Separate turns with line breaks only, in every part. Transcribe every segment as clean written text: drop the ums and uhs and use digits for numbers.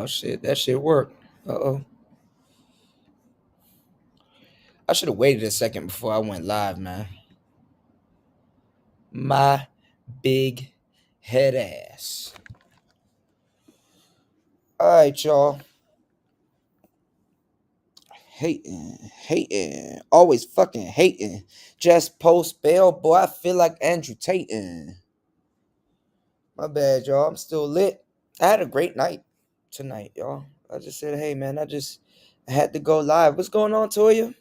Oh shit, that shit worked. Uh-oh. I should have waited a second before I went live, man. My big head ass. Alright, y'all. Hating. Always fucking hating. Just post bail, boy. I feel like Andrew Tatum. My bad, y'all. I'm still lit. I had a great night tonight, y'all. I just said, hey man, I had to go live. What's going on, Toya?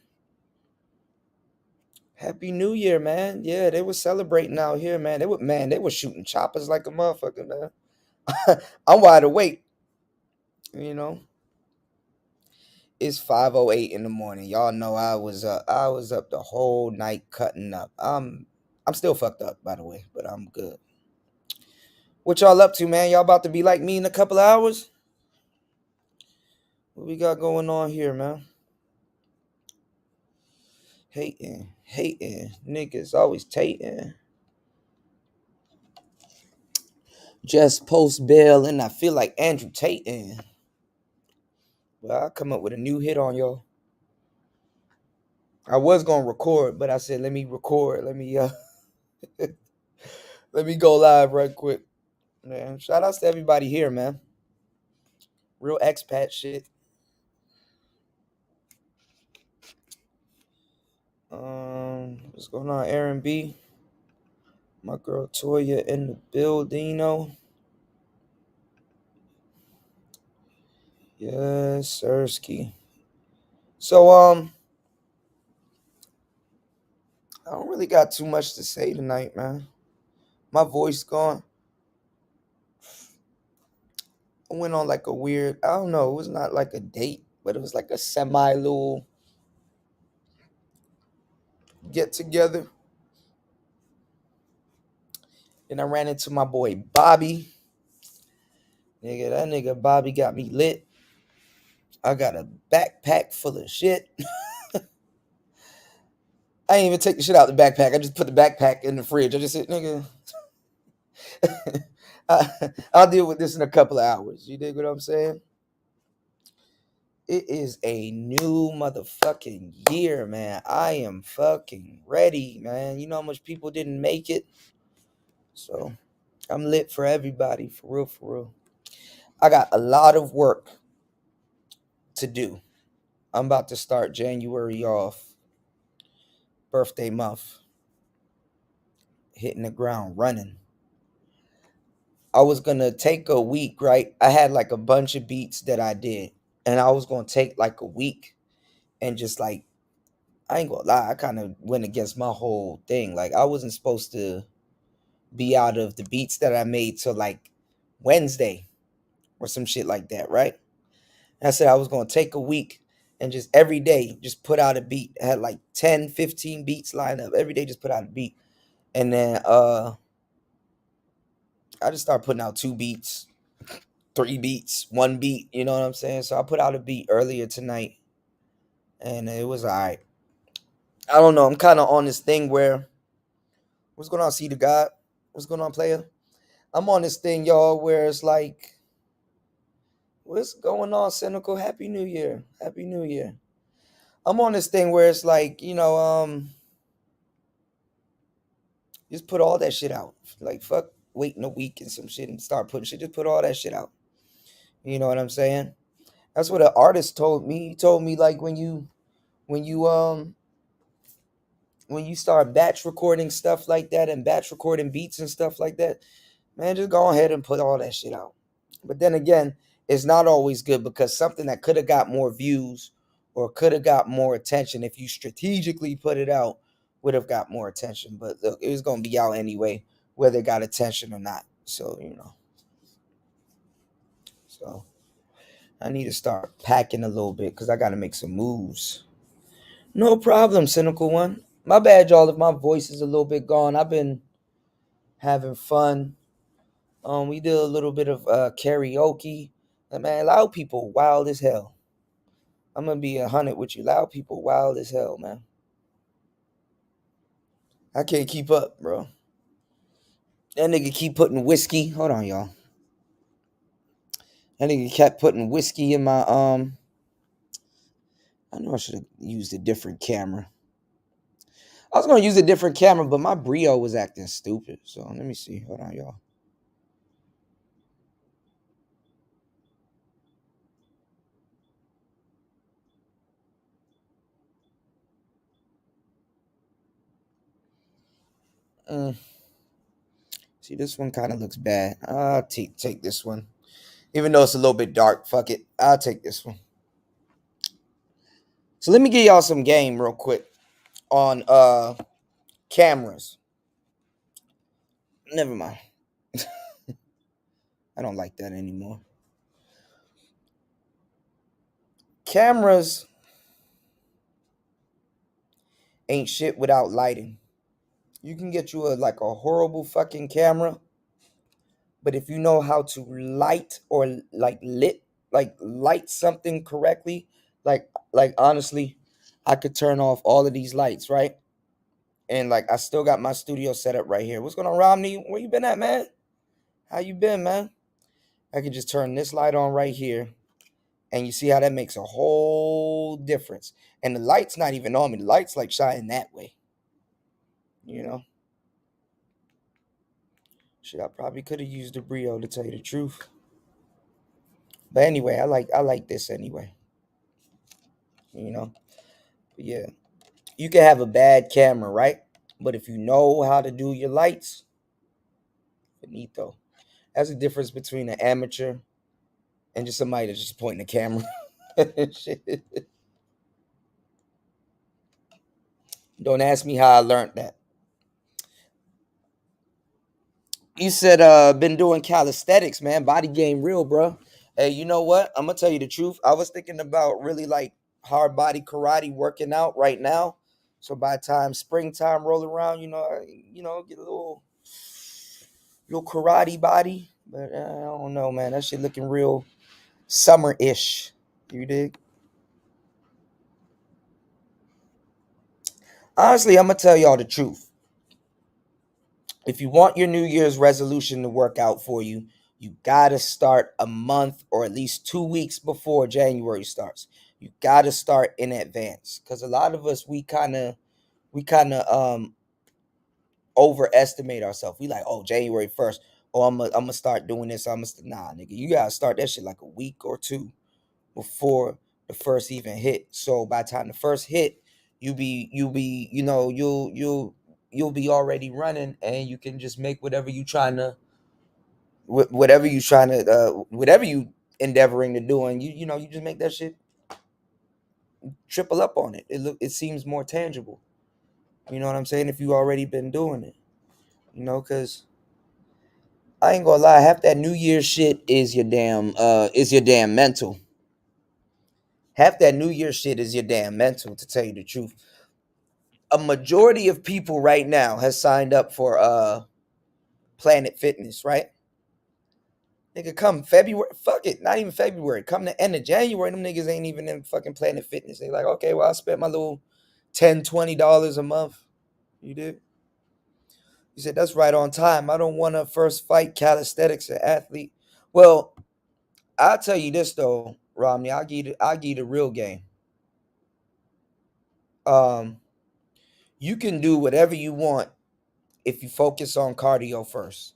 Happy New Year, man. Yeah, they were celebrating out here, man. They were shooting choppers like a motherfucker, man. I'm wide awake, you know. It's 5:08 in the morning. Y'all know I was up the whole night cutting up. I'm still fucked up, by the way, but I'm good. What y'all up to, man? Y'all about to be like me in a couple of hours? What we got going on here, man? Hating. Niggas always tating. Just post bail and I feel like Andrew Tatum. Well, I'll come up with a new hit on y'all. I was gonna record, but I said let me record. Let me go live right quick. Man, shout outs to everybody here, man. Real expat shit. What's going on, Aaron B? My girl Toya in the building. Yes, Sirski. So I don't really got too much to say tonight, man. My voice gone. I went on like a weird, I don't know, it was not like a date, but it was like a semi little get together. And I ran into my boy Bobby. That nigga Bobby got me lit. I got a backpack full of shit. I ain't even take the shit out the backpack. I just put the backpack in the fridge. I just said, nigga, I'll deal with this in a couple of hours. You dig what I'm saying? It is a new motherfucking year, man. I am fucking ready, man. You know how much people didn't make it? So I'm lit for everybody, for real, for real. I got a lot of work to do. I'm about to start January off, birthday month, hitting the ground running. I was gonna take a week, right? I had like a bunch of beats that I did, and I was gonna take like a week and just like, I ain't gonna lie, I kind of went against my whole thing. Like I wasn't supposed to be out of the beats that I made till like Wednesday or some shit like that, right? And I said I was gonna take a week and just every day just put out a beat. I had like 10, 15 beats lined up. Every day just put out a beat. And then I just started putting out 2 beats, 3 beats, 1 beat, you know what I'm saying? So I put out a beat earlier tonight and it was alright. I don't know. I'm kind of on this thing where what's going on, See the God? What's going on, player? I'm on this thing, y'all, where it's like, what's going on, Cynical? Happy New Year. Happy New Year. I'm on this thing where it's like, just put all that shit out. Like, fuck waiting a week and some shit and start putting shit. Just put all that shit out. You know what I'm saying? That's what an artist told me. He told me like when you when you start batch recording stuff like that and batch recording beats and stuff like that, man, just go ahead and put all that shit out. But then again, it's not always good because something that could have got more views or could have got more attention if you strategically put it out would have got more attention. But look, it was gonna be out anyway, whether it got attention or not. So, So I need to start packing a little bit because I gotta make some moves. No problem, cynical one. My bad, y'all, if my voice is a little bit gone. I've been having fun. We did a little bit of karaoke. And man, loud people wild as hell. I'm gonna be 100 with you. Loud people wild as hell, man. I can't keep up, bro. That nigga keep putting whiskey. Hold on, y'all. That nigga kept putting whiskey in my I know I should have used a different camera. I was gonna use a different camera, but my Brio was acting stupid. So let me see. Hold on, y'all. Mm, see, this one kind of looks bad. I'll take this one, even though it's a little bit dark. Fuck it, I'll take this one. So let me give y'all some game real quick on cameras. Never mind. I don't like that anymore. Cameras ain't shit without lighting. You can get you a horrible fucking camera, but if you know how to light or light something correctly, like honestly, I could turn off all of these lights, right? And like I still got my studio set up right here. What's going on, Romney? Where you been at, man? How you been, man? I could just turn this light on right here, and you see how that makes a whole difference. And the light's not even on me. The light's like shining that way. You know? Shit, I probably could have used the Brio to tell you the truth. But anyway, I like this anyway. You know? But yeah. You can have a bad camera, right? But if you know how to do your lights, finito. That's the difference between an amateur and just somebody that's just pointing the camera. Shit. Don't ask me how I learned that. You said been doing calisthenics, man. Body game real, bro. Hey, you know what? I'm gonna tell you the truth. I was thinking about really like hard body karate working out right now. So by the time springtime roll around, get a little karate body. But I don't know, man. That shit looking real summer-ish. You dig? Honestly, I'm gonna tell y'all the truth. If you want your New Year's resolution to work out for you, you gotta start a month or at least 2 weeks before January starts. You gotta start in advance. Cause a lot of us we kinda overestimate ourselves. We like, oh, January 1st. Oh, I'm gonna start doing this. Nah, nigga. You gotta start that shit like a week or two before the first even hit. So by the time the first hit, you'll be already running, and you can just make whatever you endeavoring to do, and you just make that shit triple up on it. It seems more tangible. You know what I'm saying? If you already been doing it, because I ain't gonna lie, half that New Year's shit is your damn mental. Half that New Year shit is your damn mental, to tell you the truth. A majority of people right now has signed up for Planet Fitness, right? Nigga, come February, fuck it, not even February. Come the end of January, them niggas ain't even in fucking Planet Fitness. They like, okay, well, I spent my little $10, $20 a month. You did? He said, that's right on time. I don't want to first fight calisthenics and athlete. Well, I'll tell you this though, Romney. I'll give you the real game. Um, you can do whatever you want if you focus on cardio first.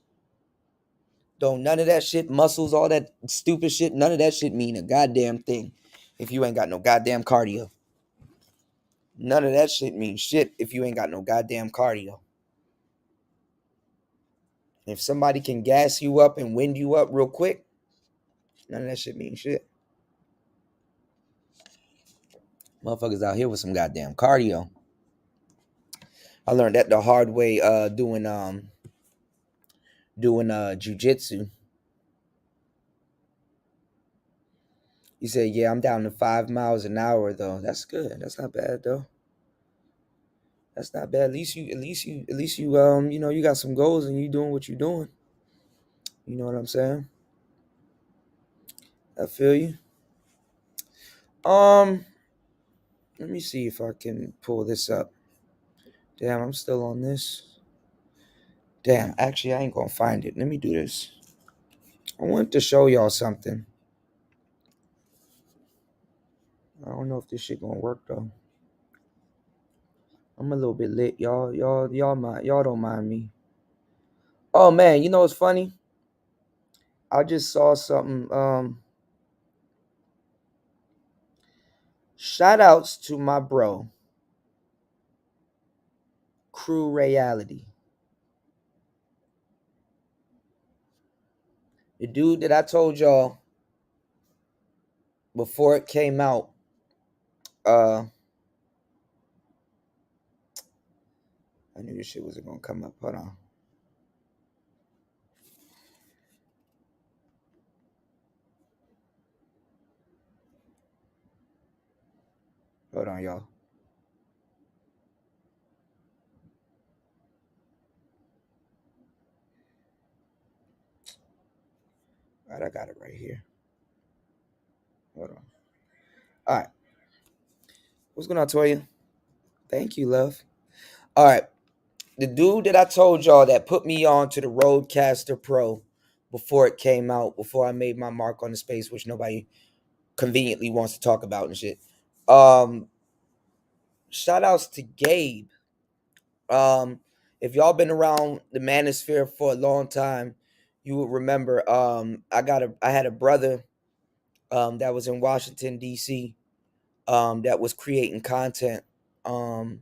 Don't none of that shit, muscles, all that stupid shit, none of that shit mean a goddamn thing if you ain't got no goddamn cardio. None of that shit means shit if you ain't got no goddamn cardio. If somebody can gas you up and wind you up real quick, none of that shit means shit. Motherfuckers out here with some goddamn cardio. I learned that the hard way doing jujitsu. You said, yeah, I'm down to 5 miles an hour though. That's good. That's not bad though. That's not bad. At least you you got some goals and you doing what you doing. You know what I'm saying? I feel you. Um, Let me see if I can pull this up. Damn, I'm still on this. Damn, actually I ain't gonna find it. Let me do this. I wanted to show y'all something. I don't know if this shit gonna work though. I'm a little bit lit, y'all. Y'all don't mind me. Oh man, you know what's funny? I just saw something. Shout outs to my bro, Crew Reality. The dude that I told y'all before it came out. Uh, I knew this shit wasn't gonna come up. Hold on. Hold on, y'all. All right, I got it right here. Hold on. All right. What's going on, Toya? Thank you, love. All right. The dude that I told y'all that put me on to the Rodecaster Pro before it came out, before I made my mark on the space, which nobody conveniently wants to talk about and shit. Um, Shout outs to Gabe. Um, if y'all been around the manosphere for a long time, you will remember I had a brother that was in Washington, DC, that was creating content. Um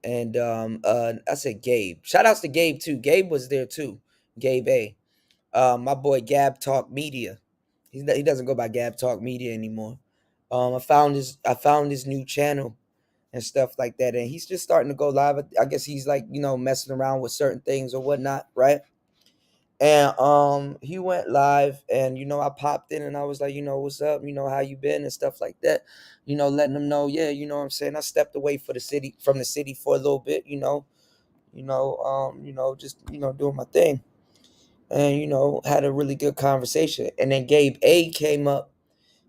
I said Gabe. Shout outs to Gabe too. Gabe was there too. Gabe A. My boy Gab Talk Media. He doesn't go by Gab Talk Media anymore. I found his new channel and stuff like that, and he's just starting to go live. I guess he's like, messing around with certain things or whatnot, right? And he went live, and I popped in and I was like, what's up? How you been and stuff like that. Letting them know, yeah, what I'm saying. I stepped away from the city for a little bit, just doing my thing. And had a really good conversation. And then Gabe A came up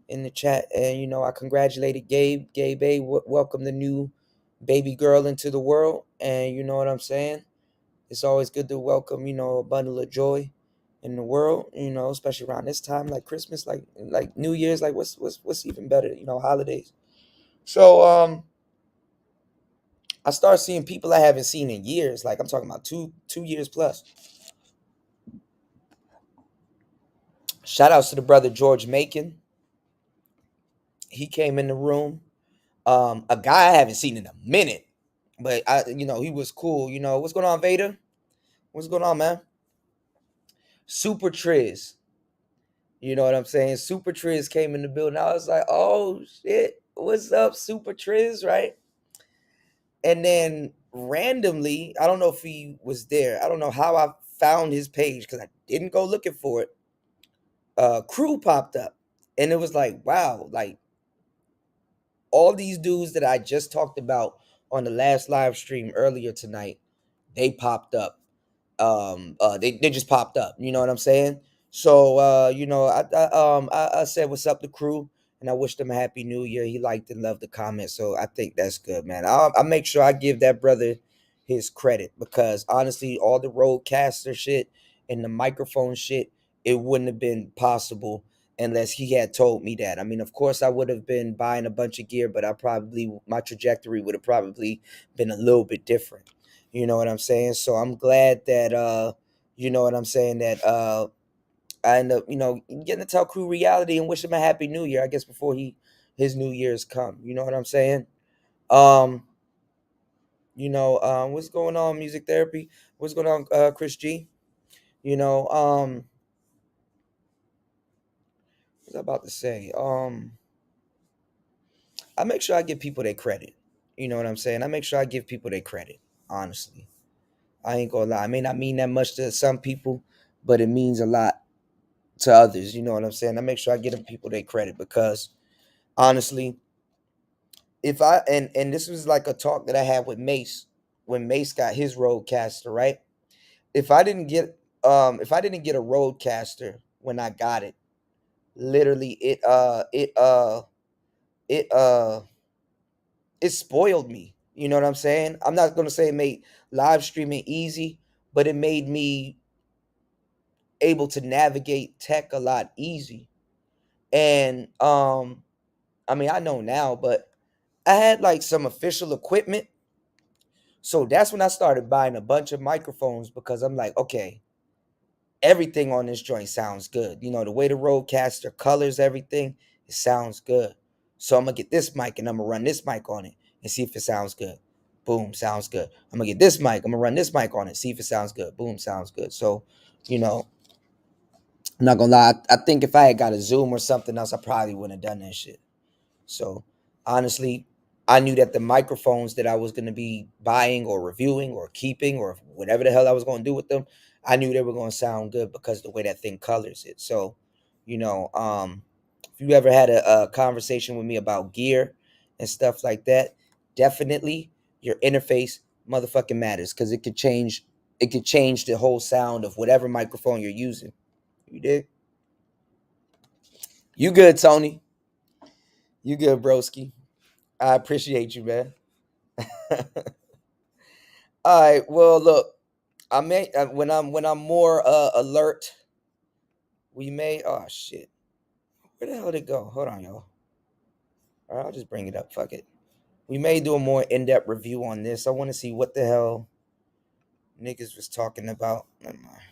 in the chat, and I congratulated Gabe A welcome the new baby girl into the world. And you know what I'm saying? It's always good to welcome, a bundle of joy in the world, especially around this time, like Christmas, like New Year's, like what's even better, holidays. So I start seeing people I haven't seen in years, like I'm talking about two years plus. Shout outs to the brother George Macon. He came in the room. A guy I haven't seen in a minute, but he was cool. What's going on, Vader? What's going on, man? Super Triz. You know what I'm saying? Super Triz came in the building. I was like, oh shit, what's up, Super Triz, right? And then randomly, I don't know if he was there. I don't know how I found his page because I didn't go looking for it. Crew popped up. And it was like, wow, like all these dudes that I just talked about on the last live stream earlier tonight, they popped up. They just popped up, you know what I'm saying? So I said what's up to Crew, and I wished him a happy new year. He liked and loved the comment, so I think that's good, man. I'll make sure I give that brother his credit, because honestly, all the roadcaster shit and the microphone shit, it wouldn't have been possible unless he had told me that. I mean, of course I would have been buying a bunch of gear, but my trajectory would have probably been a little bit different. You know what I'm saying? So I'm glad that you know what I'm saying, that I end up, getting to tell Crew reality and wish him a happy new year, I guess, before his new year's come. You know what I'm saying? Um, what's going on, music therapy? What's going on, Chris G? You know, what was I about to say? I make sure I give people their credit. You know what I'm saying? I make sure I give people their credit, honestly. I ain't gonna lie. I may not mean that much to some people, but it means a lot to others. You know what I'm saying? I make sure I give them people their credit, because honestly, if I and this was like a talk that I had with Mace when Mace got his roadcaster, right? If I didn't get if I didn't get a roadcaster when I got it, literally it it spoiled me. You know what I'm saying? I'm not gonna say it made live streaming easy, but it made me able to navigate tech a lot easy. And I mean, I know now, but I had like some official equipment. So that's when I started buying a bunch of microphones because I'm like, okay, everything on this joint sounds good. You know, the way the Rodecaster colors everything, it sounds good. So I'm gonna get this mic and I'm gonna run this mic on it and see if it sounds good. Boom, sounds good. I'm gonna get this mic, I'm gonna run this mic on it, see if it sounds good. Boom, sounds good. So, you know, I'm not gonna lie, I think if I had got a Zoom or something else, I probably wouldn't have done that shit. So honestly, I knew that the microphones that I was going to be buying or reviewing or keeping or whatever the hell I was going to do with them, I knew they were going to sound good because of the way that thing colors it. So, you know, if you ever had a conversation with me about gear and stuff like that, definitely your interface motherfucking matters because it could change. It could change the whole sound of whatever microphone you're using. You did. You good, Tony? You good, broski? I appreciate you, man. All right. Well, look, I may when I'm more alert, we may. Oh shit, where the hell did it go? Hold on, y'all. All right, I'll just bring it up. Fuck it. We may do a more in-depth review on this. I want to see what the hell niggas was talking about. Never mind.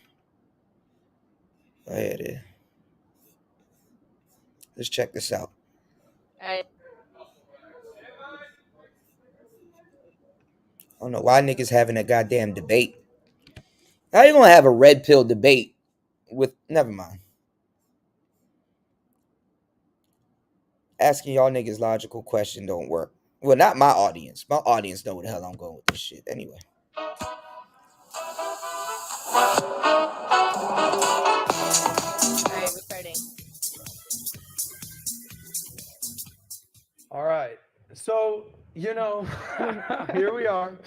Oh, yeah, it is. Let's check this out.
I
I don't know why niggas having a goddamn debate. How you gonna have a red pill debate with? Never mind. Asking y'all niggas logical question don't work. Well, not my audience. My audience know where the hell I'm going with this shit. Anyway.
Alright, recording.
All right. So, here we are.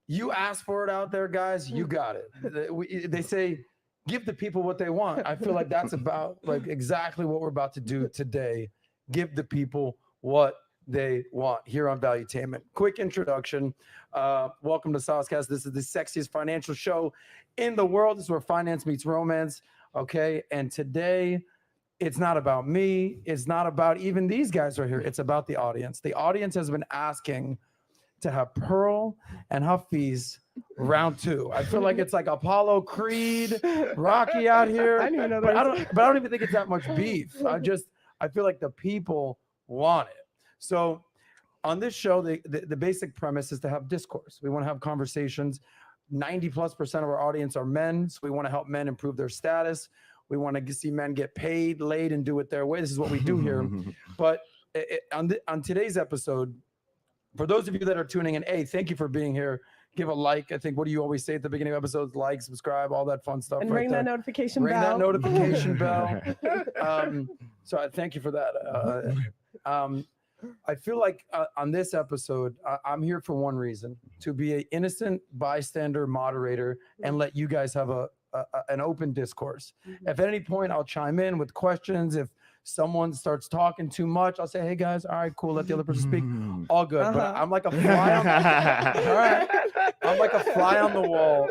You asked for it out there, guys. You got it. They say, give the people what they want. I feel like that's about like exactly what we're about to do today. Give the people what they want here on Valuetainment. Quick introduction. Welcome to Saucecast. This is the sexiest financial show in the world. This is where finance meets romance. Okay. And today, it's not about me. It's not about even these guys right here. It's about the audience. The audience has been asking to have Pearl and Huffy's round two. I feel like it's like Apollo Creed, Rocky out here.
I didn't even know
but
that.
I don't even think it's that much beef. I feel like the people want it. So on this show, the basic premise is to have discourse. We want to have conversations. 90+% of our audience are men, so we want to help men improve their status. We want to see men get paid, laid, and do it their way. This is what we do here. But on today's episode, for those of you that are tuning in, thank you for being here. Give a like. I think, what do you always say at the beginning of episodes? Like, subscribe, all that fun stuff.
And
right
ring
there.
that notification
Ring
bell.
that notification bell. So I thank you for that. I feel like on this episode, I'm here for one reason: to be an innocent bystander moderator and let you guys have an open discourse. If at any point I'll chime in with questions, if someone starts talking too much, I'll say, "Hey guys, all right, cool, let the other person speak." All good. But I'm like a fly on the all right. I'm like a fly on the wall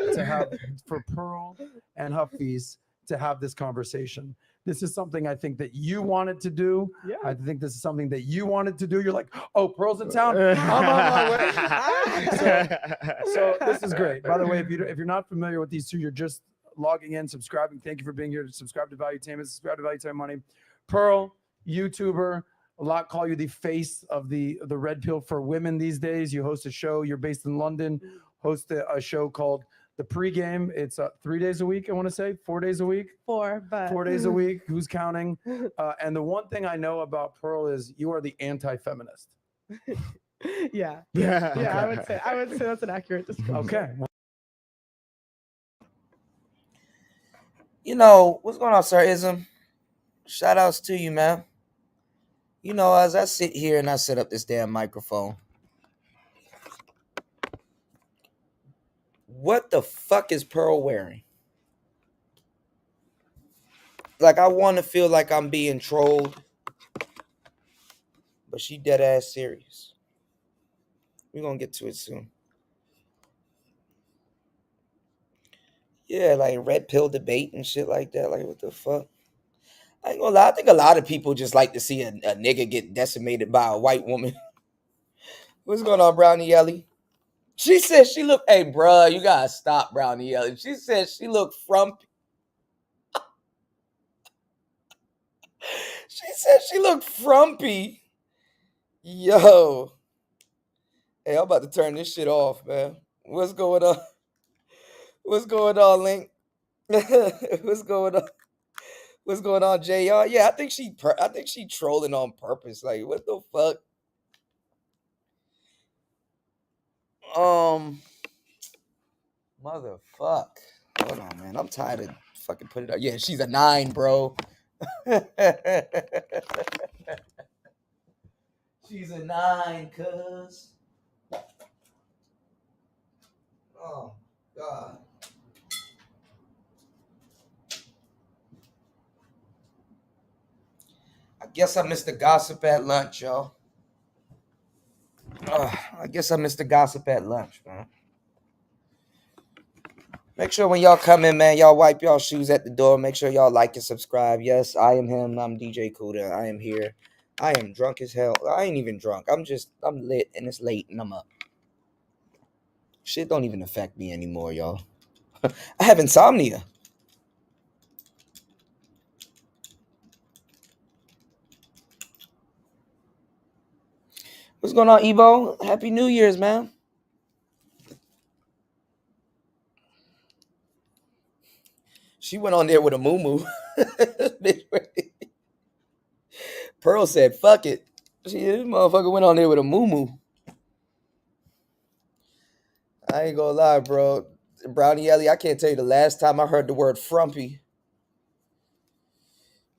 for Pearl and Huffy's to have this conversation. This is something I think that you wanted to do.
Yeah.
I think this is something that you wanted to do. You're like, oh, Pearl's in town. I'm on my way. So this is great. By the way, if you're not familiar with these two, you're just logging in, subscribing. Thank you for being here. Subscribe to Valuetainment. Subscribe to Valuetainment Money. Pearl, YouTuber. A lot call you the face of the red pill for women these days. You host a show. You're based in London. Host a show called The Pregame. It's 3 days a week, I want to say. 4 days a week.
4
days a week. Who's counting? And the one thing I know about Pearl is you are the anti-feminist.
Yeah.
Okay.
I would say that's an accurate description.
Okay.
You know, what's going on, Sir Ism? Shout outs to you, man. You know, as I sit here and I set up this damn microphone, what the fuck is Pearl wearing? Like, I want to feel like I'm being trolled, but she dead ass serious. We're gonna get to it soon. Yeah, like red pill debate and shit like that. Like, what the fuck? I ain't gonna lie. I think a lot of people just like to see a nigga get decimated by a white woman. What's going on, Brownie Yelly? She said she looked. Hey, bruh, you gotta stop, Brownie Yelly. She said she looked frumpy. She said she looked frumpy. Yo, hey, I'm about to turn this shit off, man. What's going on? What's going on, Link? What's going on? What's going on, JR? Yeah, I think she trolling on purpose. Like, what the fuck? Motherfuck. Hold on, man. I'm tired of fucking putting it up. Yeah, she's a 9, bro. She's a 9, cuz. Oh, God. I guess I missed the gossip at lunch, y'all. I guess I missed the gossip at lunch, man. Make sure when y'all come in, man, y'all wipe y'all shoes at the door. Make sure y'all like and subscribe. Yes, I am him. I'm DJ Kuda. I am here. I am drunk as hell. I ain't even drunk. I'm lit and it's late and I'm up. Shit don't even affect me anymore, y'all. I have insomnia. What's going on, Evo? Happy New Year's, man. She went on there with a moo-moo. Pearl said, fuck it. This motherfucker went on there with a moo-moo. I ain't gonna lie, bro. Brownie Ellie, I can't tell you the last time I heard the word frumpy.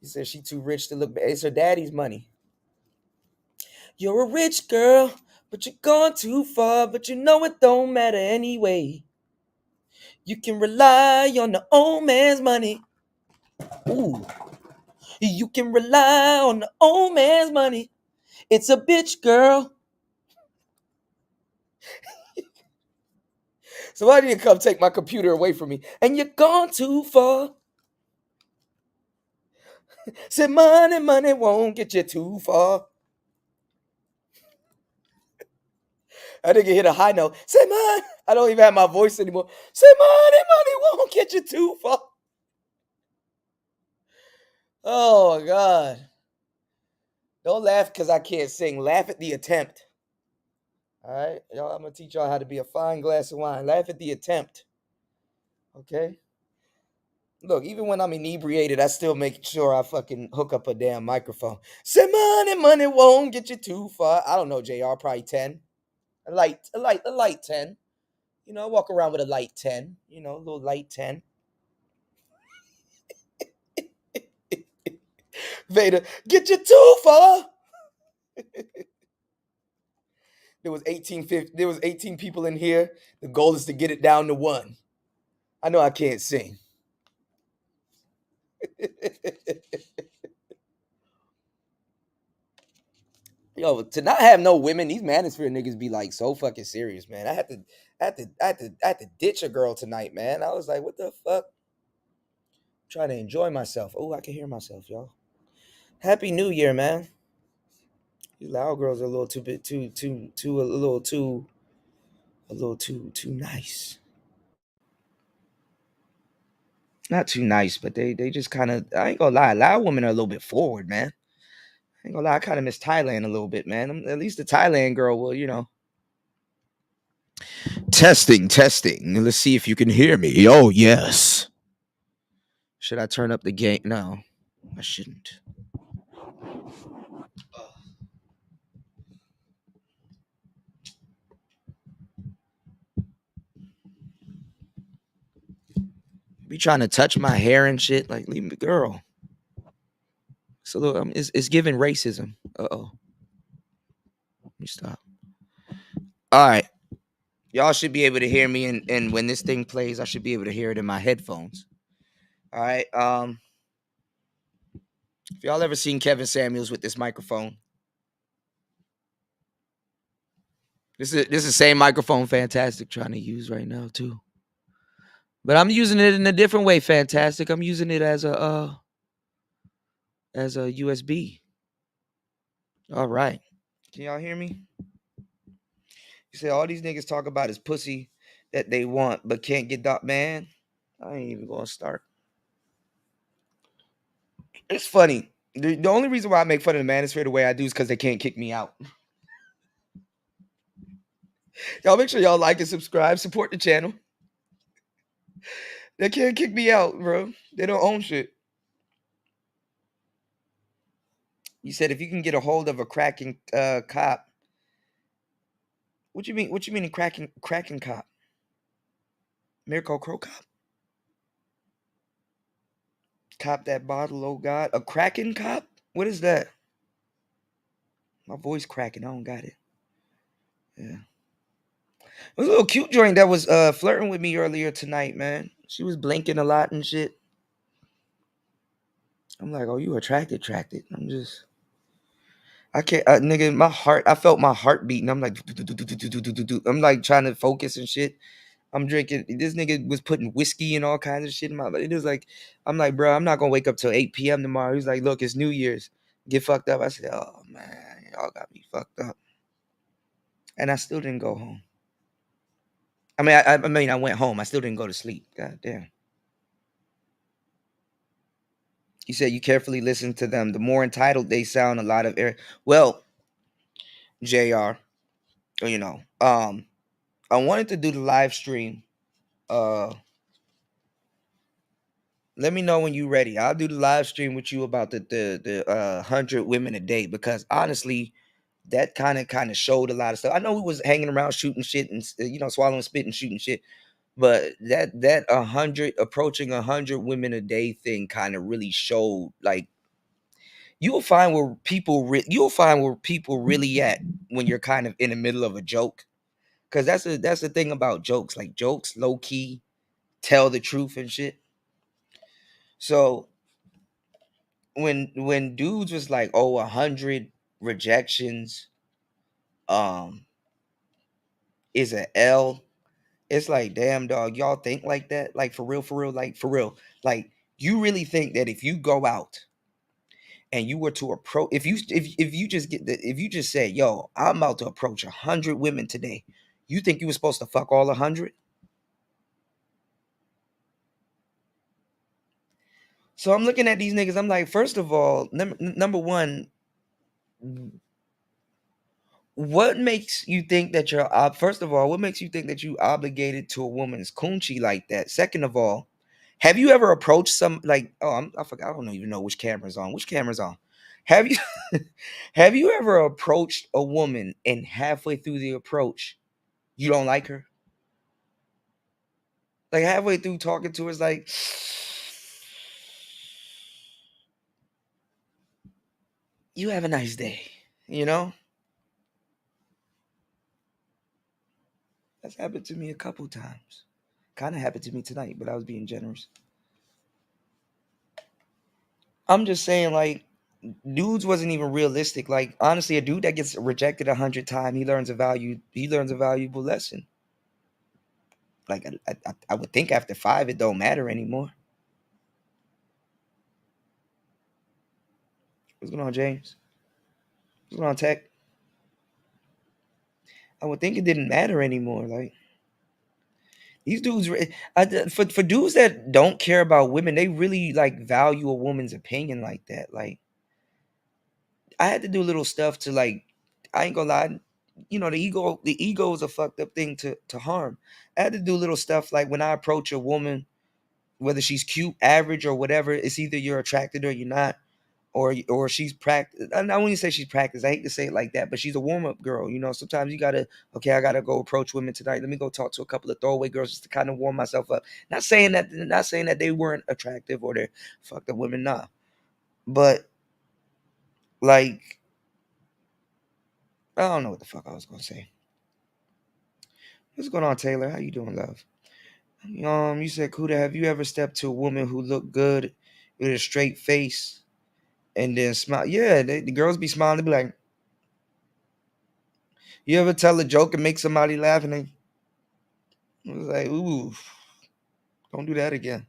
He said she too rich to look bad. It's her daddy's money. You're a rich girl, but you're gone too far, but you know it don't matter anyway. You can rely on the old man's money. Ooh. You can rely on the old man's money. It's a bitch, girl. So why did you come take my computer away from me? And you're gone too far. Said money won't get you too far. I didn't hit a high note. Say money. I don't even have my voice anymore. Say money won't get you too far. Oh, God. Don't laugh because I can't sing. Laugh at the attempt. All right? Y'all, I'm going to teach y'all how to be a fine glass of wine. Laugh at the attempt. Okay? Look, even when I'm inebriated, I still make sure I fucking hook up a damn microphone. Say money won't get you too far. I don't know, JR, probably 10. A light 10. You know, I walk around with a light 10. You know, a little light 10. Vader, get you too far. There was 18 people in here. The goal is to get it down to 1. I know I can't sing. Yo, to not have no women, these manosphere niggas be like so fucking serious, man. I had to ditch a girl tonight, man. I was like, what the fuck? I'm trying to enjoy myself. Oh, I can hear myself, y'all. Happy New Year, man. These loud girls are a little too nice. Not too nice, but they just kind of, I ain't gonna lie, loud women are a little bit forward, man. I ain't gonna lie, I kind of miss Thailand a little bit, man. At least the Thailand girl will, you know. Testing. Let's see if you can hear me. Oh, yes. Should I turn up the gain? No, I shouldn't. Be trying to touch my hair and shit. Like, leave me, girl. So look, it's giving racism. Uh-oh. Let me stop. All right. Y'all should be able to hear me, and when this thing plays, I should be able to hear it in my headphones. All right. If y'all ever seen Kevin Samuels with this microphone, this is the same microphone Fantastic trying to use right now too. But I'm using it in a different way, Fantastic. I'm using it as a as a USB. All right. Can y'all hear me? You say all these niggas talk about is pussy that they want but can't get that man. I ain't even gonna start. It's funny. The only reason why I make fun of the manosphere the way I do is because they can't kick me out. Y'all make sure y'all like and subscribe, support the channel. They can't kick me out, bro. They don't own shit. You said if you can get a hold of a cracking cop. What you mean? What you mean a cracking cop? Miracle Crow cop? Cop that bottle, oh God. A cracking cop? What is that? My voice cracking. I don't got it. Yeah. It was a little cute joint that was flirting with me earlier tonight, man. She was blinking a lot and shit. I'm like, oh, you attracted. I'm just, I can't, nigga, my heart, I felt my heart beating. I'm like, I'm like trying to focus and shit. I'm drinking. This nigga was putting whiskey and all kinds of shit in my. It was like, I'm like, bro, I'm not gonna wake up till 8 p.m. tomorrow. He's like, look, it's New Year's. Get fucked up. I said, oh man, y'all got me fucked up. And I still didn't go home. I went home. I still didn't go to sleep. God damn. You said you carefully listen to them. The more entitled they sound, a lot of air. Well, Jr. You know, I wanted to do the live stream. Uh, Let me know when you're ready. I'll do the live stream with you about the 100 women a day because honestly, that kind of showed a lot of stuff. I know we was hanging around shooting shit and swallowing spit and shooting shit, but that 100 approaching 100 women a day thing kind of really showed like you'll find where people really at when you're kind of in the middle of a joke because that's the thing about jokes, like jokes low key tell the truth and shit. So when dudes was like, oh, 100 rejections is a L, it's like, damn dog, y'all think like that? Like for real, like you really think that if you go out and you were to approach, if you just if you just say, yo, I'm about to approach 100 women today, you think you were supposed to fuck all 100? So I'm looking at these niggas, I'm like, first of all, number one, what makes you think that you're first of all, what makes you think that you obligated to a woman's coochie like that? Second of all, have you ever approached some like, oh, I forgot, I don't even know which camera's on. Which camera's on? Have you have you ever approached a woman and halfway through the approach you don't like her? Like halfway through talking to her, it's like, you have a nice day, you know? That's happened to me a couple times. Kind of happened to me tonight, but I was being generous. I'm just saying, like, dudes wasn't even realistic. Like, honestly, a dude that gets rejected 100 times, he learns a valuable lesson. Like, I would think after 5, it don't matter anymore. What's going on, James? What's going on, Tech? I would think it didn't matter anymore. Like, these dudes, for dudes that don't care about women, they really like value a woman's opinion like that. Like, I had to do little stuff to like, I ain't gonna lie, the ego is a fucked up thing to harm. I had to do little stuff like when I approach a woman, whether she's cute, average, or whatever, it's either you're attracted or you're not, or she's practiced. I don't want to say she's practiced. I hate to say it like that, but she's a warm up girl. You know, sometimes you gotta, okay, I gotta go approach women tonight. Let me go talk to a couple of throwaway girls just to kind of warm myself up. Not saying that they weren't attractive or they're fucked up women, nah. But like, I don't know what the fuck I was gonna say. What's going on, Taylor? How you doing, love? You said, Kuda, have you ever stepped to a woman who looked good with a straight face and then smile? Yeah, the girls be smiling. They be like, you ever tell a joke and make somebody laugh and they was like, ooh, don't do that again.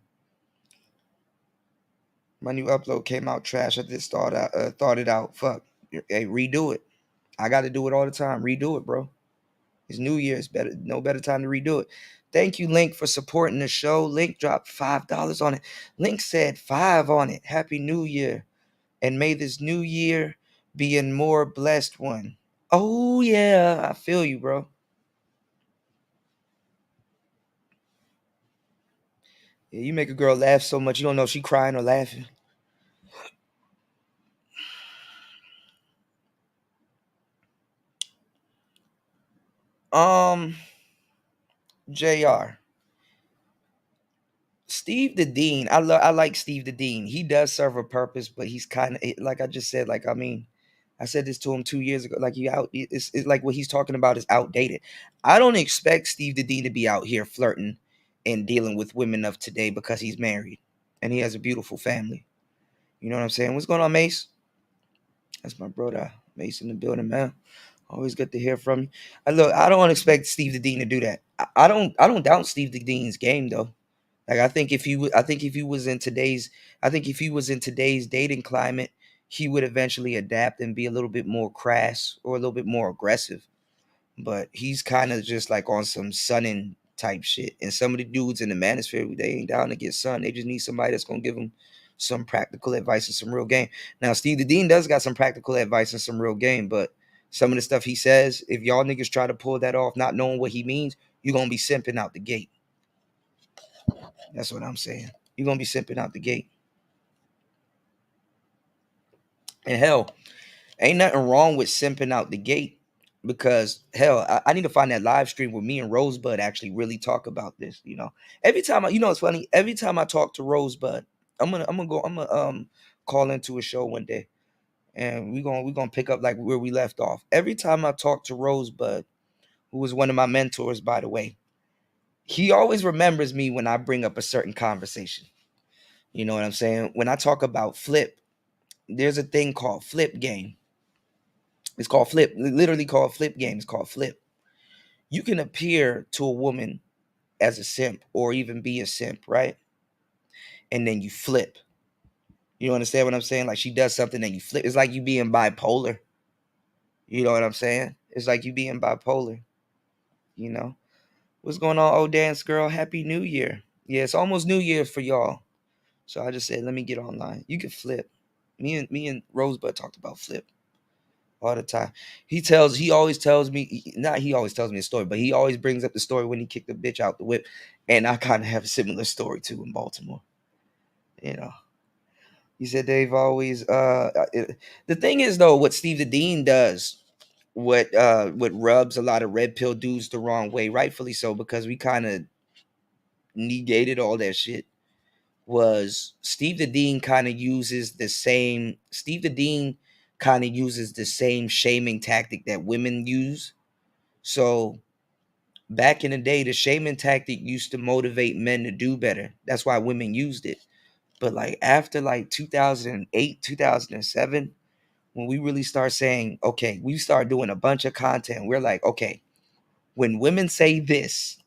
My new upload came out trash. I just thought it out. Fuck. Hey, redo it. I got to do it all the time. Redo it, bro. It's New Year. It's better. No better time to redo it. Thank you, Link, for supporting the show. Link dropped $5 on it. Link said 5 on it. Happy New Year. And may this new year be a more blessed one. Oh, yeah. I feel you, bro. Yeah, you make a girl laugh so much you don't know if she crying or laughing. Um, JR. Steve the Dean. I like Steve the Dean. He does serve a purpose, but he's kind of like I just said. Like I mean, I said this to him 2 years ago. Like it's like what he's talking about is outdated. I don't expect Steve the Dean to be out here flirting and dealing with women of today because he's married and he has a beautiful family. You know what I'm saying? What's going on, Mace? That's my brother, Mace in the building, man. Always good to hear from you. Look, I don't expect Steve the Dean to do that. I don't doubt Steve the Dean's game though. Like I think if he was in today's, I think if he was in today's dating climate, he would eventually adapt and be a little bit more crass or a little bit more aggressive. But he's kind of just like on some sunning type shit. And some of the dudes in the manosphere, they ain't down to get sun. They just need somebody that's gonna give them some practical advice and some real game. Now, Steve the Dean does got some practical advice and some real game, but some of the stuff he says, if y'all niggas try to pull that off, not knowing what he means, you're gonna be simping out the gate. That's what I'm saying. You're gonna be simping out the gate. And hell, ain't nothing wrong with simping out the gate because hell, I need to find that live stream where me and Rosebud actually really talk about this. You know, every time it's funny. Every time I talk to Rosebud, I'm gonna call into a show one day, and we're gonna pick up like where we left off. Every time I talk to Rosebud, who was one of my mentors, by the way, he always remembers me when I bring up a certain conversation. You know what I'm saying? When I talk about flip, there's a thing called flip game. It's called flip, literally called flip game. It's called flip. You can appear to a woman as a simp or even be a simp, right? And then you flip. You understand what I'm saying? Like she does something and you flip. It's like you being bipolar. You know what I'm saying? It's like you being bipolar. You know? What's going on, old dance girl? Happy New Year. Yeah, it's almost New Year for y'all. So I just said, let me get online. You can flip. Me and Rosebud talked about flip all the time. He always tells me, not he always tells me a story, but he always brings up the story when he kicked the bitch out the whip. And I kind of have a similar story too in Baltimore. You know, he said they've always, the thing is though, what Steve the Dean does, what rubs a lot of red pill dudes the wrong way, rightfully so, because we kind of negated all that shit. Was Steve the Dean kind of uses the same, Steve the Dean kind of uses the same shaming tactic that women use. So back in the day, the shaming tactic used to motivate men to do better. That's why women used it. But like after like 2008, 2007, when we really start saying, okay, we start doing a bunch of content. We're like, okay, when women say this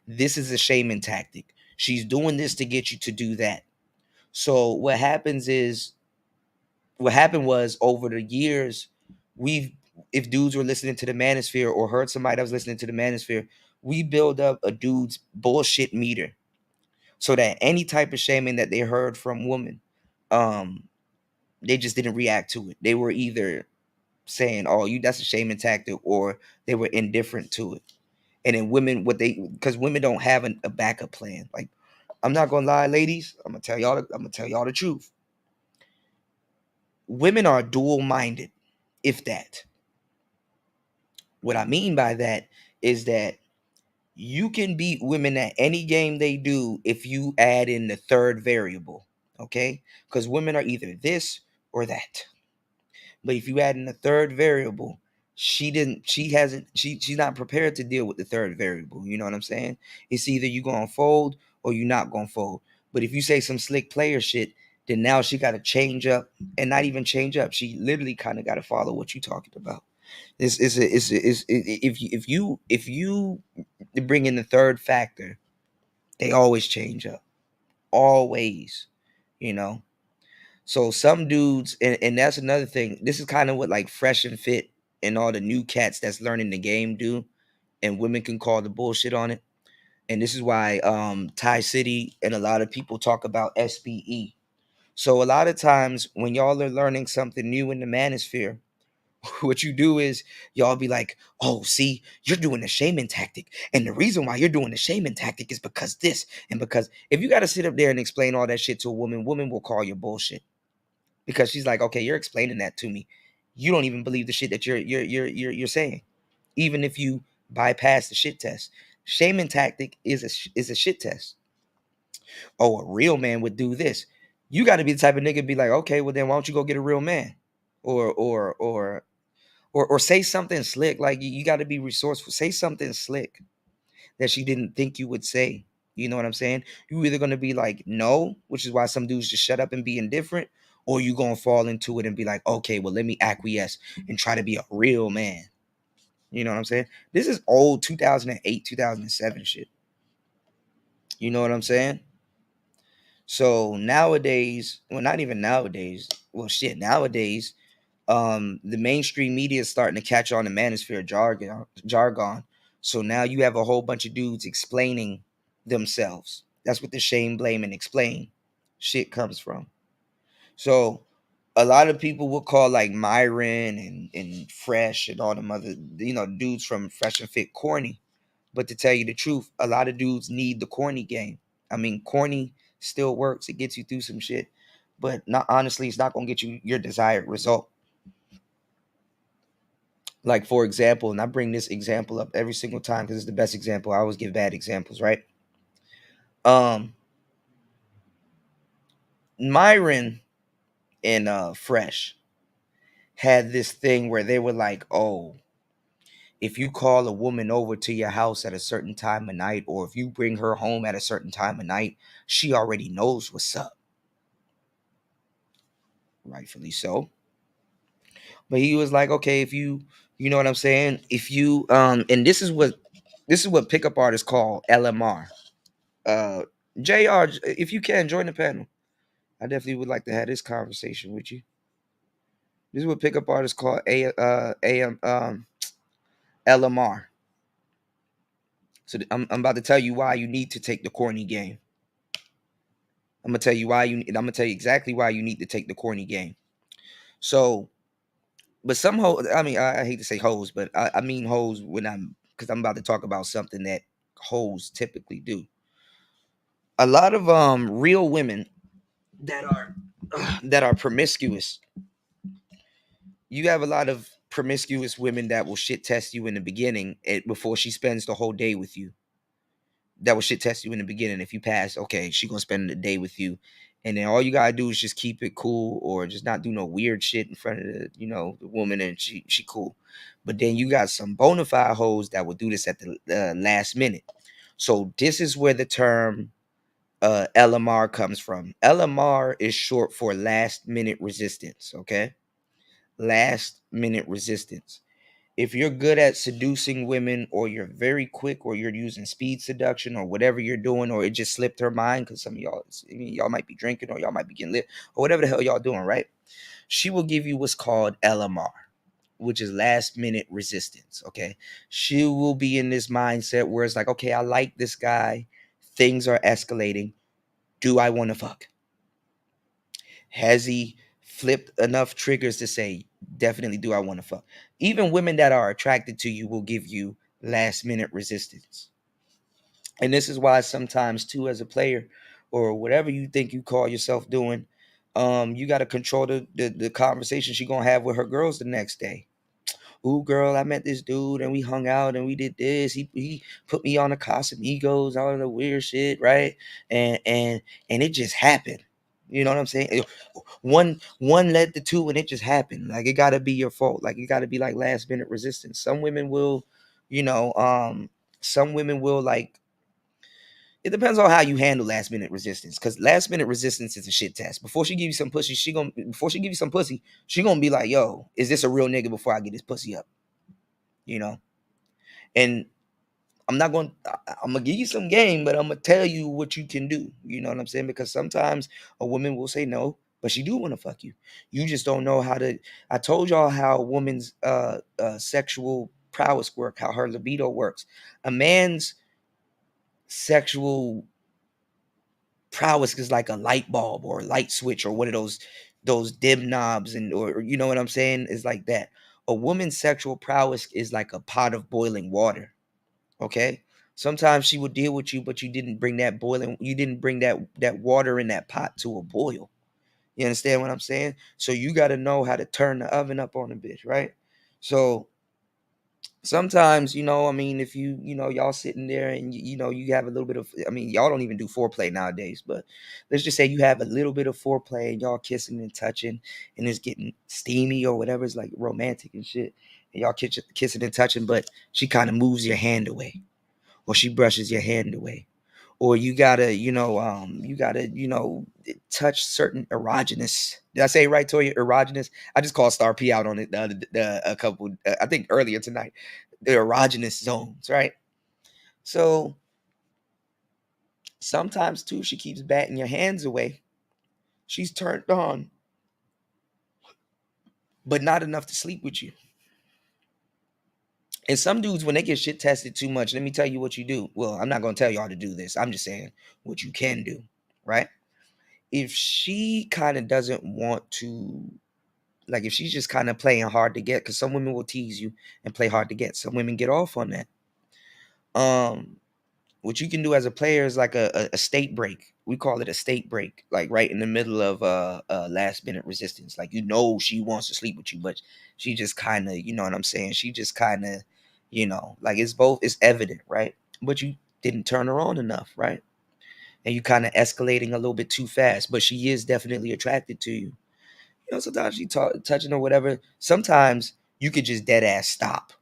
is a shaming tactic. She's doing this to get you to do that. So what happened was over the years, we've if dudes were listening to the manosphere or heard somebody that was listening to the manosphere, we build up a dude's bullshit meter so that any type of shaming that they heard from women, um, they just didn't react to it. They were either saying, "Oh, you that's a shaming tactic," or they were indifferent to it. And then women, because women don't have a backup plan. Like I'm not gonna lie, ladies, I'm gonna tell y'all the truth. Women are dual minded, if that. What I mean by that is that you can beat women at any game they do if you add in the third variable, okay? Because women are either this or that. But if you add in the third variable, she's not prepared to deal with the third variable. You know what I'm saying? It's either you gonna fold or you not gonna fold. But if you say some slick player shit, then now she gotta change up and not even change up. She literally kind of gotta follow what you talking about. If you bring in the third factor, they always change up. Always, you know. So some dudes, and that's another thing. This is kind of what like Fresh and Fit and all the new cats that's learning the game do, and women can call the bullshit on it. And this is why Thai City and a lot of people talk about SBE. So a lot of times when y'all are learning something new in the manosphere, what you do is y'all be like, oh, see, you're doing the shaman tactic. And the reason why you're doing the shaman tactic is because this and because if you got to sit up there and explain all that shit to a woman will call you bullshit because she's like, okay, you're explaining that to me. You don't even believe the shit that you're saying, even if you bypass the shit test. Shaman tactic is a shit test. Oh, a real man would do this. You got to be the type of nigga be like, okay, well then why don't you go get a real man, or say something slick. Like you got to be resourceful. Say something slick that she didn't think you would say. You know what I'm saying? You either gonna be like no, which is why some dudes just shut up and be indifferent, or you gonna fall into it and be like, okay, well let me acquiesce and try to be a real man. You know what I'm saying? This is old 2008, 2007 shit. You know what I'm saying? So nowadays, well, not even nowadays. Well, shit, nowadays, the mainstream media is starting to catch on the manosphere jargon. So now you have a whole bunch of dudes explaining themselves. That's what the shame, blame, and explain shit comes from. So a lot of people will call like Myron and Fresh and all them other, dudes from Fresh and Fit corny. But to tell you the truth, a lot of dudes need the corny game. I mean, corny still works. It gets you through some shit. But not honestly, it's not gonna get you your desired result. Like for example, and I bring this example up every single time because it's the best example. I always give bad examples, right? Um, Myron and Fresh had this thing where they were like, "Oh, if you call a woman over to your house at a certain time of night, or if you bring her home at a certain time of night, she already knows what's up." Rightfully so. But he was like, "Okay, if you know what I'm saying? If you and this is what pickup artists call LMR. Uh, Jr. If you can join the panel, I definitely would like to have this conversation with you. This is what pickup artists call LMR. So I'm about to tell you why you need to take the corny game. I'm gonna tell you why you. I'm gonna tell you exactly why you need to take the corny game. So, but some hoes. I mean, I hate to say hoes, but I mean hoes when because I'm about to talk about something that hoes typically do. A lot of real women that are that are promiscuous. You have a lot of promiscuous women that will shit test you in the beginning before she spends the whole day with you. That will shit test you in the beginning. If you pass, okay, she gonna spend the day with you, and then all you gotta do is just keep it cool or just not do no weird shit in front of the woman, and she cool. But then you got some bona fide hoes that will do this at the last minute. So this is where the term LMR comes from. LMR is short for last minute resistance. Okay, last minute resistance. If you're good at seducing women, or you're very quick, or you're using speed seduction, or whatever you're doing, or it just slipped her mind because some of y'all, I mean, y'all might be drinking, or y'all might be getting lit, or whatever the hell y'all doing, right? She will give you what's called LMR, which is last minute resistance. Okay, she will be in this mindset where it's like, okay, I like this guy, things are escalating. Do I want to fuck? Has he flipped enough triggers to say, definitely do I want to fuck? Even women that are attracted to you will give you last minute resistance. And this is why sometimes too, as a player, or whatever you think you call yourself doing, you got to control the conversation she gonna have with her girls the next day. Ooh, girl, I met this dude and we hung out and we did this. He put me on a Casamigos, all of the weird shit, right? And it just happened. You know what I'm saying? One led to two and it just happened. Like it gotta be your fault. Like it gotta be like last minute resistance. Some women will, you know, some women will like it depends on how you handle last minute resistance. Cause last minute resistance is a shit test. Before she give you some pussy, she gonna be like, yo, is this a real nigga before I get this pussy up? You know? And I'm gonna give you some game, but I'm gonna tell you what you can do. You know what I'm saying? Because sometimes a woman will say no, but she do want to fuck you. You just don't know how to. I told y'all how a woman's sexual prowess work, how her libido works. A man's sexual prowess is like a light bulb or a light switch or one of those dim knobs, and or you know what I'm saying, is like that. A woman's sexual prowess is like a pot of boiling water. Okay, sometimes she will deal with you, but you didn't bring that water in that pot to a boil. You understand what I'm saying? So you got to know how to turn the oven up on a bitch, right? So sometimes, I mean, if y'all sitting there and you have a little bit of, I mean, y'all don't even do foreplay nowadays, but let's just say you have a little bit of foreplay and y'all kissing and touching and it's getting steamy or whatever, it's like romantic and shit, and y'all kissing and touching, but she kind of moves your hand away or she brushes your hand away, or you gotta, touch certain erogenous. Did I say it right, Toya? Erogenous. I just called Star P out on it a couple, I think earlier tonight. The erogenous zones, right? So sometimes too, she keeps batting your hands away. She's turned on, but not enough to sleep with you. And some dudes, when they get shit tested too much, let me tell you what you do. Well, I'm not gonna tell y'all to do this. I'm just saying what you can do, right? If she kind of doesn't want to, like, if she's just kind of playing hard to get, because some women will tease you and play hard to get. Some women get off on that. What you can do as a player is like a state break. We call it a state break, like right in the middle of last minute resistance. Like, she wants to sleep with you, but she just kind of, you know what I'm saying? She just kind of, like it's evident, right? But you didn't turn her on enough, right? And you kind of escalating a little bit too fast, but she is definitely attracted to you. Sometimes she touching or whatever. Sometimes you could just dead ass stop.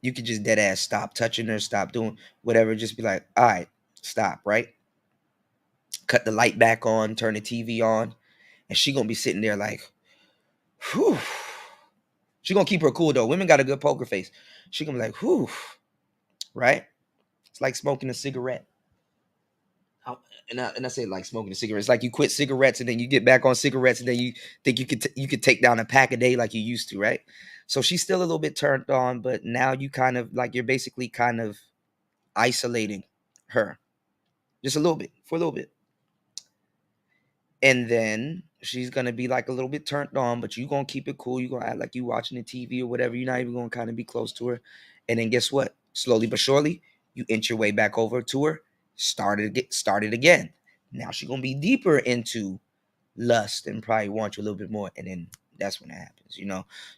You could just dead ass stop touching her, stop doing whatever. Just be like, all right, stop, right? Cut the light back on, turn the TV on, and she gonna be sitting there like, whew. She gonna keep her cool though. Women got a good poker face. She gonna be like, whew, right? It's like smoking a cigarette. And I say like smoking a cigarette. It's like you quit cigarettes and then you get back on cigarettes and then you think you could take down a pack a day like you used to, right? So she's still a little bit turned on, but now you kind of like you're basically kind of isolating her just a little bit for a little bit, and then she's gonna be like a little bit turned on, but you gonna keep it cool. You gonna act like you watching the TV or whatever. You're not even gonna kind of be close to her, and then guess what? Slowly but surely, you inch your way back over to her. Started again. Now she's gonna be deeper into lust and probably want you a little bit more, and then that's when it happens.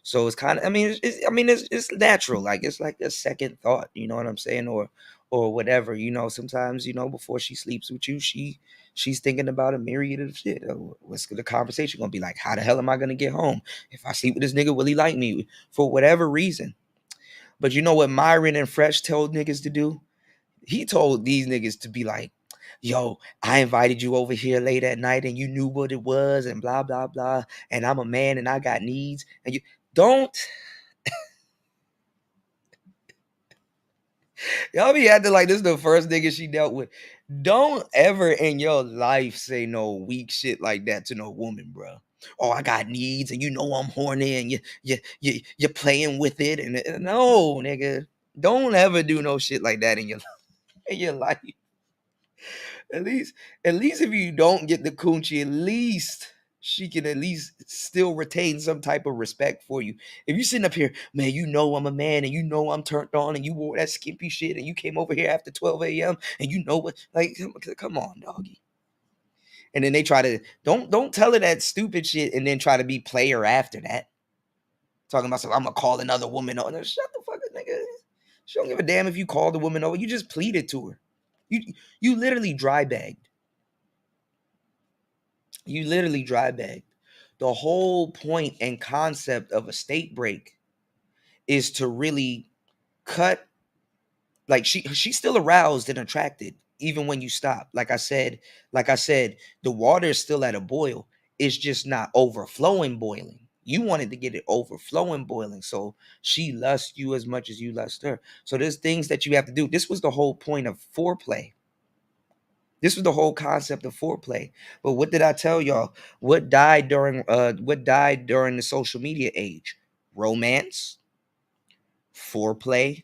So it's kind of, it's natural, like it's like a second thought, you know what I'm saying, or whatever. Sometimes, before she sleeps with you, she's thinking about a myriad of shit. What's the conversation gonna be like? How the hell am I gonna get home? If I sleep with this nigga, will he like me? For whatever reason. But you know what Myron and Fresh told niggas to do? He told these niggas to be like, yo, I invited you over here late at night and you knew what it was and blah, blah, blah. And I'm a man and I got needs. And you don't, y'all be acting like this is the first nigga she dealt with. Don't ever in your life say no weak shit like that to no woman, bro. Oh, I got needs and I'm horny and you're playing with it. And no, nigga, don't ever do no shit like that in your life. At least, if you don't get the coochie, at least she can at least still retain some type of respect for you. If you sitting up here, man, I'm a man and I'm turned on and you wore that skimpy shit and you came over here after 12 a.m. and what, like, come on, doggy. And then they try to don't tell her that stupid shit and then try to be player after that. Talking about, so I'm gonna call another woman on. Shut the fuck up, nigga. She don't give a damn if you called the woman over. You just pleaded to her. You literally dry bagged. You literally dry bagged. The whole point and concept of a state break is to really cut, like she's still aroused and attracted even when you stop. Like I said, the water is still at a boil. It's just not overflowing boiling. You wanted to get it overflowing boiling. So she lusts you as much as you lust her. So there's things that you have to do. This was the whole point of foreplay. This was the whole concept of foreplay. But what did I tell y'all? What died during the social media age? Romance, foreplay,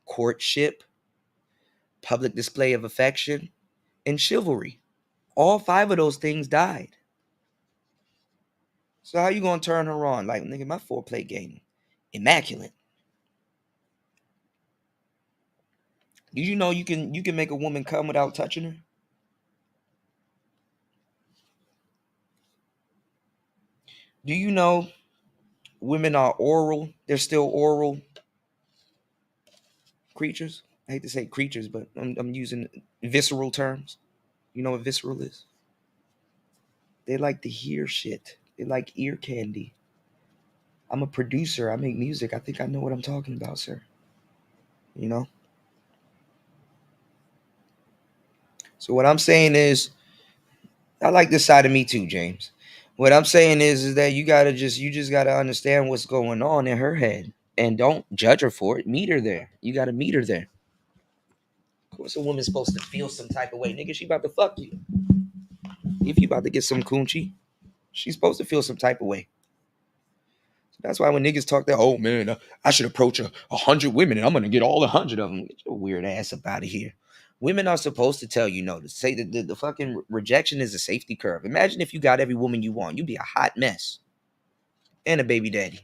courtship, public display of affection, and chivalry. All five of those things died. So how you gonna turn her on? Like, nigga, my foreplay game, immaculate. Did you know you can make a woman come without touching her? Do you know women are oral? They're still oral creatures. I hate to say creatures, but I'm using visceral terms. You know what visceral is? They like to hear shit. They like ear candy. I'm a producer. I make music. I think I know what I'm talking about, sir. You know? So what I'm saying is, I like this side of me too, James. What I'm saying is that you just gotta understand what's going on in her head. And don't judge her for it. Meet her there. You gotta meet her there. Of course a woman's supposed to feel some type of way. Nigga, she about to fuck you. If you about to get some coochie, she's supposed to feel some type of way. That's why when niggas talk that, oh man, I should approach 100 women and I'm gonna get all 100 of them. Get your weird ass up out of here. Women are supposed to tell you no. To say that the fucking rejection is a safety curve. Imagine if you got every woman you want, you'd be a hot mess and a baby daddy.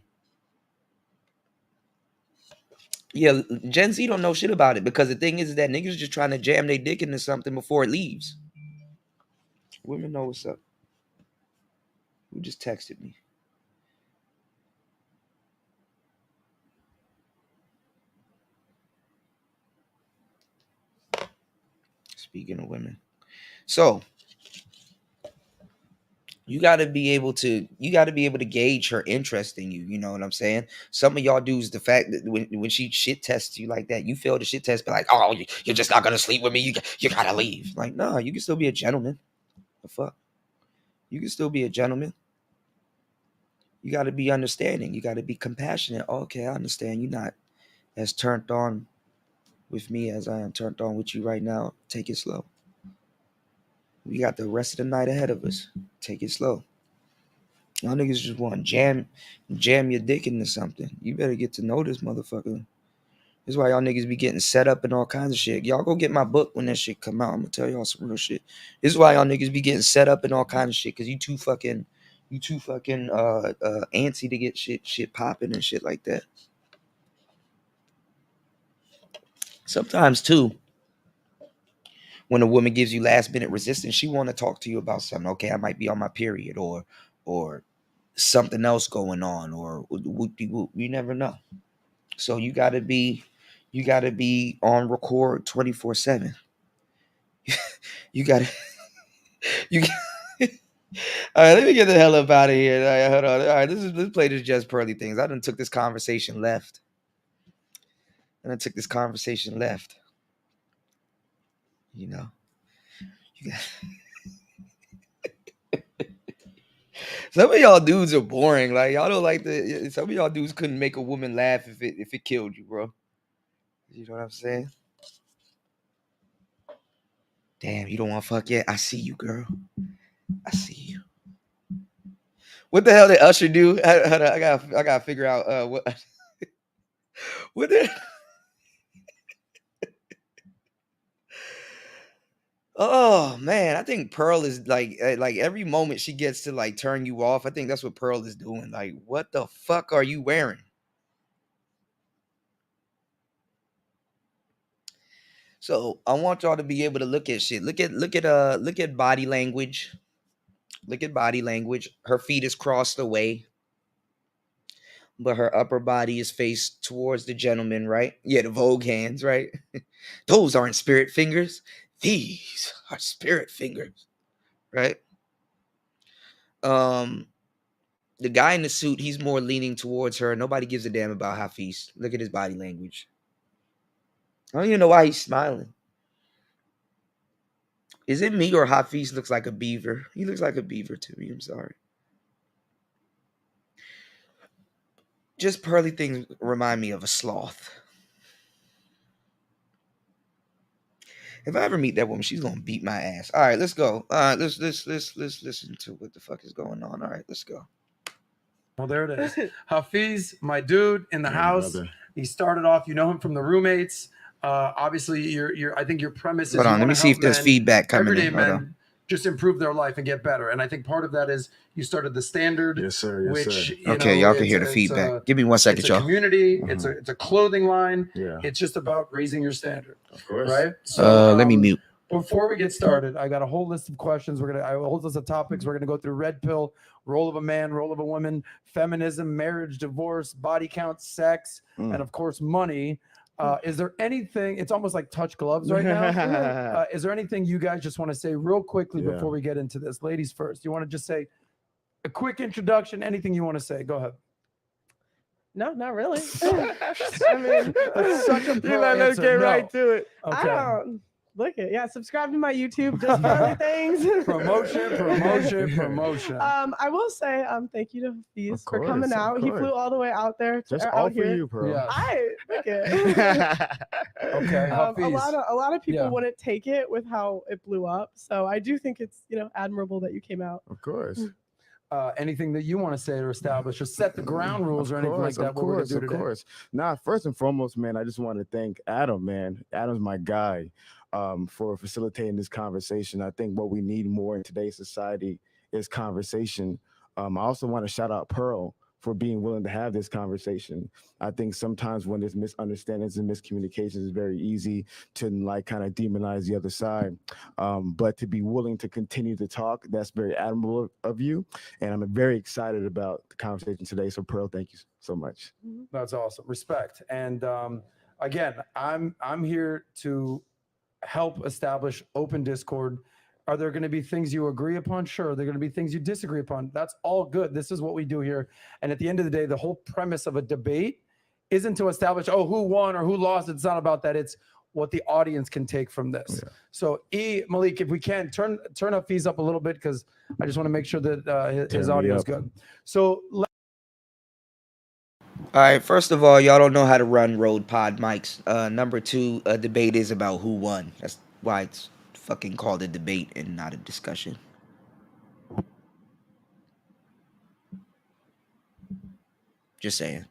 Yeah, Gen Z don't know shit about it because the thing is that niggas just trying to jam their dick into something before it leaves. Women know what's up. Who just texted me? Speaking of women, so you got to be able to gauge her interest in you. You know what I'm saying? Some of y'all dudes, the fact that when she shit tests you like that, you fail the shit test, be like, oh, you're just not gonna sleep with me. You gotta leave. Like, no, you can still be a gentleman. The fuck, you can still be a gentleman. You got to be understanding. You got to be compassionate. Okay, I understand. You're not as turned on with me as I am turned on with you right now. Take it slow. We got the rest of the night ahead of us. Take it slow. Y'all niggas just want to jam your dick into something. You better get to know this motherfucker. This is why y'all niggas be getting set up and all kinds of shit. Y'all go get my book when that shit come out. I'm gonna tell y'all some real shit. This is why y'all niggas be getting set up and all kinds of shit. Cause you too fucking antsy to get shit popping and shit like that. Sometimes too, when a woman gives you last minute resistance, she want to talk to you about something. Okay, I might be on my period, or something else going on, or you never know. So you gotta be on record 24/7. You gotta you. All right, let me get the hell up out of here. All right, hold on. All right, let's play this just pearly things. I done took this conversation left. You know, you got, some of y'all dudes are boring. Like y'all don't like the. Some of y'all dudes couldn't make a woman laugh if it killed you, bro. You know what I'm saying? Damn, you don't want to fuck yet? I see you, girl. I see you. What the hell did Usher do? Hold on, I gotta figure out what the. Oh man, I think Pearl is like every moment she gets to like turn you off. I think that's what Pearl is doing. Like, what the fuck are you wearing? So I want y'all to be able to look at shit. Look at body language. Look at body language. Her feet is crossed away, but her upper body is faced towards the gentleman, right? Yeah, the Vogue hands, right? Those aren't spirit fingers. These are spirit fingers, right? Um, the guy in the suit, he's more leaning towards her. Nobody gives a damn about Hafiz. Look at his body language. I don't even know why he's smiling. Is it me or Hafiz looks like a beaver? He looks like a beaver to me. I'm sorry. Just pearly things remind me of a sloth. If I ever meet that woman, she's gonna beat my ass. All right, let's go. All right, let's listen to what the fuck is going on. All right, let's go.
Well, there it is. Hafiz, my dude in the
Yeah,
house.
brother.
He started off. You know him from the roommates. Obviously, I think your premise is
Hold
you
on, let
want
me
to
see
help
if there's
men,
feedback coming
everyday
in. Hold
men,
on.
just improve their life and get better. And I think part of that is you started the Standard,
Yes, sir. Yes,
which
sir.
Okay, y'all can hear the feedback. Give me 1 second,
it's a
y'all.
community. It's a clothing line.
Yeah.
It's just about raising your standard,
Of course.
right? So
Let me mute.
before we get started, I got a whole list of questions. I have a whole list of topics. We're gonna go through red pill, role of a man, role of a woman, feminism, marriage, divorce, body count, sex, and of course money. Is there anything? It's almost like touch gloves right now. Is there anything you guys just want to say real quickly
Yeah.
before we get into this? Ladies first. You want to just say a quick introduction? Anything you want to say? Go ahead.
No, not really. I mean,
That's such a
You
pro
let us
answer.
get
No.
right to it.
I
Okay.
don't look it. Yeah, subscribe to my YouTube. Just girly things.
Promotion.
I will say, thank you to Hafiz for
course,
coming
of
out. He
course.
flew all the way out there.
Just
out
all for
here.
you, bro.
Yeah.
I look it.
Okay.
A
Hafiz.
lot of people
Yeah.
wouldn't take it with how it blew up. So I do think it's admirable that you came out.
Of course.
Anything that you want to say or establish or set the ground rules or anything like that?
Of course. Nah, first and foremost, man, I just want to thank Adam, man. Adam's my guy, for facilitating this conversation. I think what we need more in today's society is conversation. I also want to shout out Pearl for being willing to have this conversation. I think sometimes when there's misunderstandings and miscommunications, it's very easy to like kind of demonize the other side. But to be willing to continue to talk, that's very admirable of you. And I'm very excited about the conversation today. So Pearl, thank you so much.
That's awesome. Respect. And again, I'm here to help establish open discord. Are there going to be things you agree upon? Sure. Are there going to be things you disagree upon? That's all good. This is what we do here. And at the end of the day, the whole premise of a debate isn't to establish, oh, who won or who lost. It's not about that. It's what the audience can take from this.
Yeah.
So Malik, if we can turn Hafiz up a little bit, because I just want to make sure that his audio is good. So
All right, first of all, y'all don't know how to run road pod mics. Number two, a debate is about who won. That's why it's fucking called a debate and not a discussion. Just saying.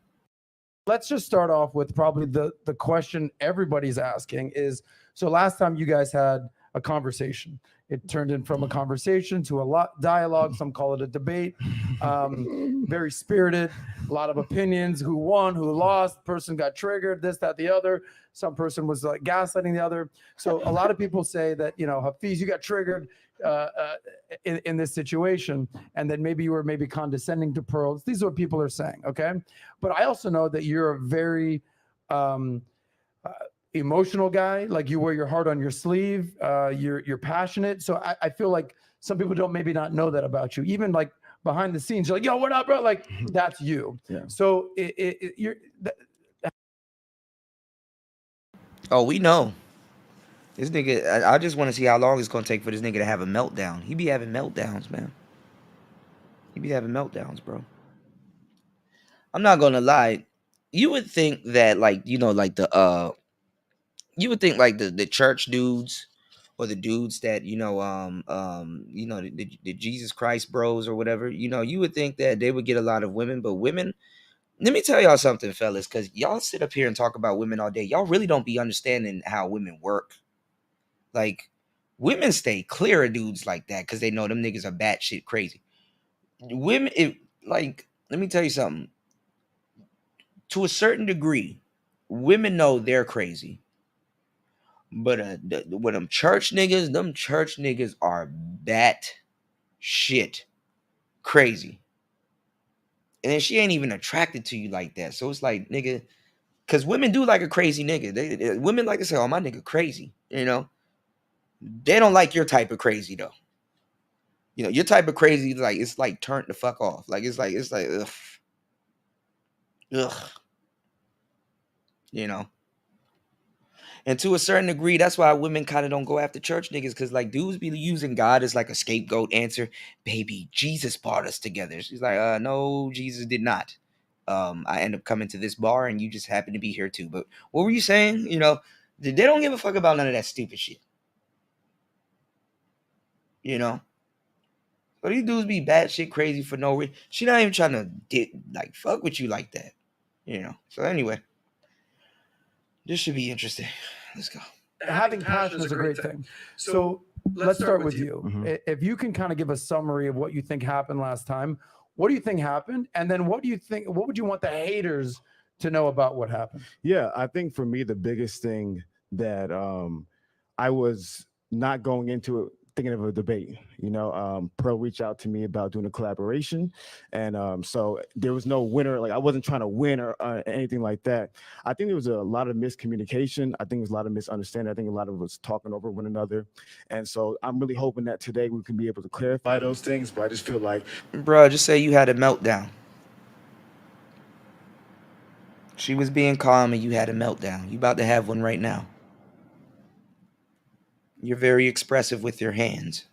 let's just start off with probably the question everybody's asking is, so last time you guys had a conversation, it turned in from a conversation to a dialogue. Some call it a debate. Very spirited, a lot of opinions, who won, who lost, person got triggered, this, that, the other. Some person was like gaslighting the other. So a lot of people say that, Hafiz, you got triggered in this situation, and that maybe you were condescending to Pearl. These are what people are saying, okay? But I also know that you're a very emotional guy. Like, you wear your heart on your sleeve. You're passionate. So I feel like some people don't maybe not know that about you. Even like behind the scenes, you're like, yo, what up, bro? Like, that's you.
Yeah.
So
Oh, we know. This nigga, I just want to see how long it's going to take for this nigga to have a meltdown. He be having meltdowns, man. He be having meltdowns, bro. I'm not going to lie. You would think that, like, you would think like the church dudes or the dudes that, the Jesus Christ bros or whatever, you would think that they would get a lot of women, but women, let me tell y'all something, fellas, because y'all sit up here and talk about women all day. Y'all really don't be understanding how women work. Like, women stay clear of dudes like that because they know them niggas are batshit crazy. Women, let me tell you something. To a certain degree, women know they're crazy. But with them church niggas are bat shit crazy. And then she ain't even attracted to you like that. So it's like, nigga, because women do like a crazy nigga. Women like to say, oh, my nigga crazy, They don't like your type of crazy, though. Your type of crazy, like, it's like turn the fuck off. Like, it's like, ugh. Ugh. And to a certain degree, that's why women kind of don't go after church niggas, because like dudes be using God as like a scapegoat answer. Baby, Jesus brought us together. She's like, no, Jesus did not. I end up coming to this bar and you just happen to be here too. But what were you saying? They don't give a fuck about none of that stupid shit. you know. But these dudes be batshit crazy for no reason. She not even trying to like fuck with you like that, you know. So anyway, this should be interesting. Let's go.
Having passion is a great thing. So let's start with you. If you can kind of give a summary of what you think happened last time, what do you think happened? And then what would you want the haters to know about what happened?
Yeah, I think for me, the biggest thing that I was not going into it thinking of a debate. Pro reached out to me about doing a collaboration, and so there was no winner. Like I wasn't trying to win or anything like that. I think there was a lot of miscommunication. I think there was a lot of misunderstanding. I think a lot of us talking over one another, and so I'm really hoping that today we can be able to clarify those things. But I just feel like,
bro, just say you had a meltdown. She was being calm and you had a meltdown. You about to have one right now. You're very expressive with your hands.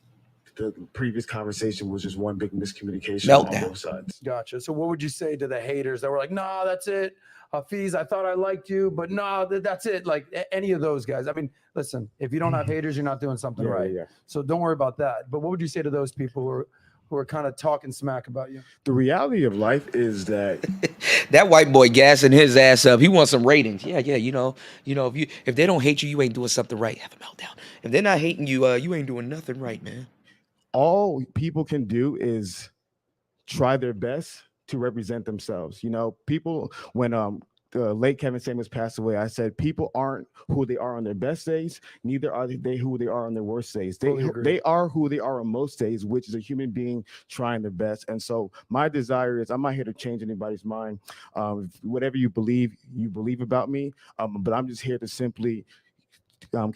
the previous conversation was just one big miscommunication
Meltdown.
on both sides.
Gotcha. So what would you say to the haters that were like, nah, that's it. Hafiz, I thought I liked you, but nah, that's it. Like any of those guys. I mean, listen, if you don't have haters, you're not doing something right.
Yeah.
So don't worry about that. But what would you say to those people who are kind of talking smack about you?
The reality of life is that
that white boy gassing his ass up. He wants some ratings. Yeah. If they don't hate you, you ain't doing something right. Have a meltdown. If they're not hating you, you ain't doing nothing right, man.
all people can do is try their best to represent themselves. People, when the late Kevin Samuels passed away, I said people aren't who they are on their best days, neither are they who they are on their worst days. They are who they are on most days, which is a human being trying their best. And so my desire is, I'm not here to change anybody's mind. Whatever you believe about me, but I'm just here to simply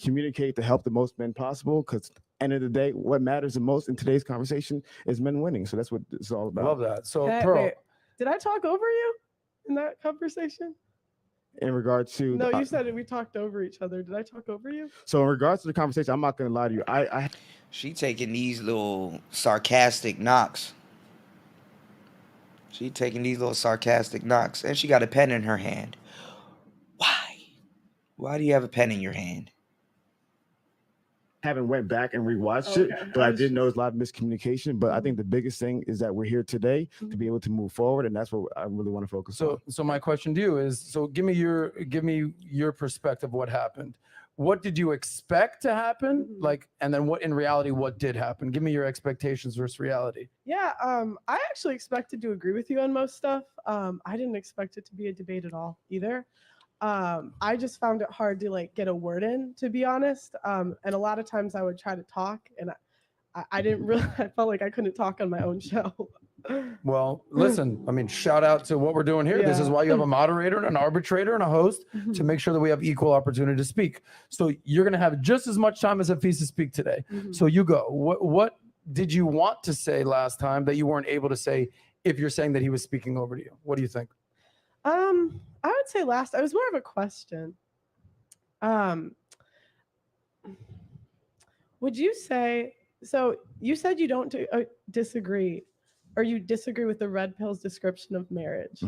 communicate to help the most men possible, because end of the day, what matters the most in today's conversation is men winning. So that's what it's all about.
I love that. So
Wait, did I talk over you in that conversation?
In regards to
No, you said we talked over each other. Did I talk over you?
So in regards to the conversation, I'm not gonna lie to you.
She taking these little sarcastic knocks. And she got a pen in her hand. Why do you have a pen in your hand?
Haven't went back and rewatched it, but I did know there's a lot of miscommunication. But I think the biggest thing is that we're here today to be able to move forward, and that's what I really want to focus on.
So my question to you is, so give me your perspective. What happened? What did you expect to happen? Like, and then what in reality, what did happen? Give me your expectations versus reality.
Yeah, I actually expected to agree with you on most stuff. I didn't expect it to be a debate at all either. I just found it hard to get a word in, to be honest. And a lot of times I would try to talk, and I didn't really. I felt like I couldn't talk on my own show.
Well, listen, I mean, shout out to what we're doing here. This is why you have a moderator and an arbitrator and a host to make sure that we have equal opportunity to speak. So you're going to have just as much time as Hafiz to speak today. So you go. What did you want to say last time that you weren't able to say, if you're saying that he was speaking over to you? What do you think?
I would say it was more of a question. Would you say, so you said you don't disagree, or you disagree with the red pill's description of marriage.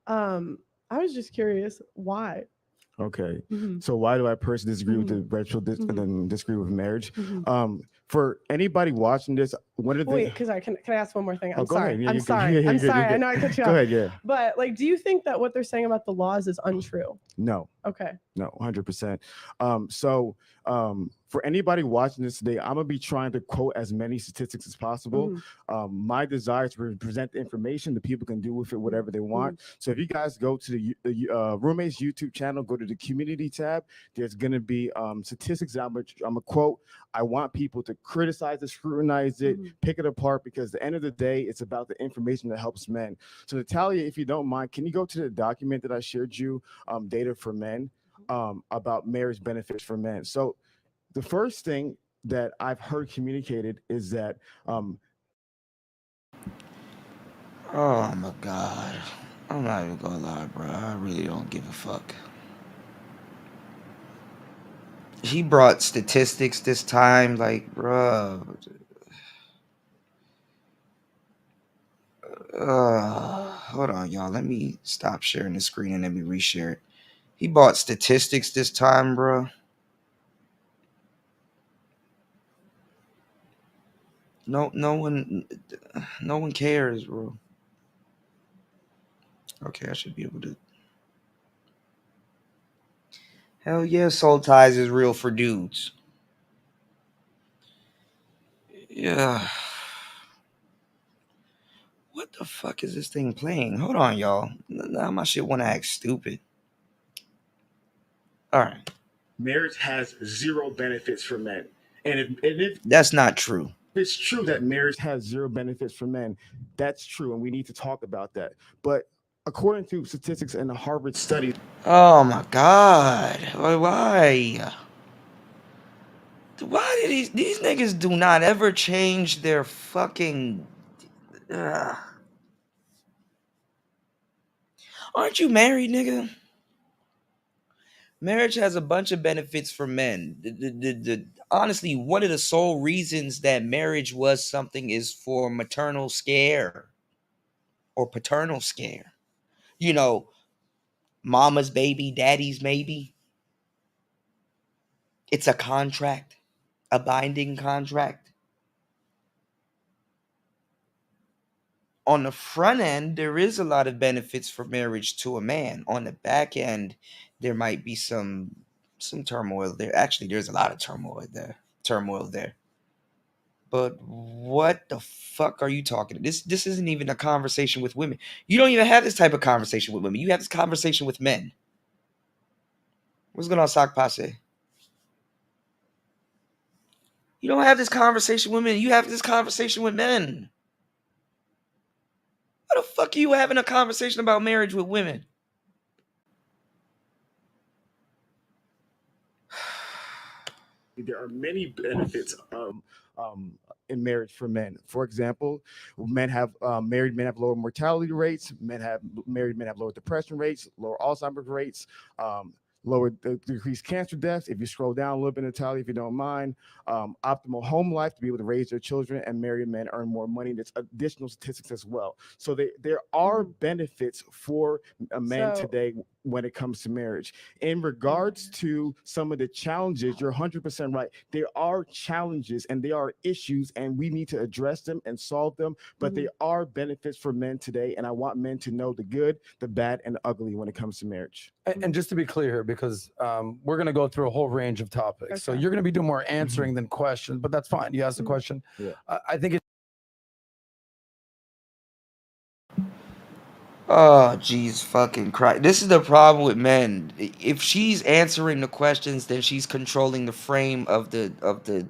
I was just curious why.
Okay. So why do I personally disagree with the red pill and then disagree with marriage? For anybody watching this,
wait, because can I ask one more thing? I'm sorry.
Yeah,
I'm sorry. I'm sorry. I know I cut you off.
Go ahead, yeah.
But do you think that what they're saying about the laws is untrue?
No.
Okay.
No, 100%. For anybody watching this today, I'm gonna be trying to quote as many statistics as possible. My desire is to present the information. The people can do with it whatever they want. So if you guys go to the Roommates YouTube channel, go to the community tab, there's gonna be statistics that I'm gonna quote. I want people to criticize it, scrutinize it, pick it apart, because at the end of the day, it's about the information that helps men. So Natalia, if you don't mind, can you go to the document that I shared you, data for men, about marriage benefits for men? So the first thing that I've heard communicated is that
oh my God, I'm not even gonna lie, bro. I really don't give a fuck. He brought statistics this time, bro. Hold on, y'all. Let me stop sharing the screen and let me reshare it. He brought statistics this time, bro. no one cares, bro. Okay, I should be able to. Hell yeah, soul ties is real for dudes. Yeah. What the fuck is this thing playing? Hold on, y'all. Now my shit want to act stupid. All right.
Marriage has zero benefits for men. And if
That's not true.
it's true that marriage has zero benefits for men, that's true. And we need to talk about that. But according to statistics and the Harvard study,
Oh my god. Why? Why did these niggas do not ever change their fucking uh, aren't you married, nigga? Marriage has a bunch of benefits for men. Honestly, one of the sole reasons that marriage was something is for maternal scare or paternal scare. You know, mama's baby, daddy's maybe. It's a contract, a binding contract. On the front end, there is a lot of benefits for marriage to a man. On the back end, there might be some turmoil there. Actually, there's a lot of turmoil there. Turmoil there. But what the fuck are you talking? This isn't even a conversation with women. You don't even have this type of conversation with women. You have this conversation with men. What's going on, Sock Passe? You don't have this conversation with women. You have this conversation with men. How the fuck are you having a conversation about marriage with women?
there are many benefits um, in marriage for men. For example, men have married men have lower mortality rates. Men have married men have lower depression rates, lower Alzheimer's rates, lower decreased cancer deaths. If you scroll down a little bit, Natalia, if you don't mind, optimal home life to be able to raise their children, and married men earn more money. There's additional statistics as well. So there are benefits for a man
So
today when it comes to marriage. In regards to some of the challenges, you're 100% right. There are challenges and there are issues, and we need to address them and solve them. But there are benefits for men today, and I want men to know the good, the bad, and the ugly when it comes to marriage.
And just to be clear here, because we're going to go through a whole range of topics. So
Okay.
you're going to be doing more answering than questions, but that's fine. You asked the question.
Yeah.
I think
Oh, jeez, fucking Christ. This is the problem with men. If she's answering the questions, then she's controlling the frame of the.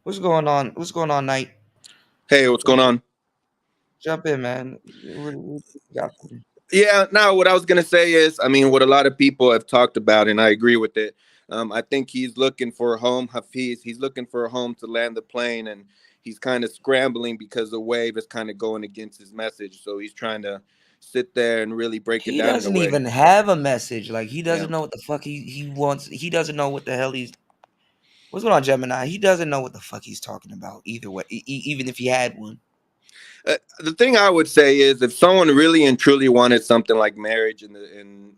What's going on? What's going on, Knight?
Hey, what's going on?
Jump in, man. What you got for me?
Yeah, now what I was gonna say is, I mean, what a lot of people have talked about, and I agree with it. I think he's looking for a home. Hafiz, he's looking for a home to land the plane, and he's kind of scrambling because the wave is kind of going against his message. So he's trying to sit there and really break it
He
down in a
doesn't
way.
even have a message. Like he
Yeah.
doesn't know what the fuck he wants. He doesn't know what the hell he's. What's going on, Gemini? He doesn't know what the fuck he's talking about either way. Even if he had one.
The thing I would say is, if someone really and truly wanted something like marriage in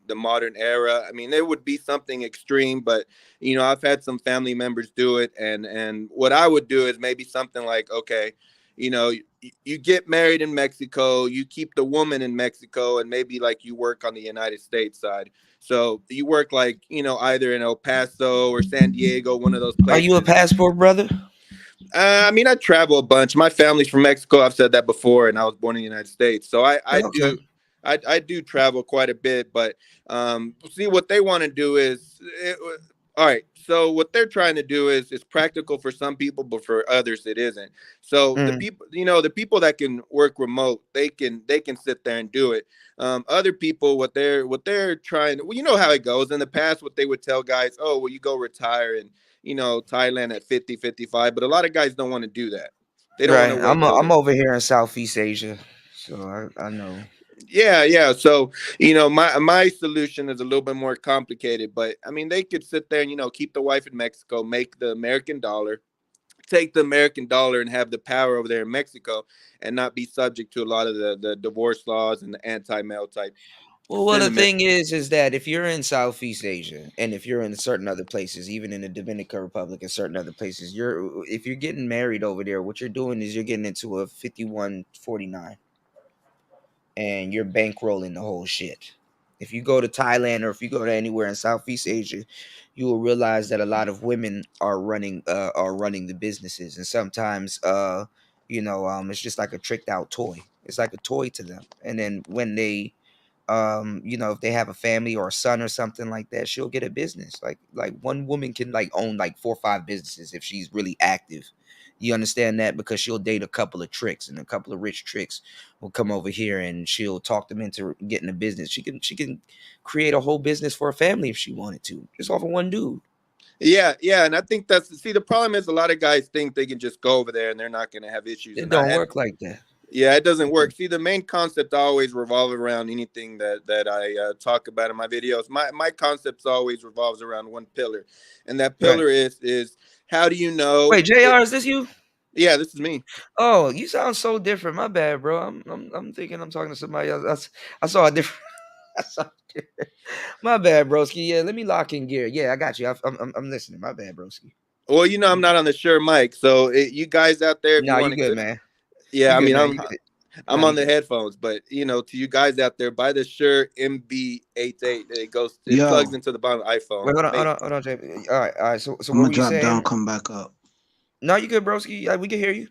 the modern era, I mean, it would be something extreme. But I've had some family members do it, and what I would do is maybe something like, okay, you get married in Mexico, you keep the woman in Mexico, and maybe like you work on the United States side. So you work like either in El Paso or San Diego, one of those
Are you a
places.
passport brother?
I mean, I travel a bunch. My family's from Mexico. I've said that before, and I was born in the United States, so I
Okay.
do. I do travel quite a bit, but see what they want to do is all right. So what they're trying to do is practical for some people, but for others it isn't. So the
Mm.
people, the people that can work remote, they can sit there and do it. Other people, what they're trying, well, you know how it goes. In the past, what they would tell guys, oh, well, you go retire and Thailand at 50, 55. But a lot of guys don't want to do that. They don't want
Right.
to
I'm
wait
I'm
older.
over here in Southeast Asia, so I know.
Yeah, yeah. So, my solution is a little bit more complicated, but I mean, they could sit there and keep the wife in Mexico, make the American dollar, take the American dollar, and have the power over there in Mexico, and not be subject to a lot of the divorce laws and the anti-male type.
Well, the
sentiment.
thing is that if you're in Southeast Asia and if you're in certain other places, even in the Dominican Republic and certain other places, if you're getting married over there, what you're doing is you're getting into a 5149 and you're bankrolling the whole shit. If you go to Thailand or if you go to anywhere in Southeast Asia, you will realize that a lot of women are running the businesses, and sometimes it's just like a tricked out toy. It's like a toy to them, and then when they if they have a family or a son or something like that, she'll get a business. Like one woman can like own like 4 or 5 businesses if she's really active. You understand that? Because she'll date a couple of tricks, and a couple of rich tricks will come over here and she'll talk them into getting a business. She can create a whole business for a family if she wanted to, just off of one dude.
Yeah, yeah, and I think the problem is a lot of guys think they can just go over there and they're not going to have issues.
It
And I
don't
and
work like that.
yeah, it doesn't work. See, the main concept always revolves around anything that I talk about in my videos. My concepts always revolves around one pillar, and that
Right.
pillar is how do you know?
Wait, Jr., is this you?
Yeah, this is me.
Oh, you sound so different. My bad, bro. I'm thinking I'm talking to somebody else. I saw a different. I saw a different. My bad, broski. Yeah, let me lock in gear. Yeah, I got you. I'm listening. My bad, broski.
Well, I'm
You-
not on the sure mic, so you guys out there, if you
Nah,
want
you
to
good,
clip,
man. You
yeah, I
good,
mean,
man.
I'm
You good.
I'm
Nah,
on
you
the
good.
headphones, but to you guys out there, buy the Shure MB88. It plugs
Yo,
into the bottom of the iPhone.
Wait,
Amazing.
hold on, Jay. All right. So
I'm
what
gonna
were you
drop down,
saying?
come back up.
No, you good, broski. We can hear you.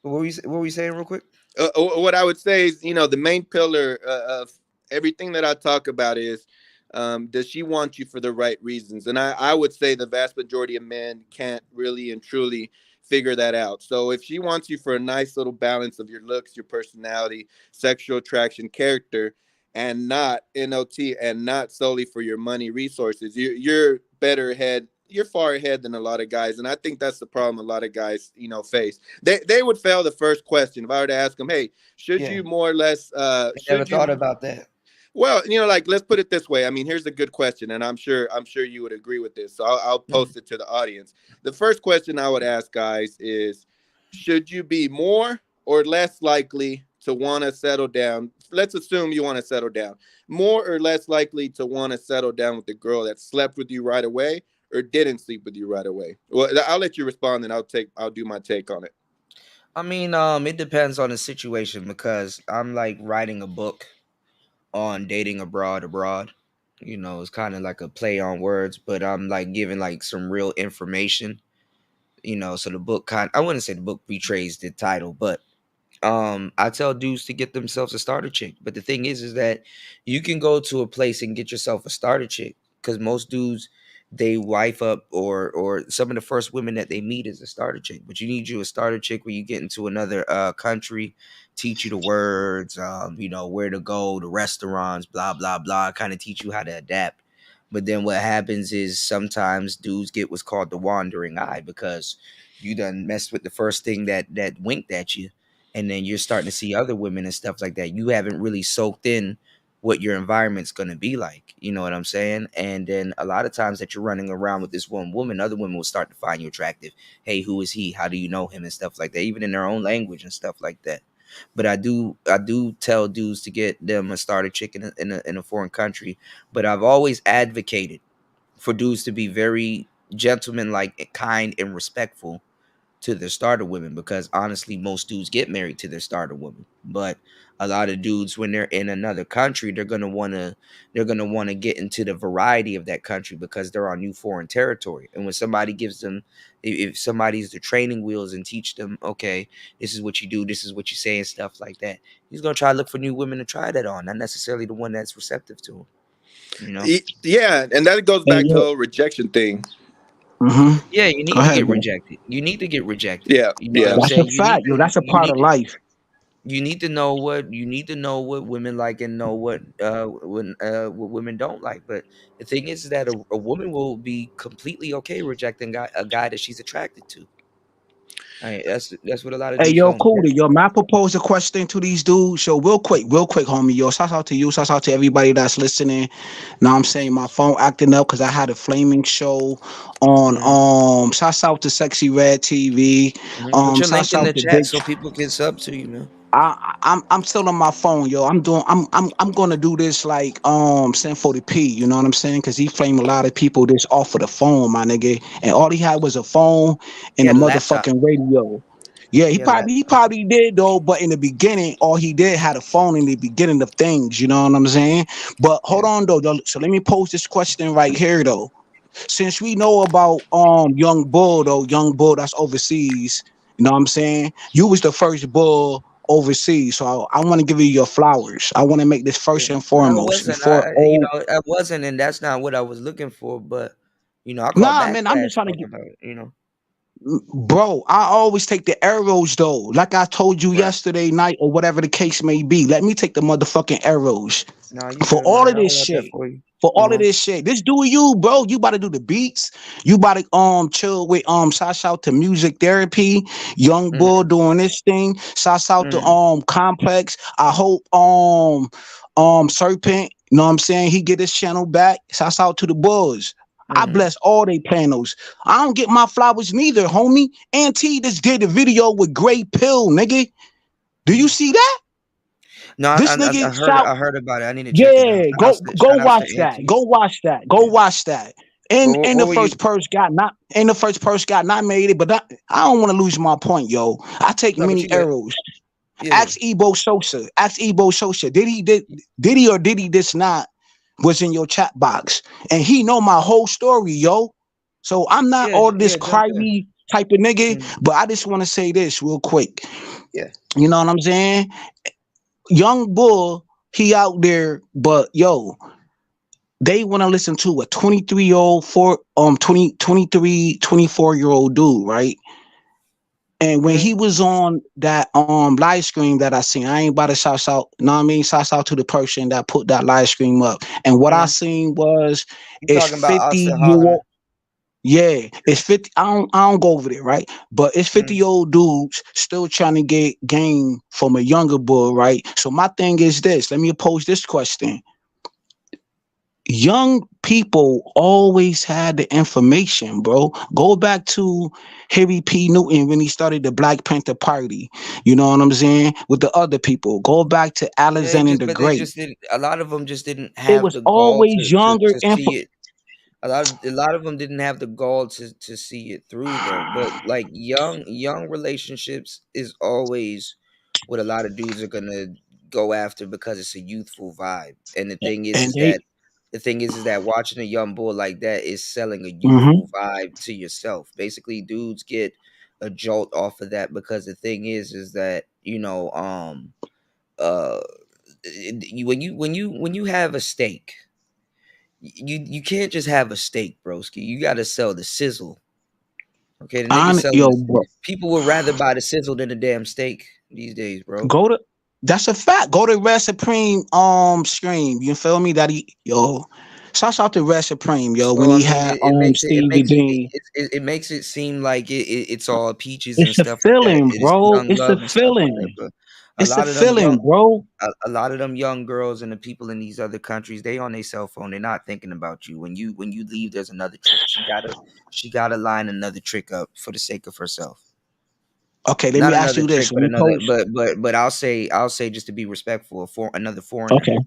What were you saying, real quick?
What I would say is, the main pillar of everything that I talk about is, does she want you for the right reasons? And I would say the vast majority of men can't really and truly figure that out. So if she wants you for a nice little balance of your looks, your personality, sexual attraction, character, and not NOT, and not solely for your money, resources, you're better ahead. You're far ahead than a lot of guys, and I think that's the problem a lot of guys, face. They would fail the first question if I were to ask them, "Hey, should
Yeah,
you more or less
I never
should
thought
you?"
about that.
Well, like, let's put it this way. I mean, here's a good question, and I'm sure you would agree with this. So I'll
Mhm.
post it to the audience. The first question I would ask guys is, should you be more or less likely to want to settle down? Let's assume you want to settle down. More or less likely to want to settle down with the girl that slept with you right away or didn't sleep with you right away? Well, I'll let you respond, and I'll do my take on it.
I mean, it depends on the situation because I'm like writing a book on dating abroad. It's kind of like a play on words, but I'm like giving like some real information. So the book I wouldn't say the book betrays the title, but I tell dudes to get themselves a starter chick. But the thing is that you can go to a place and get yourself a starter chick because most dudes they wife up or some of the first women that they meet is a starter chick. But you need you a starter chick where you get into another country, teach you the words, where to go, the restaurants, blah blah blah, kind of teach you how to adapt. But then what happens is sometimes dudes get what's called the wandering eye because you done messed with the first thing that winked at you, and then you're starting to see other women and stuff like that. You haven't really soaked in what your environment's going to be like. You know what I'm saying? And then a lot of times that you're running around with this one woman, other women will start to find you attractive. Hey, who is he? How do you know him? And stuff like that, even in their own language and stuff like that. But I do tell dudes to get them a starter chick in a foreign country. But I've always advocated for dudes to be very gentlemanlike, kind, and respectful to their starter women because honestly most dudes get married to their starter woman, but a lot of dudes when they're in another country they're going to want to get into the variety of that country because they're on new foreign territory. And when somebody gives them, if somebody's the training wheels and teach them, okay, this is what you do, this is what you say and stuff like that, he's going to try to look for new women to try that on, not necessarily the one that's receptive to him.
Yeah, and that goes
Hey,
back to the
yo.
whole rejection thing.
Mm-hmm.
Yeah, you
Go
need to
ahead,
get
bro.
rejected. You need to get rejected.
Yeah,
You know what
yeah.
I'm
That's a
saying?
fact, yo. That's a part of life.
You need to know what women like and know what women don't like. But the thing is that a woman will be completely okay rejecting a guy that she's attracted to. That's what a lot of
Hey,
dudes
yo,
don't get.
Cootie, yo, may I propose a question to these dudes? So real quick, homie, yo, shout out to you, shout out to everybody that's listening. Now I'm saying my phone acting up because I had a flaming show on
Mhm,
shout out to Sexy Red TV.
Put your link
Shout
in
out
the
to
chat
Big
so people can sub to you, man.
I'm still on my phone, yo. I'm gonna do this like send 40p, you know what I'm saying? Cause he framed a lot of people this off of the phone, my nigga. And all he had was a phone
He
and a
had a laptop.
motherfucking radio. Yeah,
He had a
he
laptop.
probably did though, but in the beginning, all he did had a phone in the beginning of things, you know what I'm saying? But hold
Yeah.
on though, so let me pose this question right here though. Since we know about young bull though, young bull that's overseas, you know what I'm saying? You was the first bull overseas, so I want to give you your flowers. I want to make this
Yeah.
first and
No, I
foremost
wasn't.
before oh
I wasn't, and that's not what I was looking for. But I call
nah man, I'm
backlash
just trying to
talking
get
about
bro. I always take the arrows though, like I told you
Right.
yesterday night or whatever the case may be. Let me take the motherfucking arrows.
No, you
For
good,
all
man.
of
I don't
this
want that
shit.
for you.
For
You
all of
know.
this shit. This do you, bro. You about to do the beats. You about to chill with shout out to music therapy. Young Bull
Mm-hmm.
doing this thing. Shout out to
Mm-hmm.
Complex. I hope Serpent, you know what I'm saying? He get his channel back. Shout out to the Bulls. I
Mm-hmm.
bless all they panels. I don't get my flowers neither, homie. Auntie just did a video with Gray Pill, nigga. Do you
Mm-hmm.
see that?
No,
This nigga shout
I heard about it. I need to check it out.
yeah, go
Shout outs to
watch that.
Auntie.
Go watch that. Go
Yeah.
watch that.
But
And
what
the
were you?
first person got not and the first person got nominated, but I don't want to lose my point, yo. I take
No, but
many
you good.
arrows.
Yeah.
Ask Ebo Sosa. Ask Ebo Sosa. Did he or did he this not was in your chat box? And he know my whole story, yo. So I'm not
Yeah.
all this
Yeah. Jump in.
cryy type of nigga,
Mm-hmm.
but I just want to say this real quick.
Yeah.
You know what I'm saying? Young Bull, he out there, but yo, they want to listen to a 23-year-old for 24-year-old dude, right? And when
Mm-hmm.
he was on that live stream that I seen, I ain't about to shout out, know what I mean? Shout out to the person that put that live stream up. And what I
Mm-hmm.
seen was
You
it's
talking about
50
Austin
year
Holloman?
old. Yeah, it's 50. I don't go over there, right? But it's 50
Mm-hmm.
year old dudes still trying to get game from a younger bull, right? So my thing is this. Let me pose this question. Young people always had the information, bro. Go back to Harry P. Newton when he started the Black Panther Party. You know what I'm saying? With the other people. Go back to Alexander the
They
Great.
just didn't. A lot of them just didn't
It
have
was
the gall
always younger
to
info.
see it. A lot of them didn't have the gall to see it through though. But like young relationships is always what a lot of dudes are gonna go after because it's a youthful vibe. And
And they
the thing is that watching a young bull like that is selling a
hmm
youthful vibe to yourself. Basically, dudes get a jolt off of that because the thing is that uh when you have a steak, you can't just have a steak, broski. You got to sell the sizzle. Okay, the nigga
on
selling
yo,
this.
bro.
People would rather buy the sizzle than the damn steak these days, bro.
Go to that's a fact. Go to Red Supreme stream. You feel me? That he yo. Shouts out to Red Supreme, yo, when
So I
he
mean,
had
it
Stevie
makes
D.
it makes it seem like it's all peaches and
It's a
stuff like that.
feeling,
It is
bro.
young
It's a
love and stuff like that.
feeling.
But a
It's a
lot of them
feeling, bro.
a lot of them young girls and the people in these other countries, they on their cell phone. They're not thinking about you. When you leave, there's another trick. She gotta line another trick up for the sake of herself.
Okay, let
Not
me ask
another
you
trick,
this. Let
but
me
another.
post.
But I'll say just to be respectful for another foreigner.
Okay.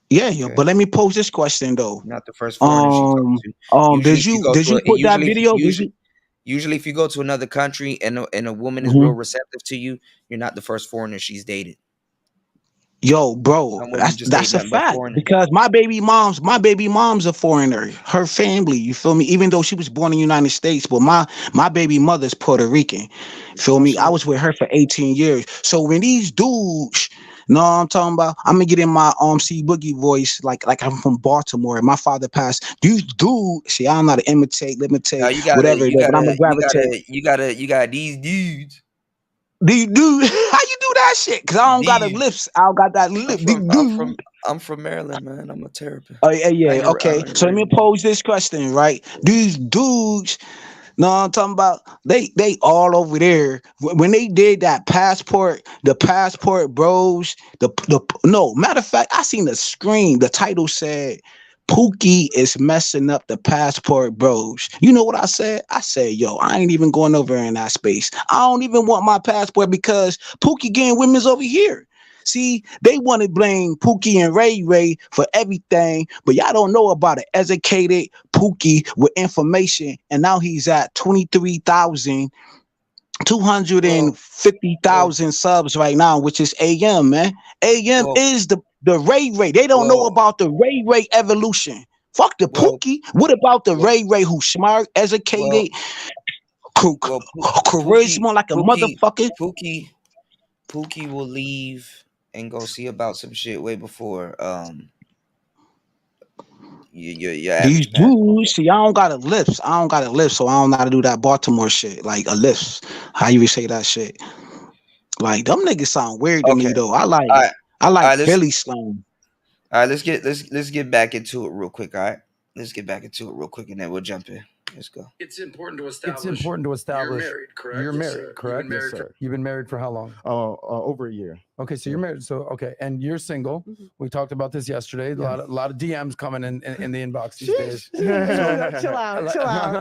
Yeah, yo,
Okay,
but let me pose this question though.
not the first foreigner she talks to.
Did you put that video? Did you
Usually if you go to another country and a woman is real
Mhm.
receptive to you, you're not the first foreigner she's dated.
Yo, bro,
Some women just date
that's a
nothing but
fact
foreigners.
because my baby mom's a foreigner. Her family, you feel me? Even though she was born in the United States, but my baby mother's Puerto Rican. Feel
No
me? I
shit.
was with her for 18 years. So when these dudes, know what I'm talking about? I'm gonna get in my C Boogie voice, like I'm from Baltimore. My father passed. These dudes, see, I don't know how to imitate,
Now
limitate, whatever it is, but I'm gonna gravitate.
you got these dudes.
These dudes, how you do that shit? Cause I don't got a
These
lips. I don't got that lip. These dudes.
I'm from Maryland, man. I'm a therapist.
Oh yeah,
I
yeah,
ain't
okay.
I ain't
So let me
raised.
pose this question, right? These dudes, know what I'm talking about? They all over there. When they did that passport, the passport bros, the no matter of fact, I seen the screen. The title said Pookie is messing up the passport bros. You know what I said? I said, yo, I ain't even going over in that space. I don't even want my passport because Pookie getting women's over here. See, they want to blame Pookie and Ray Ray for everything, but y'all don't know about an educated Pookie with information. And now he's at 23,000 two hundred and
Well,
fifty
well,
thousand subs right now, which is AM, man. AM
well,
is the Ray Ray. They don't know
well,
about the Ray Ray evolution. Fuck the
well,
Pookie. What about the
well,
Ray Ray who's smart, educated,
well, Pookie,
charisma like a
Pookie,
motherfucker?
Pookie, Pookie will leave and go see about some shit way before your
These
average passport.
dudes, see, I don't got a lift. I don't got a lift, so I don't know how to do that Baltimore shit. Like a lift. How you would say that shit? Like them niggas sound weird to me
Okay.
though.
All right.
I
All
like
right.
Philly slang.
All right. Let's get back into it real quick. All right. Let's get back into it real quick, and then we'll jump in. Let's go.
It's important to establish you're married, correct?
Yes, sir.
You've been married for how long?
Over a year.
Okay, so you're married. So okay, and you're single.
Mhm.
We talked about this yesterday. A lot of DMs coming in the inbox these days.
Chill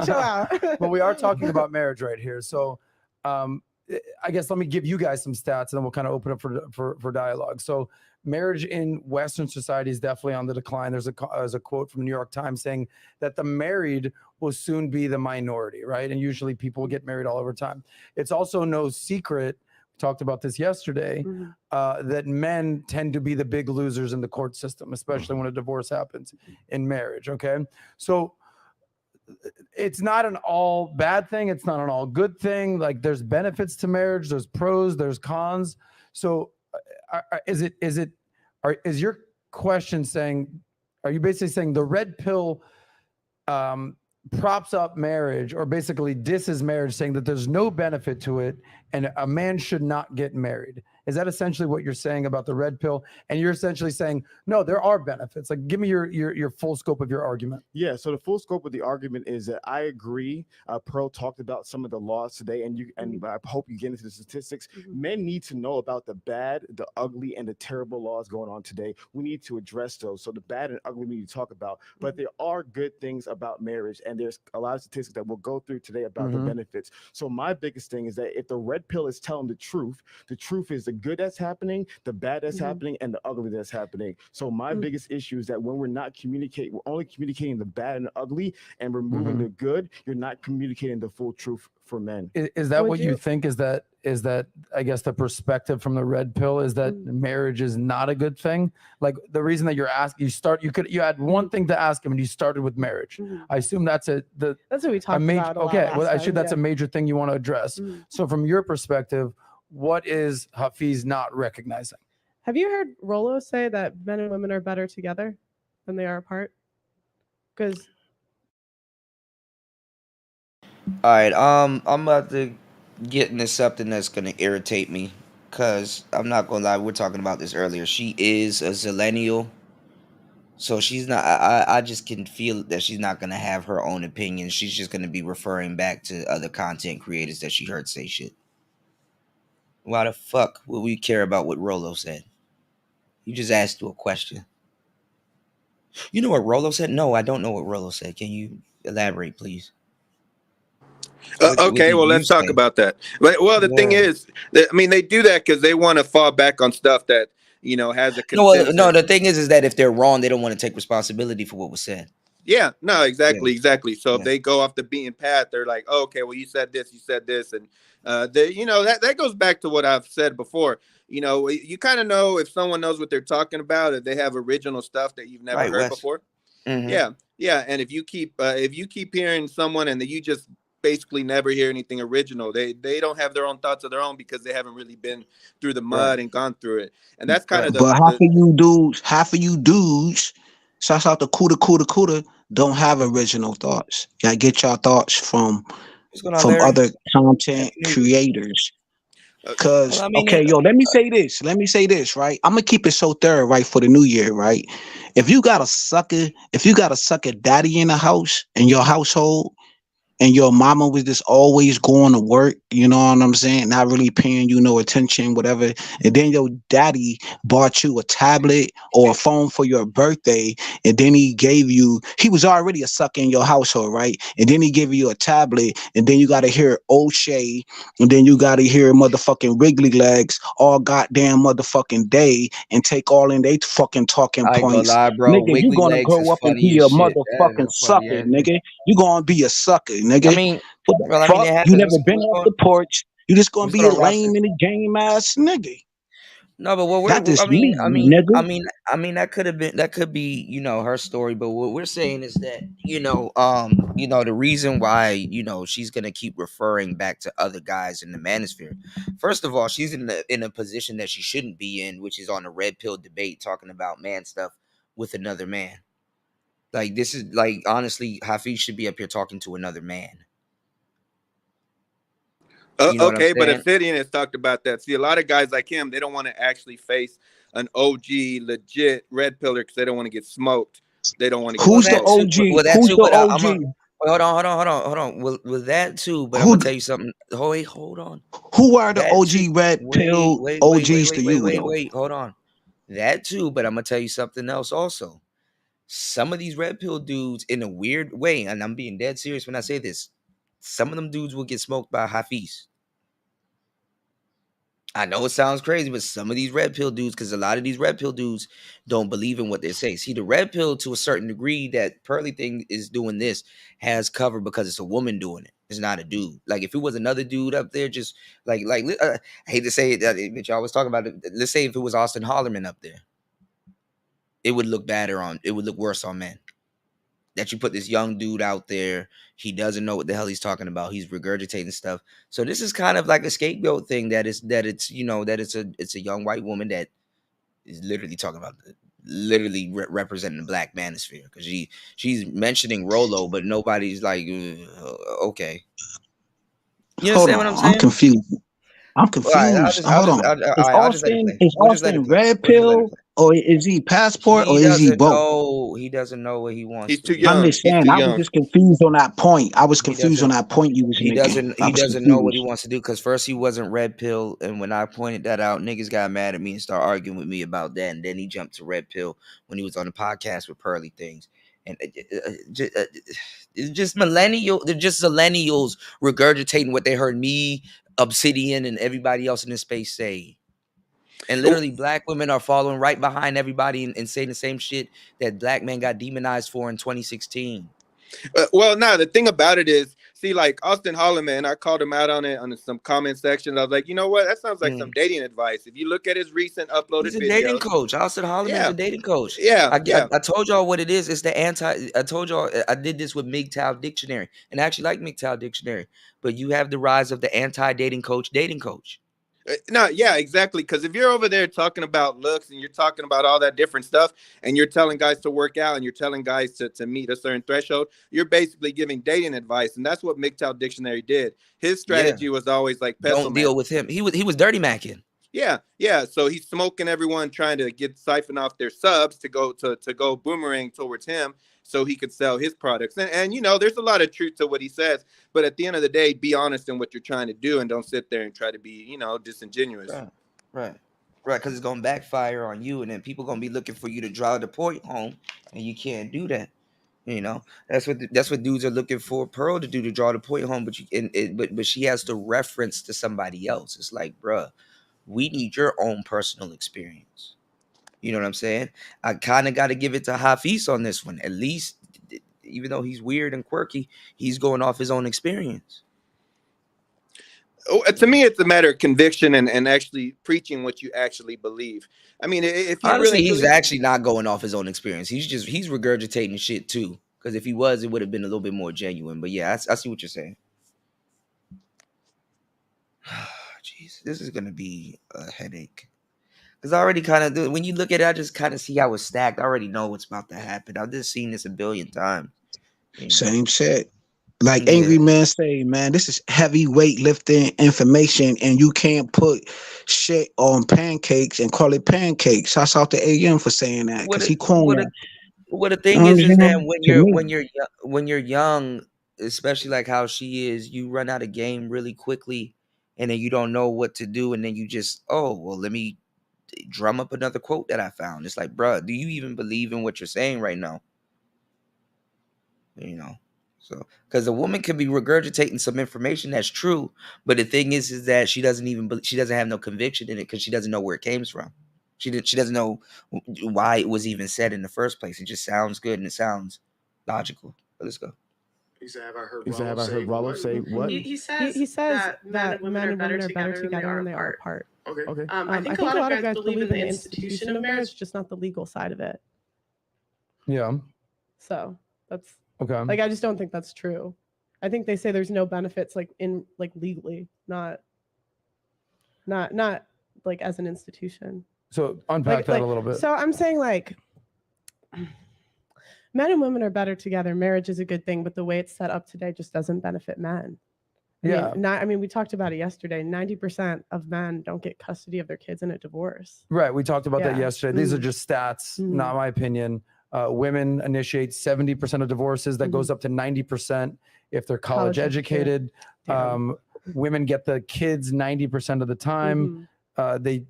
out.
But we are talking about marriage right here. So I guess let me give you guys some stats and then we'll kind of open up for dialogue. So marriage in Western society is definitely on the decline. There's a quote from the New York Times saying that the married will soon be the minority, right? And usually people get married all over time. It's also no secret, we talked about this yesterday, that men tend to be the big losers in the court system, especially when a divorce happens in marriage, okay? So it's not an all bad thing. It's not an all good thing. Like there's benefits to marriage. There's pros, there's cons. So is your question saying, are you basically saying the red pill props up marriage or basically disses marriage, saying that there's no benefit to it and a man should not get married? Is that essentially what you're saying about the red pill? And you're essentially saying, no, there are benefits. Like, give me your full scope of your argument.
Yeah, so the full scope of the argument is that I agree. Pearl talked about some of the laws today, and I hope you get into the statistics. Men need to know about the bad, the ugly, and the terrible laws going on today. We need to address those. So the bad and ugly we need to talk about, but there are good things about marriage, and there's a lot of statistics that we'll go through today about the benefits. So my biggest thing is that if the red pill is telling the truth is the good that's happening, the bad that's happening, and the ugly that's happening. So my biggest issue is that when we're not communicating, we're only communicating the bad and the ugly and removing the good, you're not communicating the full truth for men.
Is that what you think? Is that I guess the perspective from the red pill is that marriage is not a good thing? Like the reason that you're asking, you had one thing to ask him and you started with marriage. I assume that's
what we talked about.
Okay, well, I assume that's a major thing you want to address. So from your perspective, what is Hafiz not recognizing?
Have you heard Rolo say that men and women are better together than they are apart? Because
All right. I'm about to get into something that's gonna irritate me, cause I'm not gonna lie. We're talking about this earlier. She is a zillennial, so she's not. I just can feel that she's not gonna have her own opinion. She's just gonna be referring back to other content creators that she heard say shit. Why the fuck would we care about what Rolo said? You just asked you a question. You know what Rolo said? No, I don't know what Rolo said. Can you elaborate, please? What
Okay,
did
well,
you
let's talk
say?
about that. Well, the thing
Yeah.
is, I mean, they do that because they want to fall back on stuff that has a
No, no.
consensus.
The thing is that if they're wrong, they don't want to take responsibility for what was said.
Yeah, no,
Yeah.
exactly. So if
Yeah.
they go off the beaten path, they're like, oh, okay, well, you said this, and that goes back to what I've said before. You kind of know if someone knows what they're talking about, if they have original stuff that you've never
Right,
heard
Wes.
before.
Mhm.
Yeah, and if you keep hearing someone and that you just basically never hear anything original, they don't have their own thoughts of their own because they haven't really been through the mud
Right.
and gone through it, and that's kind
Right.
of
But half of you dudes, shouts out to Kuda, don't have original thoughts. Y'all get your thoughts from
What's going on, Larry?
other content
Happy New Year.
creators.
uh,
Cause
Well, I mean,
okay, yo, let me say this, right? I'm gonna keep it so thorough, right, for the new year, right? If you got a sucker daddy in the house in your household, and your mama was just always going to work, you know what I'm saying? Not really paying you no attention, whatever. And then your daddy bought you a tablet or a phone for your birthday, and then he was already a sucker in your household, right? And then he gave you a tablet, and then you got to hear O'Shea, and then you got to hear motherfucking Wrigley Legs all goddamn motherfucking day and take all in they fucking talking
I ain't gonna
points.
lie, bro.
Nigga, you
Wiggly
gonna
legs is
grow up and
funny
be
as
a
shit. That is
motherfucking
a funny
sucker,
ass name.
nigga. You gonna be a sucker,
I
nigga.
mean,
What the
well, I mean,
fuck?
it
You
happens.
never been off the porch. You just gonna
What's
be
going
a
on, Robson?
lame and a game ass nigga.
No, but what
That's
we're,
just me, nigga.
that could have been, that could be, her story. But what we're saying is that, the reason why, she's gonna keep referring back to other guys in the manosphere. First of all, she's in a position that she shouldn't be in, which is on a red pill debate, talking about man stuff with another man. Like this is like honestly, Hafiz should be up here talking to another man. You know what I'm
Okay, but
saying?
Obsidian has talked about that. See, a lot of guys like him, they don't want to actually face an OG, legit red pillar because they don't want to get smoked. They don't want to get
Well,
Who's the
that
smoked.
too.
OG?
Well, that
Who's
too.
the
But I'm a.
OG?
Hold on. With that too. But I'm
Who
gonna tell you something. Oh, wait, hold on.
who are the
That too.
OG red pill OGs to you though?
Wait. Hold on. That too. But I'm gonna tell you something else also. Some of these red pill dudes, in a weird way, and I'm being dead serious when I say this, some of them dudes will get smoked by Hafiz. I know it sounds crazy, but some of these red pill dudes, because a lot of these red pill dudes don't believe in what they say. See, the red pill, to a certain degree, that Pearly thing is doing this, has cover because it's a woman doing it. It's not a dude. Like if it was another dude up there, just I hate to say it, but y'all was talking about it. Let's say if it was Austin Hollerman up there, it would look badder on. It would look worse on men. That you put this young dude out there, he doesn't know what the hell he's talking about. He's regurgitating stuff. So this is kind of like a scapegoat thing that it's a young white woman that is literally talking about literally representing the black manosphere because she's mentioning Rolo, but nobody's like okay. You
Hold
understand what I'm
on, I'm
saying?
confused. I'm
All right,
confused. Hold on. Is
I'll just let it play.
Is
We'll just let it
Austin
play.
red
We'll just let it
pill
play.
or is he passport
He
or is he
doesn't
both?
know. He doesn't know what he wants
He's
to
too
be.
I'm
young.
just
He's
saying,
too
I was
young.
just confused on that point. I was
He
confused on
doesn't.
that point you was making. I
He
was
doesn't know what he
confused.
wants to do because first he wasn't red pill, and when I pointed that out, niggas got mad at me and started arguing with me about that, and then he jumped to red pill when he was on the podcast with Pearly Things, and it's just millennial. They're just millennials regurgitating what they heard me, Obsidian, and everybody else in this space say. And literally, black women are following right behind everybody and saying the same shit that black men got demonized for in 2016.
Well, no, the thing about it is, see, like Austin Holloman, I called him out on it on some comment sections. I was like, you know what? That sounds like some dating advice. If you look at his recent
He's
uploaded
a dating
videos,
coach. Austin Holloman's
yeah,
a dating coach.
yeah, yeah.
I told y'all what it is. It's the anti. I told y'all I did this with MGTOW Dictionary, and I actually like MGTOW Dictionary. But you have the rise of the anti-dating coach, dating coach.
No, yeah, exactly. Because if you're over there talking about looks and you're talking about all that different stuff, and you're telling guys to work out and you're telling guys to meet a certain threshold, you're basically giving dating advice, and that's what MGTOW Dictionary did. His
Yeah,
strategy was always like pestle
don't
man.
deal with him. He was dirty macking.
Yeah, yeah. So he's smoking everyone, trying to get siphon off their subs to go boomerang towards him, so he could sell his products. And there's a lot of truth to what he says. But at the end of the day, be honest in what you're trying to do, and don't sit there and try to be disingenuous.
Right, right, right. Because it's gonna backfire on you, and then people gonna be looking for you to drive the point home, and you can't do that. That's what dudes are looking for Pearl to do, to draw the point home. But she has to reference to somebody else. It's like, bruh, we need your own personal experience. You know what I'm saying? I kind of got to give it to Hafiz on this one. At least, even though he's weird and quirky, he's going off his own experience.
To me, it's a matter of conviction and actually preaching what you actually believe. I mean, if you really
Honestly, he's
truly,
actually not going off his own experience. He's regurgitating shit too. Because if he was, it would have been a little bit more genuine. But yeah, I see what you're saying. Jeez, this is gonna be a headache. Because I already kind of, when you look at it, I just kind of see how it's stacked. I already know what's about to happen. I've just seen this a billion times.
Same shit. Like
Yeah.
Angry Man say, man, this is heavy weightlifting information, and you can't put shit on pancakes and call it pancakes. Shouts out to AM for saying that
What
because
a,
he coined
what a,
that.
what the
You
thing
know what I'm
is
saying?
that
To me,
when you're young, especially like how she is, you run out of game really quickly, and then you don't know what to do, and then you just, oh well, let me drum up another quote that I found. It's like, bruh, do you even believe in what you're saying right now? You know, so because a woman could be regurgitating some information that's true, but the thing is that she doesn't even she doesn't have no conviction in it because she doesn't know where it came from. She doesn't know why it was even said in the first place. It just sounds good and it sounds logical. But let's go.
He said, "Have I heard Rollo say what?"
He says that men and women are better together when they are apart.
Okay.
I think a lot of guys believe in the institution of marriage, just not the legal side of it.
Yeah.
So that's
Okay.
like, I just don't think that's true. I think they say there's no benefits like in like legally, not like as an institution.
So unpack that a little bit.
So I'm saying like men and women are better together. Marriage is a good thing, but the way it's set up today just doesn't benefit men. I mean, we talked about it yesterday. 90% of men don't get custody of their kids in a divorce.
Right. We talked about that yesterday. These are just stats, not my opinion. Women initiate 70% of divorces. That goes up to 90% if they're college educated. Women get the kids 90% of the time. They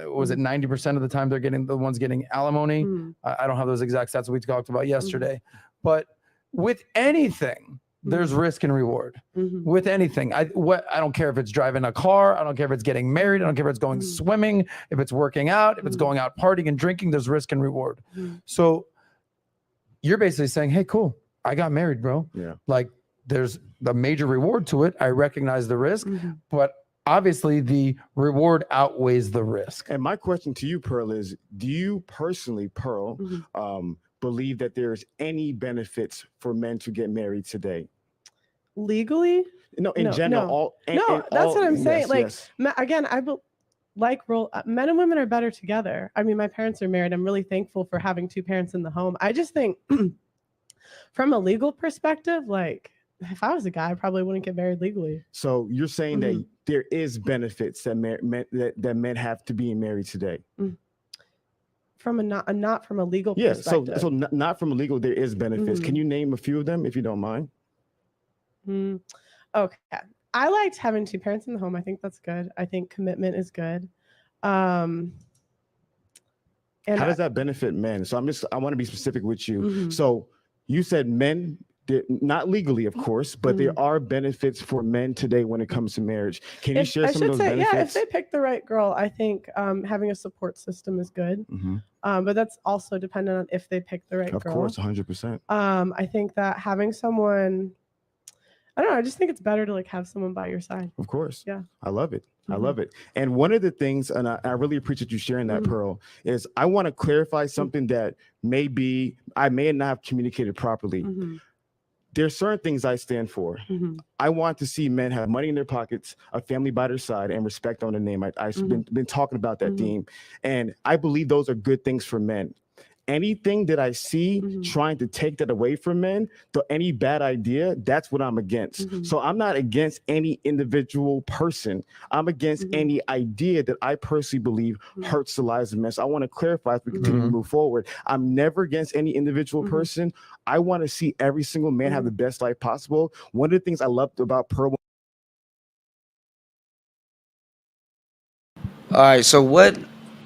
was it 90% of the time they're getting the ones getting alimony. I don't have those exact stats we talked about yesterday, but with anything, there's risk and reward. With anything, I don't care if it's driving a car, I don't care if it's getting married, I don't care if it's going swimming, if it's working out, if it's going out partying and drinking, there's risk and reward. So you're basically saying, hey, cool, I got married, bro.
Yeah.
Like there's the major reward to it. I recognize the risk, but obviously the reward outweighs the risk.
And my question to you, Pearl, is do you personally, Pearl, believe that there's any benefits for men to get married today?
Legally?
No, in general.
That's what I'm saying. Again, men and women are better together. I mean, my parents are married. I'm really thankful for having two parents in the home. I just think from a legal perspective, like if I was a guy, I probably wouldn't get married legally.
So you're saying that there is benefits that men have to being married today?
From not from a legal perspective.
So not from a legal, there is benefits. Can you name a few of them if you don't mind?
Okay. I liked having two parents in the home. I think that's good. I think commitment is good. And
how does that benefit men? So I want to be specific with you. So you said men, not legally, of course, but there are benefits for men today when it comes to marriage. Can you share some of those benefits?
Yeah, if they pick the right girl, I think having a support system is good. But that's also dependent on if they pick the right girl.
Of course, 100%.
I think that having someone, I don't know, I just think it's better to like have someone by your side.
Of course.
Yeah.
I love it. I love it. And one of the things, and I really appreciate you sharing that, Pearl, is I want to clarify something that I may not have communicated properly. There's certain things I stand for. I want to see men have money in their pockets, a family by their side, and respect on their name. I've been talking about that theme. And I believe those are good things for men. Anything that I see trying to take that away from men, any bad idea, that's what I'm against. So I'm not against any individual person. I'm against any idea that I personally believe hurts the lives of men. So I want to clarify as we continue to move forward. I'm never against any individual person. I want to see every single man have the best life possible. One of the things I loved about Pearl.
All right, so what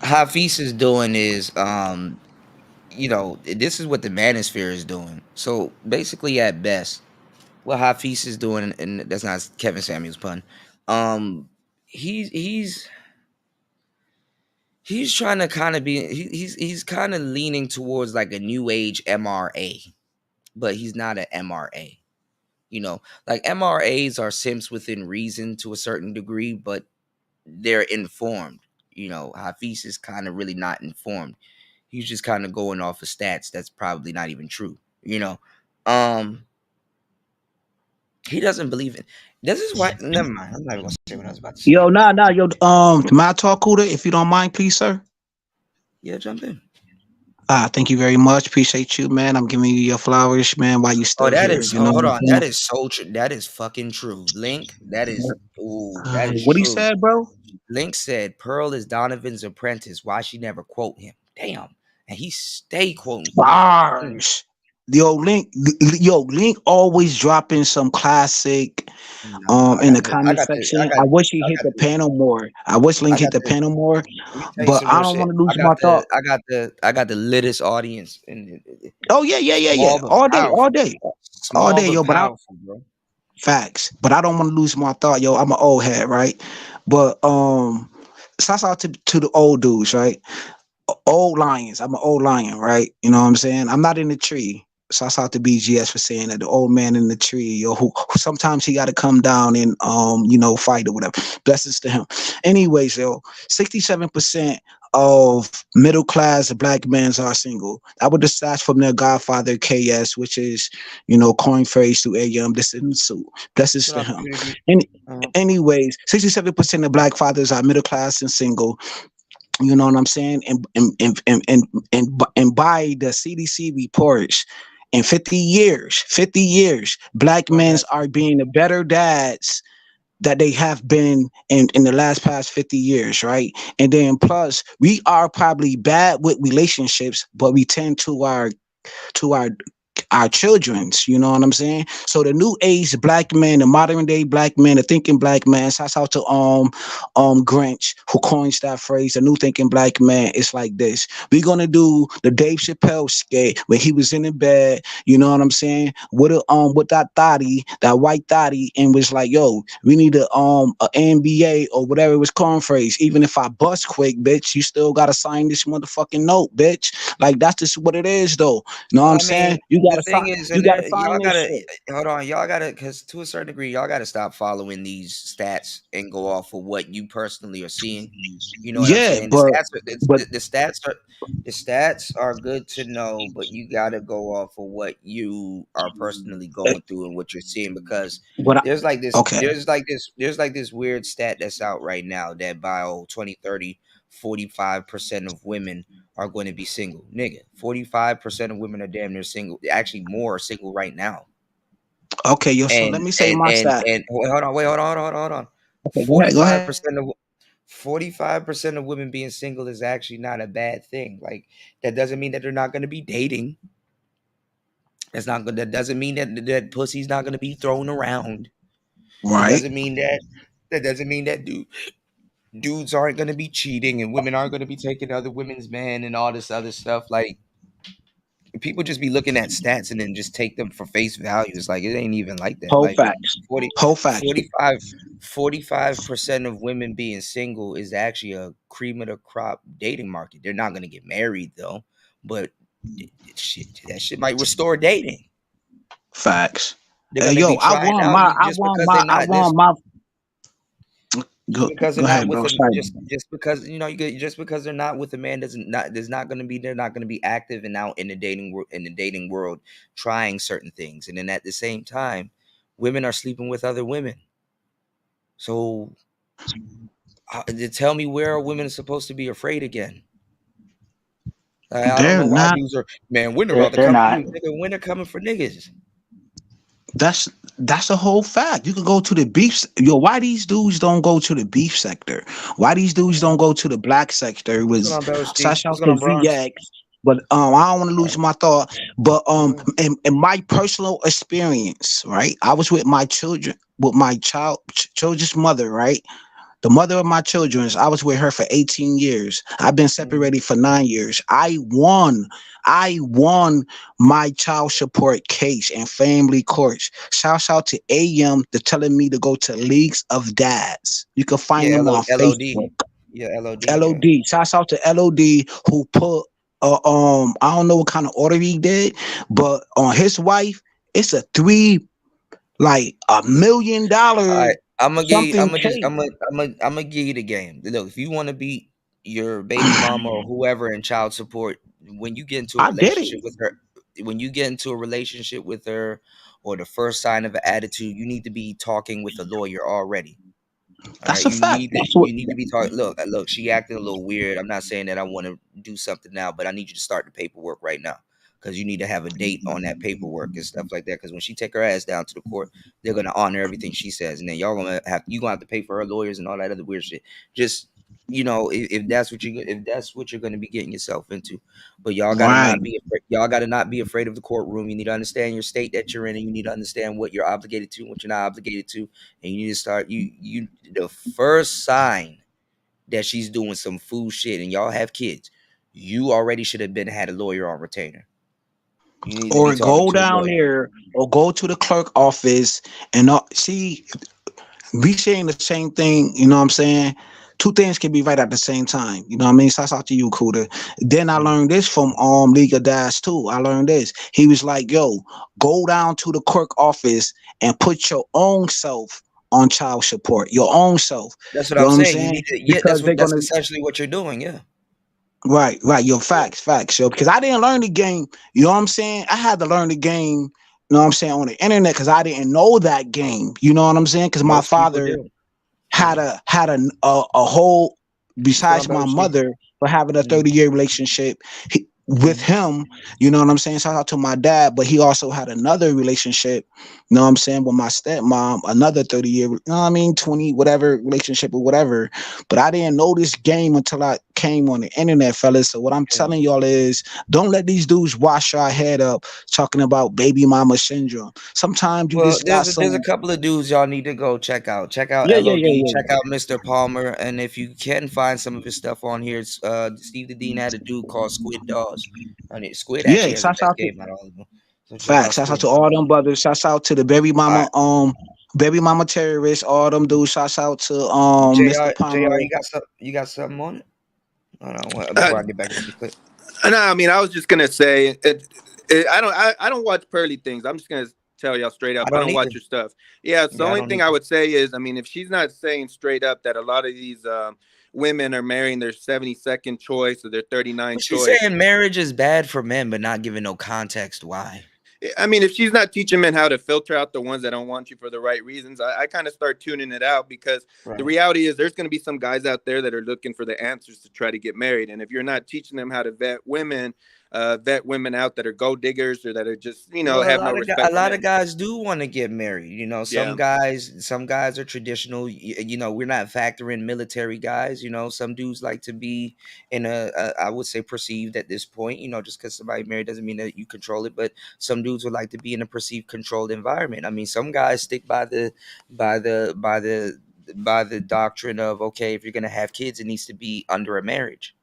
Hafiz is doing is this is what the manosphere is doing. So basically, at best, what Hafiz is doing, and that's not Kevin Samuels pun. He's trying to kind of he's kind of leaning towards like a new age MRA, but he's not an MRA. Like MRAs are simps within reason to a certain degree, but they're informed. Hafiz is kind of really not informed. He's just kind of going off of stats that's probably not even true. He doesn't believe in. This is why. Never mind. I'm not even gonna say what I was about to say.
Yo, may I talk, Kuda, if you don't mind, please, sir?
Yeah, jump in.
Thank you very much. Appreciate you, man. I'm giving you your flowers, man, while you still here.
Hold on. That is so true. That is fucking true. Link, that is that is
what
true.
he said, bro?
Link said Pearl is Donovan's apprentice. Why she never quote him? Damn. And he stay quoting
bars. Link always dropping some classic
Nah,
in the comment section. I wish he
I
hit
got
the
the,
panel more. I wish
I
Link hit
got
the
the.
panel more,
Let me tell you
but
some
I
real
don't
shit.
want to lose my thought.
I got the littest audience, and
Oh yeah, yeah, yeah, yeah.
small but
All day, all
powerful,
day, all
small
day,
but
yo. But I
powerful, bro.
facts. But I don't want to lose my thought, yo. I'm an old head, right? But shouts out to the old dudes, right? Old lions. I'm an old lion, right? You know what I'm saying? I'm not in the tree. Shouts out to BGS for saying that the old man in the tree, yo, who sometimes he got to come down and fight or whatever. Blessings to him. Anyways, yo, 67% of middle class black men are single. That was the stats from their godfather KS, which is coin phrase to AM. This is the suit.
It's
Blessings
an
to him.
opportunity.
Any,
Uh,
anyways, 67% of black fathers are middle class and single. You know what I'm saying? And by the CDC reports, in 50 years, black
well,
men
that
are being the better dads that they have been in the last past 50 years, right? And then plus, we are probably bad with relationships, but we tend to our children's, you know what I'm saying? So the new age black man, the modern day black man, the thinking black man, shouts out to Grinch who coins that phrase, the new thinking black man. It's like this. We're gonna do the Dave Chappelle skit when he was in the bed, you know what I'm saying? With that thotty, that white thotty, and was like, yo, we need a NBA or whatever it was coin phrase. Even if I bust quick, bitch, you still gotta sign this motherfucking note, bitch. Like that's just what it is though. You know what
Well,
I'm
I mean,
saying? You
the
gotta sign.
thing is,
You
and
gotta
y'all
sign this
gotta
shit.
hold on. Y'all gotta, because to a certain degree, y'all gotta stop following these stats and go off of what you personally are seeing. You know what I'm
Yeah,
saying?
but
The stats are good to know, but you gotta go off of what you are personally
eh,
going through and what you're seeing, because
what? Okay,
there's like this weird stat that's out right now that by 2030, 45% of women are going to be single. Nigga, 45% of women are damn near single. Actually, more are single right now.
okay, yo. So let me say my stat.
Hold on, wait, hold on.
Okay, go ahead, go
Forty-five
ahead.
percent of 45% of women being single is actually not a bad thing. Like, that doesn't mean that they're not going to be dating. That doesn't mean that pussy's not going to be thrown around. It
Right,
doesn't mean that dudes aren't going to be cheating and women aren't going to be taking other women's men and all this other stuff. Like, people just be looking at stats and then just take them for face value. It's like, it ain't even like that.
whole
Like,
facts,
40,
whole facts.
45, 45% of women being single is actually a cream of the crop dating market. They're not going to get married though, but that shit might restore dating.
Facts.
They're going to
Yo,
be trying out just because they're
I
not this.
want my.
Just
Go,
because they're
go
not
ahead,
with
bro.
a
Sorry.
just because just because they're not with a man doesn't not there's not going to be they're not going to be active and out in the dating world trying certain things, and then at the same time women are sleeping with other women. So tell me, where are women supposed to be afraid again? I don't
They're
know why
not.
dudes are, man, when they're
They're
about to
they're
come for
not.
you, nigga, when they're coming for niggas.
That's that's a whole fact. You can go to the beef. Yo, why these dudes don't go to the beef sector? Why these dudes don't go to the black sector?
What's going
Was
on, Bellsty?
such out
What's going
to
on, Bronx?
VX. But I don't want to lose my thought. But
Mhm.
in my personal experience, right? I was with my children, with my children's mother, right? The mother of my children, I was with her for 18 years. I've been
Mhm.
separated for 9 years. I won my child support case in family courts. Shout out to AM to telling me to go to Leagues of Dads. You can find
Yeah,
them on
LOD.
Facebook.
Yeah, LOD. Yeah.
LOD. Shout out to LOD who put I don't know what kind of order he did, but on his wife, it's a three like
All
$1 million
right, I'm gonna give you.
something case.
I'm gonna give you the game. Look, if you want to beat your baby mama or whoever in child support, when you get into a
I did it.
relationship with her, when you get into a relationship with her, or the first sign of an attitude, you need to be talking with a lawyer already. All
That's
right,
a fact. That's what.
you need to be talking. Look, she acting a little weird. I'm not saying that I want to do something now, but I need you to start the paperwork right now, because you need to have a date on that paperwork and stuff like that. Because when she take her ass down to the court, they're gonna honor everything she says, and then y'all gonna have to pay for her lawyers and all that other weird shit. Just if that's what you're going to be getting yourself into. But y'all got to
Right.
not be afraid. Y'all got to not be afraid of the courtroom. You need to understand your state that you're in, and you need to understand what you're obligated to and what you're not obligated to. And you need to start you the first sign that she's doing some fool shit and y'all have kids, you already should have been had a lawyer on retainer. You need to be
Or
talking
go
to a
down
lawyer.
there, or go to the clerk office and see. We saying the same thing, you know what I'm saying? Two things can be right at the same time. You know what I mean? Shouts out to you, Kuda. Then I
Mhm.
learned this from League of Dash too. I learned this. He was like, yo, go down to the clerk office and put your own self on child support. Your own self.
That's what
You
I'm
know what I'm
saying. You
saying?
need to, yeah,
Because they're
that's
gonna
essentially what you're doing. Yeah.
right, your
Yeah.
facts. So because I didn't learn the game, you know what I'm saying? I had to learn the game, you know what I'm saying, on the internet because I didn't know that game. You know what I'm saying? Because my
Most people
father
do.
had
Yeah.
a whole
What's going on,
besides my
brother Chief?
mother for having a
Mm-hmm.
30-year relationship with
Mm-hmm.
him, you know what I'm saying? Shout out to my dad, but he also had another relationship, you know what I'm saying, with my stepmom, another 30-year, you know what I mean, 20 whatever relationship or whatever. But I didn't know this game until I came on the internet, fellas. So what I'm telling y'all is don't let these dudes wash your head up talking about baby mama syndrome. Sometimes you
Well,
just got
there's a
some.
couple of dudes y'all need to go check out. Check out
Yeah, yeah, yeah,
LOD. Check
yeah.
out Mr. Palmer, and if you can find some of his stuff on here, Steve the Dean had a dude called Squid Dolls. I mean, Squid
Yeah,
actually has the
shouts
best
out to
game out of all of them. So check out
facts. Shouts out
Squid.
to all them brothers. Shouts out to the
All right,
baby mama terrorists. All them dudes. Shouts out to Mr.
Jr.
Palmer.
You got something on it? Hold on,
Uh,
before I get back into the clip.
no, I mean, I was just gonna say, I don't watch Pearly things. I'm just gonna tell y'all straight up,
I
I
don't
don't
either.
watch your stuff. Yeah, so the
Yeah, I
only
don't
thing I
either.
would say is, I mean, if she's not saying straight up that a lot of these women are marrying their 72nd choice or their 39
But she's
choice.
saying marriage is bad for men, but not giving no context why.
I mean, if she's not teaching men how to filter out the ones that don't want you for the right reasons, I kind of start tuning it out because the
Right.
reality is there's going to be some guys out there that are looking for the answers to try to get married. And if you're not teaching them how to vet women out that are gold diggers or that are just,
Well,
have no
a
respect for
lot of
men.
guys do want to get married.
Yeah.
Some guys are traditional. We're not factoring military guys. Some dudes like to be in I would say perceived at this point. Just because somebody married doesn't mean that you control it. But some dudes would like to be in a perceived controlled environment. I mean, some guys stick by the, by the, by the doctrine of, okay, if you're gonna have kids, it needs to be under a marriage.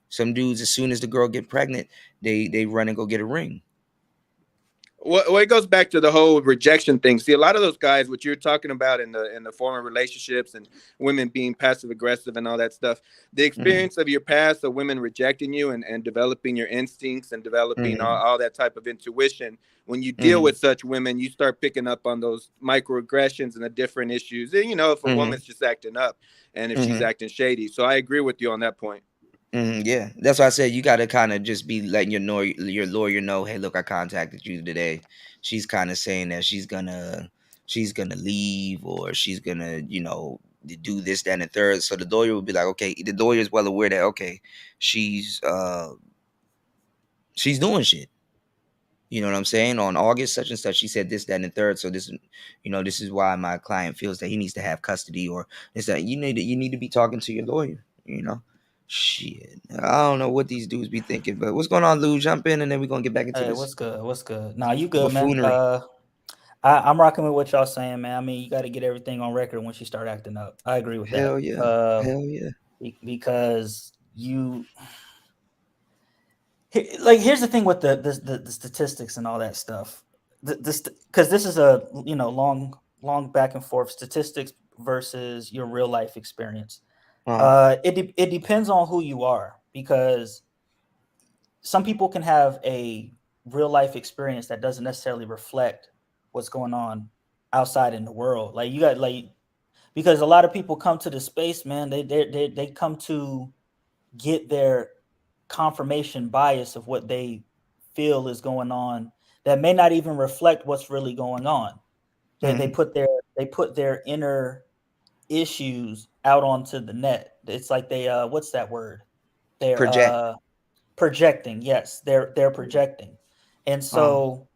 Some dudes, as soon as the girl get pregnant, they run and go get a ring.
Well, it goes back to the whole rejection thing. See, a lot of those guys, what you're talking about in the former relationships and women being passive aggressive and all that stuff, the
Mhm.
experience of your past of women rejecting you and developing your instincts and developing
Mhm.
all that type of intuition. When you deal
Mhm.
with such women, you start picking up on those microaggressions and the different issues. And, if a
Mhm.
woman's just acting up and if she's
Mhm.
acting shady. So I agree with you on that point.
Mhm. Yeah, that's why I said you got to kind of just be letting your lawyer know, hey, look, I contacted you today. She's kind of saying that she's gonna leave, or she's gonna do this, that, and the third. So the lawyer will be like, okay, the lawyer is well aware that, okay, she's uh she's doing shit. You know what I'm saying? On August such and such, she said this, that, and the third. So this is why my client feels that he needs to have custody, or is that you need to be talking to your lawyer. Shit, I don't know what these dudes be thinking, but what's going on, Lou? Jump in, and then we're gonna get back into
Hey,
this
what's good? What's good? Nah, you good, man.
buffoonery.
I'm rocking with what y'all saying, man. I mean, you got to get everything on record when she start acting up. I agree with that.
Hell yeah, hell yeah.
Because here's the thing with the statistics and all that stuff. This because this is a long back and forth statistics versus your real life experience.
Uh-huh.
It depends on who you are because some people can have a real life experience that doesn't necessarily reflect what's going on outside in the world. Like you got because a lot of people come to the space, man. They come to get their confirmation bias of what they feel is going on that may not even reflect what's really going on. They they
Mhm.
put their they put their inner issues out onto the net. It's like they what's that word? They're
Project.
projecting. Yes, they're projecting. And
Uh-huh.
so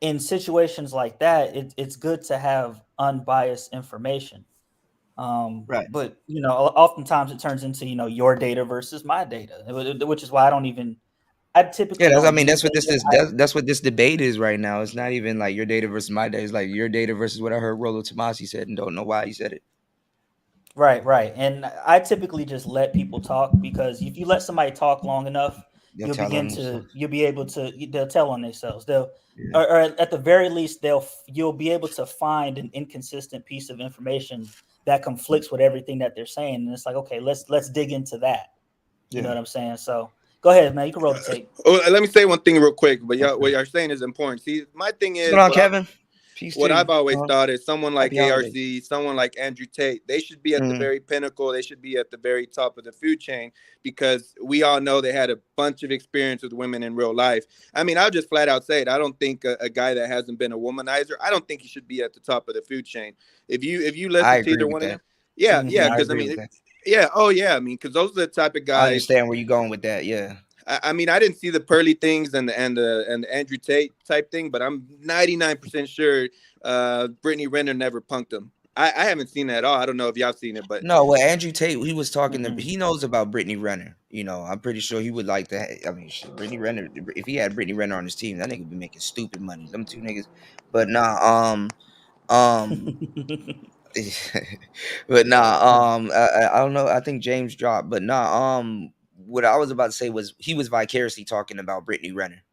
in situations like that, it's good to have unbiased information.
Right.
But oftentimes it turns into your data versus my data, which is why I
Yeah,
typically
that's I
don't
mean
do
that's what
things
this is. That's what this debate is right now. It's not even like your data versus my data. It's like your data versus what I heard Rolo Tomasi said and don't know why he said it.
Right. And I typically just let people talk, because if you let somebody talk long enough,
They'll tell on themselves.
you'll be able to, they'll tell on themselves. They'll,
Yeah.
or at the very least, you'll be able to find an inconsistent piece of information that conflicts with everything that they're saying. And it's like, okay, let's dig into that. You know
Yeah.
what I'm saying? So go ahead, man. You can roll the tape.
Oh, let me say one thing real quick. But what y'all saying is important. See, my thing
What's going
is
on, Kevin? Peace to
what
you.
I've always thought is someone like
Happy holidays.
ARC, someone like Andrew Tate, they should be at the
Mhm.
very pinnacle. They should be at the very top of the food chain, because we all know they had a bunch of experience with women in real life. I mean, I'll just flat out say it. I don't think a guy that hasn't been a womanizer, I don't think he should be at the top of the food chain. If you
I
listen to
agree
either
with
one of
that.
them, yeah, yeah,
I
Hmm.
because I
agree
mean,
with that.
yeah, oh yeah, I mean, because those are the type of
I
guys.
understand where you're going with that. Yeah.
I mean, I didn't see the pearly things and the Andrew Tate type thing, but I'm 99% sure Brittany Renner never punked him. I haven't seen that at all. I don't know if y'all seen it, but
No, well, Andrew Tate, he was talking to.
Hmm.
He knows about Brittany Renner. I'm pretty sure he would like to. I mean, shit, Brittany Renner. If he had Brittany Renner on his team, that nigga would be making stupid money. Them two niggas. But nah. Um. But nah. I don't know. I think James dropped. But nah. What I was about to say was he was vicariously talking about Brittany Renner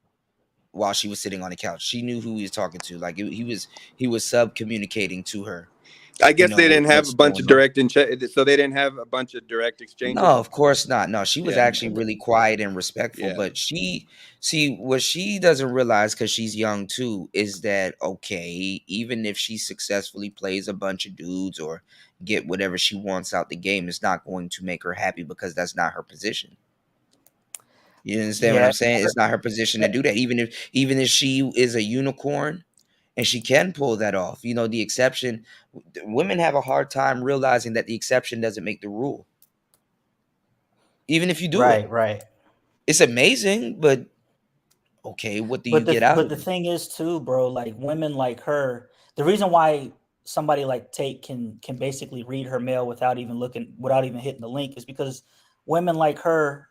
while she was sitting on the couch. She knew who he was talking to. Like he was sub communicating to her.
I guess they didn't have a
What's
bunch of
going on.
direct so they didn't have a bunch of direct
No,
exchanges.
of course not. No, she was
Yeah,
actually really quiet and respectful.
yeah.
But see, what she doesn't realize because she's young too is that okay, even if she successfully plays a bunch of dudes or get whatever she wants out the game, it's not going to make her happy because that's not her position. You understand what
Yeah.
I'm saying? It's not her position to do that. Even if she is a unicorn and she can pull that off, the exception. Women have a hard time realizing that the exception doesn't make the rule, even if you do it.
Right.
It's amazing, but okay, what do you
But
get out
the
of it?
thing is too, bro, like women like her, the reason why somebody like Tate can basically read her mail without even hitting the link is because women like her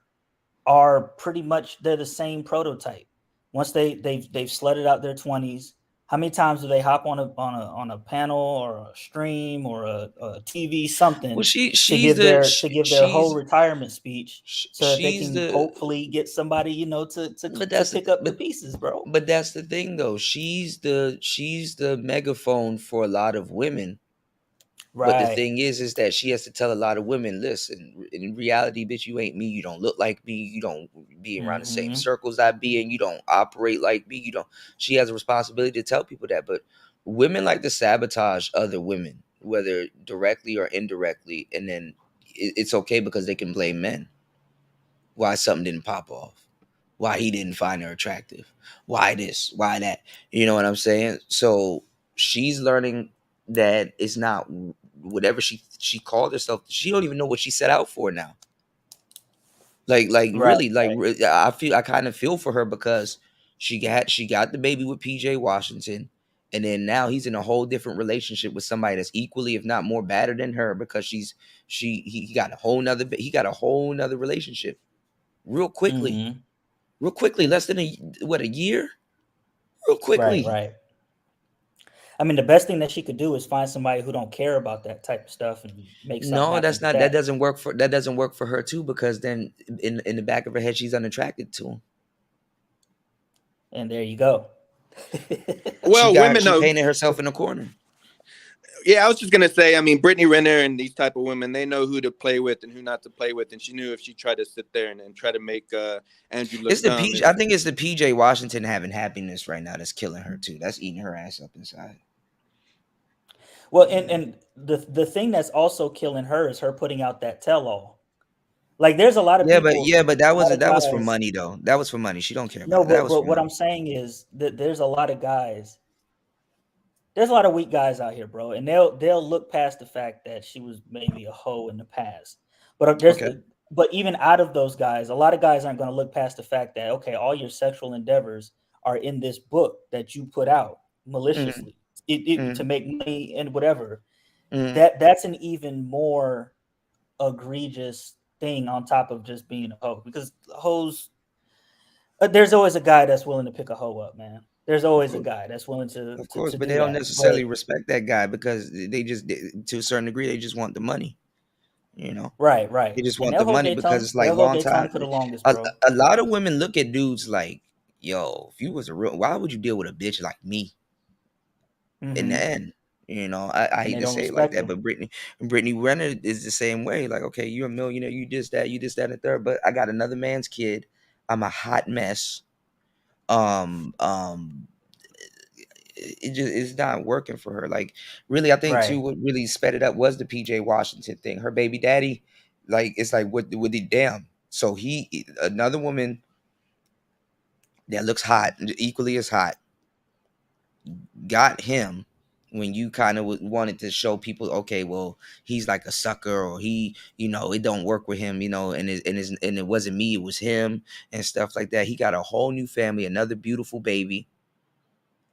are pretty much, they're the same prototype. Once they've slutted out their 20s, how many times do they hop on a panel or a stream or a TV
Well,
something to
she's
give
the
their whole retirement speech so that they
she's
can
the
hopefully get somebody,
but
to
that's
pick up the
but
pieces, bro.
but that's the thing though. She's the megaphone for a lot of women. But the
Right.
thing is that she has to tell a lot of women, listen, in reality, bitch, you ain't me. You don't look like me. You don't be around the same
Hmm.
circles I be in. You don't operate like me. You don't. She has a responsibility to tell people that. But women like to sabotage other women, whether directly or indirectly, and then it's okay because they can blame men. Why something didn't pop off? Why he didn't find her attractive? Why this? Why that? You know what I'm saying? So she's learning that it's not whatever she called herself. She don't even know what she set out for now. Like
Right.
really, I kind of feel for her because she got the baby with PJ Washington, and then now he's in a whole different relationship with somebody that's equally, if not more, badder than her because he got a whole nother relationship real quickly,
Hmm.
less than a year, real quickly.
Right. I mean, the best thing that she could do is find somebody who don't care about that type of stuff and make something
No,
happen
that's
with
not. That
that.
doesn't work for her too because then in the back of her head she's unattracted to him.
And there you go.
Well, women
She
know.
painted herself in a corner.
Yeah, I was just gonna say. I mean, Brittany Renner and these type of women, they know who to play with and who not to play with. And she knew if she tried to sit there and try to make Andrew
It's
look
the
dumb,
PJ. I think it's the PJ Washington having happiness right now that's killing her too. That's eating her ass up inside.
Well, and
Yeah.
the thing that's also killing her is her putting out that tell all. Like there's a lot of people,
Yeah, but that
a lot
was
of
that was for
guys.
money though. That was for money. She don't care about
No,
it. That
but
was for
what I'm
money.
saying is that there's a lot of guys. There's a lot of weak guys out here, bro, and they'll look past the fact that she was maybe a hoe in the past.
Okay.
But even out of those guys, a lot of guys aren't going to look past the fact that okay, all your sexual endeavors are in this book that you put out
Hmm.
maliciously, to
Hmm.
make money and whatever. that's an even more egregious thing on top of just being a hoe, because hoes, there's always a guy that's willing to pick a hoe up, man. There's always a guy that's willing to
Of course,
to
but
do
they don't
that.
necessarily
But
respect that guy because to a certain degree, they just want the money.
right,
They just
and
want the money because it's like
they'll hold
long
their tongue
time.
for the longest,
A,
bro.
a lot of women look at dudes like, yo, if you was a real, why would you deal with a bitch like me? In the end, I
And
hate
they
to
don't
say it like
respect
that,
her.
but Brittany Renner is the same way. Like, okay, you're a millionaire, you this, that, and the third, but I got another man's kid. I'm a hot mess. Um, um, it's not working for her. Like, really, I think too,
Right.
what really sped it up was the PJ Washington thing. Her baby daddy, like, it's like what the damn. So another woman that looks hot, equally as hot, got him when you kind of wanted to show people, okay, well, he's like a sucker, or it don't work with him, and it wasn't me, it was him, and stuff like that. He got a whole new family, another beautiful baby,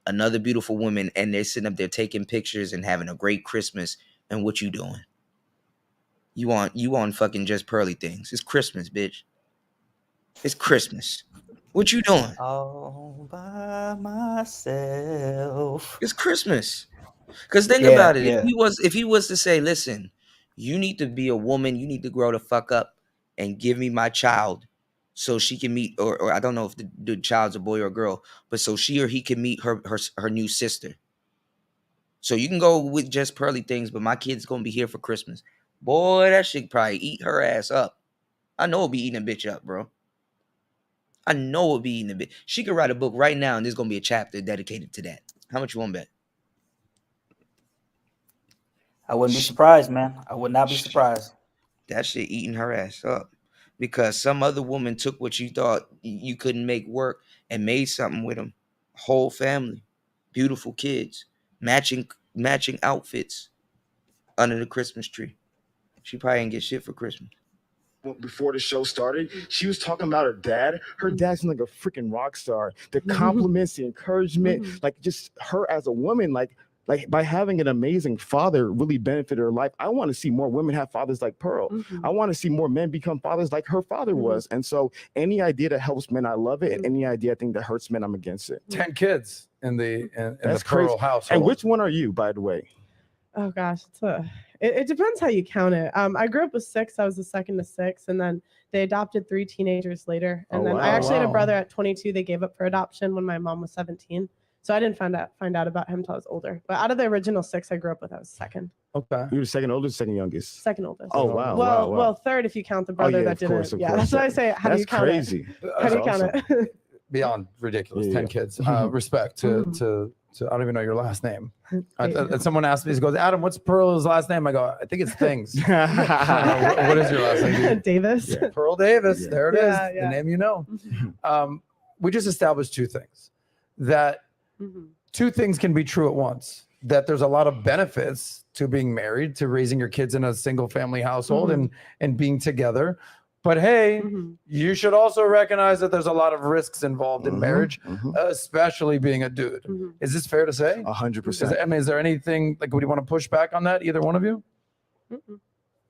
another beautiful woman, and they're sitting up there taking pictures and having a great Christmas. And what you doing? You on fucking Just Pearly Things. It's Christmas, bitch. It's Christmas. What you doing?
All by myself.
It's Christmas. Because think
Yeah,
about it.
yeah.
If he was to say, listen, you need to be a woman, you need to grow the fuck up and give me my child so she can meet, or I don't know if the child's a boy or a girl, but so she or he can meet her new sister. So you can go with Just Pearly Things, but my kid's gonna be here for Christmas. Boy, that shit probably eat her ass up. I know it'll be eating a bitch up, bro. I know it'll be eating a bitch. She could write a book right now, and there's gonna be a chapter dedicated to that. How much you want to bet?
I wouldn't be surprised, man. I would not be surprised.
That shit eating her ass up because some other woman took what you thought you couldn't make work and made something with them. Whole family, beautiful kids, matching outfits under the Christmas tree. She probably didn't get shit for Christmas.
Before the show started, she was talking about her dad. Her dad's like a freaking rock star. The compliments, the encouragement, like just her as a woman, like by having an amazing father really benefited her life. I want to see more women have fathers like Pearl. I want to see more men become fathers like her father was. And so any idea that helps men, I love it. And any idea I think that hurts men, I'm against it.
10 kids in the
That's
Pearl
crazy.
household.
And which one are you, by the way?
Oh gosh, it depends how you count it. I grew up with 6. I was the second to 6, and then they adopted 3 teenagers later. And then I actually had a brother at 22. They gave up for adoption when my mom was 17. So I didn't find out about him until I was older. But out of the original 6 I grew up with, I was second.
Okay.
You were the second oldest, second youngest?
Second oldest.
Oh wow.
Well, third if you count the brother that didn't.
Of course.
That's why I say, how do you count
crazy.
it? How do you count it?
Beyond ridiculous.
Yeah.
10 kids. Respect to I don't even know your last name. Someone asked me, he goes, Adam, what's Pearl's last name? I go, I think it's Things. What is your last name?
Davis.
Yeah. Pearl Davis.
Yeah.
There it is.
Yeah.
The name you know. We just established 2 things. That 2 things can be true at once. That there's a lot of benefits to being married, to raising your kids in a single family household and being together. But hey, you should also recognize that there's a lot of risks involved in marriage, especially being a dude. Is this fair to say?
100%.
I mean, is there anything like, would you want to push back on that? Either one of you?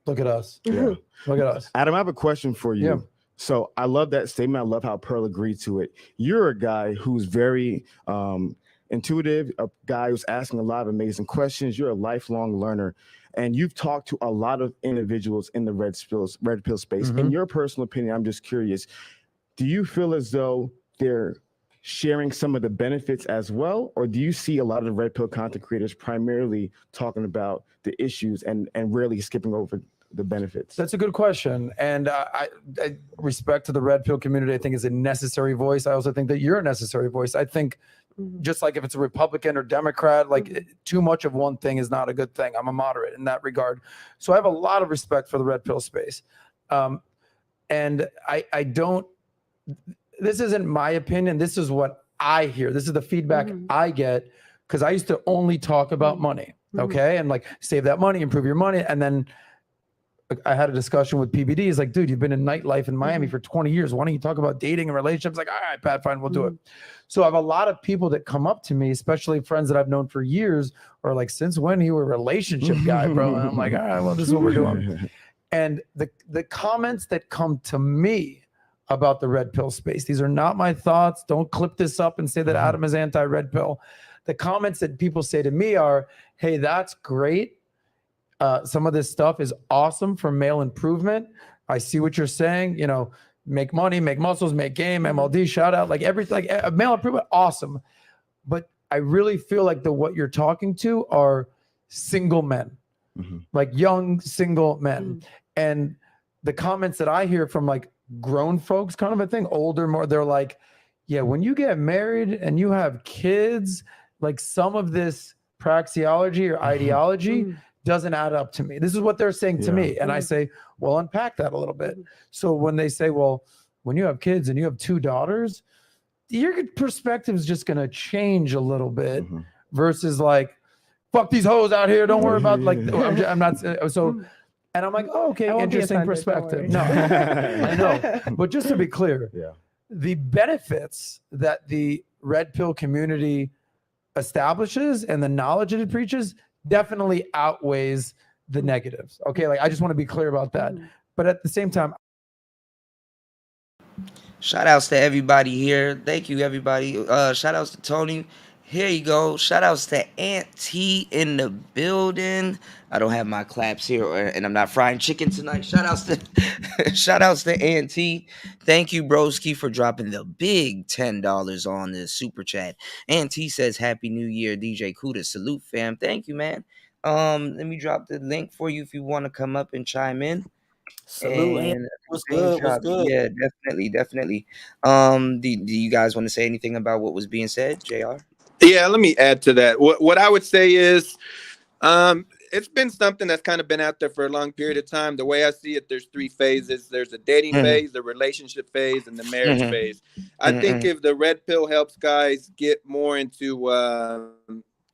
Look at us.
Yeah.
Look at us.
Adam, I have a question for you.
Yeah.
So I love that statement. I love how Pearl agreed to it. You're a guy who's very intuitive, a guy who's asking a lot of amazing questions. You're a lifelong learner. And you've talked to a lot of individuals in the red pill space. In your personal opinion, I'm just curious, do you feel as though they're sharing some of the benefits as well? Or do you see a lot of the red pill content creators primarily talking about the issues and rarely skipping over the benefits?
That's a good question. And I respect to the red pill community, I think is a necessary voice. I also think that you're a necessary voice. I think just like if it's a Republican or Democrat, like too much of one thing is not a good thing. I'm a moderate in that regard. So I have a lot of respect for the red pill space. And I don't, this isn't my opinion. This is what I hear. This is the feedback I get, because I used to only talk about money. Okay. And like, save that money, improve your money. And then I had a discussion with PBD. He's like, dude, you've been in nightlife in Miami for 20 years. Why don't you talk about dating and relationships? Like, all right, Pat, fine, we'll do it. So I have a lot of people that come up to me, especially friends that I've known for years, or like, since when you were a relationship guy, bro? And I'm like, all right, well, this is what we're doing. And the comments that come to me about the red pill space, these are not my thoughts. Don't clip this up and say that Adam is anti-red pill. The comments that people say to me are, hey, that's great. Some of this stuff is awesome for male improvement. I see what you're saying. You know, make money, make muscles, make game, MLD, shout out, like everything, like male improvement, awesome. But I really feel like what you're talking to are single men, like young single men. And the comments that I hear from like grown folks, kind of a thing, older, more, they're like, yeah, when you get married and you have kids, like some of this praxeology or ideology doesn't add up to me. This is what they're saying to me. And I say, well, unpack that a little bit. So when they say, well, when you have kids and you have 2 daughters, your perspective is just going to change a little bit versus like, fuck these hoes out here. Don't worry about like, I'm not. So, and I'm like, oh, okay, interesting perspective. No, I know. But just to be clear, the benefits that the red pill community establishes and the knowledge that it preaches definitely outweighs the negatives. Okay, like I just want to be clear about that. But at the same time,
shout outs to everybody here. Thank you, everybody. Shout outs to Tony. Here you go. Shout outs to Aunt T in the building. I don't have my claps here, and I'm not frying chicken tonight. Shout outs to Aunt T. Thank you, broski, for dropping the big $10 on the super chat. Aunt T says, "Happy New Year, DJ Kuda. Salute, fam." Thank you, man. Let me drop the link for you if you want to come up and chime in.
Salute, and what's good? What's good?
Yeah, definitely. Do you guys want to say anything about what was being said, JR?
Yeah, let me add to that. What I would say is, it's been something that's kind of been out there for a long period of time. The way I see it, there's 3 phases. There's a dating phase, the relationship phase, and the marriage phase. I think if the red pill helps guys get more into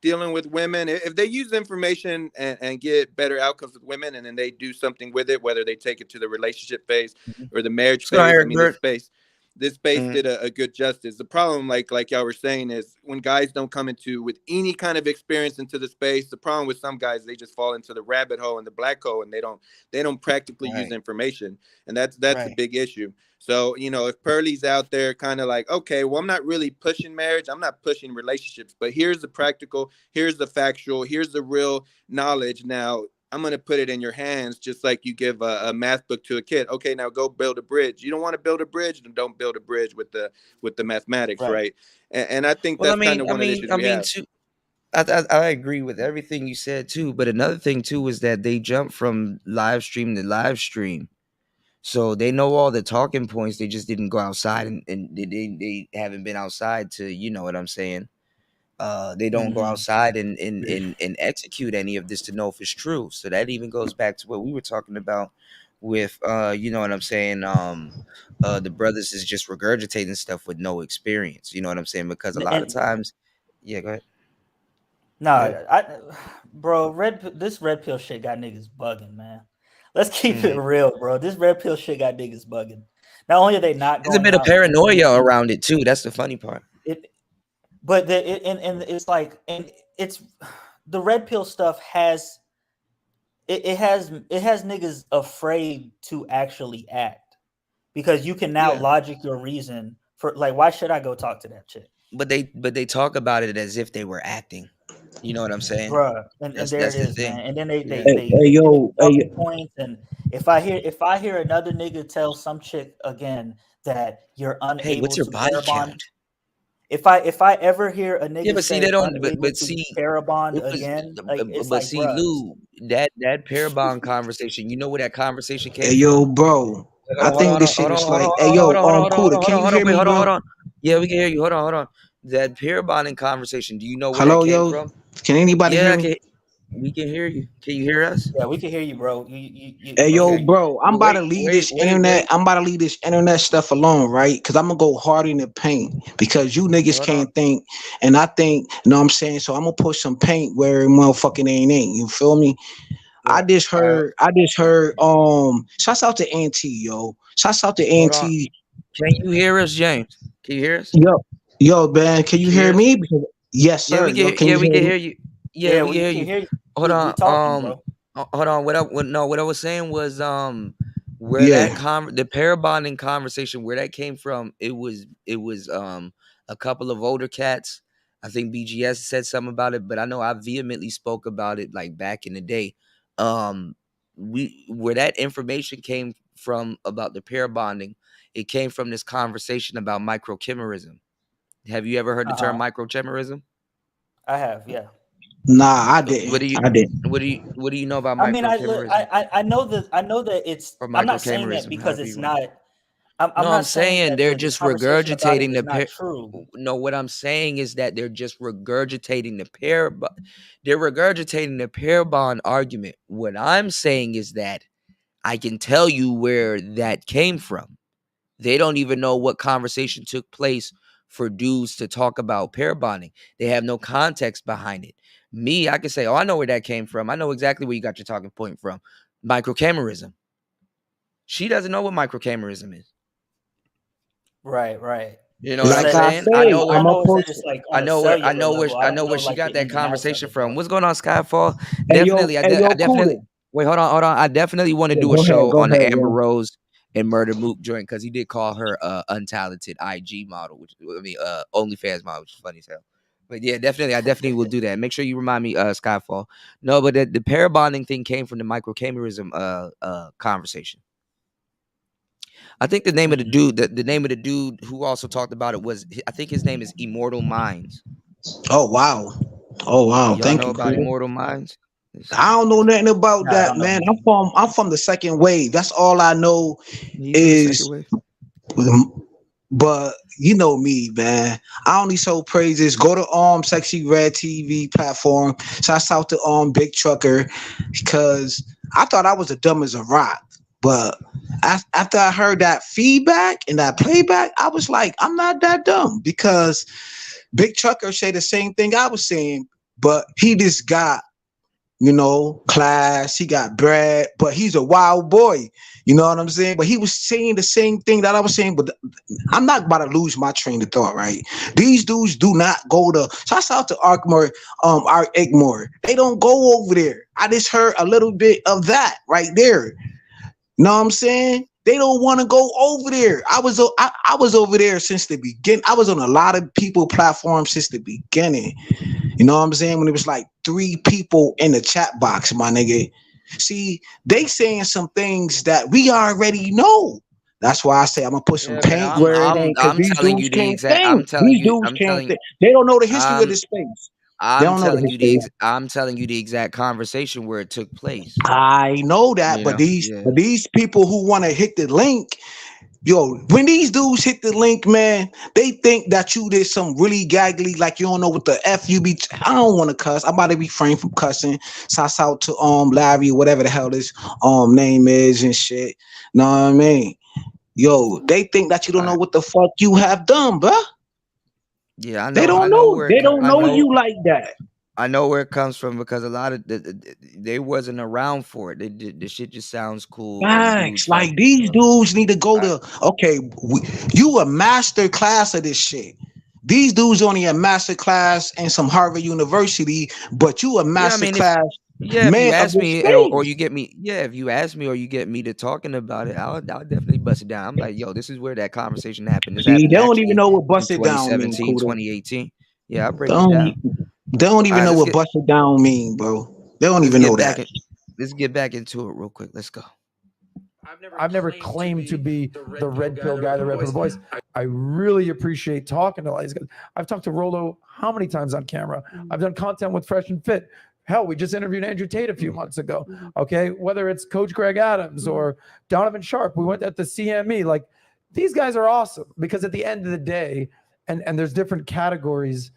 dealing with women, if they use information and get better outcomes with women, and then they do something with it, whether they take it to the relationship phase or the marriage phase, I mean, this space did a good justice. The problem, like y'all were saying, is when guys don't come into with any kind of experience into the space. The problem with some guys, they just fall into the rabbit hole and the black hole, and they don't practically use information, and that's a big issue. So, you know, if Pearlie's out there kind of like, okay, well, I'm not really pushing marriage, I'm not pushing relationships, but here's the practical, here's the factual, here's the real knowledge. Now I'm going to put it in your hands, just like you give a math book to a kid. Okay, now go build a bridge. You don't want to build a bridge, then don't build a bridge with the mathematics, right? And I think that's kind of one of the issues we have.
I agree with everything you said too, but another thing too is that they jump from live stream to live stream, so they know all the talking points. They just didn't go outside, and they haven't been outside to, you know what I'm saying. They don't go outside and execute any of this to know if it's true. So that even goes back to what we were talking about with you know what I'm saying. The brothers is just regurgitating stuff with no experience. You know what I'm saying? Because a lot of times, yeah, go ahead.
No, bro, this red pill shit got niggas bugging, man. Let's keep it real, bro. This red pill shit got niggas bugging. Not only are they not,
there's a bit of paranoia around it too. That's the funny part.
But it's like, and it's the red pill stuff has niggas afraid to actually act, because you can now logic your reason for, like, why should I go talk to that chick?
But they talk about it as if they were acting. You know what I'm saying,
bruh? And there it is, man. And then they points. And if I hear another nigga tell some chick again that you're unable,
hey, what's your
to
body count?
If I ever hear a nigga
but see, they don't. But see,
parabond again, like, it's
but
like,
see,
bruh,
Lou, that parabond conversation. You know where that conversation came?
Hey, yo, bro. I think this shit is like, hey, yo, Kuda, can you hear me, bro?
Hold on. Yeah, we can hear you. Hold on. That parabonding conversation. Do you know where
Hello,
that came
yo?
from?
Can anybody hear me?
We can hear you. Can you hear us?
Yeah, we can hear you, bro.
Hey, yo, bro, I'm about to leave this internet. I'm about to leave this internet stuff alone, right? Because I'm gonna go hard in the paint, because you niggas can't think, and I think, you know what I'm saying? So I'm gonna put some paint where motherfucking ain't. You feel me? I
Yeah.
just heard. Shouts out to Auntie, yo. Shouts out to
Hold on.
Auntie.
Can you hear us, James? Can you hear us?
Yo, yo, man. Can you
Can you
hear
hear us?
me? Yes,
Yeah,
sir.
we
Yo,
can.
can
Yeah,
you
we
hear
can
me?
hear you. Yeah,
Yeah,
we can
we
hear
can
you.
hear you.
Hold
We
on.
talking, bro.
Hold on. What I was saying was where that
Yeah.
the pair bonding conversation, where that came from, it was a couple of older cats. I think BGS said something about it, but I know I vehemently spoke about it like back in the day. Where that information came from about the pair bonding, it came from this conversation about microchimerism. Have you ever heard the term
Uh-huh.
microchimerism?
I have, yeah.
Nah, I
What do
didn't.
you
I didn't.
what do you know about
I mean,
microchimerism
I know that it's.
or
I'm not saying that
microchimerism,
because
however
it's
you want to?
not. I'm
No, I'm
not saying
saying
that
they're
the
just
conversation about it
regurgitating
is
the
not
pair.
true.
No, what I'm saying is that they're just regurgitating the pair. They're regurgitating the pair bond argument. What I'm saying is that I can tell you where that came from. They don't even know what conversation took place for dudes to talk about pair bonding. They have no context behind it. Me, I can say, oh, I know where that came from. I know exactly where you got your talking point from. Microcamerism. She doesn't know what microcamerism is.
Right, right.
You know what
It's
I'm
Like
that
I
it's
saying?
all,
say,
all I
I'm a
know is that it's
person.
like on a cellular level. I
I
don't
know
know
where she
like
got
the
that
ins and outs of
conversation
it
from.
though.
What's going on, Skyfall?
Hey yo, hey
I
yo,
definitely
Kuda.
wait, hold on. I definitely want to
Yeah,
do a
go ahead,
show
go
on the
ahead,
Amber
yo.
Rose and Murder Mook joint because he did call her untalented IG model, which I mean OnlyFans model, which is funny as hell. But yeah, definitely, I definitely will do that. Make sure you remind me, Skyfall. No, but the pair bonding thing came from the microcamerism conversation. I think the name of the dude, the name of the dude who also talked about it was, I think his name is Immortal Minds.
Oh wow. Oh wow.
Y'all
Thank
know
you,
about
Kuda.
Immortal Minds? Let's
I
see.
don't know nothing about
Nah, I
that,
don't know
man.
who that is.
I'm from the second wave. That's all I know
He's from the second
is
wave.
but you know me, man. I only show praises. Go to Sexy Red TV platform. Shouts out to Big Trucker because I thought I was as dumb as a rock. But after I heard that feedback and that playback, I was like, I'm not that dumb because Big Trucker said the same thing I was saying, but he just got class. He got bread, but he's a wild boy. You know what I'm saying? But he was saying the same thing that I was saying, but I'm not about to lose my train of thought, right? These dudes do not go to shouts out to Arkmore, Art Egmore. They don't go over there. I just heard a little bit of that right there. Know what I'm saying? They don't want to go over there. I was over there since the beginning. I was on a lot of people platforms since the beginning. You know what I'm saying? When it was like 3 people in the chat box, my nigga. See, they saying some things that we already know. That's why I say I'm gonna put some
Yeah, but
paint where it ain't, because
I'm
these
telling
dudes
you the
can't
exact.
think. These dudes can't think. They don't know the history of
I'm
the space. They
I'm
don't know the
telling you
history.
I'm telling you the exact conversation where it took place.
I know that,
You
but
know,
these
yeah.
but these people who want to hit the link, yo, when these dudes hit the link, man, they think that you did some really gaggly, like you don't know what the F you be. I don't want to cuss. I'm about to refrain from cussing. Shouts out to Larry, whatever the hell his name is and shit. Know what I mean? Yo, they think that you don't know
I,
what the fuck you have done, bruh.
yeah,
They
I
don't
know
know.
where
They don't know you like that.
I know where it comes from because a lot of they wasn't around for it. The shit just sounds cool and
Facts.
dudes like
Like these dudes need to go
I,
to. Okay, you a master class of this shit. These dudes only a master class in some Harvard University, but you a
yeah, I
master
mean if
class
yeah, if you
man of
ask
the
me or
space.
you get me, yeah, if you ask me or you get me to talking about it, I'll definitely bust it down. I'm like, yo, this is where that conversation happened. This
See,
happened
they don't even
actually
know what
in
bust it down mean,
2017,
Kuda.
2018. Yeah, I'll
They
break it
don't,
down.
they don't
All
even
right,
know what bust it down mean, bro. They don't
let's
even
get
know
back
that.
in let's get back into it real quick. Let's go.
I've never claimed to be the red pill guy, the red pill voice. I really appreciate talking to all these guys. I've talked to Rolo how many times on camera? I've done content with Fresh and Fit. Hell, we just interviewed Andrew Tate a few months ago. Okay, whether it's Coach Greg Adams or Donovan Sharp, we went at the CME. Like, these guys are awesome because at the end of the day, and there's different categories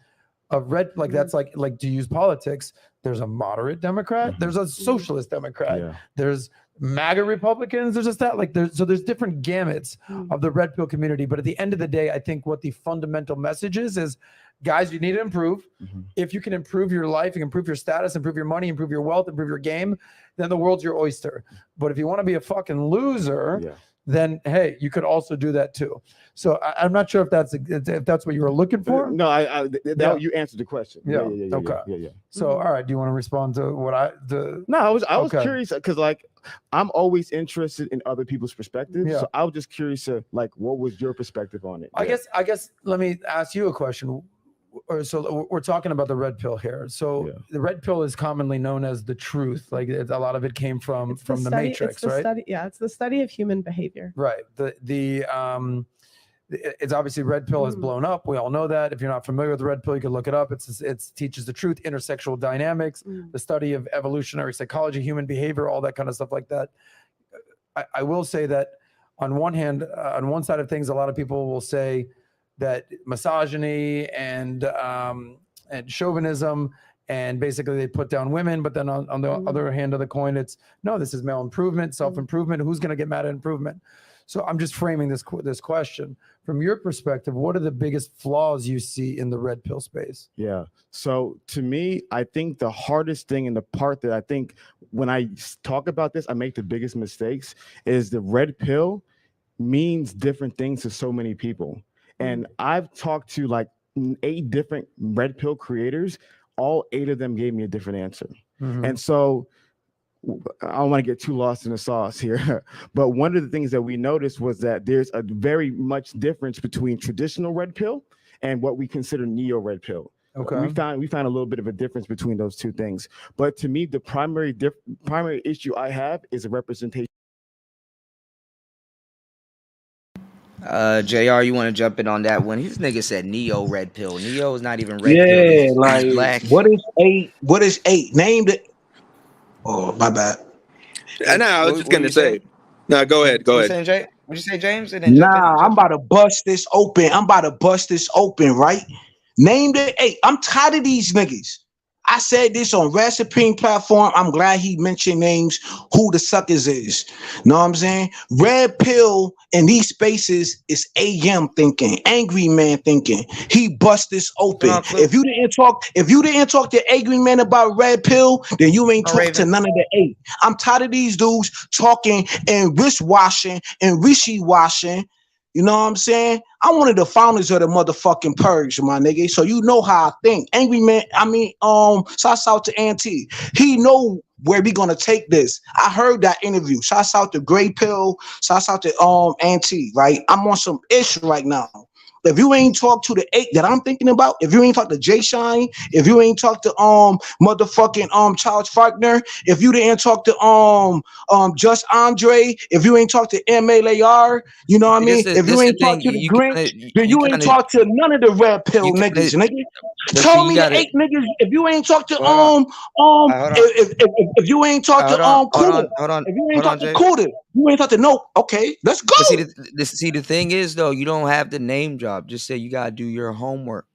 of red, like that's like to use politics. There's a moderate Democrat, there's a socialist Democrat,
Yeah.
there's MAGA Republicans, there's just that, like there's different gamuts of the red pill community. But at the end of the day, I think what the fundamental message is guys, you need to improve.
Mhm.
If you can improve your life, you can improve your status, improve your money, improve your wealth, improve your game, then the world's your oyster. But if you want to be a fucking loser,
Yeah.
then hey, you could also do that too. So I'm not sure if that's what you were looking for.
No, you answered the question.
Yeah.
Yeah.
Okay.
Yeah.
So all right, do you want to respond to what
No, I was
Okay.
curious because like I'm always interested in other people's perspectives.
Yeah.
So I was just curious to like what was your perspective on it?
I guess let me ask you a question. So we're talking about the red pill here. So
Yeah.
the red pill is commonly known as the truth. Like a lot of it came from the Matrix, right?
It's the study of human behavior.
Right. It's obviously red pill has blown up. We all know that. If you're not familiar with the red pill, you can look it up. It teaches the truth, intersexual dynamics, the study of evolutionary psychology, human behavior, all that kind of stuff like that. I will say that on one hand, on one side of things, a lot of people will say that misogyny and chauvinism, and basically they put down women. But then on the other hand of the coin, it's no, this is male improvement, self-improvement. Who's going to get mad at improvement? So I'm just framing this question from your perspective. What are the biggest flaws you see in the red pill space?
Yeah. So to me, I think the hardest thing and the part that I think when I talk about this, I make the biggest mistakes is the red pill means different things to so many people. And I've talked to like 8 different red pill creators. All 8 of them gave me a different answer. And so I don't want to get too lost in the sauce here, but one of the things that we noticed was that there's a very much difference between traditional red pill and what we consider neo red pill.
Okay.
We found a little bit of a difference between those two things. But to me, the primary issue I have is a representation.
JR, you want to jump in on that one? His nigga said Neo red pill. Neo is not even red pill.
Yeah,
He's
like
black.
what is 8? What is 8? Named it. Oh, my bad.
No, I was just
What
gonna
you
say. No, go ahead. Go ahead.
What'd you say, James? And then jump in,
I'm about to bust this open. Right? Name the 8. I'm tired of these niggas. I said this on Recipe platform. I'm glad he mentioned names, who the suckers is. Know what I'm saying? Red pill in these spaces is AM thinking, angry man thinking. He bust this open. If you didn't talk to angry man about red pill, then you ain't talk to none of the 8. I'm tired of these dudes talking and wrist washing and wishy washing. You know what I'm saying? I'm one of the founders of the motherfucking purge, my nigga. So you know how I think. Angry man, shouts out to Auntie. He know where we gonna take this. I heard that interview. Shouts out to Grey Pill. Shouts out to Auntie, right? I'm on some issue right now. If you ain't talk to the 8 that I'm thinking about, if you ain't talk to Jay Shine, if you ain't talk to motherfucking Charles Faulkner, if you didn't talk to Just Andre, if you ain't talk to MLAR, you know what I mean? If you ain't talk to the Grinch, then you ain't talk to none of the red pill niggas, nigga. Tell me the 8 niggas. If you ain't talk to if you ain't talk to Kuda, if you ain't talk to Kuda, you ain't talk to no. Okay, let's go.
But see, the thing is though, you don't have to name drop. Just say you gotta do your homework.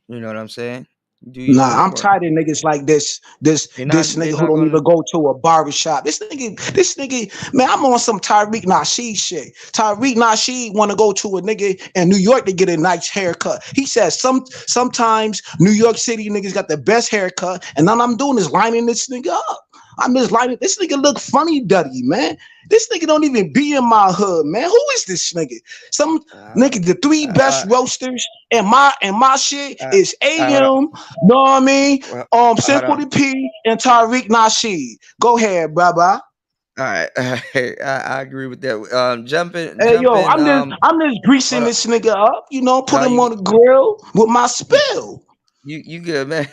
You know what I'm saying?
I'm tired of niggas like this nigga who don't even go to a barbershop. This nigga, man, I'm on some Tariq Nasheed shit. Tariq Nasheed want to go to a nigga in New York to get a nice haircut. He says sometimes New York City niggas got the best haircut, and all I'm doing is lining this nigga up. I'm just lining this nigga look funny duddy, man. This nigga don't even be in my hood, man. Who is this nigga? Some nigga, the 3 best roasters and my shit is AM, know what I mean? Simple P and Tariq Nasheed. Go ahead, brother.
All right, I agree with that. Jumping.
I'm just greasing this nigga up, put him on the grill with my spill.
You good, man?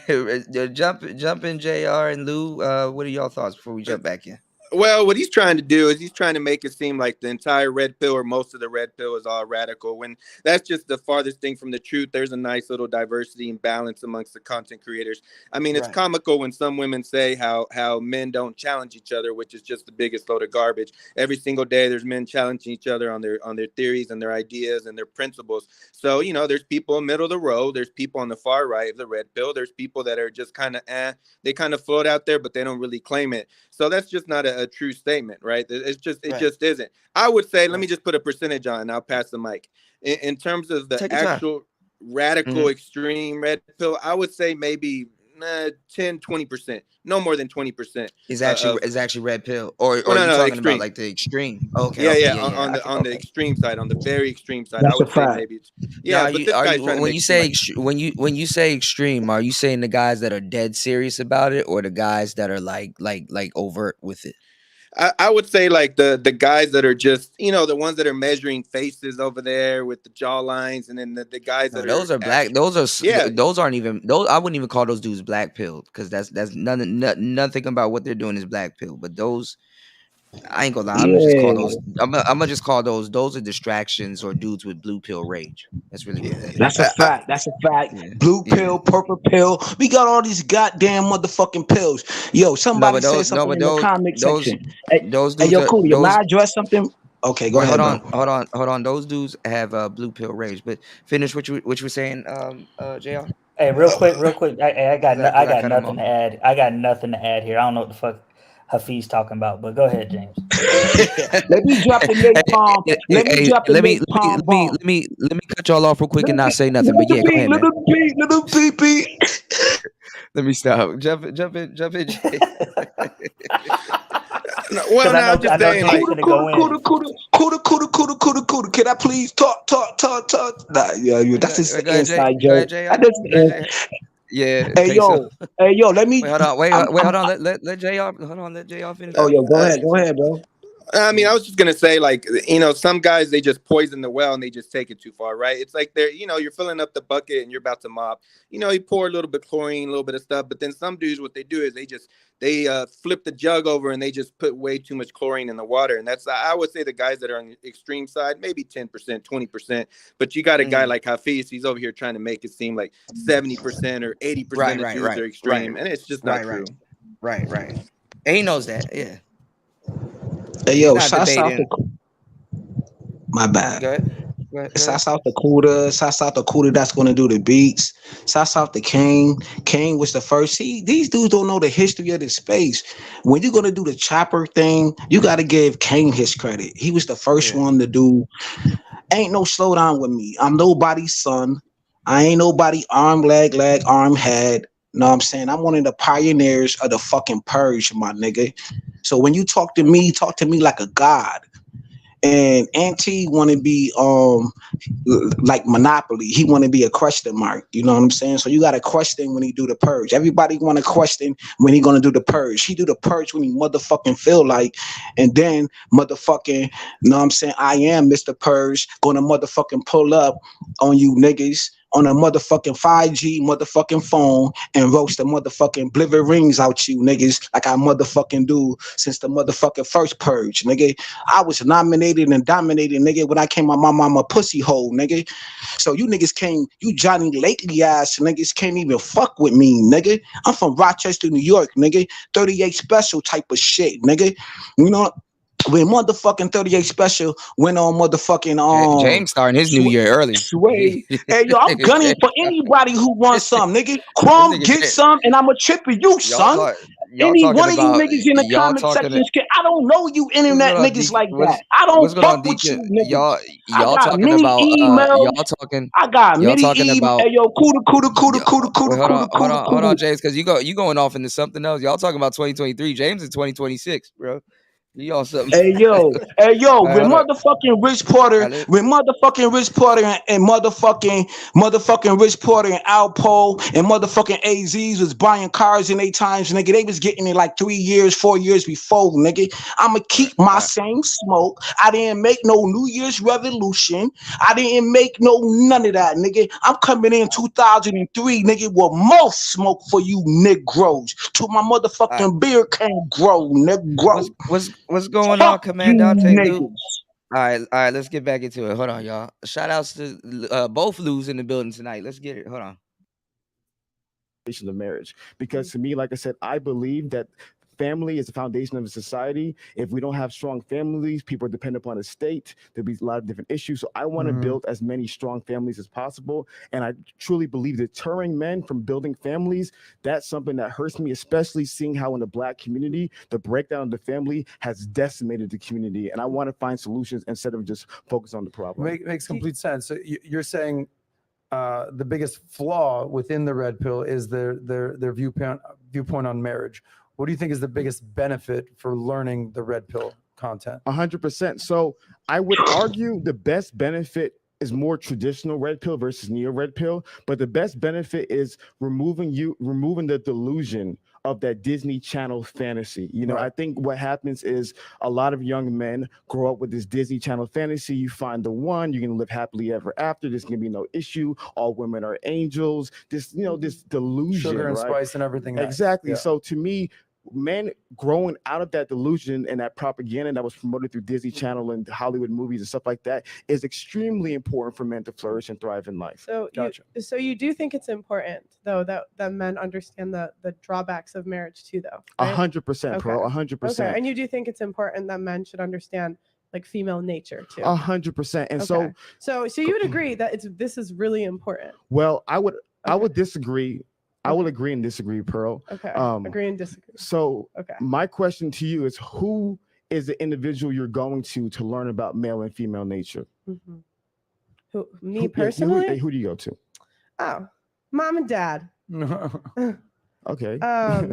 Jump in, JR and Lou. What are y'all thoughts before we jump back in?
Well, what he's trying to do is he's trying to make it seem like the entire red pill or most of the red pill is all radical, when that's just the farthest thing from the truth. There's a nice little diversity and balance amongst the content creators. I mean, it's comical when some women say how men don't challenge each other, which is just the biggest load of garbage. Every single day there's men challenging each other on their theories and their ideas and their principles. So, there's people in the middle of the road. There's people on the far right of the red pill. There's people that are just kind of they kind of float out there, but they don't really claim it. So that's just not a true statement, right? It just isn't. I would say, let me just put a percentage on, and I'll pass the mic. In terms of the actual, radical extreme red pill, I would say maybe 10-20%, no more than 20%.
Is
Of
actually red pill, or
well,
are
no,
you
no,
talking about
extreme.
like the extreme? Okay,
Yeah,
okay,
yeah,
yeah, yeah. I can,
on the
okay.
extreme side, on the very extreme side, I
That's a
would say
fact.
maybe it's
Now,
yeah. But this
are
guy's
you
trying to
when
make
you
it seem
say
like
when you say extreme, are you saying the guys that are dead serious about it, or the guys that are like overt with it?
I would say like the guys that are just the ones that are measuring faces over there with the jaw lines, and then the guys
No,
that are
those are black.
actually
Those are
yeah.
those aren't even those. I wouldn't even call those dudes black pill, because that's nothing about what they're doing is black pill. But those, I ain't gonna lie. I'm gonna just call
Yeah,
those. I'm gonna just call those. Those are distractions or dudes with blue pill rage. That's really what that
that's
is.
a fact. That's a fact.
Yeah,
Blue
yeah.
pill, purple pill. We got all these goddamn motherfucking pills. Yo,
No,
somebody
but
said
those, no,
something
but
in the comment
those,
section. Hey,
those
hey
dudes
yo,
are
Cootie, am
those.
I address something? Okay, go
Wait,
ahead, bro.
hold on. Those dudes have blue pill rage. But finish what you were saying, Jr.
Hey, real quick. I
Because I
got
cut him
nothing
off.
to add. I got nothing to add here. I don't know what the fuck Hafiz talking about, but go ahead, James.
Let me drop the napalm. Let me drop the napalm bomb.
Let me cut y'all off real quick and not say nothing. But
Little
yeah, go
pee,
ahead, man.
little pee, little pee pee.
Let me stop. Jump in. Jay.
No, well,
Because
no, I'm
I
just
know
saying
James
like
finna go in.
Can I please talk? Nah, yeah, that's just
Go
the
ahead, Jay.
inside
Go
joke.
ahead, Jr.
That just
Go ahead, Jay. Yeah,
hey
peso.
yo, hey yo, let me.
Wait,
I'm,
hold on. Let JR. Hold on. Let JR finish
oh
what
yo,
he was
go
saying.
ahead, bro.
I mean,
Yeah.
I was just gonna say, like, some guys they just poison the well and they just take it too far, right? It's like you're filling up the bucket and you're about to mop. You pour a little bit of chlorine, a little bit of stuff, but then some dudes, what they do is they flip the jug over and they just put way too much chlorine in the water, and that's I would say the guys that are on the extreme side, maybe 10%, 20%, but you got a guy like Hafiz, he's over here trying to make it seem like 70% or 80% of dudes are extreme, and it's just not true.
Right. And he knows that. Yeah.
Hey
He's
yo,
not
shouts out to
debating.
my bad.
Go ahead. Go ahead.
Shouts out to Kuda. Shouts out to Kuda that's gonna do the beats. Shouts out to King. King was the first. See, these dudes don't know the history of this space. When you're gonna do the chopper thing, you gotta give King his credit. He was the first
Yeah.
one to do. Ain't no slowdown with me. I'm nobody's son. I ain't nobody arm, leg, arm, head. Know what I'm saying? I'm one of the pioneers of the fucking purge, my nigga. So when you talk to me like a god. And Auntie want to be like Monopoly. He want to be a question mark. You know what I'm saying? So you got to question when he do the purge. Everybody want to question when he gonna do the purge. He do the purge when he motherfucking feel like, and then motherfucking, you know what I'm saying? I am Mr. Purge gonna motherfucking pull up on you niggas on a motherfucking 5G motherfucking phone and roast the motherfucking bliver rings out you niggas like I motherfucking do since the motherfucking first purge, nigga. I was nominated and dominated, nigga, when I came out my mama pussy hole, nigga. So you niggas came, you Johnny Lately ass niggas can't even fuck with me, nigga. I'm from Rochester, New York, nigga. 38 special type of shit, nigga. You know, when motherfucking 38 special went on motherfucking
James starting his new year early.
Sway. Hey yo, I'm gunning for anybody who wants some, nigga.
This
Chrome,
nigga
get
James.
some, and I'ma chip you,
Y'all
son.
talk. Y'all
Any
talking
one of you
about
niggas in the
y'all
comment
talking.
section, I don't know you
What's
internet
going on,
niggas
Deacon?
like that. I don't
What's going
fuck
on,
with
Deacon?
you niggas. I
Y'all
got
talking
many
about
emails. I got
y'all
many
talking
emails.
about
Hey yo,
Yo, wait, hold on, James, because you going off into something else. Y'all talking about 2023. James is 2026, bro. Y'all something.
Hey yo,
All right,
when
hold on.
motherfucking Rich
All
Porter,
right,
and motherfucking Rich Porter and Alpo and motherfucking AZs was buying cars in they times, nigga, they was getting it like 3 years, 4 years before, nigga. I'ma keep my same smoke. I didn't make no New Year's revolution. I didn't make no none of that, nigga. I'm coming in 2003, nigga, with more smoke for you Negroes. To my
all right.
motherfucking beer can grow, Negro.
What's going on,
Fuck you
Commandante Lou?
niggas.
All right, let's get back into it. Hold on, y'all. Shout outs to both Lou's in the building tonight. Let's get it. Hold on.
Of marriage, because to me, like I said, I believe that family is the foundation of a society. If we don't have strong families, people are dependent upon a state. There'll be a lot of different issues. So I want to build as many strong families as possible. And I truly believe deterring men from building families, that's something that hurts me, especially seeing how in the Black community, the breakdown of the family has decimated the community. And I want to find solutions instead of just focus on the problem.
Makes complete sense. So you're saying the biggest flaw within the red pill is their viewpoint on marriage. What do you think is the biggest benefit for learning the red pill content?
100%. So I would argue the best benefit is more traditional red pill versus neo red pill, but the best benefit is removing the delusion of that Disney Channel fantasy. You know,
Right.
I think what happens is a lot of young men grow up with this Disney Channel fantasy. You find the one, you're gonna live happily ever after. There's gonna be no issue. All women are angels. This, you know, this delusion,
Sugar and
right?
spice and everything. Nice.
Exactly.
Yeah.
So to me, men growing out of that delusion and that propaganda that was promoted through Disney Channel and Hollywood movies and stuff like that is extremely important for men to flourish and thrive in life.
So
Gotcha.
you do think it's important though that men understand the drawbacks of marriage too, though, right?
100%, bro. 100%.
Okay, and you do think it's important that men should understand like female nature too.
100%. And
Okay. So you would agree that this is really important.
well, I would
Okay.
disagree. I will agree and disagree, Pearl.
Okay. Agree and disagree.
So
Okay.
my question to you is, who is the individual you're going to learn about male and female nature?
Mm-hmm. Me
Who
personally?
who do you go to?
Oh, mom and dad.
Okay.
Shout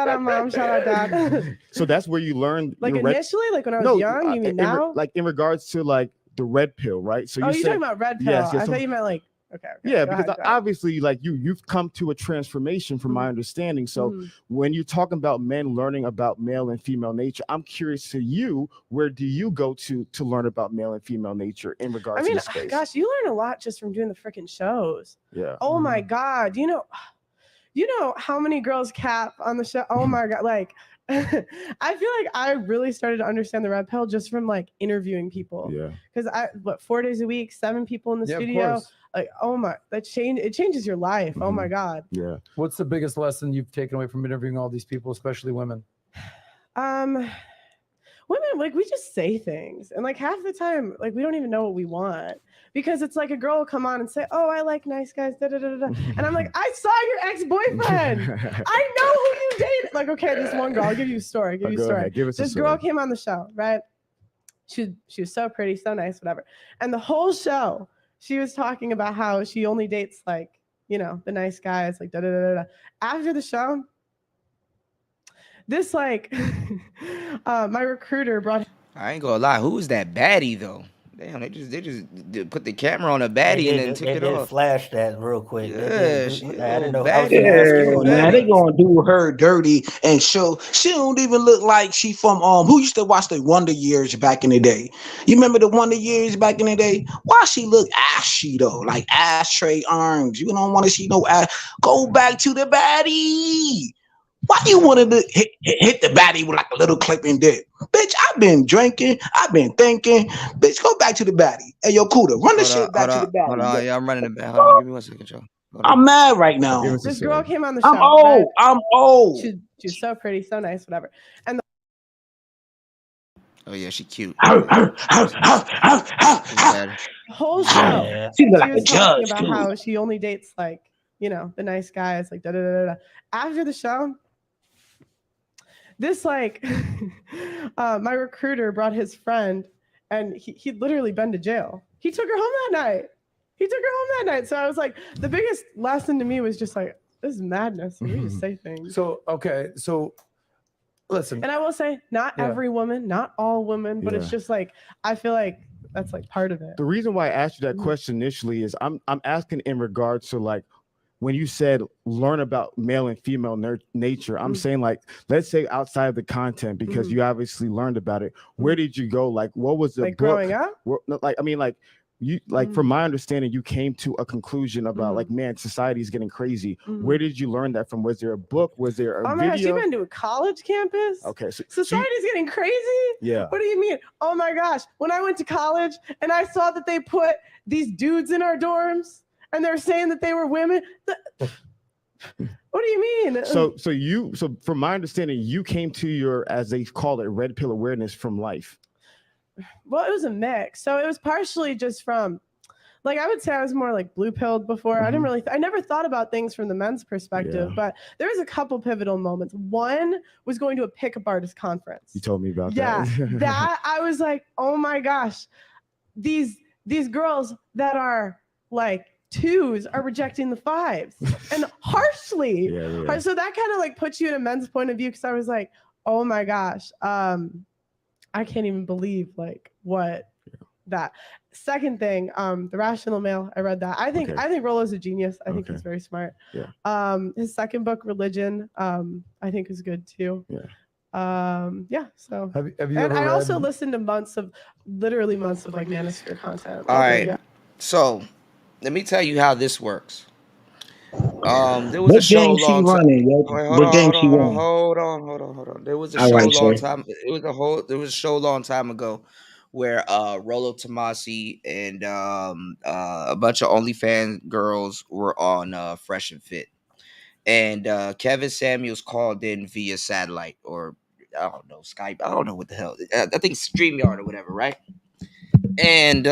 out mom, shout out dad.
So that's where you learn
Like
your red-
initially, like when I was young, you mean now?
like in regards to like the red pill, right? So
You're
said,
talking about red pill.
Yes,
I
so-
thought you meant like okay.
yeah,
go
because
ahead, go ahead.
obviously, like you've come to a transformation from my understanding. So
Mhm.
when you're talking about men learning about male and female nature, I'm curious to you, where do you go to learn about male and female nature in regards
I mean,
to the space?
gosh, you learn a lot just from doing the freaking shows.
Yeah.
Oh my God. You know how many girls cap on the show? Oh my God. Like, I feel like I really started to understand the red pill just from like interviewing people.
Yeah.
Because 4 days a week, 7 people in the
Yeah, of
studio.
course.
Like, oh my, it changes your life. Oh my God.
Yeah.
What's the biggest lesson you've taken away from interviewing all these people, especially women?
Women, like, we just say things, and like half the time, like, we don't even know what we want, because it's like a girl will come on and say, oh, I like nice guys, da da da da, and I'm like, I saw your ex-boyfriend. I know who you dated. Like, okay, this one girl, I'll give you a story.
Go ahead, give us a
This
story.
girl came on the show, right? She was so pretty, so nice, whatever. And the whole show, she was talking about how she only dates like, the nice guys, like da da da da. After the show, this like my recruiter brought.
I ain't gonna lie. Who was that baddie though? Damn, they just put the camera on a baddie and then took it off.
Flash that real quick.
Yeah,
I
she
didn't know.
old
I was
baddie.
gonna ask
Yeah,
you who
man,
that
they
is.
gonna do her dirty and show she don't even look like she from who used to watch the Wonder Years back in the day. You remember the Wonder Years back in the day? Why she look ashy though, like ashtray arms? You don't want to see no ass. Go back to the baddie. Why you wanted to hit the baddie with like a little clipping dick? Bitch, I've been drinking. I've been thinking. Bitch, go back to the baddie. Hey, yo, Cuda, run the shit back to the baddie.
Hold on.
bitch.
Yeah, I'm running it back. Hold on. Give me 1 second, y'all. Hold on.
I'm mad right now.
Give us a
This girl
story.
came on the show.
I'm old.
Right?
I'm old.
She was so pretty, so nice, whatever. And
Oh yeah, she cute.
The
Baddie.
whole show,
Yeah.
She look
she
like a
was talking
judge
about
too.
how she only dates like, the nice guys, like da da da da. After the show, this like my recruiter brought his friend, and he'd literally been to jail. He took her home that night. So I was like, the biggest lesson to me was just like, this is madness. We just say things.
So, okay. So listen.
And I will say, not
Yeah.
every woman, not all women, but it's
Yeah.
just like, I feel like that's like part of it.
The reason why I asked you that question initially is I'm asking in regards to like when you said learn about male and female nature. I'm saying like, let's say outside of the content, because you obviously learned about it. Where did you go? Like, what was the
Like
book?
growing up?
You like from my understanding, you came to a conclusion about like, man, society is getting crazy. Where did you learn that from? Was there a book? Was there a
Oh my gosh,
video?
you've been to a college campus?
Okay, so
Society's getting crazy?
yeah.
What do you mean? Oh my gosh, when I went to college and I saw that they put these dudes in our dorms and they're saying that they were women. What do you mean?
So from my understanding, you came to your, as they call it, red pill awareness from life.
Well, it was a mix. So it was partially just from, like, I would say I was more like blue pilled before. I didn't really, I never thought about things from the men's perspective,
Yeah.
but there was a couple pivotal moments. One was going to a pickup artist conference.
You told me about
Yeah,
that.
that I was like, oh my gosh, these girls that are like 2s are rejecting the 5s and harshly.
Yeah.
So that kind of like puts you in a men's point of view, because I was like, oh my gosh, I can't even believe like what that. Second thing, The Rational Male, I read that.
Okay.
I think Rollo's a genius. I think
Okay.
he's very smart.
Yeah.
His second book, Religion, I think is good too.
Yeah.
So
Have you
and
ever
I
read?
also listened to literally months of like Manosphere content.
All right.
Yeah.
So let me tell you how this works. There was a
What
show
game
a
she
long time.
running, yo?
Wait,
What game she running?
hold on. There was a
All
show
right,
a long
sir.
time. There was a show a long time ago where Rollo Tomasi and a bunch of OnlyFans girls were on Fresh and Fit, and Kevin Samuels called in via satellite, or I don't know, Skype. I don't know what the hell. I think StreamYard or whatever, right? And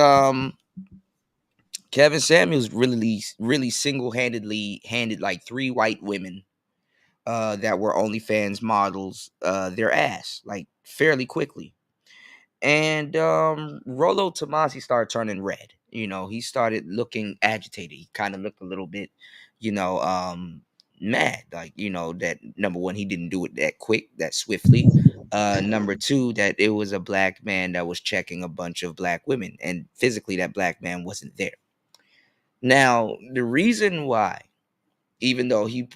Kevin Samuels really single-handedly handed like 3 white women that were OnlyFans models their ass like fairly quickly. And Rollo Tomasi started turning red. He started looking agitated. He kind of looked a little bit, mad. Like, that number one, he didn't do it that quick, that swiftly. Number two, that it was a black man that was checking a bunch of black women, and physically that black man wasn't there. Now, the reason why, even though he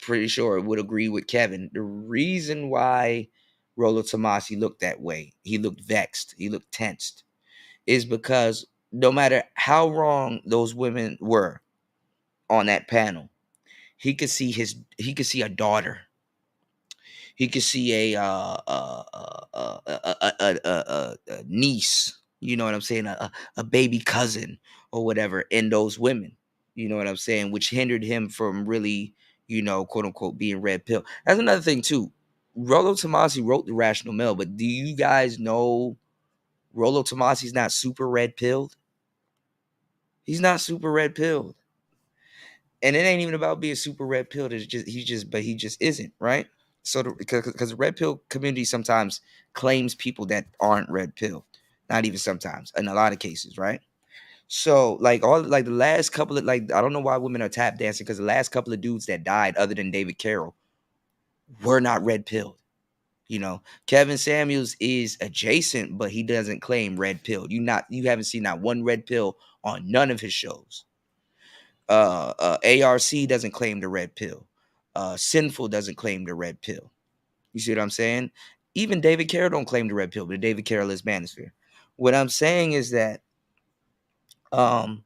pretty sure would agree with Kevin, the reason why Rollo Tomasi looked that way, he looked vexed, he looked tensed, is because no matter how wrong those women were on that panel, he could see a daughter, he could see a niece, you know what I'm saying, a baby cousin or whatever in those women, you know what I'm saying, which hindered him from really, quote unquote, being red pill. That's another thing too. Rollo Tomasi wrote The Rational Male, but do you guys know Rollo Tomasi's not super red pilled? He's not super red pilled. And it ain't even about being super red pilled. It's just he just isn't, right? So because the red pill community sometimes claims people that aren't red pill, not even sometimes, in a lot of cases, right? So like the last couple of, like, I don't know why women are tap dancing, because the last couple of dudes that died, other than David Carroll, were not red pilled. Kevin Samuels is adjacent, but he doesn't claim red pill. You haven't seen not one red pill on none of his shows. ARC doesn't claim the red pill. Sinful doesn't claim the red pill. You see what I'm saying? Even David Carroll don't claim the red pill, but David Carroll is Manosphere. What I'm saying is that um,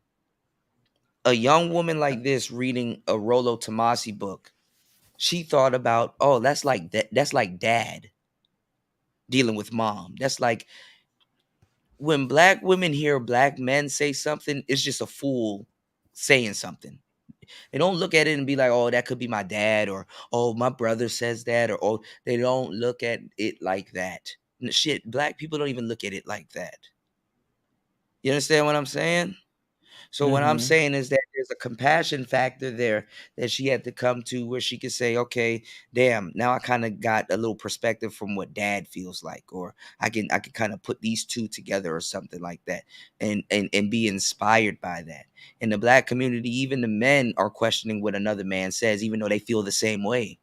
a young woman like this reading a Rollo Tomasi book, she thought about, oh, that's like that. That's like dad dealing with mom. That's like when black women hear black men say something, it's just a fool saying something. They don't look at it and be like, oh, that could be my dad, or oh, my brother says that, or oh, they don't look at it like that. Shit, black people don't even look at it like that. You understand what I'm saying? So what I'm saying is that there's a compassion factor there that she had to come to, where she could say, okay, damn, now I kind of got a little perspective from what dad feels like, or I can kind of put these two together or something like that, and be inspired by that. In the black community, even the men are questioning what another man says, even though they feel the same way.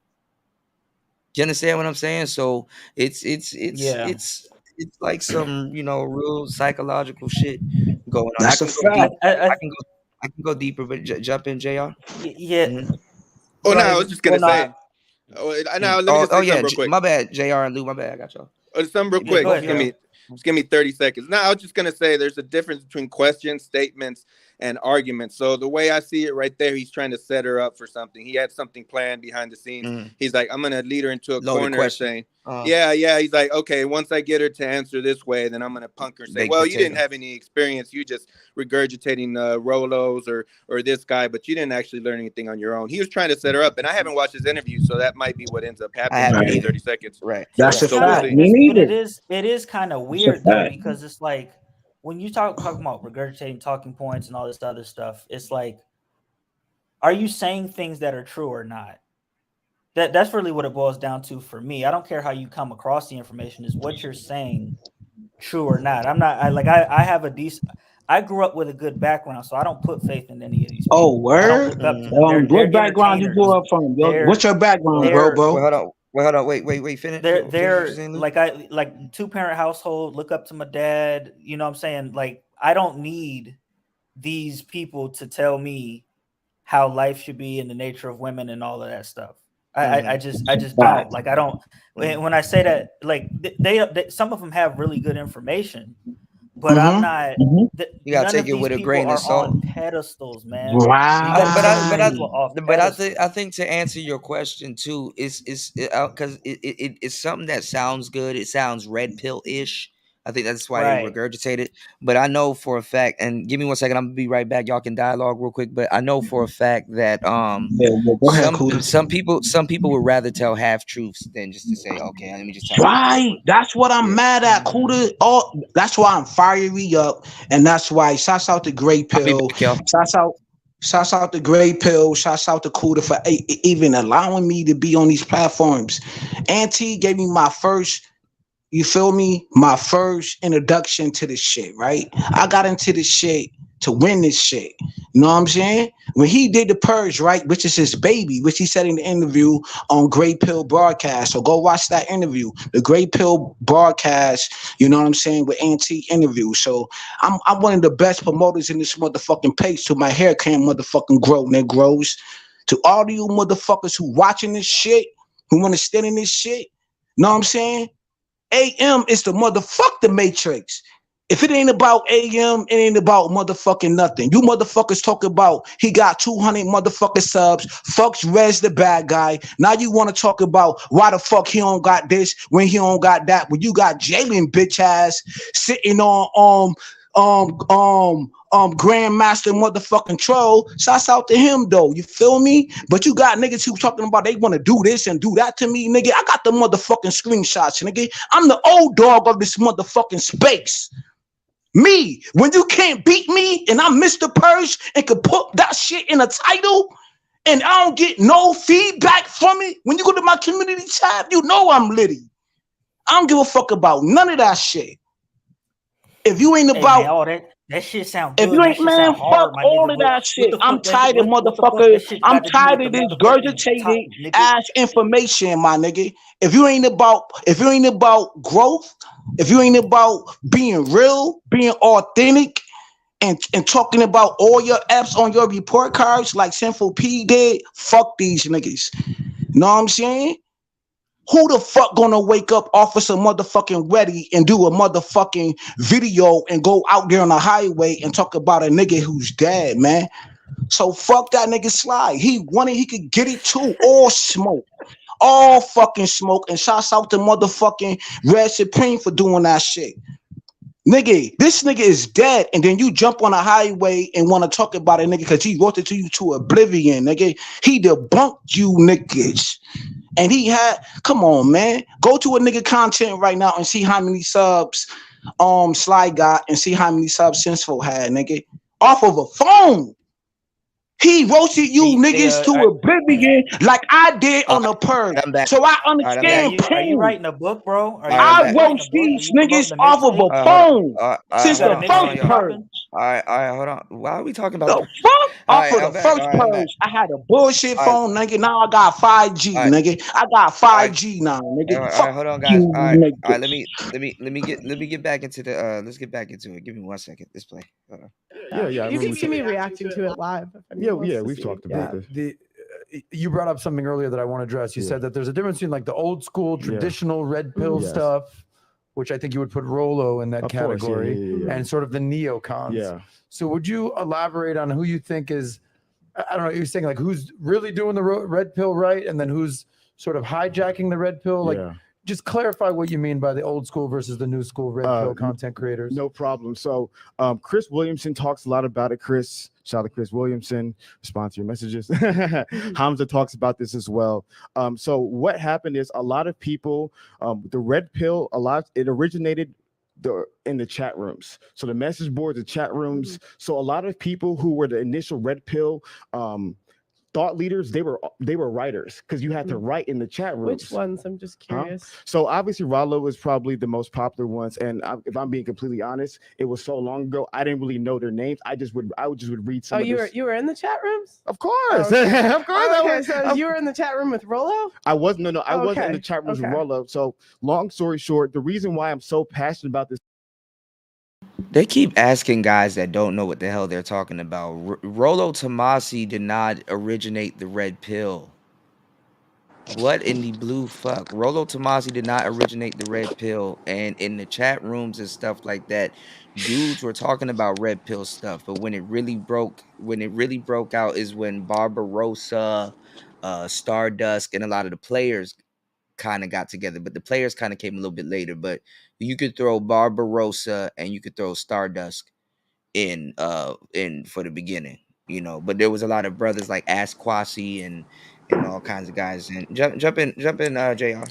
You understand what I'm saying? So
Yeah.
it's like some, real psychological shit going on. I
That's a
can go deep.
fact.
I
I can go deeper, but jump in, Jr.
yeah.
Mhm.
Oh
Go
no, I
ahead.
was just
Well,
gonna
no.
say. Oh, now let me
Oh,
just say
yeah.
something real quick.
My bad, Jr. and Lou. My bad. I got y'all.
Oh, something real
Yeah,
quick.
go
Both
ahead,
of
Just
y'all.
Daryl.
give me 30 seconds. Now, I was just gonna say there's a difference between questions, statements, and arguments. So the way I see it right there, he's trying to set her up for something. He had something planned behind the scenes.
Mm.
He's like, I'm gonna lead her into a
Loaded
corner
question.
saying, yeah, yeah. He's like, okay, once I get her to answer this way, then I'm gonna punk her and say,
Baked
well, you didn't
potato.
have any experience. You just regurgitating Rolos or this guy, but you didn't actually learn anything on your own. He was trying to set her up, and I haven't watched his interview, so that might be what ends up
I
happening
haven't
after
Right.
either.
30 seconds.
Right.
That's
It's
a
So
kind
we'll
of
fact.
see.
Me
it's but
neither.
it is kind of
That's a
weird though,
fact.
because it's like when you talking about regurgitating talking points and all this other stuff, it's like, are you saying things that are true or not? That's really what it boils down to for me. I don't care how you come across the information, is what you're saying true or not. I'm not I like I have a decent I grew up with a good background, so I don't put faith in any of these
Oh,
people. I don't
word.
look up to
Mm.
them. They're
What background you grew
entertainers.
up from, yo? What's
They're
your background,
Well,
bro,
they're
well,
bro?
hold on. Well, hold on. Wait. Finish what you're saying, Luke.
like 2-parent household. Look up to my dad. You know what I'm saying? Like I don't need these people to tell me how life should be and the nature of women and all of that stuff. I just don't like. I don't. When I say that, like they some of them have really good information, but I'm not.
You gotta
None
take
of
it
these
with a
people
grain of
are
salt.
on pedestals, man. You got to
But
take
I,
these
but I,
people off
but
pedestals.
I think to answer your question too is because it's something that sounds good. It sounds red pill ish. I think that's why they
Right.
regurgitate it. But I know for a fact, and give me 1 second, I'm gonna be right back. Y'all can dialogue real quick. But I know for a fact that
Yeah, go ahead, Cootie.
some people would rather tell half truths than just to say, okay, let me just tell my
Right.
truth.
That's what I'm
Yeah.
mad at, Cootie. Oh, that's why I'm fiery up, and that's why shouts out to Great
I'll be
Pill.
back, y'all.
Shouts out to Great Pill. Shouts out to Cootie for even allowing me to be on these platforms. Auntie gave me my first. You feel me? My first introduction to this shit, right? I got into this shit to win this shit. You know what I'm saying? When he did the purge, right, which is his baby, which he said in the interview on Great Pill broadcast. So go watch that interview, the Great Pill broadcast. You know what I'm saying, with Antique interview. So I'm one of the best promoters in this motherfucking page. So my hair can't motherfucking grow, Negroes. To all of you motherfuckers who watching this shit, who want to stand in this shit. Know what I'm saying? AM is the motherfuck the Matrix. If it ain't about AM, it ain't about motherfucking nothing. You motherfuckers talk about he got 200 motherfucking subs. Fucks Rez the bad guy. Now you want to talk about why the fuck he don't got this when he don't got that. When you got Jalen bitch ass sitting on Grandmaster motherfucking troll. Shouts out to him though. You feel me? But you got niggas who talking about they want to do this and do that to me, nigga. I got the motherfucking screenshots, nigga. I'm the old dog of this motherfucking space. Me, when you can't beat me and I'm Mr. Purge and could put that shit in a title and I don't get no feedback from it. When you go to my community tab, you know I'm litty. I don't give a fuck about none of that shit. If you ain't
Hey man,
about
all that shit sound
If
good.
you
That
ain't,
shit
man,
sound
fuck
hard, my
all
nigga.
of
What
that
what
shit.
the
I'm
fuck that
tired of
what the fuck
motherfucker.
that shit
I'm
got to do
tired
with the
of this
motherfucking top,
gurgitated
nigga?
ass information, my nigga. If you ain't about growth, if you ain't about being real, being authentic, and talking about all your apps on your report cards like Sinful P did, fuck these niggas. Know what I'm saying? Who the fuck gonna wake up, Officer motherfucking ready, and do a motherfucking video and go out there on the highway and talk about a nigga who's dead, man? So fuck that nigga Slide. He wanted, he could get it too. All smoke. All fucking smoke. And shouts out to motherfucking Red Supreme for doing that shit. Nigga, this nigga is dead, and then you jump on a highway and want to talk about a nigga because he wrote it to you to oblivion, nigga. He debunked you niggas. And he had, come on, man. Go to a nigga content right now and see how many subs Sly got and see how many subs Sensful had, nigga. Off of a phone. He roasted you niggas to oblivion like I did
All
on the purge.
right, I'm back.
So I
All right, I'm back.
understand
Are you
pain.
writing a book, bro?
All right, I'm
I
Are
back.
you writing a
roast
book? Are
these
you
niggas
promoting a
off of a
mixtape?
Hold on.
phone
All
You
since
got
right,
a
the
hold
first
on,
mixtape
y'all.
purge.
dropping?
All right, hold on. Why are we talking
The
about?
fuck?
All
Off
right,
of the
I'm back.
first
All right, I'm back.
purge, I had a bullshit
All right,
phone, nigga. Now I got 5G,
all right,
nigga. I got
all right.
5G now, nigga.
All right,
Fuck
hold on, guys.
you,
All right.
niggas.
Let me get back into the. Let's get back into it. Give me 1 second. Let's play. Hold on.
Yeah, yeah. I
You
remember
can
we
see me
talked.
reacting to it live if
Yeah,
anyone wants
yeah,
to
we've
see
talked
me.
about
Yeah.
this.
You brought up something earlier that I want to address. You
Yeah.
said that there's a difference between like the old school
Yeah.
traditional red pill
Yes.
stuff, which I think you would put Rolo in that
Of course, yeah,
category,
yeah.
and sort of the neocons.
Yeah.
So would you elaborate on who you think is, I don't know, you're saying like who's really doing the red pill right, and then who's sort of hijacking the red pill? Like,
Yeah.
just clarify what you mean by the old school versus the new school red pill content creators.
No problem. So Chris Williamson talks a lot about it. Chris, shout out to Chris Williamson, respond to your messages. Hamza talks about this as well. So what happened is a lot of people, the red pill, it originated in the chat rooms. So the message boards, the chat rooms. So a lot of people who were the initial red pill thought leaders, they were writers because you had to write in the chat rooms.
Which ones? I'm just curious.
So obviously Rollo was probably the most popular ones, and if I'm being completely honest, it was so long ago I didn't really know their names. I would just read some.
Oh, you were in the chat rooms?
Of course,
okay.
of course.
Okay, so you were in the chat room with Rollo?
I was I wasn't in the chat rooms with Rollo. So long story short, the reason why I'm so passionate about this.
They keep asking guys that don't know what the hell they're talking about. Rollo Tomasi did not originate the red pill. What in the blue fuck? Rollo Tomasi did not originate the red pill. And in the chat rooms and stuff like that, dudes were talking about red pill stuff. But when it really broke out is when Barbarossa, Stardust, and a lot of the players kind of got together. But the players kind of came a little bit later. But you could throw Barbarossa and you could throw Stardust in for the beginning, you know. But there was a lot of brothers like Ask Kwasi and all kinds of guys. And jump in, JR.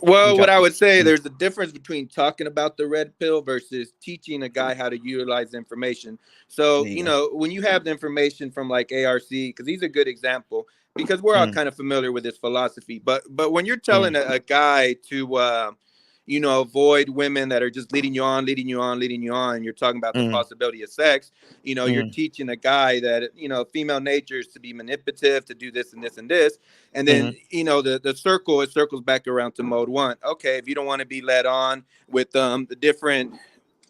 Well, what I would say, there's a difference between talking about the red pill versus teaching a guy how to utilize information. So, you know, when you have the information from like ARC, because he's a good example, because we're all kind of familiar with his philosophy. But when you're telling a guy to, you know, avoid women that are just leading you on, you're talking about the possibility of sex, you know, you're teaching a guy that, you know, female nature is to be manipulative, to do this and this and this. And then, you know, it circles back around to mode one. Okay, if you don't want to be led on with the different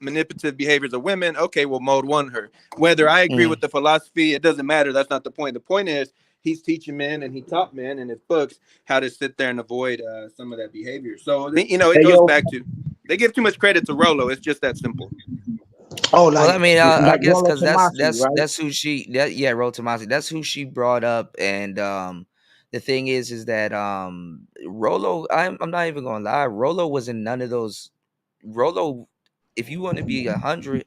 manipulative behaviors of women, okay, well, mode one her. Whether I agree with the philosophy, it doesn't matter. That's not the point. The point is, he's teaching men, and he taught men in his books how to sit there and avoid some of that behavior. So, you know, it goes back to, they give too much credit to Rollo. It's just that simple.
Oh, like,
well, I mean, I guess
Rollo
because
Tomasi, right?
that's who Rollo Tomasi. That's who she brought up. And the thing is that Rollo, I'm not even gonna lie, Rollo was in none of those. Rollo, if you want to be 100,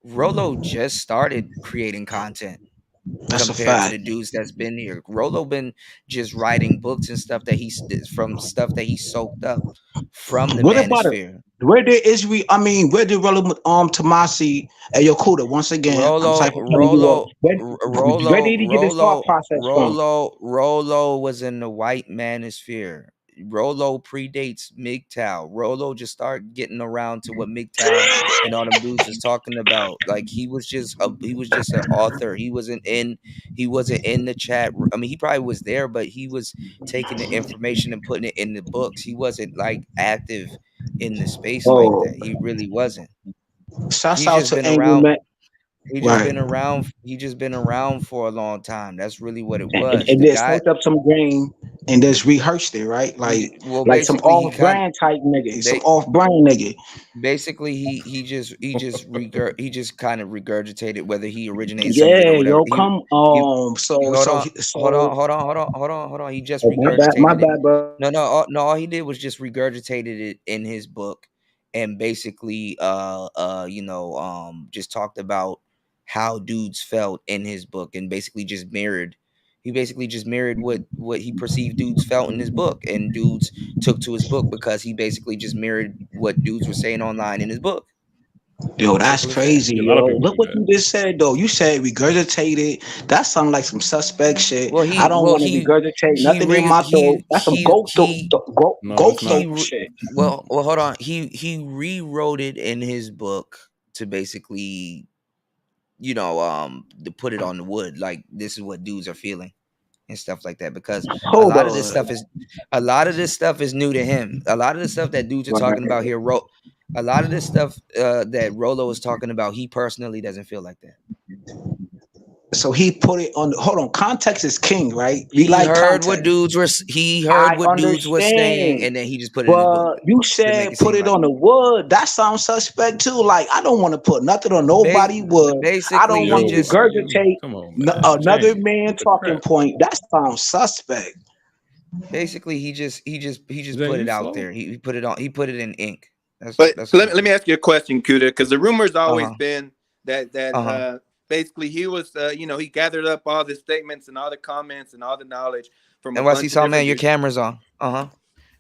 Rollo just started creating content.
That's a
Compared to
fact.
the dudes that's been here, Rollo been just writing books and stuff that he soaked up from the
What about it?
manosphere.
Where did Israel? I mean, where did Rollo Tomasi and Yokuda? Once again, I'm
Rollo,
typing telling you all. Where did he get his thought process from?
Rollo was in the white manosphere. Rollo predates MGTOW. Rollo just started getting around to what MGTOW and all them dudes was talking about. Like he was just an author. He wasn't in the chat. I mean, he probably was there, but he was taking the information and putting it in the books. He wasn't like active in the space like
Oh,
that. He really wasn't.
shouts
He's
out
just
to
been
Angry
around.
Man.
He just
Right.
been around. He just been around for a long time. That's really what it
And,
was.
and
The
then
guy,
smoked up some grain and just rehearsed it, right?
well,
Like some
basically,
off brand type nigga, some off brand nigga.
basically he just kind of regurgitated whether he originated some of it or
Yeah,
whatever.
yo, come
He
so
hold
so
on,
he- so.
hold on. He just
Oh, my
regurgitated it.
bad, bro.
No. All he did was just regurgitated it in his book, and basically, just talked about how dudes felt in his book, and basically just mirrored. He basically just mirrored what he perceived dudes felt in his book, and dudes took to his book because he basically just mirrored what dudes were saying online in his book.
Yo, that's
Simple as that.
crazy,
Yeah, a lot of
yo.
people
Look
do
what
that.
you just said, though. You said regurgitated. That sounds like some suspect shit.
Well,
I don't want to regurgitate nothing in my throat. That's some
No,
goat
it's not.
throat shit.
well, hold on. He rewrote it in his book to basically, to put it on the wood. Like this is what dudes are feeling and stuff like that. Because a
Hold
lot of this
on.
stuff is new to him. A lot of the stuff that dudes are talking about here, a lot of this stuff that Rollo is talking about, he personally doesn't feel like that.
So he put it on. Hold on. Context is king, right? We
He
like
heard what
context.
dudes were saying,
Understand.
and then he just put it in his book
But you
to make
said
it
put
seem
it
like
on the wood. That sounds suspect too. Like I don't want to put nothing on nobody wood. I
basically
don't want
he
to
Yo,
just
regurgitate
come on, man.
another
James,
man
what the
talking
crap?
point. That sounds suspect.
basically he just
James,
put
you
it out
slow?
there. He put it on. He put it in ink.
But
That's what he
let me
did.
ask you a question, Kuda, because the rumor's always
Uh-huh.
been that
Uh-huh.
basically he was, he gathered up all the statements and all the comments and all the knowledge from a
NYC
bunch of
Saw Man,
different
your
views.
camera's on. Uh-huh.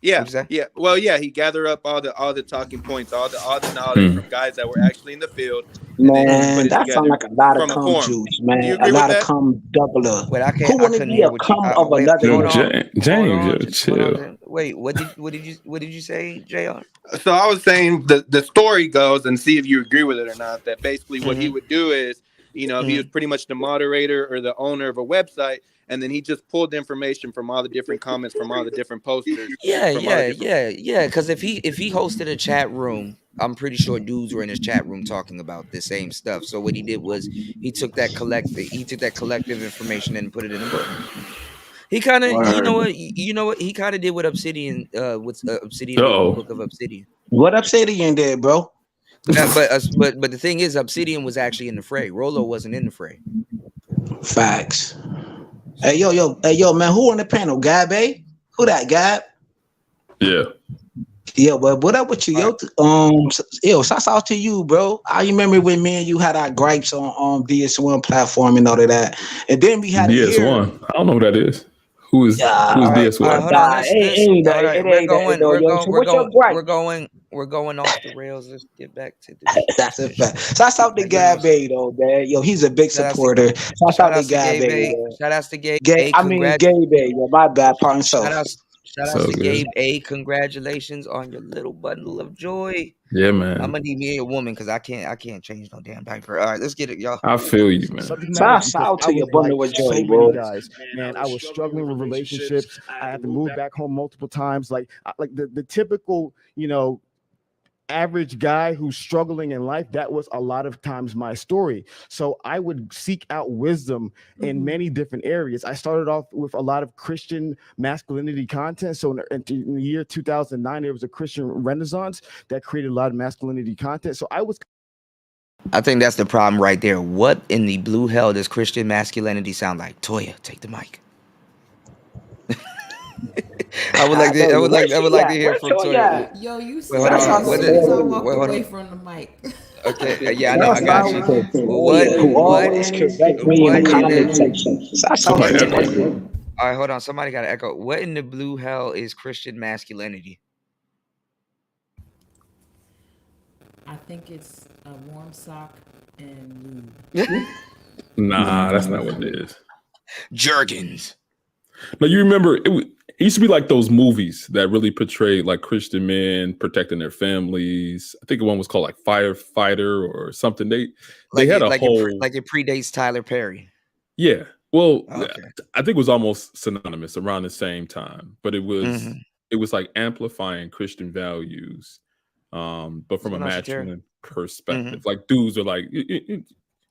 Yeah,
What'd you say?
yeah. Well, yeah, he gathered up all the talking points, all the knowledge
Hmm.
from guys that were actually in the field, and then he put
Man,
it
that sounds
together
like a lot of
from a
cum
poem.
juice,
Do you
man. A
agree with
lot of
that?
cum doubler.
Wait, I
Who want to
couldn't
be
hear
a
what you.
cum of
Wait,
another
Yo,
hold
man?
on,
James, yo,
hold on.
chill.
Wait, what did you say, Jr.?
So I was saying the story goes, and see if you agree with it or not, that basically what he
Mm-hmm.
would do is, he was
Mm-hmm.
pretty much the moderator or the owner of a website, and then he just pulled information from all the different comments from all the different posters from all the different.
Yeah. Because if he hosted a chat room, I'm pretty sure dudes were in his chat room talking about the same stuff. So what he did was he took that collective information and put it in a book. He kind of,
Word.
you know what, he kind of did what Obsidian, Obsidian did with the
Uh-oh.
Book of Obsidian.
What Obsidian did, bro?
But the thing is, Obsidian was actually in the fray. Rolo wasn't in the fray.
Facts.
So
Hey, yo, man, who on the panel? Gab, eh? Who that, Gab?
Yeah.
Yeah, but what up with you,
all
yo? Yo, shouts out to you, bro. I remember when me and you had our gripes on DS1 platform and all of that, and then we had it here.
DS1. I don't know who that is. Who's
Yeah,
right,
DS1?
hold on.
nah,
Let's this.
ain't
All
that,
right,
it ain't that though, yo. So what's your gripe?
we're going off the rails. Let's get back to this.
That's a fact. Shouts out to
You know,
Gabe though, man. Yo, he's a big
shout out to
supporter. Shouts
shout
out to
outs to
Gabe,
Gabe A.
man.
Shout outs to Gabe
Gay,
A.
I mean Gabe, yo, my bad, pardon
Shout
self.
outs shout outs
So
to
good.
Gabe A. Congratulations on your little bundle of joy.
Yeah,
I'm
man.
gonna need me a woman because I can't change no damn diaper. All right, let's get it, y'all.
I feel you, man.
Subject matter is
Shouts
because
out
I
to your
was like
bundle of
so
joy,
many
bro.
guys, man. I was struggling with relationships. I had to move back home multiple times. Like the typical, average guy who's struggling in life. That was a lot of times my story. So I would seek out wisdom in many different areas. I started off with a lot of Christian masculinity content. So in the year 2009, there was a Christian renaissance that created a lot of masculinity content. So I was
I think that's the problem right there. What in the blue hell does Christian masculinity sound like? Toya, take the mic. I would like to. I would like. I would like to hear from Toya.
Yo, you
Wait, hold
said
on.
that as
What
soon as I
wait,
walked
hold
away
on.
from the mic.
Okay. Yeah, I know. I got you.
To
What?
Toya, who
What?
always correct me in the
What in
comment
the?
section. Shouts out to
What
Somebody
in the?
echoing.
Toya.
All right, hold on. Somebody got to echo. What in the blue hell is Christian masculinity?
I think it's a warm sock and lube.
Nah, that's not what it is.
Jergens.
No, you remember it used to be like those movies that really portrayed like Christian men protecting their families. I think one was called like Firefighter or something. They had a whole
it predates Tyler Perry.
yeah. Well,
Okay.
I think it was almost synonymous around the same time, but it was like amplifying Christian values, but from a masculine perspective. Like dudes are like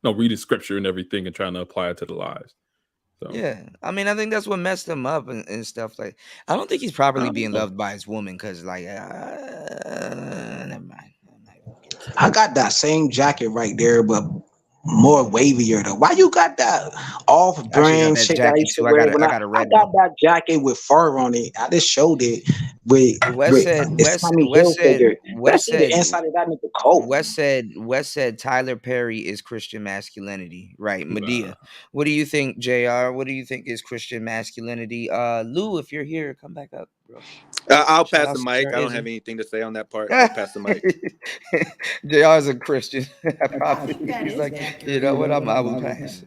reading scripture and everything and trying to apply it to their lives. So.
Yeah, I mean, I think that's what messed him up and stuff. Like, I don't think he's properly being loved by his woman because, like, never mind.
I got that same jacket right there, but more wavier though. Why you got that off-brand shit that I used to wear? When I got that jacket with fur on it. I just showed it with it's Tommy Hilfiger. Let's see the inside of that nigga coat.
Wes said Tyler Perry is Christian masculinity, right? Medea. What do you think, JR? What do you think is Christian masculinity? Lou, if you're here, come back up, bro.
I'll pass the mic. I don't have anything to say on that part. I'll pass the mic.
JR is a Christian.
I think that
He's
is
like,
accurate.
you know what? I will pass.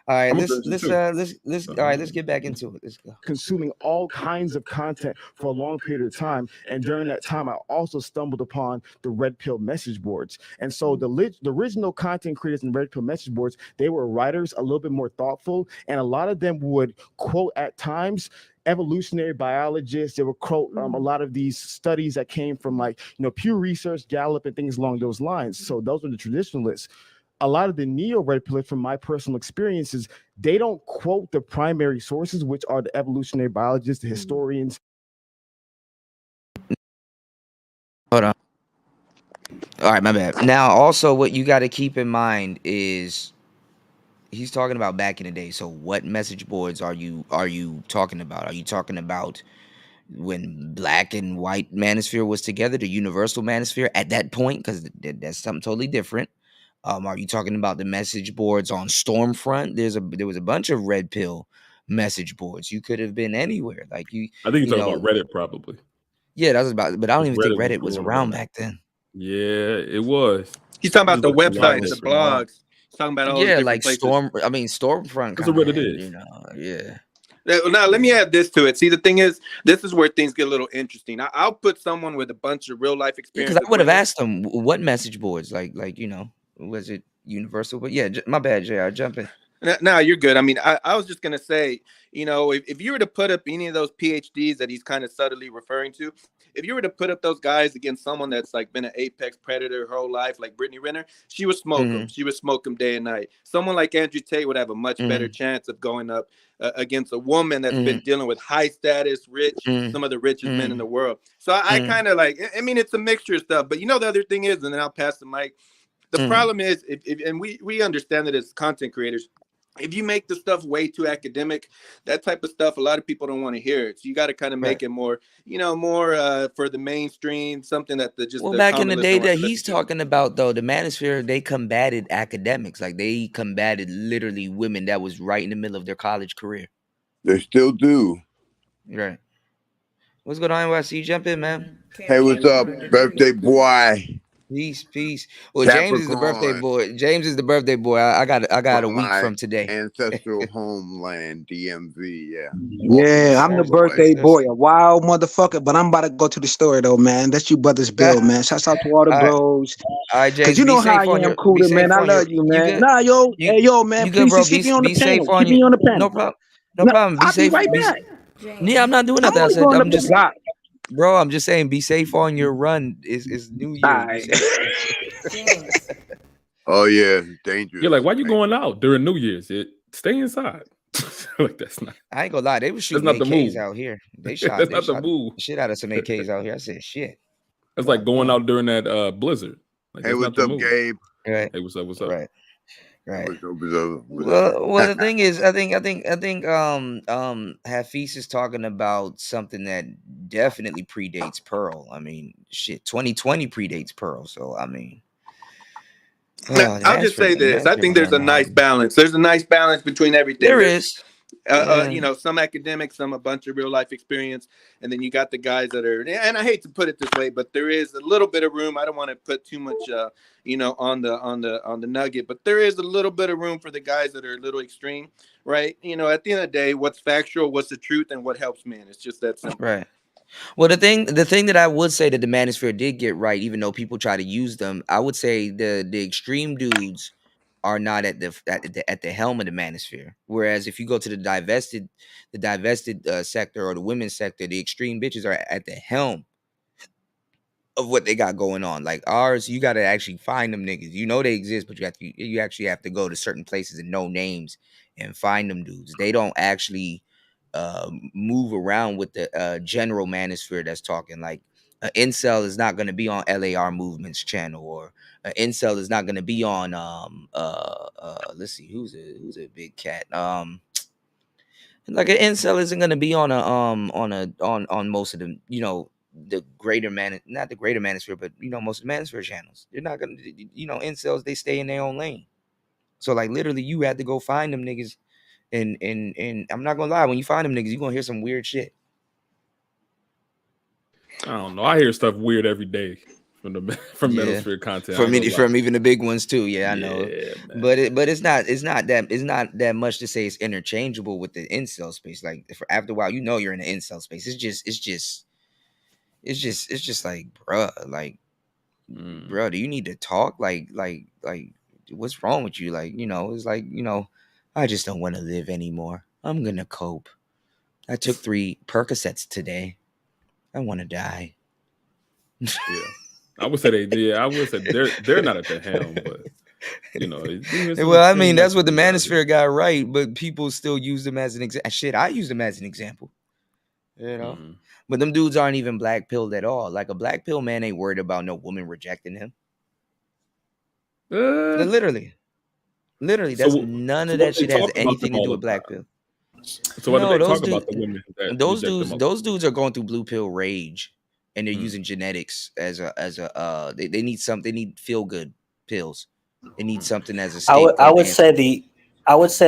All right, let's get back into it. Let's go.
Consuming all kinds of content for a long period of time, and during that time, I also stumbled upon the Red Pill message boards. And so the original content creators in Red Pill message boards, they were writers, a little bit more thoughtful, and a lot of them would quote at times evolutionary biologists. They would quote a lot of these studies that came from Pew Research, Gallup, and things along those lines. So those were the traditionalists. A lot of the neo-red pillars, from my personal experiences, they don't quote the primary sources, which are the evolutionary biologists, the historians.
Hold on. All right, my bad. Now, also, what you got to keep in mind is he's talking about back in the day. So, what message boards are you talking about? Are you talking about when black and white manosphere was together, the universal manosphere at that point? Because that's something totally different. Are you talking about the message boards on Stormfront? There was a bunch of red pill message boards. You could have been anywhere. Like
I think you're talking about Reddit, probably.
Yeah, that was about. But I don't even think
Was
Reddit was around back then.
Yeah, it was.
He's talking about
Just
the
looked a lot
websites, the
different.
blogs. He's talking about all the
Yeah,
different
like
places.
Stormfront
That's
kind of
what it
had,
is.
yeah.
Now, let me add this to it. See, the thing is, this is where things get a little interesting. I'll put someone with a bunch of real life
Because
experience
I
of
would have
women.
asked them what message boards, was it universal? But yeah, my bad, JR, jump in.
No, you're good. I mean, I was just gonna say, if you were to put up any of those PhDs that he's kind of subtly referring to, if you were to put up those guys against someone that's like been an apex predator her whole life, like Brittany Renner, she would smoke them. She would smoke them day and night. Someone like Andrew Tate would have a much better chance of going up against a woman that's been dealing with high status, rich, some of the richest men in the world. So I kind of like, I mean, it's a mixture of stuff. But the other thing is, and then I'll pass the mic. The problem is, and we understand that as content creators, if you make the stuff way too academic, that type of stuff, a lot of people don't want to hear it. So you got to kind of make it more, more for the mainstream, something that the
Back in the day
that
he's talking about, though, the manosphere, they combated academics. Like, they combated literally women that was right in the middle of their college career.
They still do.
Right. What's going on, NYC? Jump in, man.
Hey, what's up, birthday boy?
Peace. Well, James is the birthday boy. James is the birthday boy. I got a week from today.
Ancestral homeland, DMV. Yeah.
Yeah, I'm the birthday boy, a wild motherfucker. But I'm about to go to the store though, man. That's you brothers' bill, man. Shouts out to all the bros.
All right, James.
Cause you know how I am, Cooler, man. I love you, man. Nah, yo, hey, yo, man. Please just keep me on the panel. Keep me on the panel.
No problem. No problem.
I'll be right back.
Yeah, I'm not doing nothing. I said, I'm just, bro. I'm just saying, be safe on your run. It's New Year.
Oh yeah, dangerous.
You're like, why you going out during New Year's? Stay inside. Like, that's not.
I ain't gonna lie. They were shooting AKs out here. They shot.
That's
they
not
shot
the move.
Shit out of some AKs out here. I said, shit.
It's like going out during that blizzard. Like,
hey, what's up, Gabe?
Right.
Hey, what's up? What's up?
Right.
What's up?
Well, the thing is, I think Hafiz is talking about something that definitely predates Pearl. I mean, shit, 2020 predates Pearl. So I mean,
I'll just say this. I think there's a nice balance. There's a nice balance between everything.
There is.
Some academics, some a bunch of real life experience, and then you got the guys that are. And I hate to put it this way, but there is a little bit of room. I don't want to put too much, on the nugget, but there is a little bit of room for the guys that are a little extreme, right? At the end of the day, what's factual, what's the truth, and what helps men. It's just that simple.
Right. Well, the thing that I would say that the manosphere did get right, even though people try to use them, I would say the extreme dudes are not at the helm of the manosphere. Whereas if you go to the divested sector or the women's sector, the extreme bitches are at the helm of what they got going on. Like ours, you got to actually find them niggas. You know they exist, but you actually have to go to certain places and know names and find them dudes. They don't actually move around with the general manosphere that's talking. Like an incel is not going to be on LAR Movement's channel, or an incel is not going to be on let's see, who's a big cat. Like an incel isn't going to be on on most of them, the greater not the greater manosphere, but most of the manosphere channels. They're not going to, incels, they stay in their own lane. So like literally you had to go find them niggas. And I'm not gonna lie, when you find them niggas, you're gonna hear some weird shit.
I don't know. I hear stuff weird every day from Manosphere content.
From even the big ones too. Yeah, I know. Man. But it's not that much to say it's interchangeable with the incel space. Like after a while, you're in the incel space. It's just like, bruh, bruh, do you need to talk? Like what's wrong with you? Like, it's like, I just don't want to live anymore. I'm gonna cope. I took 3 Percocets today. I want to die.
Yeah, I would say they're not at the helm, but
well, I mean, that's what the manosphere got right, but people still use them as an example. Shit, I use them as an example. But them dudes aren't even black pilled at all. Like a black pill man ain't worried about no woman rejecting him. Literally, that's none of that shit has anything to do with black pill.
So what do they talk about the women?
Those dudes are going through blue pill rage, and they're using genetics as a they need something. They need feel good pills. They need something as a scapegoat.
I would say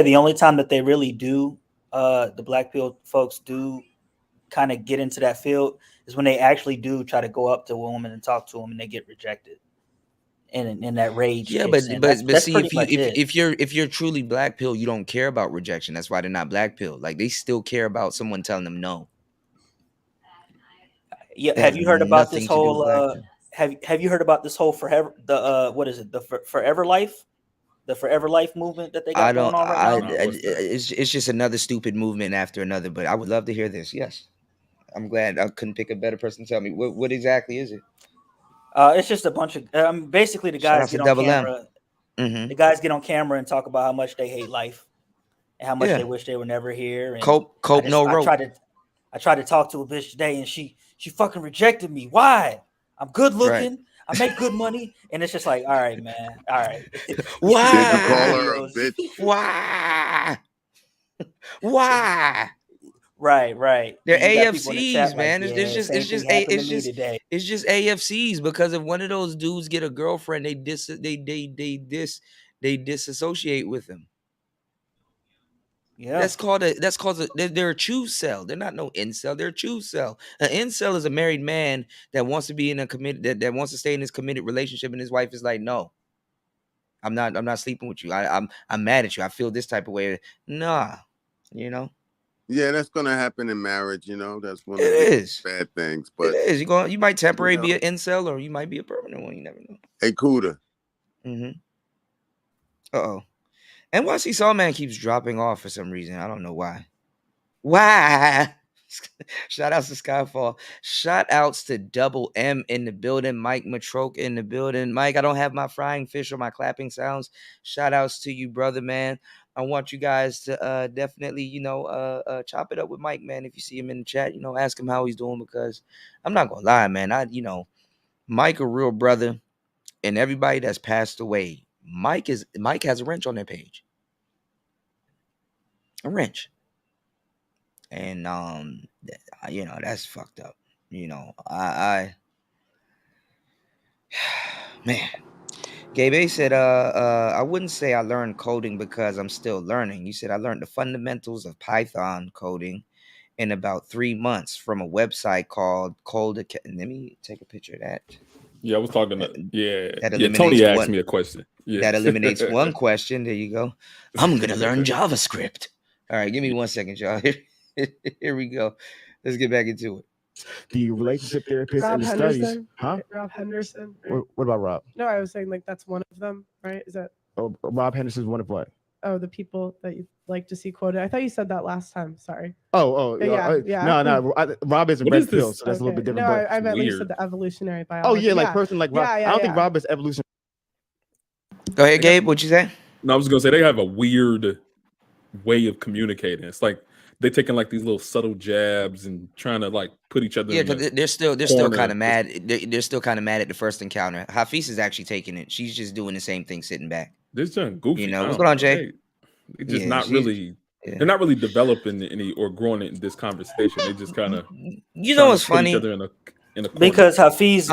the only time that they really do the black pill folks do kind of get into that field is when they actually do try to go up to a woman and talk to them and they get rejected. And that rage.
Yeah,
kicks
but
in.
but
That's,
but
that's
see,
pretty
if you
much it.
if you're truly black pill, you don't care about rejection. That's why they're not black pill. Like they still care about someone telling them no.
Yeah,
That
have
has
you heard about this
nothing to do with
whole
black pill.
have you heard about this whole forever what is it, the forever life, the forever life movement that they
I
got going
don't.
on right now?
It's just another stupid movement after another. But I would love to hear this. Yes, I'm glad I couldn't pick a better person to tell me what exactly is it.
It's just a bunch of basically the
Shout
guys
out to
get on
Double M.
camera.
Mm-hmm.
The guys get on camera and talk about how much they hate life and how much
Yeah.
they wish they were never here. And
Cope no rope.
I tried to talk to a bitch today and she fucking rejected me. Why? I'm good looking.
Right.
I make good money. And it's just like, all right, man. All right.
Why?
Did you call her a bitch?
Why? Why?
Right.
They're
And you got people in the chat
AFCs,
like,
man.
yeah,
It's just AFCs because if one of those dudes get a girlfriend, they disassociate with them.
Yeah.
That's called they're a choose cell. They're not no incel. They're a choose cell. An incel is a married man that wants to be in a committed that wants to stay in this committed relationship, and his wife is like, no, I'm not sleeping with you. I'm mad at you. I feel this type of way. Nah, you know.
Yeah, that's gonna happen in marriage. You know, that's one of
It
the
is
bad things. But
it is. You might temporarily be an incel, or you might be a permanent one. You never know.
Hey, Cuda.
Mm-hmm. Uh-oh. NYC Saw Man keeps dropping off for some reason. I don't know why. Why? Shout outs to Skyfall. Shout outs to Double M in the building. Mike Matroke in the building. Mike, I don't have my frying fish or my clapping sounds. Shout outs to you, brother, man. I want you guys to definitely, chop it up with Mike, man. If you see him in the chat, ask him how he's doing, because I'm not gonna lie, man. Mike a real brother, and everybody that's passed away, Mike has a wrench on their page. A wrench. And that's fucked up. I man. Gabe said, I wouldn't say I learned coding because I'm still learning. You said I learned the fundamentals of Python coding in about 3 months from a website called Code. Let me take a picture of that.
Yeah, I was talking to
Tony
asked me a question. Yeah.
That eliminates one question. There you go. I'm gonna learn JavaScript. All right, give me 1 second, y'all. Here we go. Let's get back into it.
The relationship therapist
Rob
and the
Henderson,
studies. Huh?
Rob Henderson. Right?
What about Rob?
No, I was saying like that's one of them, right? Is that?
Oh, Rob Henderson's one of what?
Oh, the people that you like to see quoted. I thought you said that last time. Sorry.
Yeah. No. Rob isn't red pill, so that's a little bit different.
No, I meant like you said the evolutionary biology.
Oh yeah, like person like Rob. I don't think Rob is evolution.
Go ahead, Gabe. What'd you say?
No, I was gonna say they have a weird way of communicating. It's like they're taking like these little subtle jabs and trying to like put each other.
Yeah, because they're still kind of mad. They're still kind of mad at the first encounter. Hafiz is actually taking it. She's just doing the same thing, sitting back.
This just goofy.
What's going on, Jay?
They're just not really. Yeah. They're not really developing any or growing in this conversation. They just kind of.
What's funny?
Each other in a
because Hafiz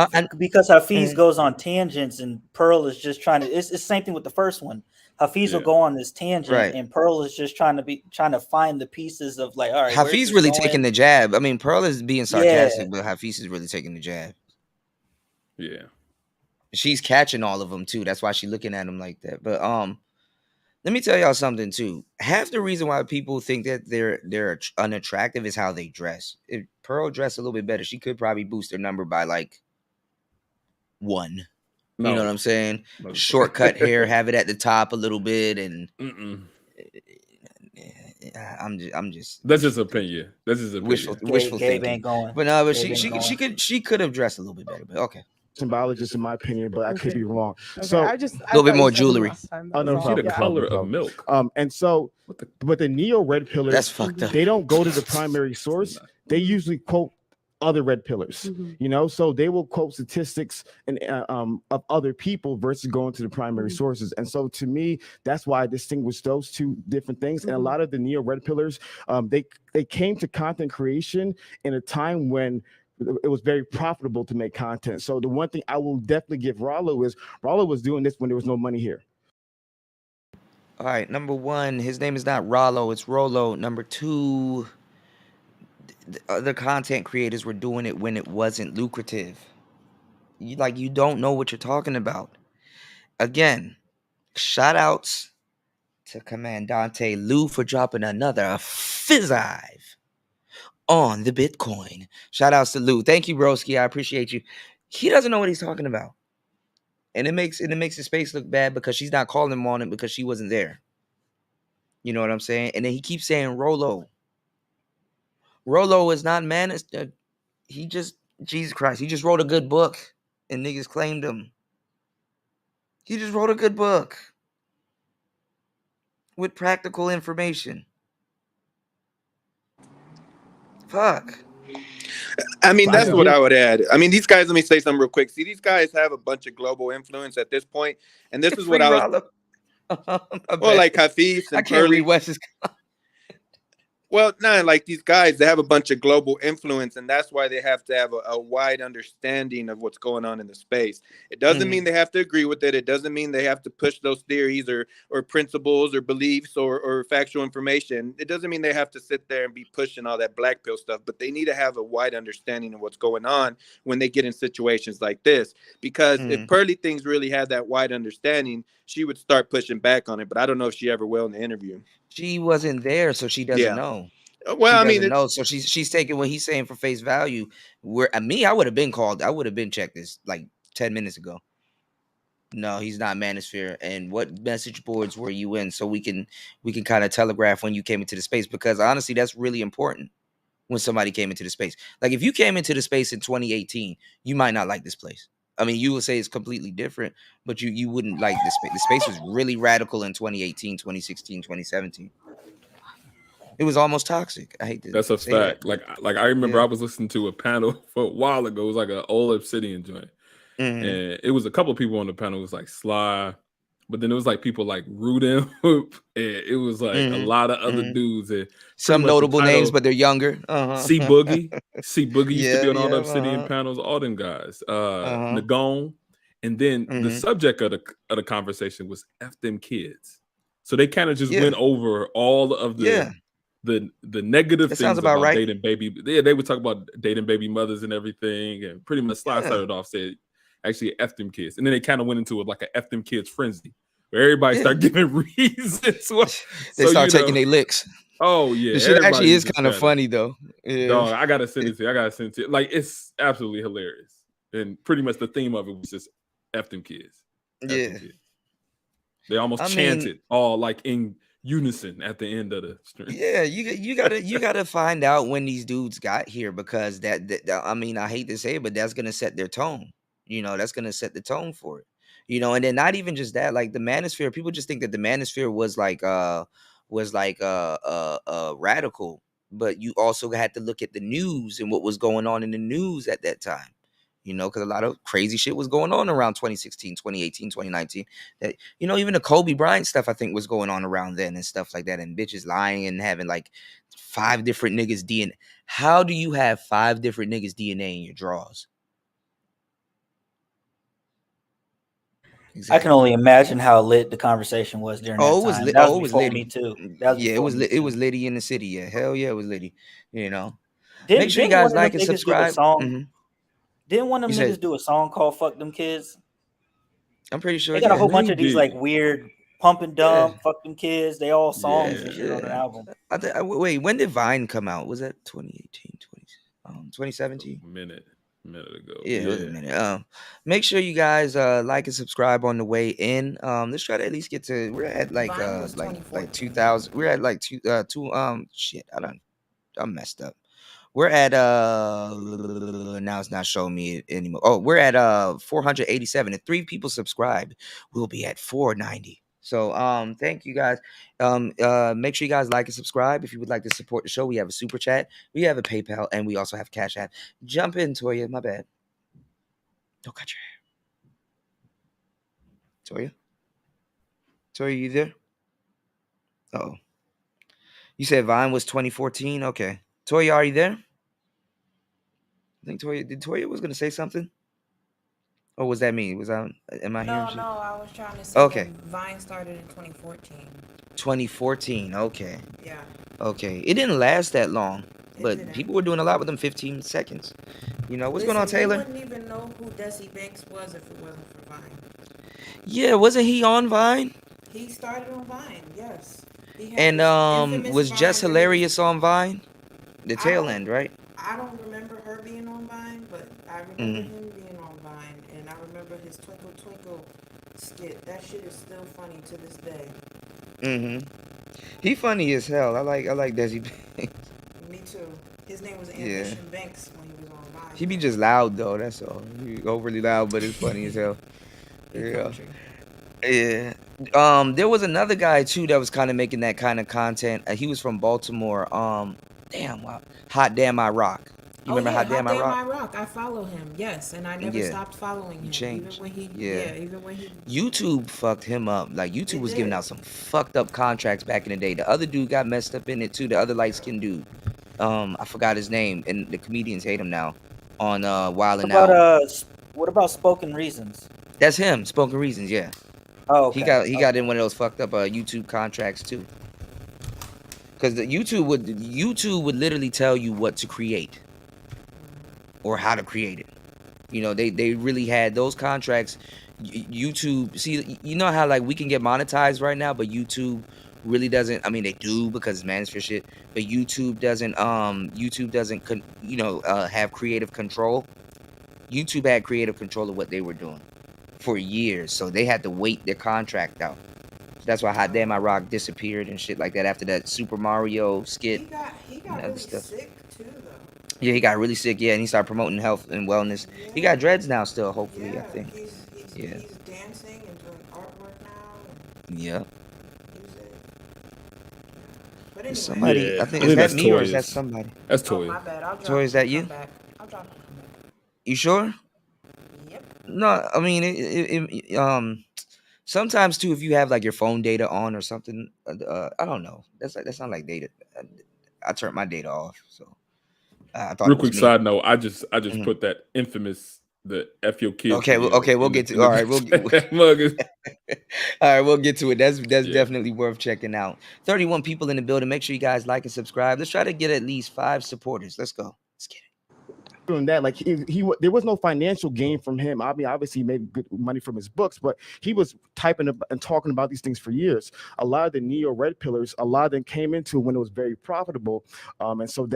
goes on tangents and Pearl is just trying to. It's the same thing with the first one. Hafiz will go on this tangent, and Pearl is just trying to find the pieces of like, all right.
Hafiz really taking the jab. I mean, Pearl is being sarcastic, but Hafiz is really taking the jab.
Yeah, she's
catching all of them too. That's why she's looking at him like that. But let me tell y'all something too. Half the reason why people think that they're unattractive is how they dress. If Pearl dressed a little bit better, she could probably boost her number by like 1. You know what I'm saying? Shortcut hair, have it at the top a little bit, and I'm just.
That's just opinion. That's just opinion.
Wishful thinking. But no, but she could have dressed a little bit better. But okay.
Symbologist in my opinion, but I could be wrong.
Okay,
So
a
little bit more jewelry.
Oh no,
see the color of milk.
And so, but the neo red pillars,
that's fucked up.
They don't go to the primary source. They usually quote other red pillars, so they will quote statistics and of other people versus going to the primary sources. And so to me, that's why I distinguish those two different things. And a lot of the neo red pillars, they came to content creation in a time when it was very profitable to make content. So the one thing I will definitely give Rollo is Rollo was doing this when there was no money here.
All right, number 1, his name is not Rollo, it's Rolo. Number 2, The other content creators were doing it when it wasn't lucrative. You don't know what you're talking about. Again, shout outs to Commandante Lou for dropping another fizzive on the Bitcoin. Shout outs to Lou. Thank you, broski. I appreciate you. He doesn't know what he's talking about. And it makes the space look bad because she's not calling him on it because she wasn't there. You know what I'm saying? And then he keeps saying Rolo. Rolo is not man. He just, Jesus Christ, he just wrote a good book and niggas claimed him. He just wrote a good book with practical information. Fuck.
I mean, that's what I would add. I mean, these guys, let me say something real quick. See, these guys have a bunch of global influence at this point, and this is what I was. Well, like Hafiz and
I can't
Pearly.
read Wes's.
Well, no, like these guys, they have a bunch of global influence, and that's why they have to have a wide understanding of what's going on in the space. It doesn't mean they have to agree with it. It doesn't mean they have to push those theories or principles or beliefs or factual information. It doesn't mean they have to sit there and be pushing all that black pill stuff, but they need to have a wide understanding of what's going on when they get in situations like this. Because if Pearly Things really had that wide understanding, she would start pushing back on it. But I don't know if she ever will in the interview.
She wasn't there, so she doesn't know.
Well,
she doesn't know, so she's taking what he's saying for face value. Where I would have been called. I would have been checked this like 10 minutes ago. No, he's not Manosphere. And what message boards were you in? So we can kind of telegraph when you came into the space, because honestly, that's really important when somebody came into the space. Like if you came into the space in 2018, you might not like this place. I mean, you would say it's completely different, but you wouldn't like this space. The space was really radical in 2018, 2016, 2017. It was almost toxic. I hate to
That's a
say
fact.
that.
Like I remember I was listening to a panel for a while ago. It was like an old Obsidian joint. And it was a couple of people on the panel. It was like Sly, but then it was like people like Rudin Hoop, and it was like a lot of other dudes. And
some notable names, but they're younger.
C Boogie used to be on all the Obsidian panels. All them guys, Nagone, and then the subject of the conversation was F them kids. So they kind of just went over all of the negative things about dating baby. Yeah, they would talk about dating baby mothers and everything, and pretty much Sly started off said, actually F them kids, and then they kind of went into it like a F them kids frenzy, where everybody started giving reasons.
They start taking their licks.
Oh yeah,
the shit actually is kind of funny though. Yeah.
Dog, I gotta send it to you. Like it's absolutely hilarious, and pretty much the theme of it was just F them kids. F them kids. They almost chanted all like in unison at the end of the stream.
Yeah, you gotta find out when these dudes got here, because that I mean, I hate to say it, but that's gonna set their tone. You know, that's gonna set the tone for it. You know, and then not even just that, like the Manosphere, people just think that the Manosphere was radical, but you also had to look at the news and what was going on in the news at that time. You know, because a lot of crazy shit was going on around 2016, 2018, 2019. That, you know, even the Kobe Bryant stuff, I think, was going on around then and stuff like that. And bitches lying and having like 5 different niggas DNA. How do you have 5 different niggas DNA in your drawers?
Exactly. I can only imagine how lit the conversation was during that time. That was before Me Too.
It was Liddy in the city. Yeah, hell yeah, it was Liddy. You know,
make sure you guys like and subscribe. Didn't one of them niggas do a song called "Fuck Them Kids"?
I'm pretty sure
they got a whole bunch of these like weird pump and dump, fuck them kids. They all songs and shit on their album.
Wait, when did Vine come out? Was that 2018, 2017?
A minute ago.
Yeah, it was a minute. Make sure you guys like and subscribe on the way in. Let's try to at least get to. We're at like 2,000. We're at like shit. I'm messed up. We're at now it's not showing me anymore. Oh, we're at 487. If 3 people subscribe, we'll be at 490. So thank you guys. Make sure you guys like and subscribe. If you would like to support the show, we have a super chat, we have a PayPal, and we also have Cash App. Jump in, Toya. My bad. Don't cut your hair. Toya, you there? Oh. You said Vine was 2014? Okay. Toya, are you there? I think Toya was gonna say something, or was that me? Am I hearing shit?
No, I was trying to say that Vine started in 2014.
2014, okay.
Yeah.
Okay, it didn't last that long. but people were doing a lot with them 15 seconds. You know, what's going on,
You
Taylor?
wouldn't even know who Desi Banks was if it wasn't for Vine.
Yeah, wasn't he on Vine?
He started on Vine, yes. He had
And
his infamous
was
Vine
Jess
where he
Hilarious on Vine? The
I
tail
don't,
end, right?
I don't remember her being on Vine, but I remember him being on Vine, and I remember his Twinkle Twinkle skit. That shit is still funny to this day.
He funny as hell. I like Desi Banks.
Me too. His name was
Yeah.
Ambition Banks when he was on Vine.
He be just loud though, that's all. He overly loud, but it's funny as hell. Yeah. Yeah. There was another guy too that was kind of making that kind of content. He was from Baltimore. Damn, wow. Hot Damn I Rock. You remember Hot Damn I Rock?
I follow him, yes, and I never stopped following him.
Changed.
Even when he
YouTube fucked him up. Like YouTube was giving out some fucked up contracts back in the day. The other dude got messed up in it too. The other light skinned dude. I forgot his name, and the comedians hate him now. On Wild and Out.
What about Spoken Reasons?
That's him. Spoken Reasons, yeah.
Oh, okay.
He got in one of those fucked up YouTube contracts too. Because the YouTube would literally tell you what to create or how to create it. You know, they really had those contracts. YouTube, see, you know how like we can get monetized right now, but YouTube really doesn't. I mean, they do because it's managed for shit, but YouTube doesn't have creative control. YouTube had creative control of what they were doing for years, so they had to wait their contract out. That's why Hot Damn I Rock disappeared and shit like that after that Super Mario skit.
He got really sick too, though.
Yeah, he got really sick. Yeah, and he started promoting health and wellness. Yeah. He got dreads now, still. Hopefully,
yeah,
I think.
He's dancing and doing artwork now.
Yeah.
But anyway,
somebody, I think is that me or is that somebody?
That's Toya.
My bad. I'll drop
Toya, is that you?
I'll drop and come back.
You sure?
Yep.
No, I mean, sometimes too, if you have like your phone data on or something, I don't know. That's not like data. I turned my data off, so I thought.
Real quick side note, I just put that infamous the F your kids.
Okay, we'll get to. All right, we'll get to it. That's definitely worth checking out. 31 people in the building. Make sure you guys like and subscribe. Let's try to get at least 5 supporters. Let's go. Let's get it.
Doing that, like he there was no financial gain from him. I mean, obviously he made good money from his books, but he was typing up and talking about these things for years. A lot of the neo red pillars, a lot of them came into when it was very profitable, and so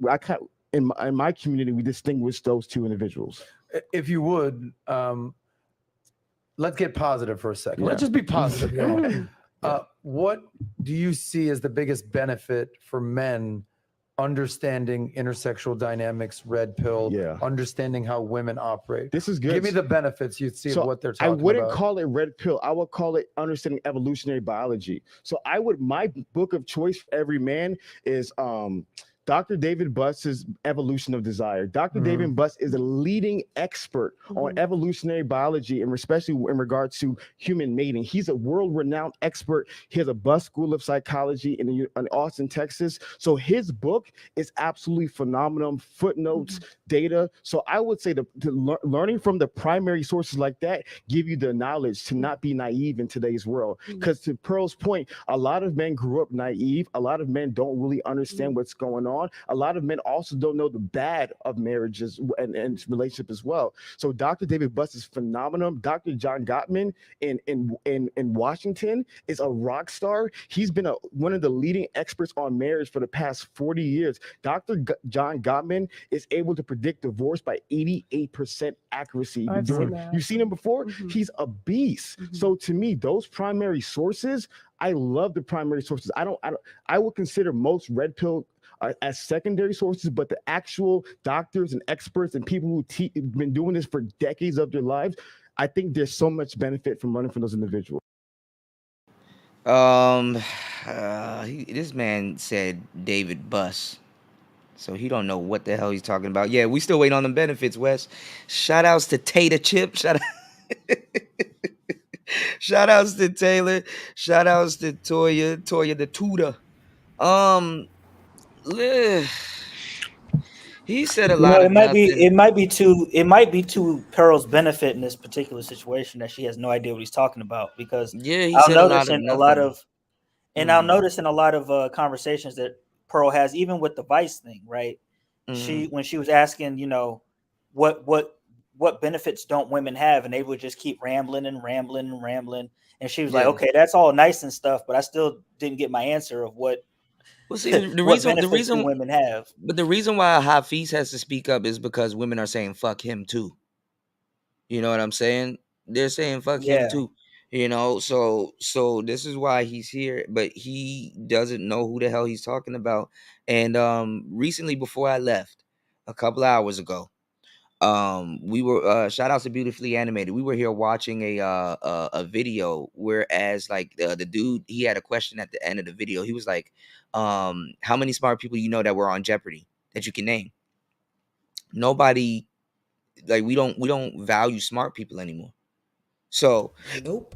I can't. In my community, we distinguish those two individuals.
If you would, let's get positive for a second. Yeah. Let's just be positive. What do you see as the biggest benefit for men understanding intersexual dynamics, red pill, understanding how women operate?
This is good.
Give me the benefits you'd see of what they're talking about.
I wouldn't call it red pill. I would call it understanding evolutionary biology. So my book of choice for every man is Dr. David Buss's Evolution of Desire. Dr. David Buss is a leading expert on evolutionary biology and especially in regards to human mating. He's a world-renowned expert. He has a Buss School of Psychology in Austin, Texas. So his book is absolutely phenomenal. Footnotes, data. So I would say learning from the primary sources like that give you the knowledge to not be naive in today's world. Because to Pearl's point, a lot of men grew up naive. A lot of men don't really understand what's going on. A lot of men also don't know the bad of marriages and relationship as well. So Dr. David Buss is phenomenal. Dr. John Gottman in Washington is a rock star. He's been one of the leading experts on marriage for the past 40 years. Dr. John Gottman is able to predict divorce by 88% accuracy. You've seen him before? He's a beast. So to me, those primary sources, I love the primary sources. I would consider most red pill as secondary sources, but the actual doctors and experts and people who have been doing this for decades of their lives, I think there's so much benefit from learning from those individuals.
This man said David Buss, so he don't know what the hell he's talking about. Yeah, we still waiting on the benefits, Wes. Shout outs to Tater Chip. Shout outs to Taylor. Shout outs to Toya the tutor. He said a lot of nothing.
It might be to Pearl's benefit in this particular situation that she has no idea what he's talking about, because
he said a lot of
I'll notice in a lot of conversations that Pearl has, even with the Vice thing, right? When she was asking, what benefits don't women have, and they would just keep rambling and rambling and rambling, and she was like, okay, that's all nice and stuff, but I still didn't get my answer of what
Well, see, the
what
reason,
benefits do women have.
but the reason why Hafiz has to speak up is because women are saying fuck him too. You know what I'm saying? They're saying fuck him too. So this is why he's here, but he doesn't know who the hell he's talking about. And recently, before I left, a couple hours ago, we were shout out to Beautifully Animated. We were here watching a video, whereas like the dude, he had a question at the end of the video. He was like, how many smart people you know that were on Jeopardy that you can name? Nobody. Like we don't value smart people anymore. So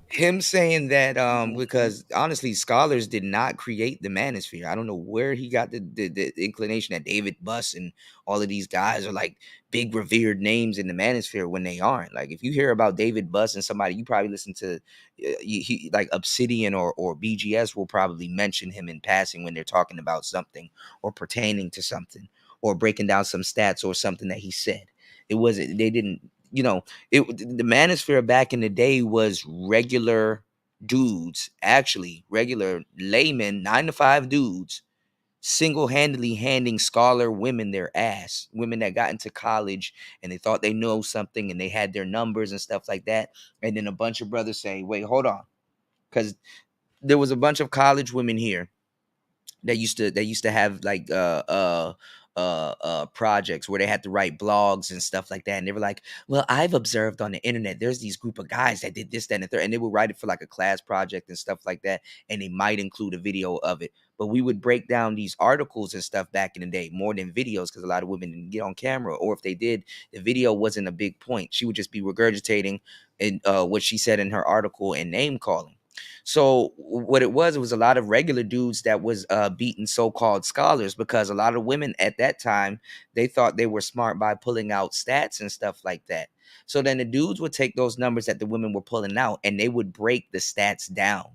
him saying that because honestly, scholars did not create the manosphere. I don't know where he got the inclination that David Buss and all of these guys are like big revered names in the manosphere when they aren't. Like if you hear about David Buss and somebody, you probably listen to he like Obsidian or BGS will probably mention him in passing when they're talking about something or pertaining to something or breaking down some stats or something that he said. It wasn't, they didn't, the manosphere back in the day was regular dudes, actually regular laymen, 9 to 5 dudes, single-handedly handing scholar women their ass, women that got into college and they thought they know something and they had their numbers and stuff like that. And then a bunch of brothers say, wait, hold on. Because there was a bunch of college women here that used to have like projects where they had to write blogs and stuff like that, and they were like, well, I've observed on the internet there's these group of guys that did this, that, and the third, and they would write it for like a class project and stuff like that, and they might include a video of it. But we would break down these articles and stuff back in the day more than videos, because a lot of women didn't get on camera, or if they did, the video wasn't a big point. She would just be regurgitating in what she said in her article and name calling. So what it was a lot of regular dudes that was beating so-called scholars, because a lot of women at that time, they thought they were smart by pulling out stats and stuff like that. So then the dudes would take those numbers that the women were pulling out and they would break the stats down.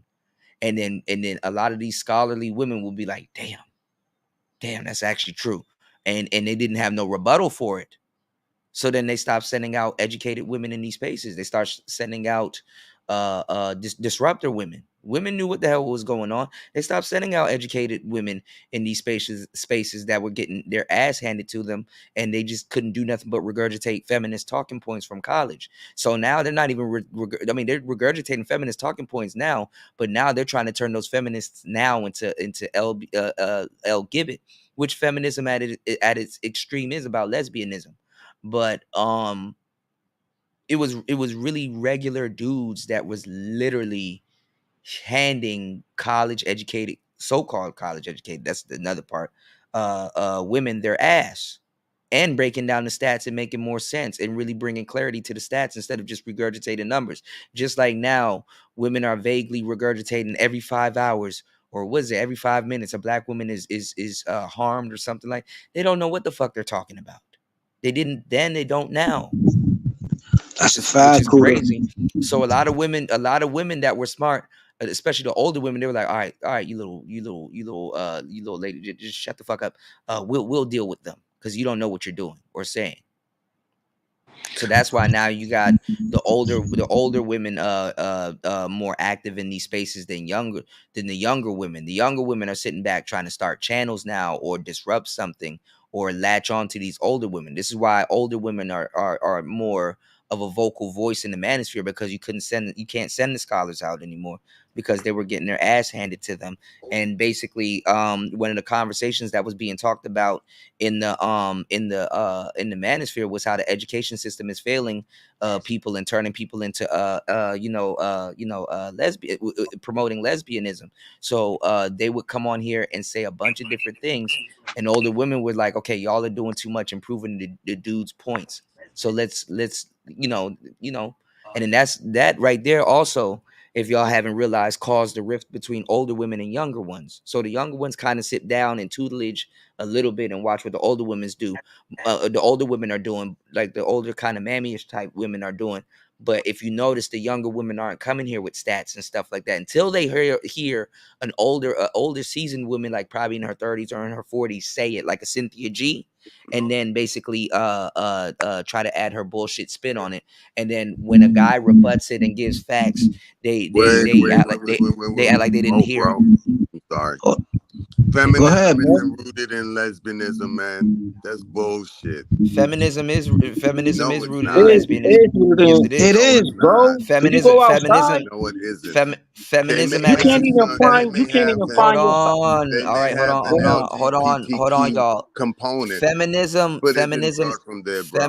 And then a lot of these scholarly women will be like, damn, that's actually true. And they didn't have no rebuttal for it. So then they stopped sending out educated women in these spaces. They start sending out disruptor women. Women knew what the hell was going on. They stopped sending out educated women in these spaces that were getting their ass handed to them, and they just couldn't do nothing but regurgitate feminist talking points from college. So now they're not even they're regurgitating feminist talking points now, but now they're trying to turn those feminists now into L Gibbet, which feminism at its extreme is about lesbianism. But it was really regular dudes that was literally handing college educated, so-called college educated, that's another part, women their ass, and breaking down the stats and making more sense and really bringing clarity to the stats instead of just regurgitating numbers. Just like now, women are vaguely regurgitating every 5 hours, or was it every 5 minutes, a black woman is harmed or something. Like, they don't know what the fuck they're talking about. They didn't then, they don't now.
That's a
Which
fact.
is crazy. So a lot of women that were smart, especially the older women, they were like, all right, you little lady, just shut the fuck up. We'll deal with them because you don't know what you're doing or saying. So that's why now you got the older women more active in these spaces than the younger women. The younger women are sitting back trying to start channels now or disrupt something or latch on to these older women. This is why older women are more of a vocal voice in the manosphere, because you can't send the scholars out anymore because they were getting their ass handed to them. And basically one of the conversations that was being talked about in the manosphere was how the education system is failing people and turning people into lesbian, promoting lesbianism. So they would come on here and say a bunch of different things, and older women were like, okay, y'all are doing too much improving the dude's points, so let's and then that right there also, if y'all haven't realized, caused the rift between older women and younger ones. So the younger ones kind of sit down and tutelage a little bit and watch what the older women do. The older women are doing, like the older kind of mammyish type women are doing. But if you notice, the younger women aren't coming here with stats and stuff like that until they hear an older seasoned woman, like probably in her 30s or in her 40s, say it, like a Cynthia G, and then basically try to add her bullshit spin on it. And then when a guy rebuts it and gives facts, they act like they act like they didn't hear
bro.
him.
I'm sorry.
Go ahead,
Feminism
bro.
isn't rooted in lesbianism, man. That's bullshit.
Feminism is
No,
rooted
it's
in
not.
lesbianism. Yes, it
It
is.
No,
is,
it's
bro.
not.
When you go outside,
Feminism,
No, it isn't.
feminism
you
They
can't
may,
even
they
find
may have
Hold
your.
on.
they
All
may
right, hold
have
on,
the
hold on, hold on, hold on,
LGBTQ
y'all.
component,
Feminism,
but it didn't start from there, bro.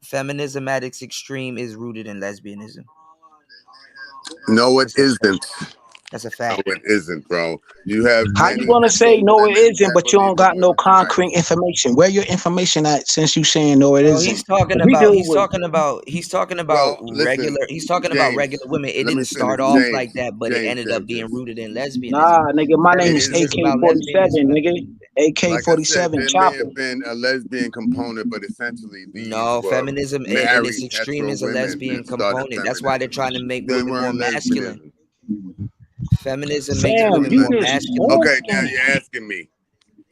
feminism at its extreme is rooted in lesbianism.
No, it isn't.
That's a
No,
fact.
it isn't, bro. You have
How
many
you gonna say
hetero
no? It
women
isn't,
that
but you
believe
don't
in
got no
women's rights.
concrete information. Where your information at? Since you saying no, it
Bro,
isn't.
he's talking
We
about
deal
he's
with.
talking about he's talking about
Well, listen,
regular women. It
let me
didn't
finish.
start off like that, but it ended up being
James.
rooted in lesbianism.
Nah, nigga, my name is
Feminism is about
AK-47,
lesbianism.
nigga.
Like I said,
AK-47
there may
chopper.
have been a lesbian component, but essentially these
No,
were
feminism in its
married
extreme
hetero
is a
women
lesbian
that started
component. That's why they're
feminism.
trying to make
They
women more
weren't
masculine.
lesbianism.
Feminism makes
Fam,
women
Wasn't
you
more
just
lesbianism.
masculine.
Okay, now
talking.
you're asking me.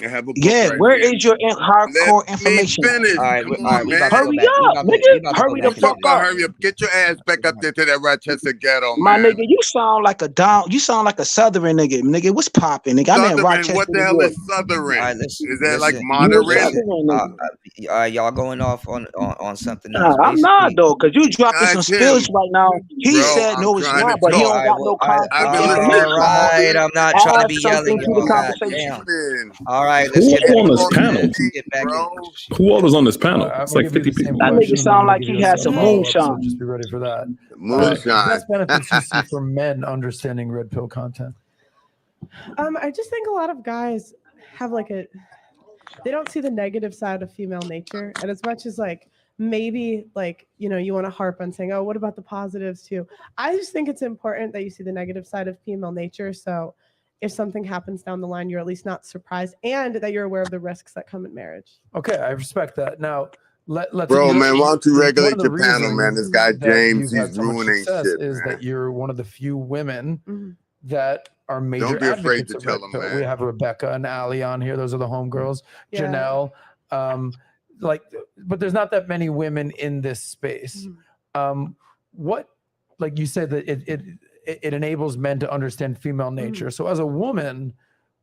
I have a book
Yeah,
right
where
here.
is your
Let
hardcore
me
information at?
finish.
All right,
Come
all right,
on,
we about to
man.
go
Hurry
back.
up,
We
nigga.
about to go
Hurry the
back
Ain't talking
fuck
into this.
about
up.
hurry up. Get your ass back up there to that Rochester ghetto,
My
man.
nigga, you sound like a southern nigga. Nigga, what's popping, nigga? I'm in
Southern,
Rochester,
what the
New
hell
York.
is
All right,
Southern?
listen,
Is that like
You a
moderate?
listen.
southern nigga.
All right, y'all going off on something
Nah,
else.
I'm not
Basically,
though, cause you dropping some
That's
spills
him,
right now. He
bro.
said
I'm
no, it's
trying to
not, but he
talk.
don't got no
I've
concrete
been
information.
listening
all
for all
right.
this.
I'm not trying to
Add
be
something
yelling,
to the
y'all. God
conversation.
damn.
Listening.
All right, let's
Who
get
all
back
on
into
this
Hetero
it.
panel?
Let's
dating,
get back into
bro.
shit.
Who all is on this panel?
I'm
It's
gonna
like
give you
50
the same
people.
That nigga
question. I'm
sound
gonna
like
give
he
you
had
a
some
follow up. So
moonshine.
just be ready for that.
Moonshine.
Best benefits you see for men understanding red pill content.
I just think a lot of guys have they don't see the negative side of female nature, and as much as maybe you want to harp on saying, oh, what about the positives too? I just think it's important that you see the negative side of female nature, so if something happens down the line, you're at least not surprised, and that you're aware of the risks that come in marriage.
Okay, I respect that. Now, let's.
Bro, man, why don't you
one
regulate
of the
your panel, man?
reasons
This guy
that
James,
you've
he's
had so much
ruining
success
shit,
is
man.
that you're one of the few women
Mhm.
that are major
Don't be afraid
advocates
to
of
tell
red
him,
pill.
man.
We have Rebecca and Allie on here. Those are the homegirls.
Yeah.
Janelle. But there's not that many women in this space. What, like you said, that it enables men to understand female nature. So as a woman,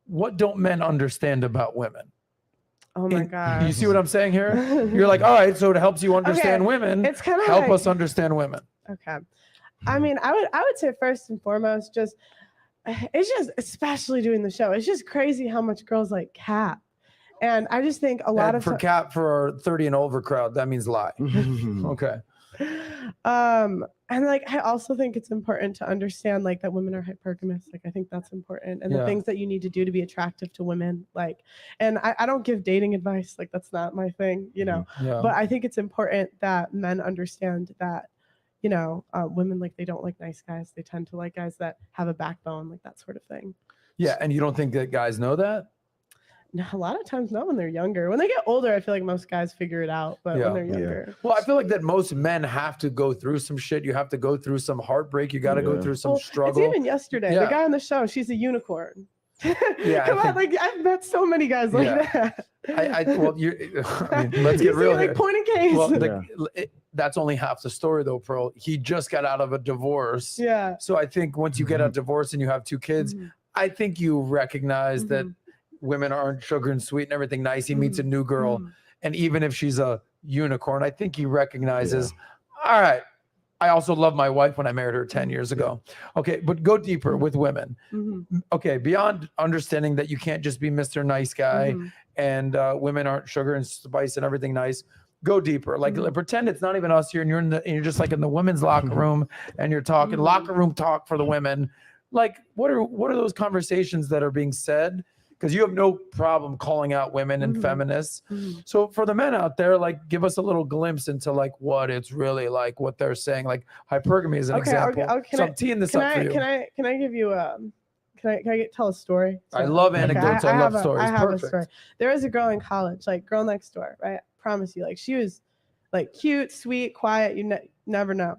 what don't men understand about women?
Oh my god!
You see what I'm saying here? You're like, all right, so it helps you understand women.
It's kind of
help us understand women.
Okay. I mean, I would say first and foremost, it's just, especially doing the show, it's just crazy how much girls like Cap. And I just think a lot of
Cap for our 30 and over crowd, that means lie. Okay.
And I also think it's important to understand that women are hypergamous. I think that's important, and the things that you need to do to be attractive to women. And I don't give dating advice. That's not my thing,
Yeah.
But I think it's important that men understand that, women they don't like nice guys. They tend to like guys that have a backbone, that sort of thing.
Yeah, and you don't think that guys know that?
No, a lot of times not when they're younger. When they get older, I feel like most guys figure it out, but when they're younger.
Well, I feel like that most men have to go through some shit. You have to go through some heartbrook. You got to go through some struggle.
It's even yesterday. The guy on the show, she's a unicorn.
Yeah,
come on, I've met so many guys like that.
Let's get real here.
Point and case.
Well, that's only half the story, though, Pearl. He just got out of a divorce.
Yeah.
So I think once you get a divorce and you have two kids, I think you recognize that women aren't sugar and sweet and everything nice. He meets a new girl, and even if she's a unicorn, I think he recognizes, all right, I also love my wife when I married her 10 years ago. Okay, but go deeper with women. Okay, beyond understanding that you can't just be Mr. Nice Guy and women aren't sugar and spice and everything nice. Go deeper. Pretend it's not even us here, and you're just in the women's locker room, and you're talking locker room talk for the women. What are those conversations that are being said? Because you have no problem calling out women and feminists. So for the men out there, give us a little glimpse into what it's really like, what they're saying. Hypergamy is an example. So I'm teeing this up for you.
Can I give you can I tell a story?
I love anecdotes. I love stories.
I have
Perfect.
a story. There was a girl in college, girl next door, right? I promise you, she was cute, sweet, quiet. You never know.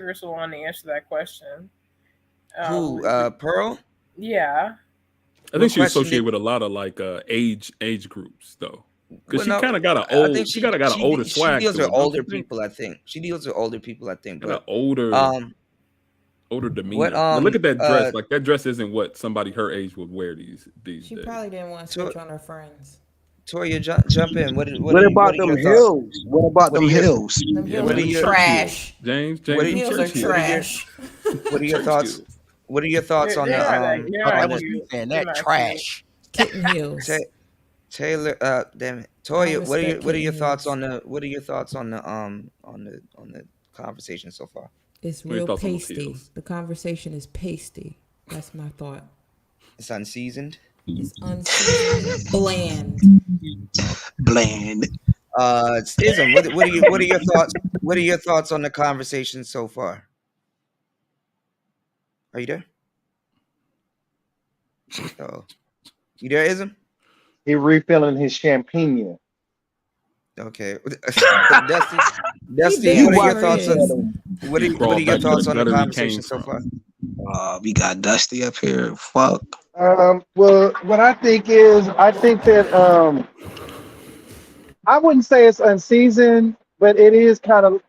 took her so long to answer that question.
Who? Pearl?
Yeah.
I think she associated with a lot of like age groups though, because she kind of got an old. She got an older swag.
She deals
to
with
her, don't
older
you think?
people. I think she deals with older people. I think,
Got an
but
older demeanor. But look at that dress. Like that dress isn't what somebody her age would wear these
She
days.
probably didn't want to switch on her friends.
Toya, jump in. What
about
are
them
your
hills?
thoughts?
What about them hills?
Them
Yeah,
hills
man,
are
them church
trash.
heels. James,
Them
them
hills
church
are
heels.
trash.
What are your thoughts? What are your thoughts on the
That was me saying that trash.
Kitten heels.
Taylor, damn it, Toya. What are your thoughts on the conversation so far?
It's real pasty. The conversation is pasty. That's my thought.
It's unseasoned.
It's unseasoned, bland.
Bland.
Ism, what are your thoughts? What are your thoughts on the conversation so far? Are you there? Oh, you there, Ism?
He refilling his champagne.
Okay, Dusty, what are your thoughts on what are your thoughts on the conversation so far?
We got Dusty up here. Fuck.
Well, what I think is, I think that I wouldn't say it's unseasoned, but it is kind of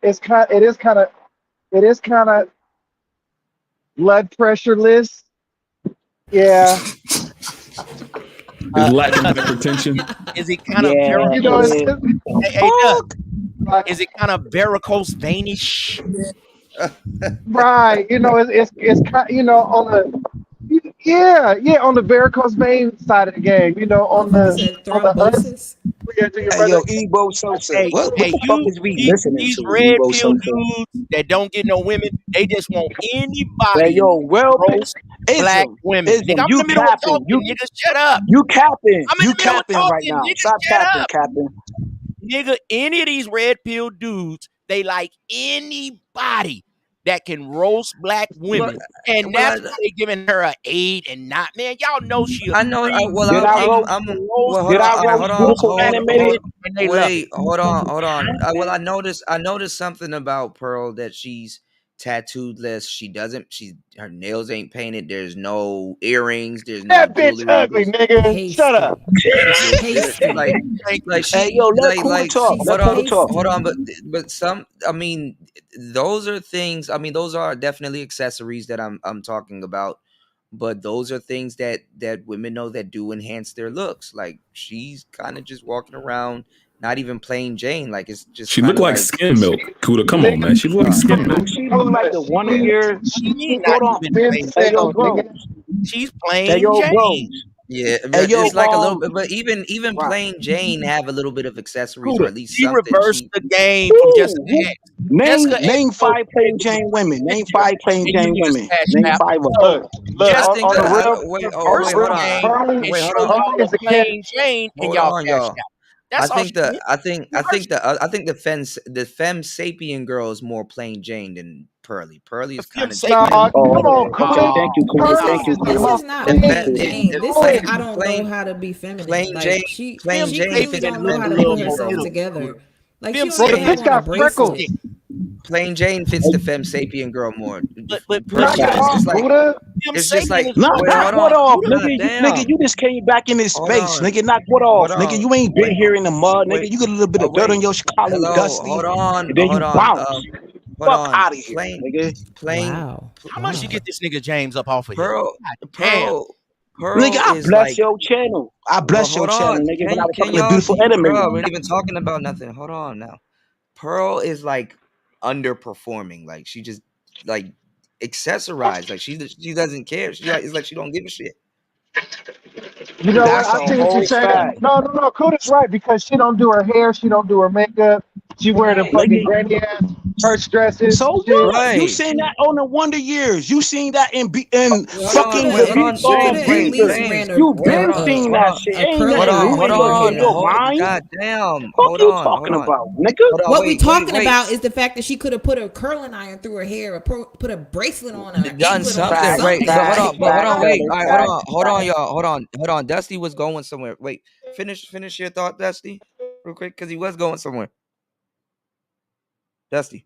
blood pressureless. Yeah.
Is lacking hypertension?
Is it kind of is it kind of varicose veinish?
Right. It's kind, on the on the varicose vein side of the game. On the
thrombosis.
Hey, yo, Ebo Sosa.
Hey,
What the fuck is we listening
these
to?
red
Ebo
pill
Sosa.
dudes that don't get no women, they just want anybody.
Hey, yo,
roast black women. Nigga, I'm in the middle of talking. Nigga, shut up.
You capping.
I'm in the middle of
Capping
talking.
right now.
Nigga,
Stop
shut
capping,
up.
Captain.
Nigga, any of these red pill dudes, they like anybody that can roast black women, and that's why they giving her a 8 and not. Man, y'all know she.
I know.
Hold
on. Well, I noticed something about Pearl, that she's tattooed less. Her nails ain't painted. There's no earrings. There's no
that bitch ugly, nigga. Shut up.
Hold on, but some, those are things. Those are definitely accessories that I'm talking about. But those are things that women know that do enhance their looks. Like, she's kind of just walking around, not even plain Jane. Like, it's just
She looked like skim milk. Kuda, come on, man. She looked like skim milk.
She look like the Wonder Year. Hold on. Hey, yo, bro.
She's plain
Hey, yo,
Jane.
bro.
Yeah,
Hey, yo,
it's like a little bit, but even plain Jane have a little bit of accessories, or at least
She
something.
reversed the game from Jessica X.
Name 5 plain Jane women. Name 5 plain Jane women. Name 5 of them.
Jessica,
on the real,
wait,
hold on.
hold on.
Y'all plain Jane and y'all cashed out. That's
I think the femme sapien girl is more plain Jane than Pearly. Pearly is kind of
come on,
Thank you, Cool. Thank you,
This
Cool.
is not plain Jane. This is I don't know how to be feminine.
plain
Like
Jane-
she
plain
she
Jane
clearly
fits
don't know
the
how to
little
put herself
world.
together. Like
Femme
she don't even
sapien-
have on a bracelet.
Plain Jane fits the femme sapien girl more.
But
Pearly, it's just like
Knock
wait, hold
what
on.
off,
God
nigga.
damn.
You just came back in this
Hold
space,
on.
nigga. Knock what off,
Hold
nigga.
on.
You ain't been
Wait,
here in the mud,
wait.
nigga. You got a little bit of dirt on your collar,
Hello,
dusty.
hold on,
And then you bounce.
hold
Fuck
on.
out of here, nigga.
How much you get this nigga James up off of
Pearl,
here?
Nigga, I
is
bless
like,
your channel. I bless your
hold
channel,
on.
nigga. When I was
Can
fucking a
y'all
beautiful
keep,
enemy.
bro, we're not even talking about nothing. Hold on now. Pearl is like underperforming. Like, she just like accessorized. Like, she doesn't care. It's like she don't give a shit.
You know
That's
what? I
a
see what
whole
you're saying.
fact.
No, Kuda's right, because she don't do her hair, she don't do her makeup, she wear the fucking
Nigga.
granny ass purse dresses.
So
shit.
what? You seen that on the Wonder Years. You seen that in fucking
James.
You been seen that shit. Ain't nothing new in your mind.
God damn.
What you talking about, nigga?
What we talking about is the fact that she could have put a curling iron through her hair, or put a bracelet on her,
Done something. Wait, hold on, wait. All right, hold on, y'all. Hold on. Dusty was going somewhere. Wait, finish your thought, Dusty, real quick, because he was going somewhere. Dusty.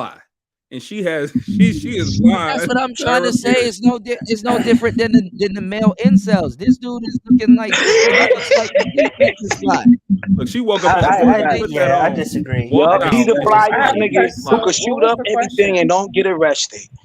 fly, and she is blind.
That's what I'm trying to say. It's no different than the male incels. This dude is looking like he looks like he can fly.
Look, she woke up in the morning, put that on,
disagree.
walked
Yup,
out.
he's the
I
flyest
have a
nigga
question.
who could
What
shoot
was
up
the
anything
question?
and don't get arrested.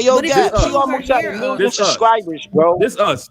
Hey, yo,
But if
This
you
Gap, she
us.
glue her
almost at
hair
a
up,
million
This us.
subscribers, bro.
This us.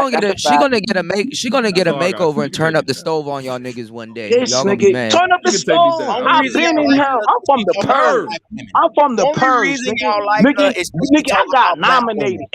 gonna get a
That's a fact.
she gonna get a
That's all I got.
makeover
You
and
can
turn
take
up
me
the
down.
stove on y'all niggas one day.
This
Y'all gonna be
nigga
mad.
turn up the
You can take me
stove.
down.
Only
I've
reason
been
y'all
in
like
here.
her
I'm
is
from
she
the
talking about
purge.
black women.
I'm from the
Only
purge,
reason
nigga.
y'all like her
Nigga,
is because she
nigga, I
talking
got
about black
nominated.
women.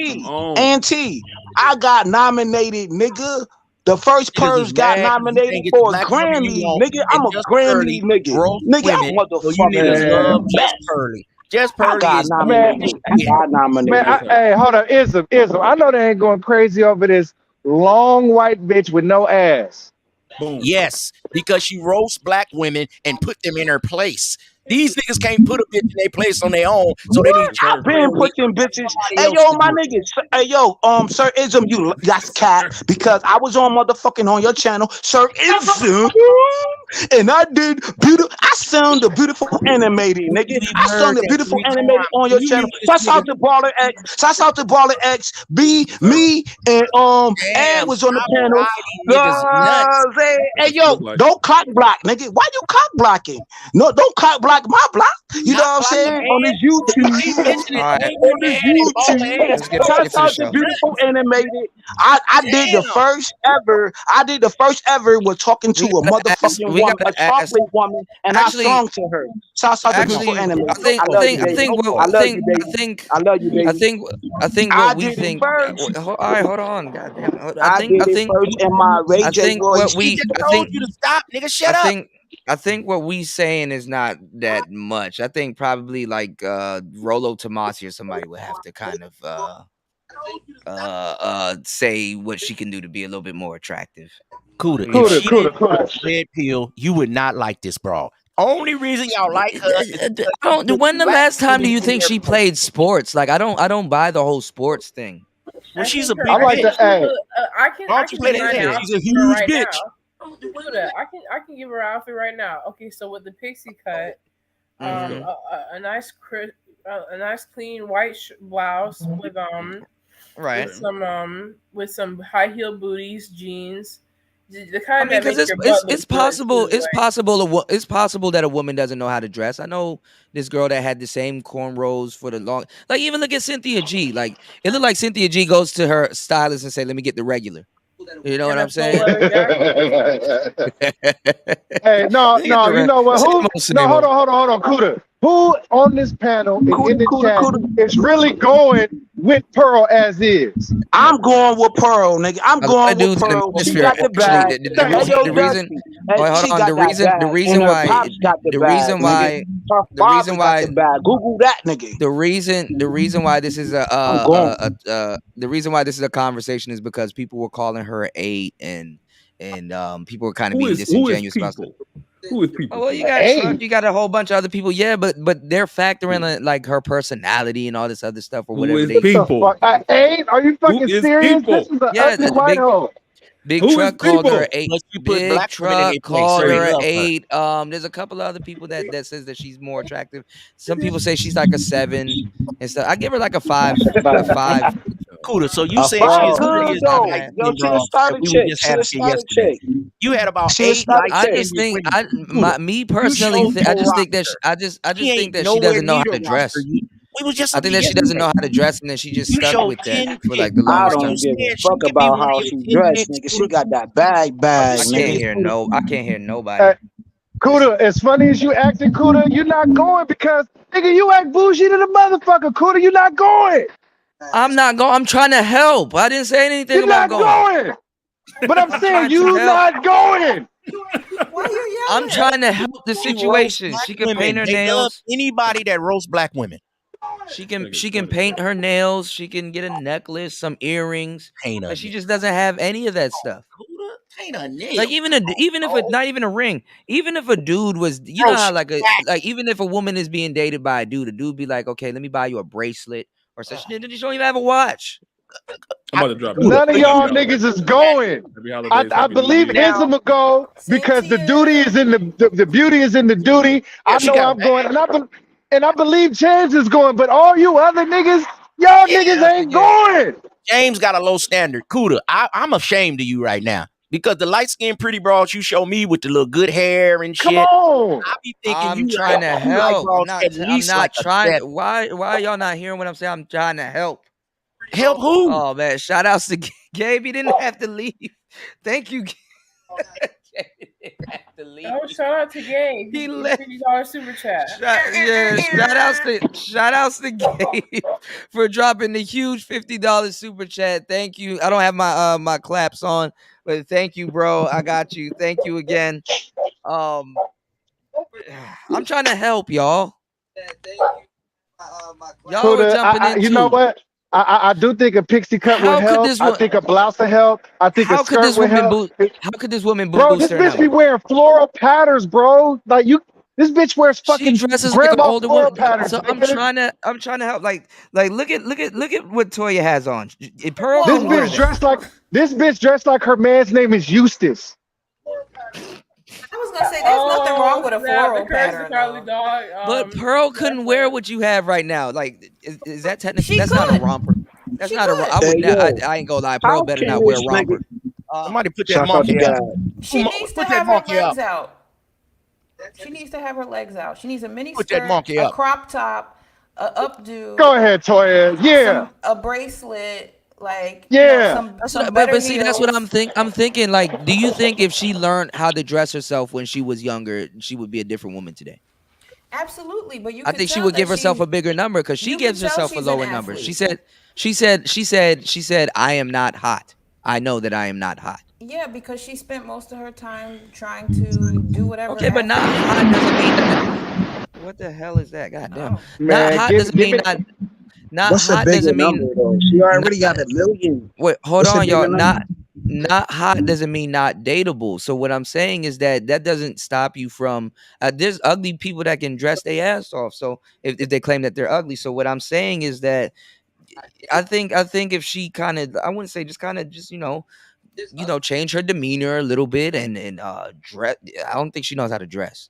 Come
NT,
on.
NT. I got nominated, nigga. The first
Niggas is
purge got
mad 'cause you
nominated
can't get the
for a
black woman you
Grammy,
want,
nigga. I'm
and
a
Just
Grammy
Pearly
nigga.
roast
Nigga, I'm
women. So you niggas
motherfucking
love
Man,
Just
best.
Pearly. Just
I
Pearly
got
is mean
man,
as
nominated. I
shit.
got
man.
nominated.
Okay.
Hey, hold on, Ism. I know they ain't going crazy over this long white bitch with no ass.
Boom.
Yes, because she roasts black women and put them in her place. These niggas can't put a bitch in their place on their own, so they need
I've been pushing bitches. Hey yo, my niggas. Hey yo, Sir Ism, that's cap because I was on motherfucking on your channel, Sir Ism, and I did beautiful. I sound beautiful animated, nigga. I sounded beautiful animated on your channel. Shouts out to Baller X. Shouts out to Baller X. B, me, and Ed was on the panel. Hey yo, don't cock block, nigga. Why you cock blocking? No, don't cock block my block. You know what I'm saying? On this YouTube. On this YouTube. Shouts out to beautiful animated. I did the first ever. I did the first ever was talking to a motherfucking woman, a chocolate woman, and I sung to her. Shouts out to beautiful animated. I love you, baby. I love you, baby.
I think what we think. All right, hold on. Goddamn.
I did it first in my rage voice.
I think what we saying is not that much. I think probably like Rolo Tomasi or somebody would have to kind of say what she can do to be a little bit more attractive.
Cuda, if she didn't red pill, you would not like this broad. Only reason y'all like her is
when the last time do you think she played sports? Like I don't buy the whole sports thing.
Well, she's a big
bitch. I can
play that bitch? She's a huge bitch.
I can give her an outfit right now. Okay, so with the pixie cut, a nice clean white blouse with with some high heel booties, jeans. The kind
because it's possible that a woman doesn't know how to dress. I know this girl that had the same cornrows for the long. Like even look at Cynthia G. Like it looked like Cynthia G goes to her stylist and say, "Let me get the regular." You know what I'm saying?
Hey, no, you know what? Hold on, Cuda. Who on this panel and in the chat is really going with Pearl as is?
I'm going with Pearl, nigga. I'm going with Pearl. She got the bag.
The reason why
Google that nigga.
The reason why this is the reason why this is a conversation is because people were calling her 8 and people were kind of being disingenuous about it.
Who is people?
Oh, well, you got a whole bunch of other people, yeah, but they're factoring like her personality and all this other stuff or whatever.
Who is people?
8? Are you fucking serious? This is an ugly white hole.
Big Truck called her 8. Big Truck called her 8. There's a couple of other people that says that she's more attractive. Some people say she's like a 7 and stuff. I give her like a 5.
Cuda, so you said she's good though. You had about 8.
I just think me personally, I just think that she doesn't know how to dress. I think that she doesn't know how to dress, and then she just stuck with that for like the longest time.
I don't give a fuck about how she dressed, nigga. She got that bag.
I can't hear nobody.
Cuda, as funny as you acting, Cuda, you're not going because nigga, you act bougie to the motherfucker, Cuda. You're not going.
I'm not going. I'm trying to help. I didn't say anything about
going. But I'm saying you not going.
I'm trying to help the situation. She can paint her nails.
Anybody that roasts black women.
She can paint her nails. She can get a necklace, some earrings. But she just doesn't have any of that stuff.
Paint a nail.
Like even if it's not even a ring, even if a dude was, you know how like even if a woman is being dated by a dude be like, okay, let me buy you a bracelet or such. She don't even have a watch.
I'm about to drop
None of y'all niggas is going. I believe Ism will go because the duty is in the beauty is in the duty. I know I'm going, and I believe James is going, but all you other niggas, y'all niggas ain't going.
James got a low standard. Cuda, I'm ashamed of you right now. Because the light-skinned pretty broads you show me with the little good hair and shit.
Come on.
I be thinking
I'm trying to help. I'm not trying. Why are y'all not hearing what I'm saying? I'm trying to help.
Help who?
Oh man, shout outs to Gabe. He didn't have to leave. Thank you.
Oh, shout out to Gabe. He left $50 super chat.
Shout outs to Gabe for dropping the huge $50 super chat. Thank you. I don't have my claps on, but thank you, bro. I got you. Thank you again. I'm trying to help y'all.
Y'all are jumping in. You know what? I do think a pixie cut would help. I think a blouse would help. I think a skirt would help.
How could this woman
boost her? Bro, this bitch be wearing floral patterns, bro. Like you This bitch wears
She
fucking
dresses like an
grandma
older
floral
woman.
patterns.
So I'm trying to help. Like look at what Toya has on. Pearl
This
can wear
bitch
that.
dressed like her man's name is Eustace.
I was gonna say there's nothing wrong with a floral pattern.
Carly dog.
But Pearl couldn't wear what you have right now. Like, is that technically?
She
That's not a
could.
romper. That's
She
not a.
could.
I would
Hey,
not.
yo,
I ain't gonna lie. Pearl
how
better
can
not wear a
this nigga?
romper.
Somebody put that
Shout out to
monkey out.
God.
She needs to
Put that
have her
monkey
legs
up.
out. She needs to have her legs out. She needs a mini
Put that
skirt,
monkey
a
up.
crop top, a updo.
Go ahead, Toya. Yeah.
A bracelet, like
Yeah.
some better
But see, that's what
heels.
I'm thinking. Like, do you think if she learned how to dress herself when she was younger, she would be a different woman today?
Absolutely, but you.
I think she would give herself a bigger number because she gives herself a lower number. She said, "I am not hot. I know that I am not hot."
Yeah, because she spent most of her time trying to do whatever.
Okay, but not hot doesn't mean that. What the hell is that? God damn. Not
Man,
hot
give
doesn't mean
it.
not
What's a
hot
bigger
doesn't mean.
number though? She already got a million.
Wait, hold
What's a
on, y'all.
bigger number?
Not hot doesn't mean not dateable. So what I'm saying is that doesn't stop you from. There's ugly people that can dress their ass off. So if they claim that they're ugly, so what I'm saying is that I think if she kind of, I wouldn't say just change her demeanor a little bit and dress. I don't think she knows how to dress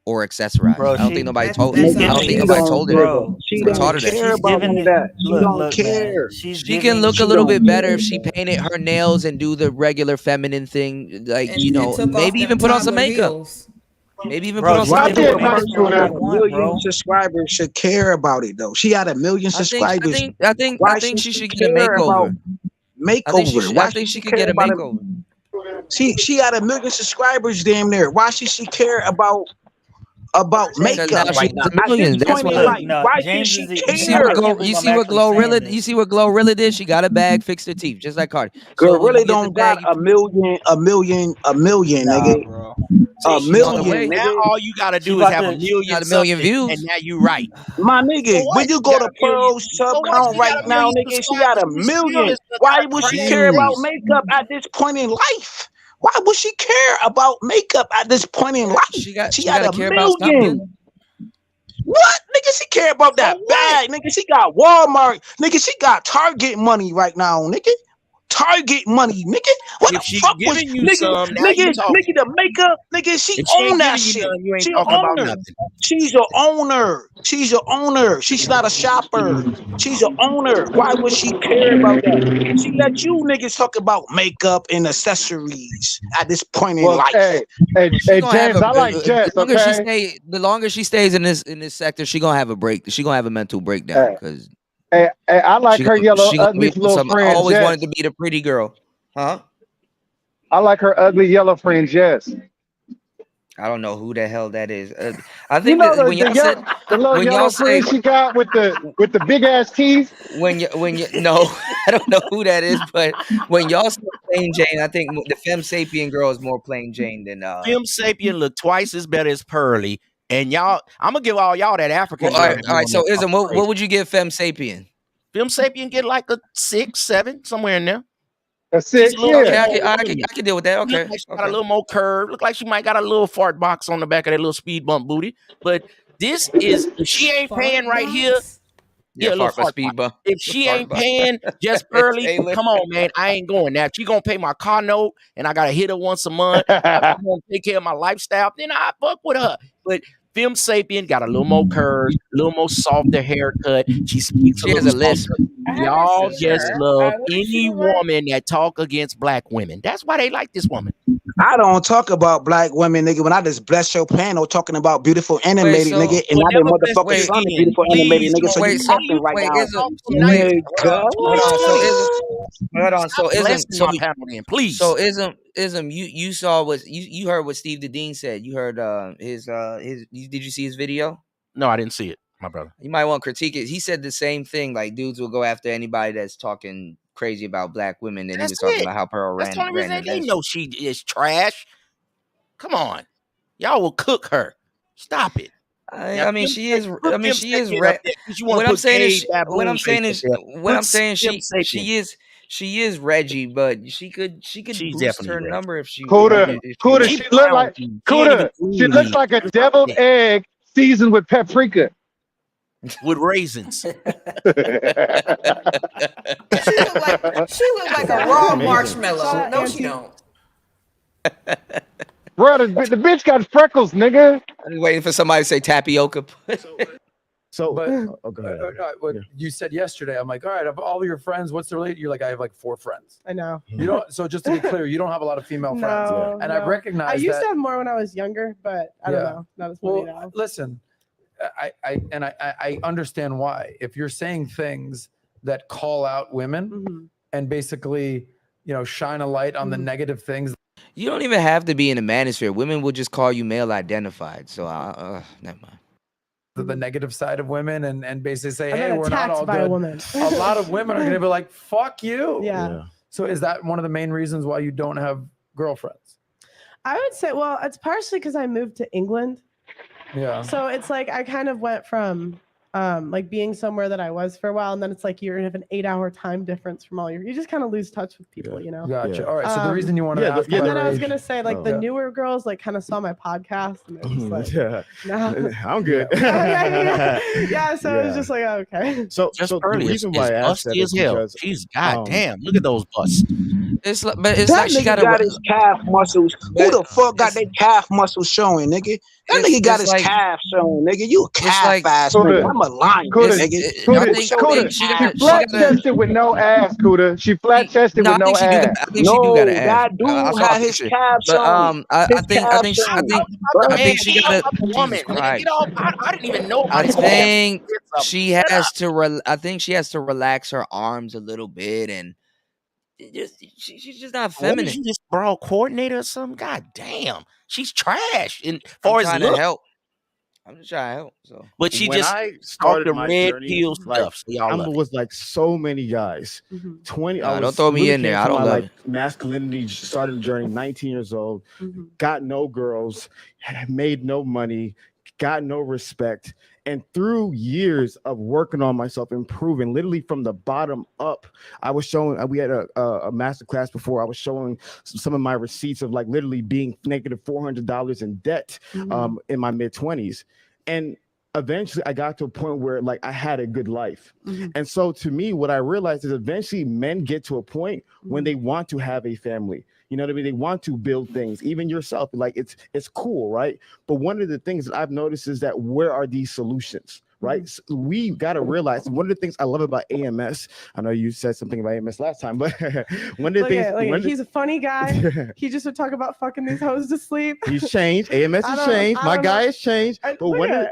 or accessorize.
Bro,
I don't think nobody told.
she's
I don't
giving
think
you,
nobody told her that.
bro.
She
Taught
don't
her that.
care
She's
about
giving
none
it.
of that. She
Look,
don't
man.
care.
She's
She
giving.
can look
She
a little
don't
bit better
care.
if she painted her nails and do the regular feminine thing, like
And took off
maybe
them
even put on some
toddler
makeup.
heels.
Maybe even
Bro,
put on
she's
some
Why
giving
do
makeup.
a
the man
person
what
that
they
got a
want,
million
bro.
subscribers should care about it though? She got a million subscribers.
I
Why
think
should
she
she
should get a
care about
makeover.
makeover? Why
I
should
think
she
she could
care
get a
about it?
makeover.
She got a million subscribers damn near. Why should she care about
Because now
makeup
she
right now?
has a
At this
million. That's
point in
why.
Look,
life,
no,
why should
James
she
is.
You see what
I
care?
can't believe
You
I'm
see what
actually saying
Glorilla?
this.
You see what Glorilla did? She got a bag, fixed her teeth, just like Cardi. So
Girl
when you
really
get the
don't got
bag,
a million,
Nah,
nigga.
bro.
See,
A
she's on the
million,
way.
now
nigga.
all you gotta
She
do is
about
have a
to.
She
million
got a million
something,
views.
and now you right.
My
So
nigga, when
what?
you
She
go
got
to
a million.
Pearl's sub
So what?
count
She got
right
a
now,
million
nigga, she got
subscribers.
a
She still
million.
is look
Why
like
would she care about
Views.
makeup at this point in life? Why would she care about makeup at this point in life? She
She
got
got to
a
care about something.
million. What? Nigga, she care about
So
that
what?
bag. Nigga, she got Walmart. Nigga, she got Target money right now, nigga. Target money, nigga. What the
If she
fuck was
giving you
nigga,
some, now you talking.
the makeup, nigga, she
If she
own
ain't
that
giving you
shit.
none, you ain't
She an
talking about
owner.
nothing.
She's an owner. She's an owner. She's not a shopper. She's an owner. Why would she care about that? She let you niggas talk about makeup and accessories at this point in
Well,
life.
Well, she
hey,
gonna have
James, I like
the
Jess.
longer
Okay.
the longer she stays in this sector, she gonna have a break. She gonna have a mental breakdown
Hey,
because
hey, I like her yellow,
she gonna
ugly
be on
little
some. I
friend
always wanted
Jess.
to be the pretty girl, huh?
I like her ugly yellow friend Jess.
I don't know who the hell that is. I
You
think
know
that when y'all said
the little
when y'all
yellow
say
friend she got with the big ass teeth.
when you no, I don't know who that is, but when y'all say plain Jane, I think the femme sapien girl is more plain Jane than
Film Sapien look twice as better as Pearly, and y'all, I'm gonna give all y'all that African
Well,
girl.
all right. So
That
Ism, what would you give femme sapien?
Film Sapien get like a 6, 7, somewhere in there.
A
She's a
6,
little bit
Okay,
yeah.
I
more womanly.
can deal with that.
Look
Okay,
like she got a
okay.
little more curve. Look like she might got a little fart box on the back of that little speed bump booty. But this is if she ain't paying
Fart
right here.
box.
Yeah,
Yeah,
a little
fart by
fart box.
speed bump.
If
The
she
fart
ain't
by
paying just Pearly,
Taylor.
come on, man. I ain't going. Now, if she gonna pay my car note and I gotta hit her once a month, or she gonna take care of my lifestyle, then I fuck with her. But Film Sapien got a little more curves, a little more softer haircut. She speaks a
She has
little
a list.
softer.
I haven't
Y'all
seen
just
her.
love
What does she
any
look like?
woman that talk against black women. That's why they like this woman.
I don't talk about black women, nigga. When I just bless your panel talking about beautiful
Wait,
animated,
so
nigga, and
Well,
I did
never bless
motherfucker
me
wait,
son of
again.
beautiful animated,
Please
nigga.
don't.
So you
wait, so
How do
capping
you
right
wait,
now,
Ism.
talk to me nice?
Wait,
nigga.
hold on. So Ism,
Please.
hold on.
Stop
So Ism,
blessing my panel then, please.
Ism, you saw what you heard what Steve the Dean said. You heard his did you see his video?
No, I didn't see it, my brother.
You might want to critique it. He said the same thing. Like dudes will go after anybody that's talking crazy about black women. And he
That's
was talking
it.
about how Pearl
That's the only
ran
reason they
events.
know she is trash. Come on. Y'all will cook her. Stop it. Now,
I mean, she is.
put Film
she is.
Sapien up there because you want
What
to
I'm
put
saying
gay
is,
baboon face up there.
what
Put
I'm saying,
Film Sapien.
She is Reggie, but she could
She's
boost
definitely
her
Reggie.
number if she
Kuda,
if she
Kuda,
She
wanted.
she looked
brown
like
too. She ain't even
Kuda. She
green
looks
yet.
like a deviled egg seasoned with paprika.
With raisins.
She look like a raw
Amazing.
marshmallow. No, she
Auntie.
don't.
Bro, the bitch got freckles, nigga.
I'm waiting for somebody to say tapioca.
So,
But
go ahead.
what
Yeah.
you said yesterday, I'm like, all right, of all your friends, what's the relate? You're like, I have like 4 friends.
I know.
You don't. So just to be clear, you don't have a lot of female friends,
No,
and I've
no.
recognized
I used
that.
to have more when I was younger, but I don't
Yeah.
know. Not as many
Well,
now.
listen, I understand why. If you're saying things that call out women
Mm-hmm.
and basically, shine a light on the negative things.
You don't even have to be in the manosphere. Women will just call you male identified. So never mind.
The negative side of women and basically say,
I've
hey,
been
we're not
attacked
all
by a
good.
woman.
A lot of women are going to be like, fuck you.
Yeah.
So is that one of the main reasons why you don't have girlfriends?
I would say, well, it's partially because I moved to England.
Yeah.
So it's like I kind of went from like being somewhere that I was for a while, and then it's like you have an 8-hour time difference from all you just kind of lose touch with people, you know.
Gotcha. All right. So the reason you want to ask
and
about
then
her
I was
age-
gonna say like the newer girls like kind of saw my podcast and they're just like, no.
I'm good.
Yeah, so it was just like, oh, okay.
So
Just
the
Pearly
reason why I asked that
busty
is
as hell.
because
She's goddamn. Look at those busts.
It's like, but it's
That
like she
nigga
got
got his calf muscles. Who the fuck got their calf muscles showing, nigga? That nigga got his calf showing, nigga. You a calf ass nigga. I'm a lion, nigga.
She flat chested with no ass, Kuda. She flat chested
No,
with
I think
no
she do.
ass.
I think she do got an ass.
that dude
I saw a
had his
picture.
calf
But
showing.
I
His
think
calf
she
showing.
I think she got a
woman.
Jesus
Nigga,
Christ.
get off. I didn't even know
I
about his
think
damn
she has to. I think she has to relax her arms a little bit, and she's just not
What
feminine.
is you, this brawl coordinator or something? God damn, she's trash. And
I'm
far as
trying to
look,
help. I'm just trying to help. So,
but she
when
just
I
talked
started
the
my
red
journey,
pill
like
stuff. So y'all
I
love it.
was like so many guys. 20. I
Nah,
was
don't throw me
really
in there.
came
I
from
don't
my
love
like masculinity. Started the journey 19 years old. Got no girls. Made no money. Got no respect. And through years of working on myself, improving, literally from the bottom up, I was showing. We had a master class before. I was showing some of my receipts of like literally being negative $400 in debt in my mid-20s, and eventually I got to a point where like I had a good life. And so to me, what I realized is eventually men get to a point when they want to have a family. You know what I mean? They want to build things, even yourself. Like it's cool, right? But one of the things that I've noticed is that where are these solutions? Right. So we got to realize one of the things I love about AMS. I know you said something about AMS last time, but one of the things
He's a funny guy. He just would talk about fucking these hoes to sleep.
he's changed. AMS has changed. My guy has changed. But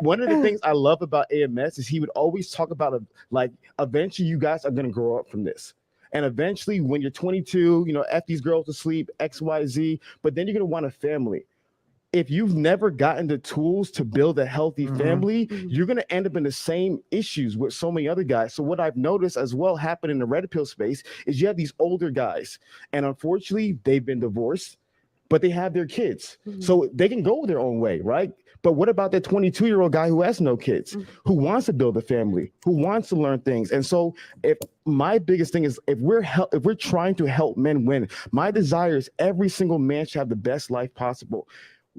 one of the things I love about AMS is he would always talk about like eventually you guys are gonna grow up from this. And eventually, when you're 22, F these girls to sleep, X, Y, Z, but then you're gonna want a family. If you've never gotten the tools to build a healthy family, you're going to end up in the same issues with so many other guys. So what I've noticed as well happen in the red pill space is you have these older guys, and unfortunately, they've been divorced, but they have their kids. So they can go their own way, right? But what about that 22-year-old guy who has no kids, who wants to build a family, who wants to learn things? And so if my biggest thing is if we're trying to help men win, my desire is every single man should have the best life possible.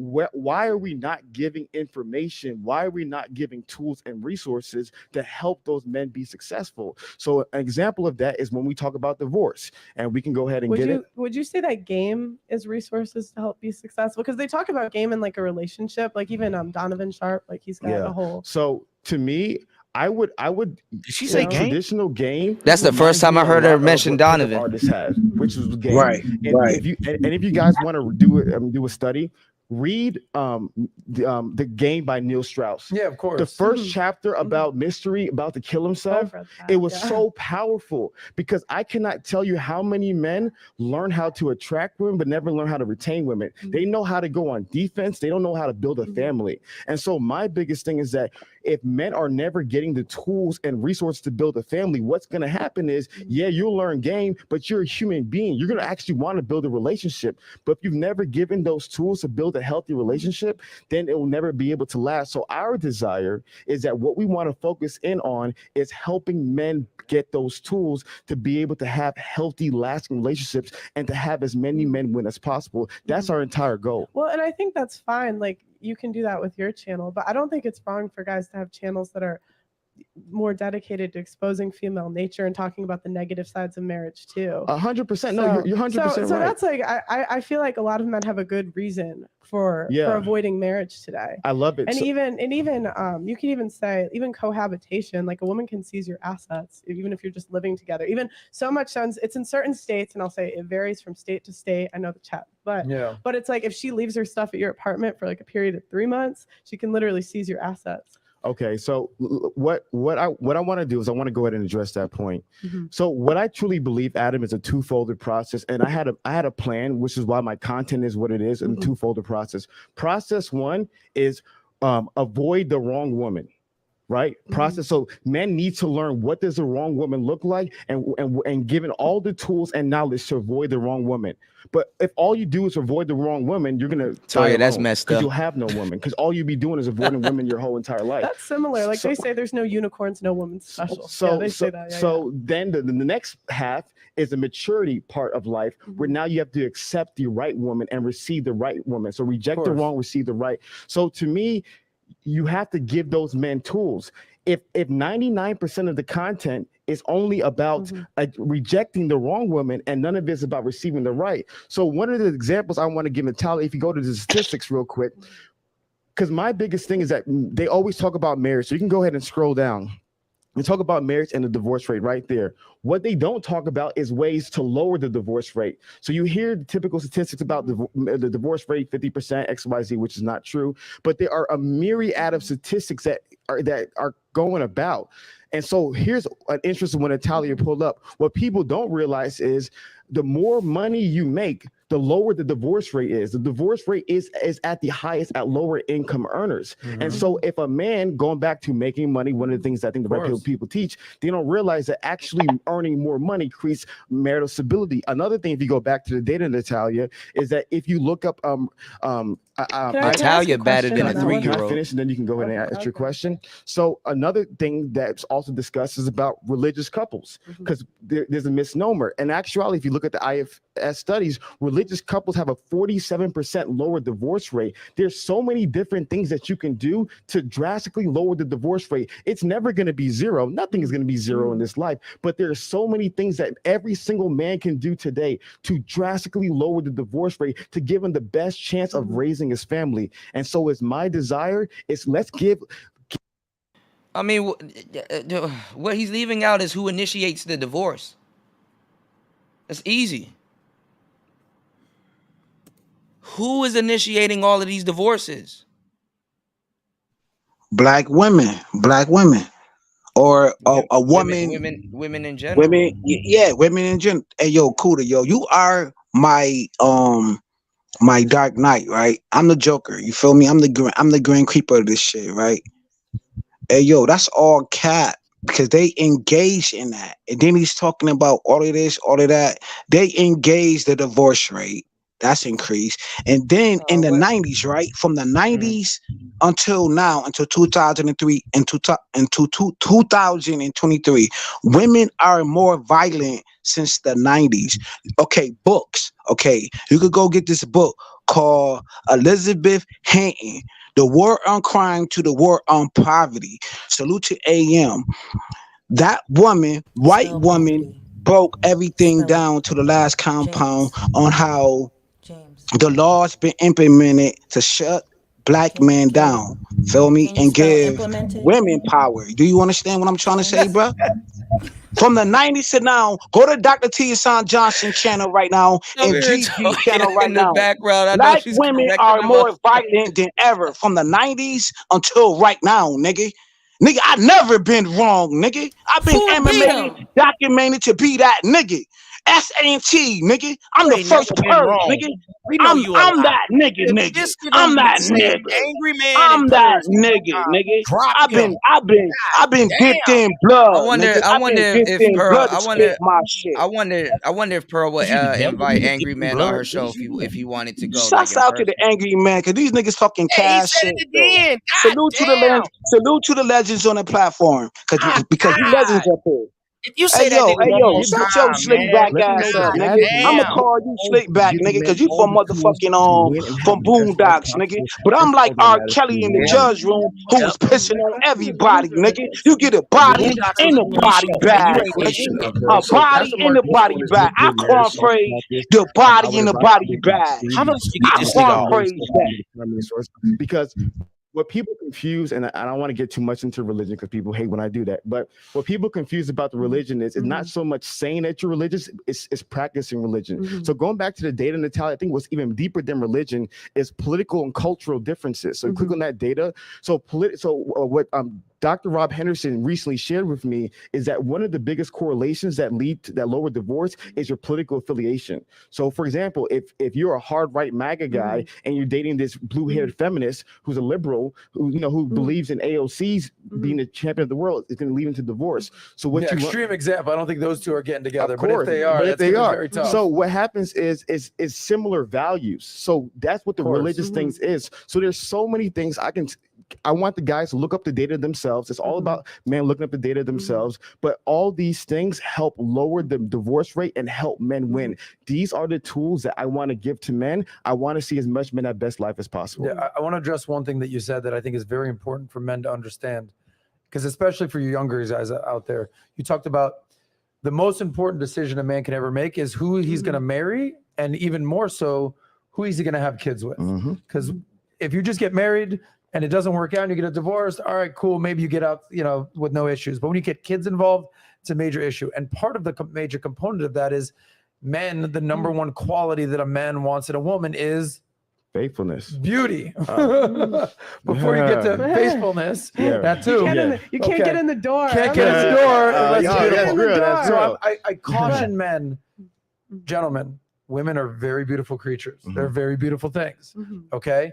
Why are we not giving information? Why are we not giving tools and resources to help those men be successful? So an example of that is when we talk about divorce, and we can go ahead and
Would you say that game is resources to help be successful? Because they talk about game in like a relationship, like even Donovan Sharp, like he's got a whole.
So to me, I would
Did she say game?
Traditional game.
That's the first time I heard her mention Donovan.
Artists had, which was game.
Right.
And if you guys want to do a study, read the Game by Neil Strauss.
Yeah, of course.
The first chapter about mystery, about to kill himself, it was so powerful because I cannot tell you how many men learn how to attract women but never learn how to retain women. They know how to go on defense. They don't know how to build a family. And so my biggest thing is that if men are never getting the tools and resources to build a family, what's going to happen is, you'll learn game, but you're a human being. You're going to actually want to build a relationship. But if you've never given those tools to build a healthy relationship, then it will never be able to last. So our desire is that what we want to focus in on is helping men get those tools to be able to have healthy, lasting relationships and to have as many men win as possible. That's our entire goal.
Well, and I think that's fine. Like you can do that with your channel, but I don't think it's wrong for guys to have channels that are more dedicated to exposing female nature and talking about the negative sides of marriage too.
100%. No, you're 100% right.
So that's like I feel like a lot of men have a good reason for avoiding marriage today.
I love it.
And even you can even say even cohabitation, like a woman can seize your assets even if you're just living together. Even so much so it's in certain states, and I'll say it varies from state to state. I know the chat, but it's like if she leaves her stuff at your apartment for like a period of 3 months, she can literally seize your assets.
Okay, so what I want to do is I want to go ahead and address that point. So what I truly believe, Adam, is a two-folded process, and I had a plan, which is why my content is what it is, in a two-folded process. Process one is avoid the wrong woman. Right? Process. So men need to learn what does a wrong woman look like and given all the tools and knowledge to avoid the wrong woman. But if all you do is avoid the wrong woman, you're gonna
that's messed up.
Because you'll have no woman. Because all you'll be doing is avoiding women your whole entire life.
That's similar. Like they say there's no unicorns, no woman special. They say that.
Then the next half is the maturity part of life where now you have to accept the right woman and receive the right woman. So reject the wrong, receive the right. So to me, you have to give those men tools. If 99% of the content is only about rejecting the wrong woman and none of it is about receiving the right. So one of the examples I want to give Natalia, if you go to the statistics real quick, because my biggest thing is that they always talk about marriage. So you can go ahead and scroll down. We talk about marriage and the divorce rate right there. What they don't talk about is ways to lower the divorce rate. So you hear the typical statistics about the divorce rate, 50%, XYZ, which is not true. But there are a myriad of statistics that are going about. And so here's an interesting one Natalia pulled up. What people don't realize is the more money you make, the lower the divorce rate is. The divorce rate is at the highest at lower income earners. And so if a man, going back to making money, one of the things I think the right people teach, they don't realize that actually earning more money creates marital stability. Another thing, if you go back to the data, Natalia, is that if you look up
Natalia batted than a 3-year-old.
Can I finish and then you can go ahead and ask your question? So another thing that's also discussed is about religious couples, because there's a misnomer. In actuality, if you look at the IFS studies, religious couples have a 47% lower divorce rate. There's so many different things that you can do to drastically lower the divorce rate. It's never going to be zero. Nothing is going to be zero in this life, but there are so many things that every single man can do today to drastically lower the divorce rate, to give him the best chance of raising his family. And so it's my desire is let's give.
I mean, what he's leaving out is who initiates the divorce. It's easy. Who is initiating all of these divorces?
Black women, or a woman,
women in general.
Women in general. Hey, yo, Kuda, yo, you are my my Dark Knight, right? I'm the Joker. You feel me? I'm the Grim Creeper of this shit, right? Hey, yo, that's all cat. Because they engage in that. And then he's talking about all of this, all of that. They engage the divorce rate. That's increased. And then in the 90s, right? From the 90s until now, until 2003 and 2023, women are more violent since the 90s. Okay, books. Okay, you could go get this book called Elizabeth Hinton, The War on Crime to the War on Poverty. Salute to AM. That woman, white woman, broke everything down to the last compound on how the law's been implemented to shut black men down. Feel me? And give women power. Do you understand what I'm trying to say, bro? From the 90s to now, go to Dr. T. San Johnson channel right now and GG channel right now. Black women are more violent than ever from the 90s until right now, nigga. Nigga, I never been wrong, nigga. I've been MMA documented to be that nigga. SANT, nigga. I'm the first purge, nigga.
We know you a
I'm
lie.
that nigga,
If
nigga.
this
I'm
nigga
that
said
nigga.
angry man and
I'm that
currency one
nigga,
time,
nigga.
drop
I've
him.
been
God
dipped
damn.
in blood,
I
nigga. I've
wonder
been dipped
if
in
Pearl.
blood to spit my shit.
I wonder if Pearl would
Is you the devil,
invite
nigga,
Angry
dipped in
Man on
blood?
her
What
show
is you
if
doing?
he wanted to go like
Shouts
in
out to the
person.
angry man, cause these niggas fucking
Hey, he
cash
said
shit
it
though.
again. God damn.
Salute to the legends on the platform,
My
because you legends
God.
up here.
If you say that nigga
Hey
one
yo,
more
shut your
time,
slick
man.
back
Let them
ass
know the
up,
God
nigga.
strategy.
I'ma
damn.
call you slick back,
Give the
nigga,
men
cause you
all
from
the tools
motherfucking
to win and have
from
the best life
Boondocks, nigga.
possible.
But
That's
I'm like
all that
R.
matters to
Kelly
me,
in the
man.
judge room who
Yep.
was pissing on everybody, nigga. You get a
And
body
Boondocks
in
is
the
a TV
body
show, and you
bag,
ain't in
nigga.
shit.
A
So
body
Pastor
in
Mark
the
spoke
body
on his
bag. I
good marriage
corn
talk
praise
about this.
the
I
body
would
in the
advise
body
people to
bag.
How much you get
I
this
corn
nigga off?
praise that.
Because what people confuse, and I don't want to get too much into religion because people hate when I do that, but what people confuse about the religion is it's not so much saying that you're religious, it's practicing religion. So going back to the data, Natalia, I think what's even deeper than religion is political and cultural differences. So click on that data. So what Dr. Rob Henderson recently shared with me is that one of the biggest correlations that lead to that lower divorce is your political affiliation. So for example, if you're a hard right MAGA guy and you're dating this blue-haired feminist who's a liberal, who believes in AOC's being the champion of the world, is going to lead into divorce. So what
Yeah,
you
extreme example. I don't think those two are getting together.
of
But if
course,
they are,
but if
that's
they
gonna be
are,
very tough.
so what happens is similar values. So that's what the religious things is. So there's so many things I want the guys to look up the data themselves. It's all about men looking up the data themselves. But all these things help lower the divorce rate and help men win. These are the tools that I want to give to men. I want to see as much men have best life as possible.
Yeah, I want to address one thing that you said that I think is very important for men to understand, because especially for you younger guys out there, you talked about the most important decision a man can ever make is who he's going to marry, and even more so, who he's going to have kids with. Because if you just get married and it doesn't work out and you get a divorce, all right, cool, maybe you get out, with no issues. But when you get kids involved, it's a major issue. And part of the major component of that is men, the number one quality that a man wants in a woman is
faithfulness,
beauty. Before you get to faithfulness, that too.
You can't get in the door.
Can't get in the door unless
yeah,
it's
that's
beautiful.
real, that's
So
real.
I caution men, gentlemen, women are very beautiful creatures. They're very beautiful things. Okay,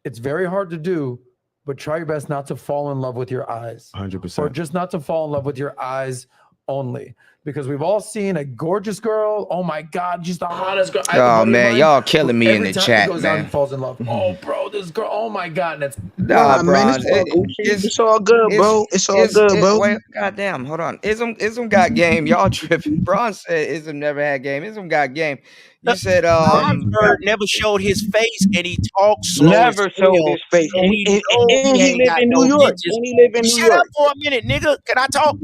it's very hard to do, but try your best not to fall in love with your eyes.
100%.
Or just not to fall in love with your eyes only. Because we've all seen a gorgeous girl. Oh my God, she's the hottest girl. I have a
Oh
buddy of
man,
mine
y'all killing me in
every
the
time
chat,
he goes out, he
man.
falls in love. Oh, bro, this girl. Oh my God, and it's
Nah, bro.
Man, it's all Gucci. It's all good, bro. It's all good, bro.
Wait, goddamn, hold on. Ism got game. Y'all tripping. Bron said Ism never had game. Ism got game. You said
Bronsberg never showed his face, and he talks slow as
Never showed
hell,
his face,
so we know
and
he
he
ain't
live
got
in New
no
York.
bitches.
And he live in New
Shut up
York.
for a minute, nigga. Can I talk?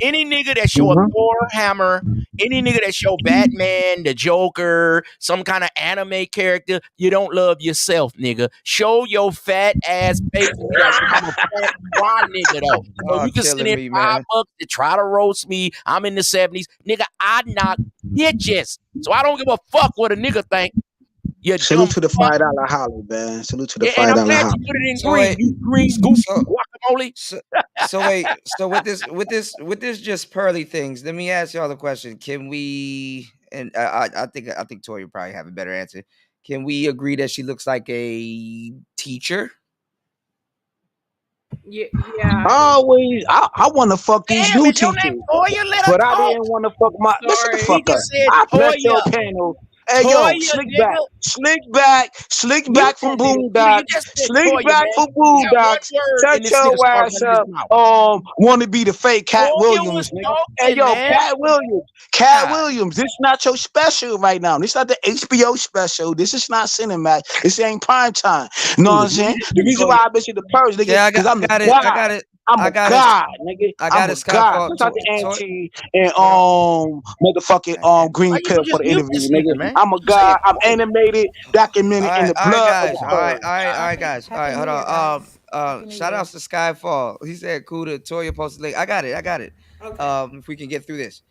Any nigga that show a Thor hammer, any nigga that show Batman, the Joker, some kind of anime character, you don't love yourself, nigga. Show your fat ass face. Because I'm a fat why nigga though. So
y'all
you can send
killing
in
me,
$5
man.
to try to roast me. I'm in the 70s. Nigga, I knock bitches. So I don't give a fuck what a nigga think. You
Salute
dumb
to the
fuck.
$5 hollow, man. Salute to the
Yeah, and I'm
$5
glad
hollow.
you put it in
So
green.
wait,
You green goofy guacamole.
So wait, so with this just pearly things, let me ask y'all the question. Can we, and I think Toya probably have a better answer. Can we agree that she looks like a teacher?
Yeah.
Always, I want to fuck these
Damn
new
it, your name
teachers,
Toya, let her
but I
talk.
didn't want to fuck my. Listen the fuck
Nigga
up.
said
I bless your
Toya.
panel. Hey yo,
Toya,
slick
nigga.
slick
Mute
back
that
from
nigga. Nigga, you
Boondocks,
just said
slick
Toya,
back
man.
from
You got one
Boondocks.
word
Shut
and this nigga
your
start
ass
running his
up.
mouth.
Want to be the fake Cat
Toya was
Williams, nigga. Hey
talking,
yo,
man.
Cat Williams. This not your special right now. This not the HBO special. This is not Cinemax. This ain't prime time. You know what I'm saying? The reason why I've been to the purge, nigga,
Yeah,
because I'm the
I
god.
got it.
I'm
I
a
got
god, nigga.
I
I'm
got
a
it.
god.
Skyfall.
Shout out to Auntie and motherfucking
Why
Green
you
Pill
don't
for
just
the
mute
interview,
this
nigga.
nigga, man?
I'm a
You said
god. I'm
Toya.
animated, documented in the
All right,
blood of
guys.
the
All right,
purge.
guys. Hold on. Shout outs to Skyfall. He said cool to Toya posted link. I got it.
Okay.
If we can get through this.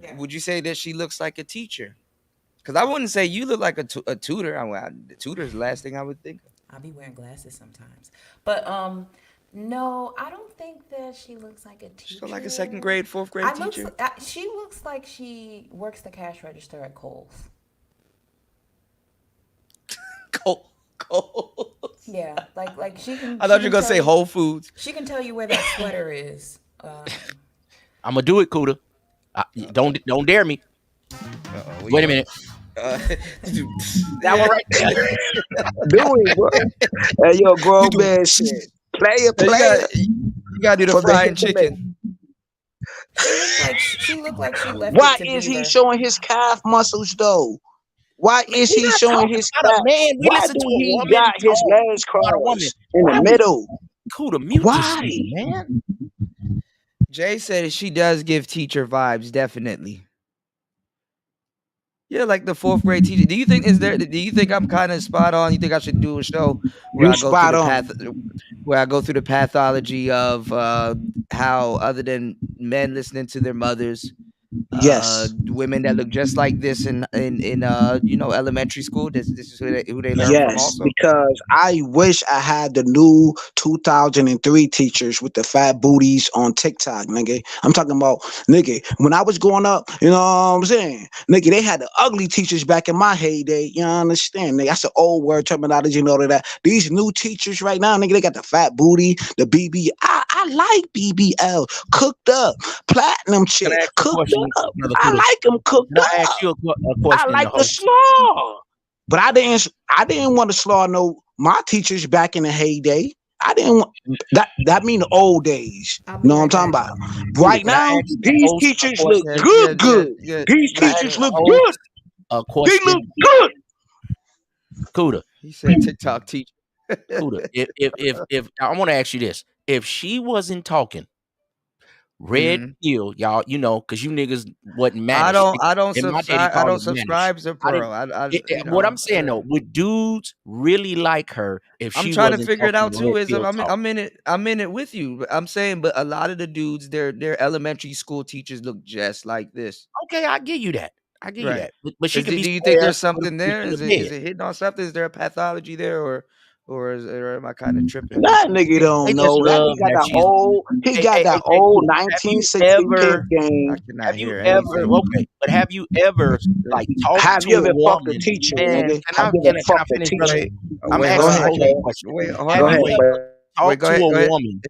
Yeah.
Would you say that she looks like a teacher? Because I wouldn't say you look like a tutor. The tutor is the last thing I would think of.
I'll be wearing glasses sometimes. But no, I don't think that she looks like a teacher.
She looks like a second grade, fourth grade teacher.
She looks like she works the cash register at Kohl's. Yeah, like she can.
I
She
thought you were
can
gonna
tell
say
you.
Whole Foods.
She can tell you where that sweater is.
I'm gonna do it, Cuda. Don't dare me. Wait a minute. That one right there.
Do it, bro. Hey, yo, grown man shit. Player,
you gotta do the
for the
frying
hit to make.
chicken.
She looked like she left
Why
it to
is he
Beaver.
showing his calf muscles though? Why
Man,
is
we're
he
not
showing
talking
his
about a
calf?
man. We
Why
listen
do
to a
he
woman
got his
talk
legs
about a woman.
crossed in the
Why
middle?
Cuda, mute this
Why?
nigga, man.
Jay said she does give teacher vibes, definitely. Yeah, like the fourth grade teacher. Do you think I'm kind of spot on? You think I should do a show where
You
I go through
spot
the
on.
pathology of how, other than men listening to their mothers,
Yes.
women that look just like this in elementary school. This is who they learn from
Yes,
also.
because I wish I had the new 2003 teachers with the fat booties on TikTok, nigga. I'm talking about, nigga, when I was growing up, you know what I'm saying? Nigga, they had the ugly teachers back in my heyday. You understand? Nigga, that's an old word terminology and all of that. These new teachers right now, nigga, they got the fat booty, the BB. I like BBL, cooked up, platinum
Can
chick,
I ask you a
cooked
question,
up.
Brother
I
Cuda?
like them cooked
Can I ask
up.
you a
I
question,
like
the
the
host?
slaw. But I didn't want to slaw no my teachers back in the heyday. I didn't want that mean the old days.
I'll
You
be
know what I'm
right
talking
back.
about?
Cuda,
Right
can I
now,
ask the
these
host a
teachers look
question?
Yeah.
These
Can I ask
teachers
the
look
host
good.
a
They
question?
look good.
Cuda,
He said TikTok teacher.
Cuda. If I want to ask you this, if she wasn't talking, red
Mhm.
pill, y'all, because you niggas wasn't
I
mannish.
don't
And my daddy
subscribe. I
called
don't
it mannish.
subscribe to
I didn't.
Pearl.
What I'm saying though, would dudes really like her if
I'm
she
trying to
wasn't
figure it
talking
out
red
too. Is
pill talk?
I'm in it. I'm in it with you. But I'm saying, but a lot of the dudes, their elementary school teachers look just like this.
Okay, I give you that. I give you
Right.
that. But she could be
Do you think
square
there's
with
something
a
there?
in the
Is
bed.
it hitting on something? Is there a pathology there, or am I kind of tripping?
That nigga
They
don't
just
know. That
love
nigga got
that
that
she's.
old. He got that
Hey,
old
Cuda, have you
1960
ever?
pimp game.
I cannot
Have you
hear
ever?
anything.
Okay, but have you ever like talked
Have
to
you
a
ever fucked a
woman?
teacher,
Man,
nigga?
can
Have
I
you
can
ever
I, can I
fucked a
finish, brother?
teacher?
I'm
Wait,
Go
hold
asking
on.
a
ahead,
I
host a
can't.
bro.
question.
Wait, hold
Have
Go
on.
you
ahead,
Wait,
bro.
talked to a
Go ahead.
woman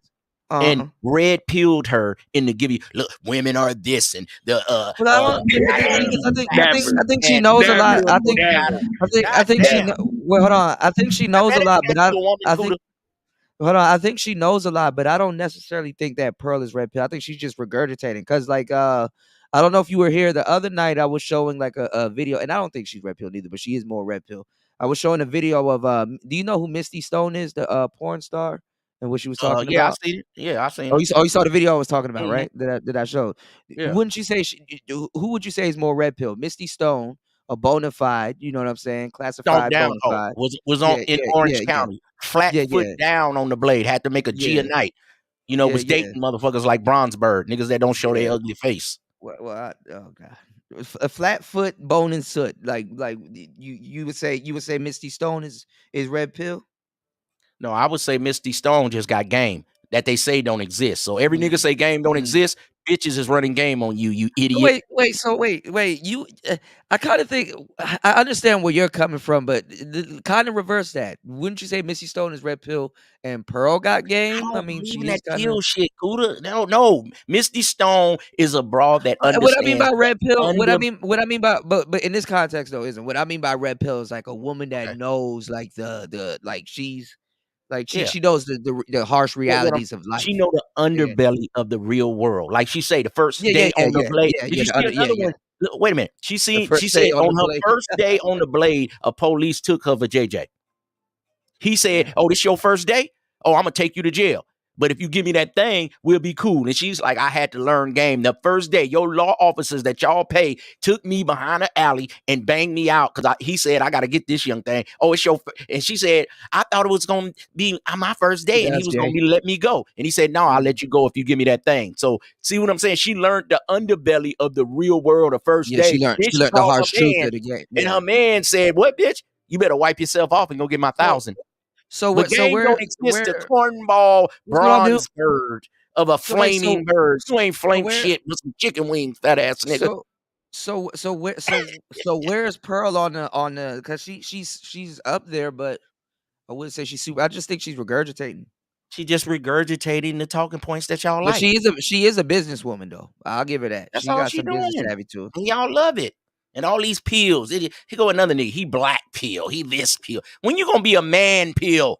Uh-huh.
and red pilled her into give you look, women are this and the
But I don't because
Never.
I think she
and
knows a lot.
Never.
you gotta.
I
God
think she
damn.
know. Well, hold on. I think she knows
That
a
ain't
lot, but
that you a woman,
I
Cuda.
think hold on. I think she knows a lot, but I don't necessarily think that Pearl is red pill. I think she's just regurgitating. Cause I don't know if you were here the other night. I was showing like a video, and I don't think she's red pill either, but she is more red pill. I was showing a video of do you know who Misty Stone is, the porn star, and what she was talking
Yeah, I
about?
seen it. Yeah, I seen
Oh,
it.
you saw the video I was talking about,
Mhm.
right? That I showed.
Yeah.
Wouldn't you say who would you say is more red pill? Misty Stone, a bona fide, you know what I'm saying?
Stomp
Classified
down.
bona
Oh,
fide.
was on
Yeah,
in
yeah,
Orange
yeah, yeah.
County. Flat
Yeah,
foot
yeah.
down on the blade. Had to make a G a
Yeah.
night.
Yeah,
Was
yeah.
dating motherfuckers like Bronzeberg, niggas that don't show
Yeah.
their ugly face.
Oh god. A flat foot, bone and soot. Like you would say Misty Stone is red pill?
No, I would say Misty Stone just got game that they say don't exist. So every nigga say game don't exist. Bitches is running game on you, you idiot.
Wait. I kind of think I understand where you're coming from, but kind of reverse that. Wouldn't you say Missy Stone is red pill and Pearl got
I
game? I
don't
mean,
believe in
she's
that
kind of.
pill shit, Cuda. No. Misty Stone is a broad that
What I mean
understands
by
the
red pill,
under.
what I mean by, but in this context though, isn't what I mean by red pill is like a woman that
Okay.
knows like the like she's like
Yeah.
she knows the harsh
What
realities of life.
she know the
Yeah.
underbelly of the real world. Like she say, the first
Yeah,
day on the blade. Did you
the
see another
yeah.
one? Wait a minute. She
The first
said
day on
on
the
her
blade.
first day on the blade, a police took her for JJ. He said,
Yeah.
"Oh, this your first day? Oh, I'm gonna take you to jail. But if you give me that thing, we'll be cool." And she's like, "I had to learn game. The first day, your law officers that y'all pay took me behind an alley and banged me out because he said I got to get this young thing. Oh, it's your." And she said, "I thought it was gonna be my first day, and he
That's
was gonna
gay.
be let me go." And he said, "No, I'll let you go if you give me that thing." So see what I'm saying? She learned the underbelly of the real world the first
Yeah,
day. Then
she
she
learned the
called her
harsh truth
man,
of the game.
and
Yeah.
her man said, "What, bitch? You better wipe yourself off and go get my
So
1,000."
so
But
what so
game don't exist. A cornball
what's what I'm doing?
bronze bird of a
So wait,
flaming bird. You ain't
so
flame
where
shit with some chicken wings, fat ass nigga.
where's Pearl on the because she's up there, but
I wouldn't say she's super. I just think she's regurgitating.
She just regurgitating the talking points that y'all
But
like.
she is a businesswoman though. I'll give her that.
That's
She
all
got
she
some business
doing.
savvy to her.
And y'all love it. And all these pills. Here go another nigga. He black pill. He this pill. When you gonna be a man pill?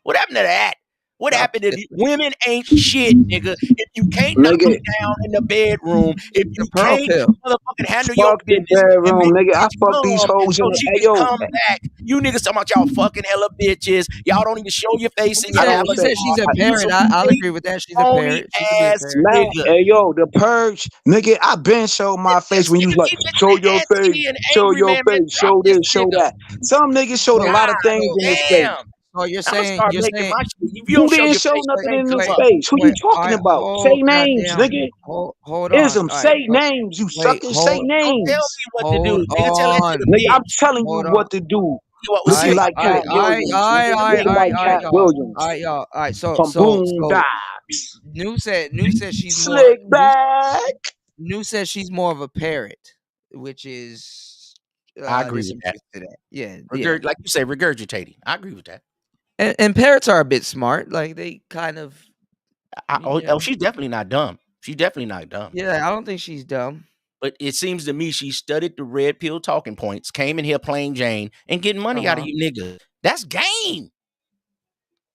What happened to that? What happened to women ain't shit, nigga. If you can't knock
Nigga,
them down in the bedroom, if
The
you
pearl
can't
pill.
motherfucking handle your
fuck the
business and
bedroom,
make
nigga.
a
I
bitch
fuck these
come
hoes in
so
the.
she
Hey,
can
yo,
come back, you niggas talking about y'all fucking hella bitches. Y'all don't even show your face in your
I don't
He
say.
said she's
avatar.
a
You
parent.
some
I'll
fake,
agree with that. She's a
phony
parent. She could be a
ass
parent.
Man,
nigga.
hey, yo, the purge, nigga. I been showed my face
This
when you
nigga
was like,
keep
show
mentioning
your face,
Auntie and
show
Angry
your
Man. Man,
face,
drop
show
this
this, show
nigga.
that. Some niggas showed a
So,
lot of
God
things in his face.
damn.
so you're
I'm gonna
saying
start making my shit. If you
Who
don't show
didn't
your
show
face,
nothing
man,
in
grow
his
up.
face? Who you
wait, all
talking
right,
about? Say names,
goddamn.
nigga.
Hold on.
Ism,
All right,
say names. You
wait,
suckers, say
Don't tell
names.
me what to
hold
do. Nigga, tell that to
on.
the
Nigga, I'm
bitch.
telling you
Hold on.
what to do.
What
All
was
Looking
right,
it?
like
all right,
Cat Williams, nigga. Looking like Cat
y'all.
Williams
All right, y'all. All right,
from
so
Boondocks.
New said she's more
Slick back.
New says she's more of a parrot, which is
I agree
there's
with
some
that.
truth to that. Yeah.
Like you say, regurgitating. I agree with that.
And parrots are a bit smart. Like they kind of
She's definitely not dumb. She's definitely not dumb.
Yeah, I don't think she's dumb.
But it seems to me she studied the red pill talking points, came in here plain Jane, and getting money out of you niggas. That's game.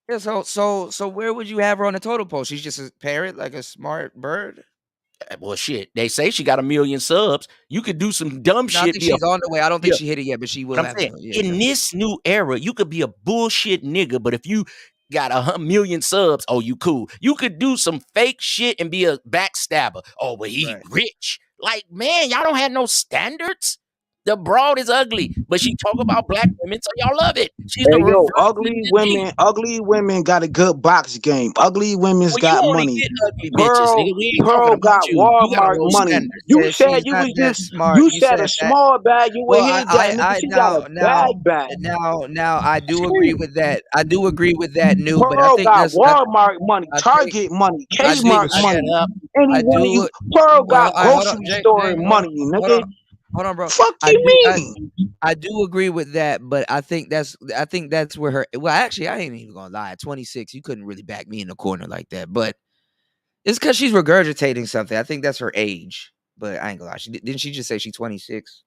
Yeah, so where would you have her on the total pole? She's just a parrot, like a smart bird.
Well, shit. They say she got 1 million subs. You could do some dumb
No, I
shit.
think she's on the way. I don't think she hit it yet, but she
But
will
I'm
have
saying,
it.
in this new era, you could be a bullshit nigga, but if you got 1 million subs, oh, you cool. You could do some fake shit and be a backstabber. Oh, but he rich. Like, man, y'all don't have no standards. The broad is ugly, but she talk about black women, so y'all love it. She's the
Hey yo,
reverse
ugly women got a good box game. Ugly women's
Well, you
got
only
money.
get ugly bitches, nigga. We ain't talking
Pearl
about
got
you. You got a
Walmart
low
money.
standard.
You said
she's
you
not
was
that
just
smart.
you
You
said
said
a
that.
small bag. You
Well,
ain't hit that, nigga. She got a bag bag.
Now I do agree with that. I do agree with that, New, but I
Pearl
think
got
that's
Walmart money,
I think
Target money,
I think
Kmart
I,
money.
I
Any one of
do.
you, Pearl
Well,
got
all right, hold on,
grocery
Jay,
store money, nigga.
hold on, bro.
Fuck you mean?
I do agree with that, but I think that's where her. Well, actually, I ain't even gonna lie. At 26, you couldn't really back me in the corner like that, but it's because she's regurgitating something. I think that's her age, but I ain't gonna lie. Didn't she just say she's 26?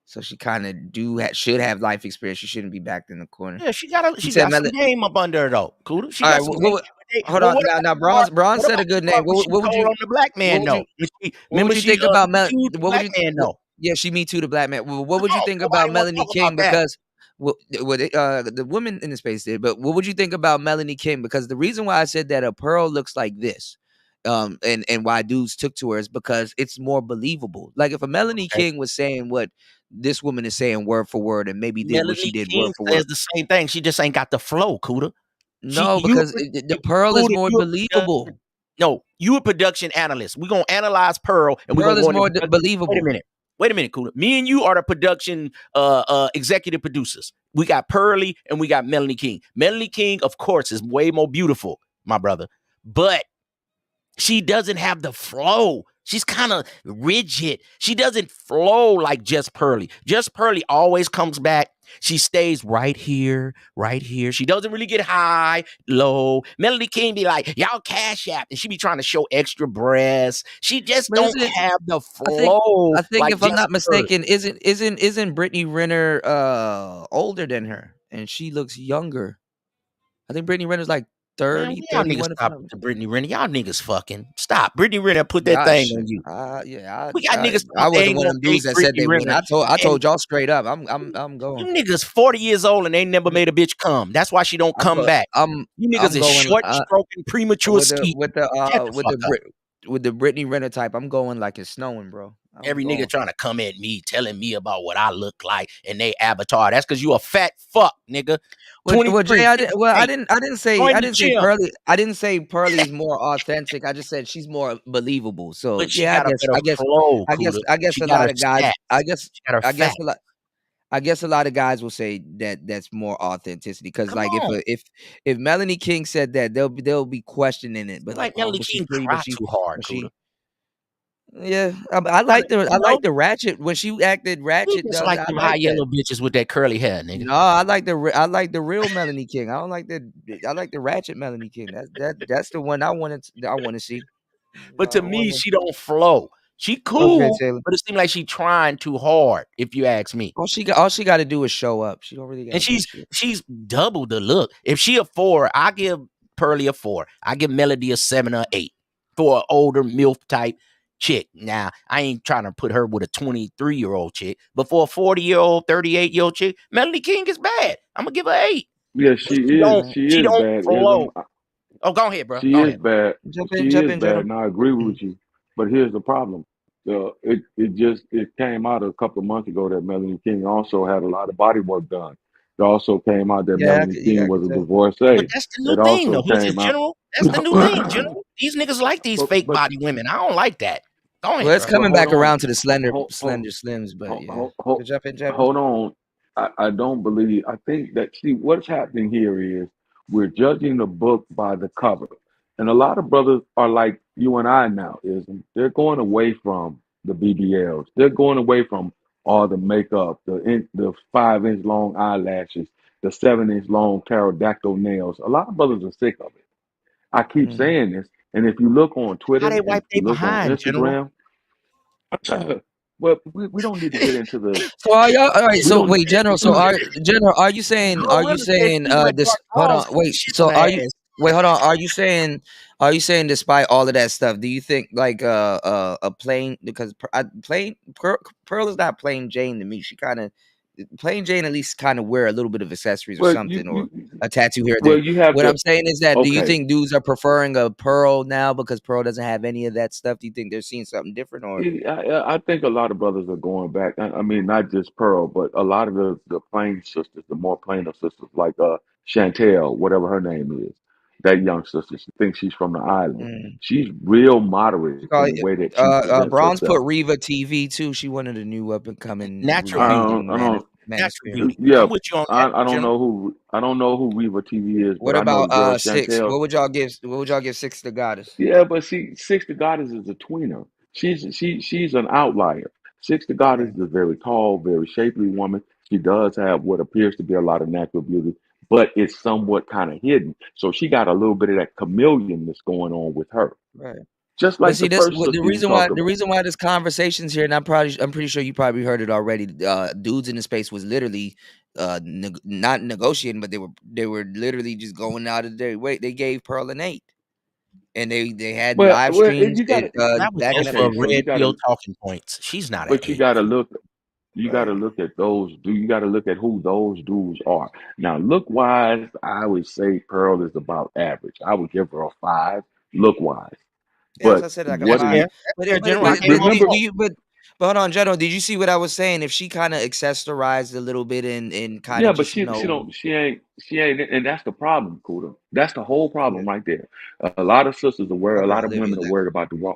So she kind of should have life experience. She shouldn't be backed in the corner.
Yeah, she got
said
some game up under her though. Cool. She
All
got
right,
some game.
hold on. Now, Bronze
what
said
about
a good
the
name.
part where
What
she
would
told
you?
on the black man
What would
though?
you? What
Remember
would you
she
think about
Me Too the
What would
black
you?
man though?
Yeah, she Me Too the black man. What would you think
nobody
about
wanna
Melanie
talk
King?
about that.
Because the women in the space did. But what would you think about Melanie King? Because the reason why I said that a pearl looks like this, and why dudes took to her is because it's more believable. Like if a Melanie King was saying what this woman is saying word for word, and maybe did what she
Melanie
did
King
word for
says
word.
the same thing. She just ain't got the flow, Cuda.
No, because the pearl is more believable.
No, you a production analyst. We're gonna analyze Pearl and we're
Pearl
gonna
is
go
more
into
believable.
Wait a minute, Cuda. Me and you are the production executive producers. We got Pearly and we got Melanie King. Melanie King, of course, is way more beautiful, my brother. But she doesn't have the flow. She's kind of rigid. She doesn't flow like Just Pearly. Just Pearly always comes back. She stays right here, right here. She doesn't really get high, low. Melody King be like, y'all cash app. And she be trying to show extra breasts. She just don't have the flow.
I think
like
if I'm
Just
not
Pearly.
mistaken, isn't Brittany Renner older than her? And she looks younger. I think Brittany Renner's like 30,
Y'all
31.
niggas stop to Brittany Renner. Y'all niggas fucking stop. Brittany Renner put that thing on you. We got niggas
I
they
wasn't
ain't
one of
gonna
them dudes
date
that said
Brittany
they wouldn't.
Renner.
I told y'all straight up. I'm going.
You niggas 40 years old and ain't never made a bitch come. That's why she don't come back. You niggas is
going,
short, stroking, premature skeet.
with the Brittany Renner type. I'm going like it's snowing, bro.
Every nigga trying to come at me, telling me about what I look like and they avatar. That's because you a fat fuck, nigga.
Well, Jay, I didn't say
Join the gym.
Pearly. I didn't say Pearly is more authentic. I just said she's more believable. So
But she
yeah,
got a better flow, Cuda.
I guess
She
a
got
lot
her
of guys.
stats.
I guess
She got her facts.
I guess a lot of guys will say that that's more authenticity because
Come
like
on.
if Melanie King said that they'll be questioning it, but
Like Melanie
was she
King
pretty?
cry too hard,
was she?
Cuda.
Yeah, I like the ratchet when she acted
He
ratchet.
just
Does
like
I
them high
like that?
yellow bitches with that curly hair, nigga.
No, I like the real Melanie King. I don't like the I like the ratchet Melanie King. That's the one I want to see.
But to
I
me,
wanna,
she don't flow. She
okay,
cool,
Taylor.
but it seems like she trying too hard, if you ask me.
All she got to do is show up. She don't really got
And
to do shit.
she's double the look. If she a 4, I give Pearly a 4. I give Melody a 7 or 8 for an older MILF type chick. Now, I ain't trying to put her with a 23-year-old chick, but for a 40-year-old, 38-year-old chick, Melody King is bad. I'm gonna give her 8.
Yeah,
But she don't
she
she
is
don't
bad.
flow. Oh, go ahead, bro.
She
Go
is
ahead.
bad. She
Jump
is
in,
bad,
General.
and I agree with you. But here's the problem. It came out a couple of months ago that Melanie King also had a lot of body work done. It also came out that
Yeah,
Melanie
I
King
can
was a
tell.
But
divorcee.
that's the new
It
thing,
also
though. Listen,
came out.
General, that's the new thing, General. These niggas like these fake
but
body women. I don't like that. Go
Well,
ahead,
it's
bro.
but
coming
hold
back
on.
around to the slender
Hold, hold,
slims, but
hold,
yeah.
hold, hold,
Good jump in, General.
hold on. I don't believe. I think that see what's happening here is we're judging the book by the cover, and a lot of brothers are like you and I now. Is they're going away from the BBLs. They're going away from all the makeup, the 5-inch long eyelashes, the 7-inch long pterodactyl nails. A lot of brothers are sick of it. I keep saying this, and if you look on
How
Twitter
they
and
wipe
if
they
you look on
behind, General?
Instagram, well, we don't need to get into the.
So are y'all all right?
We
So
don't.
wait, General. So are you saying
Gorilla said she wear
this?
dark
Hold
drawers
on,
'cause
wait.
shit on
So
her ass.
wait? Hold on. Are you saying despite all of that stuff, do you think like a plain because Pearl is not plain Jane to me. She kind of plain Jane at least kind of wear a little bit of accessories or
Well,
something or a tattoo here or
well,
there.
you have
What
to.
I'm saying is that do you
Okay.
think dudes are preferring a Pearl now because Pearl doesn't have any of that stuff? Do you think they're seeing something different or?
I think a lot of brothers are going back. I mean, not just Pearl, but a lot of the plain sisters, the more plainer sisters, like Chantel, whatever her name is, that young sister. She thinks she's from the island.
Mm.
She's real moderate
She
in
call
the way that she presents
Bronze put
herself.
Reva TV too. She wanted a new up and coming
Natural beauty.
I don't.
Natural
manosphere.
beauty.
Yeah,
I'm with you on that,
I don't
General.
know who. I don't know who Reva TV is, but
What
I know
about
the girl
Six?
Chantel.
What would y'all give Six the Goddess?
Yeah, but see, Six the Goddess is a tweener. She's an outlier. Six the Goddess
Right.
is a very tall, very shapely woman. She does have what appears to be a lot of natural beauty, but it's somewhat kind of hidden. So she got a little bit of that chameleon that's going on with her.
Right.
Just
But
like
see
the
this
first
the
sister you
reason
talked
the
about.
reason why this conversation's here, and I'm pretty sure you probably heard it already. Dudes in the space was literally not negotiating, but they were literally just going out of their way. They gave Pearl an 8. And they had live
Well,
streams
you got to.
That was
back in
just
the
Okay,
for
so you
red
got
pill
to,
talking points. She's not an
but you
8.
got to look. You got
right.
to look at those. You got to look at who those dudes are. Now, look wise, I would say Pearl is about average. I would give her a 5 look wise.
Yeah, as I
But
said, like a
what
That's
do
5.
fair.
you
That's
But
fair,
it, but
General. I
but
can't
but
fault
remember?
do
fault.
you but hold on, General, did you see what I was saying? If she kind of accessorized a little bit and kind
Yeah,
of
but
just
she ain't, and that's the problem, Kuda. That's the whole
yeah,
problem right there. A lot of sisters are worried. A
probably
lot of
Olivia
women are
left.
worried about the wrong.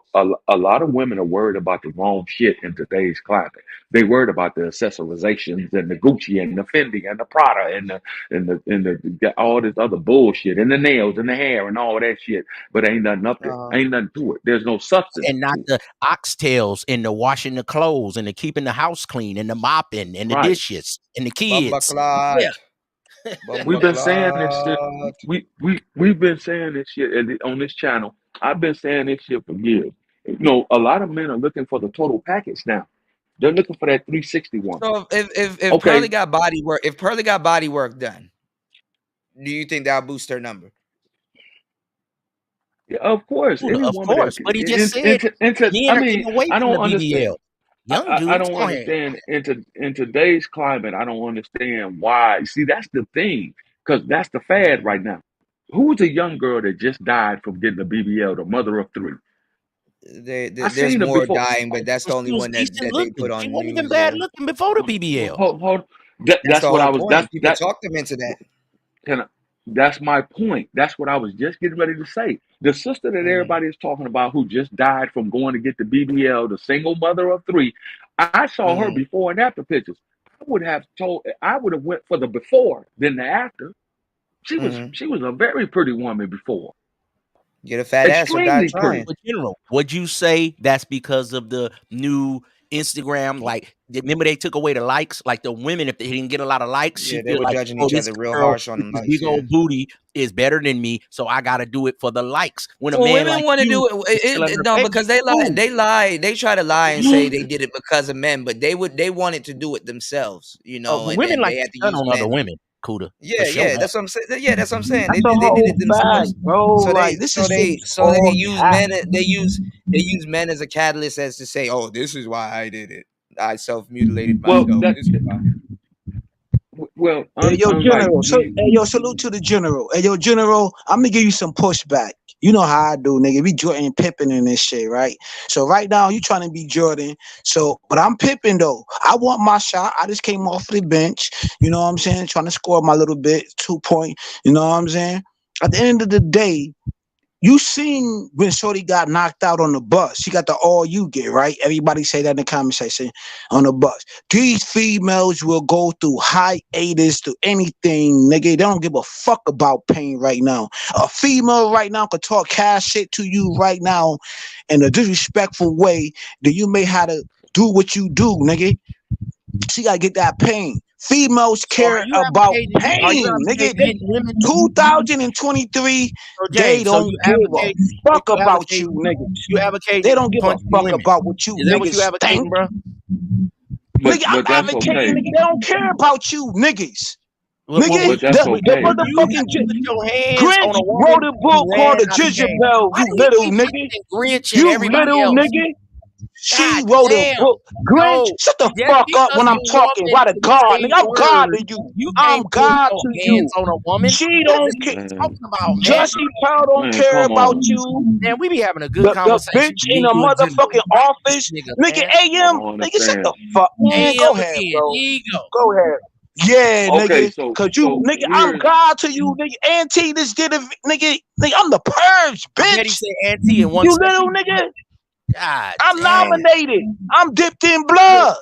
A lot of women are worried about the wrong shit in today's climate. They worried about the accessorizations and the Gucci and the Fendi and the Prada and the all this other bullshit and the nails and the hair and all that shit. But ain't nothing up there. Ain't nothing to it. There's no substance
And not
to it.
the oxtails and the washing the clothes and the keeping the house clean and the mopping and the
Right.
dishes and the
Bumba
kids.
clot.
Yeah.
We've
Bumba
been saying this shit.
clot.
We've been saying this shit on this channel. I've been saying this shit for years. You know, a lot of men are looking for the total package now. They're looking for that 360 one.
So if Pearly
Okay,
got body work, if Pearly got body work done, do you think that'll boost her number?
yeah, of course,
Dude,
any
of
woman that
course. But he just said
into
men
I
are getting
mean,
away
I
from
don't
the
understand.
BBL. Young
I
dudes.
don't
Go ahead.
understand in today's climate. I don't understand why. See, that's the thing, because that's the fad right now. Who's a young girl that just died from getting a BBL, the mother of 3? I
There's
seen her
more
before.
dying, but that's
But
the
she
only
was
one
decent
that they put
looking. She
on
wasn't even
news.
bad looking before the BBL.
Hold.
That's
That's
the
what I
whole
was.
point. People talk them into that.
Can I, that's my point. That's what I was just getting ready to say. The sister that
Mm,
everybody is talking about who just died from going to get the BBL, the single mother of 3. I saw her
mm.
before and after pictures. I would have went for the before than the after. She was
Mhm.
she was a very pretty woman before.
Get a fat ass or die
Extremely
trying.
pretty.
But general, would you say that's because of the new Instagram? Like, remember they took away the likes? Like the women, if they didn't get a lot of likes,
Yeah,
she
they
feel
were
like,
judging
oh,
each
this
other real
girl
harsh on
with
the
this
likes.
big
Yeah.
old booty is better than me, so I gotta do it for the likes. When a
Well,
man
women
like
want to
you
do
is still
it,
at her
no,
face,
because they lie.
ooh,
They lie. They try to lie and say
You
they did it because of men, but they wanted to do it themselves, you
oh,
know,
but
and
women
then
like
they
to
had to
stun
use
on other
men.
women, Cuda, for
Yeah,
sure.
yeah, that's what I'm saying. Yeah, that's what I'm saying.
That's a
They did
whole
it
fact,
themselves.
bro.
So
Like
they
this
so
is
they
just
so they
all
use
cap.
men. They use men as a catalyst as to say, oh, this is why I did it. I self mutilated
well
myself.
that
This is why.
well
Hey, yo,
unlike
General. So,
me.
hey, yo, salute to the General. Hey, yo, General, I'm gonna give you some pushback. You know how I do, nigga. We Jordan Pippen in this shit, right? So right now you trying to be Jordan. So, but I'm Pippen though. I want my shot. I just came off the bench. You know what I'm saying? Trying to score my little bit, 2 point. You know what I'm saying? At the end of the day, you seen when Shorty got knocked out on the bus. She got the all you get, right? Everybody say that in the comment section on the bus. These females will go through hiatus to anything, nigga. They don't give a fuck about pain right now. A female right now could talk cash shit to you right now in a disrespectful way that you may have to do what you do, nigga. She gotta get that pain. Females
So are
care
you
about
advocating? Are you
pain, nigga.
advocating hitting women?
2023,
So
they
James, so
don't
you
give a
advocate? So
fuck
you
about
advocate?
you niggas.
You advocating
They don't give a
punching
fuck
women?
about what you
Is that what you
niggas think.
advocating, bro?
Nigga, I'm
But that's
advocating,
okay.
nigga. They don't care about you niggas.
Well,
Nigga,
But that's
the
okay.
you got
motherfucking
to put your hands on
Grinch
a woman
wrote a
who
book
ran
called The
out of game.
Jezebel,
Why
you
do we
little
keep
nigga.
mentioning Grinch and
You
everybody
little
else?
nigga. She
God
wrote a
damn.
book. Grinch,
No.
shut the
Just
fuck up
because
when I'm
a
talking.
woman
By the
can
God,
say
nigga, I'm God
words,
to you.
you
I'm
can't put
God
your
to
hands
you.
on a woman.
She
What is
don't
this
care.
nigga
Man,
talking about, man?
Jussie Powell don't
man,
care
come
about
on.
you.
Man, we be having a good
The
conversation
bitch
with
in
me,
a
you, and General.
motherfucking
Fight this
office,
nigga,
nigga,
man.
I
AM,
don't
nigga, shut
understand.
the fuck, man.
AM
Go ahead,
again. Here
bro.
you go.
Go ahead. Yeah,
Okay,
nigga,
so
cause you, nigga, I'm
here's
God to you, nigga. Auntie, this did it, nigga. Nigga, I'm the purge,
I bet he
bitch.
said auntie in 1
You
second.
little nigga.
God
I'm
damn.
nominated. I'm dipped in
but
blood.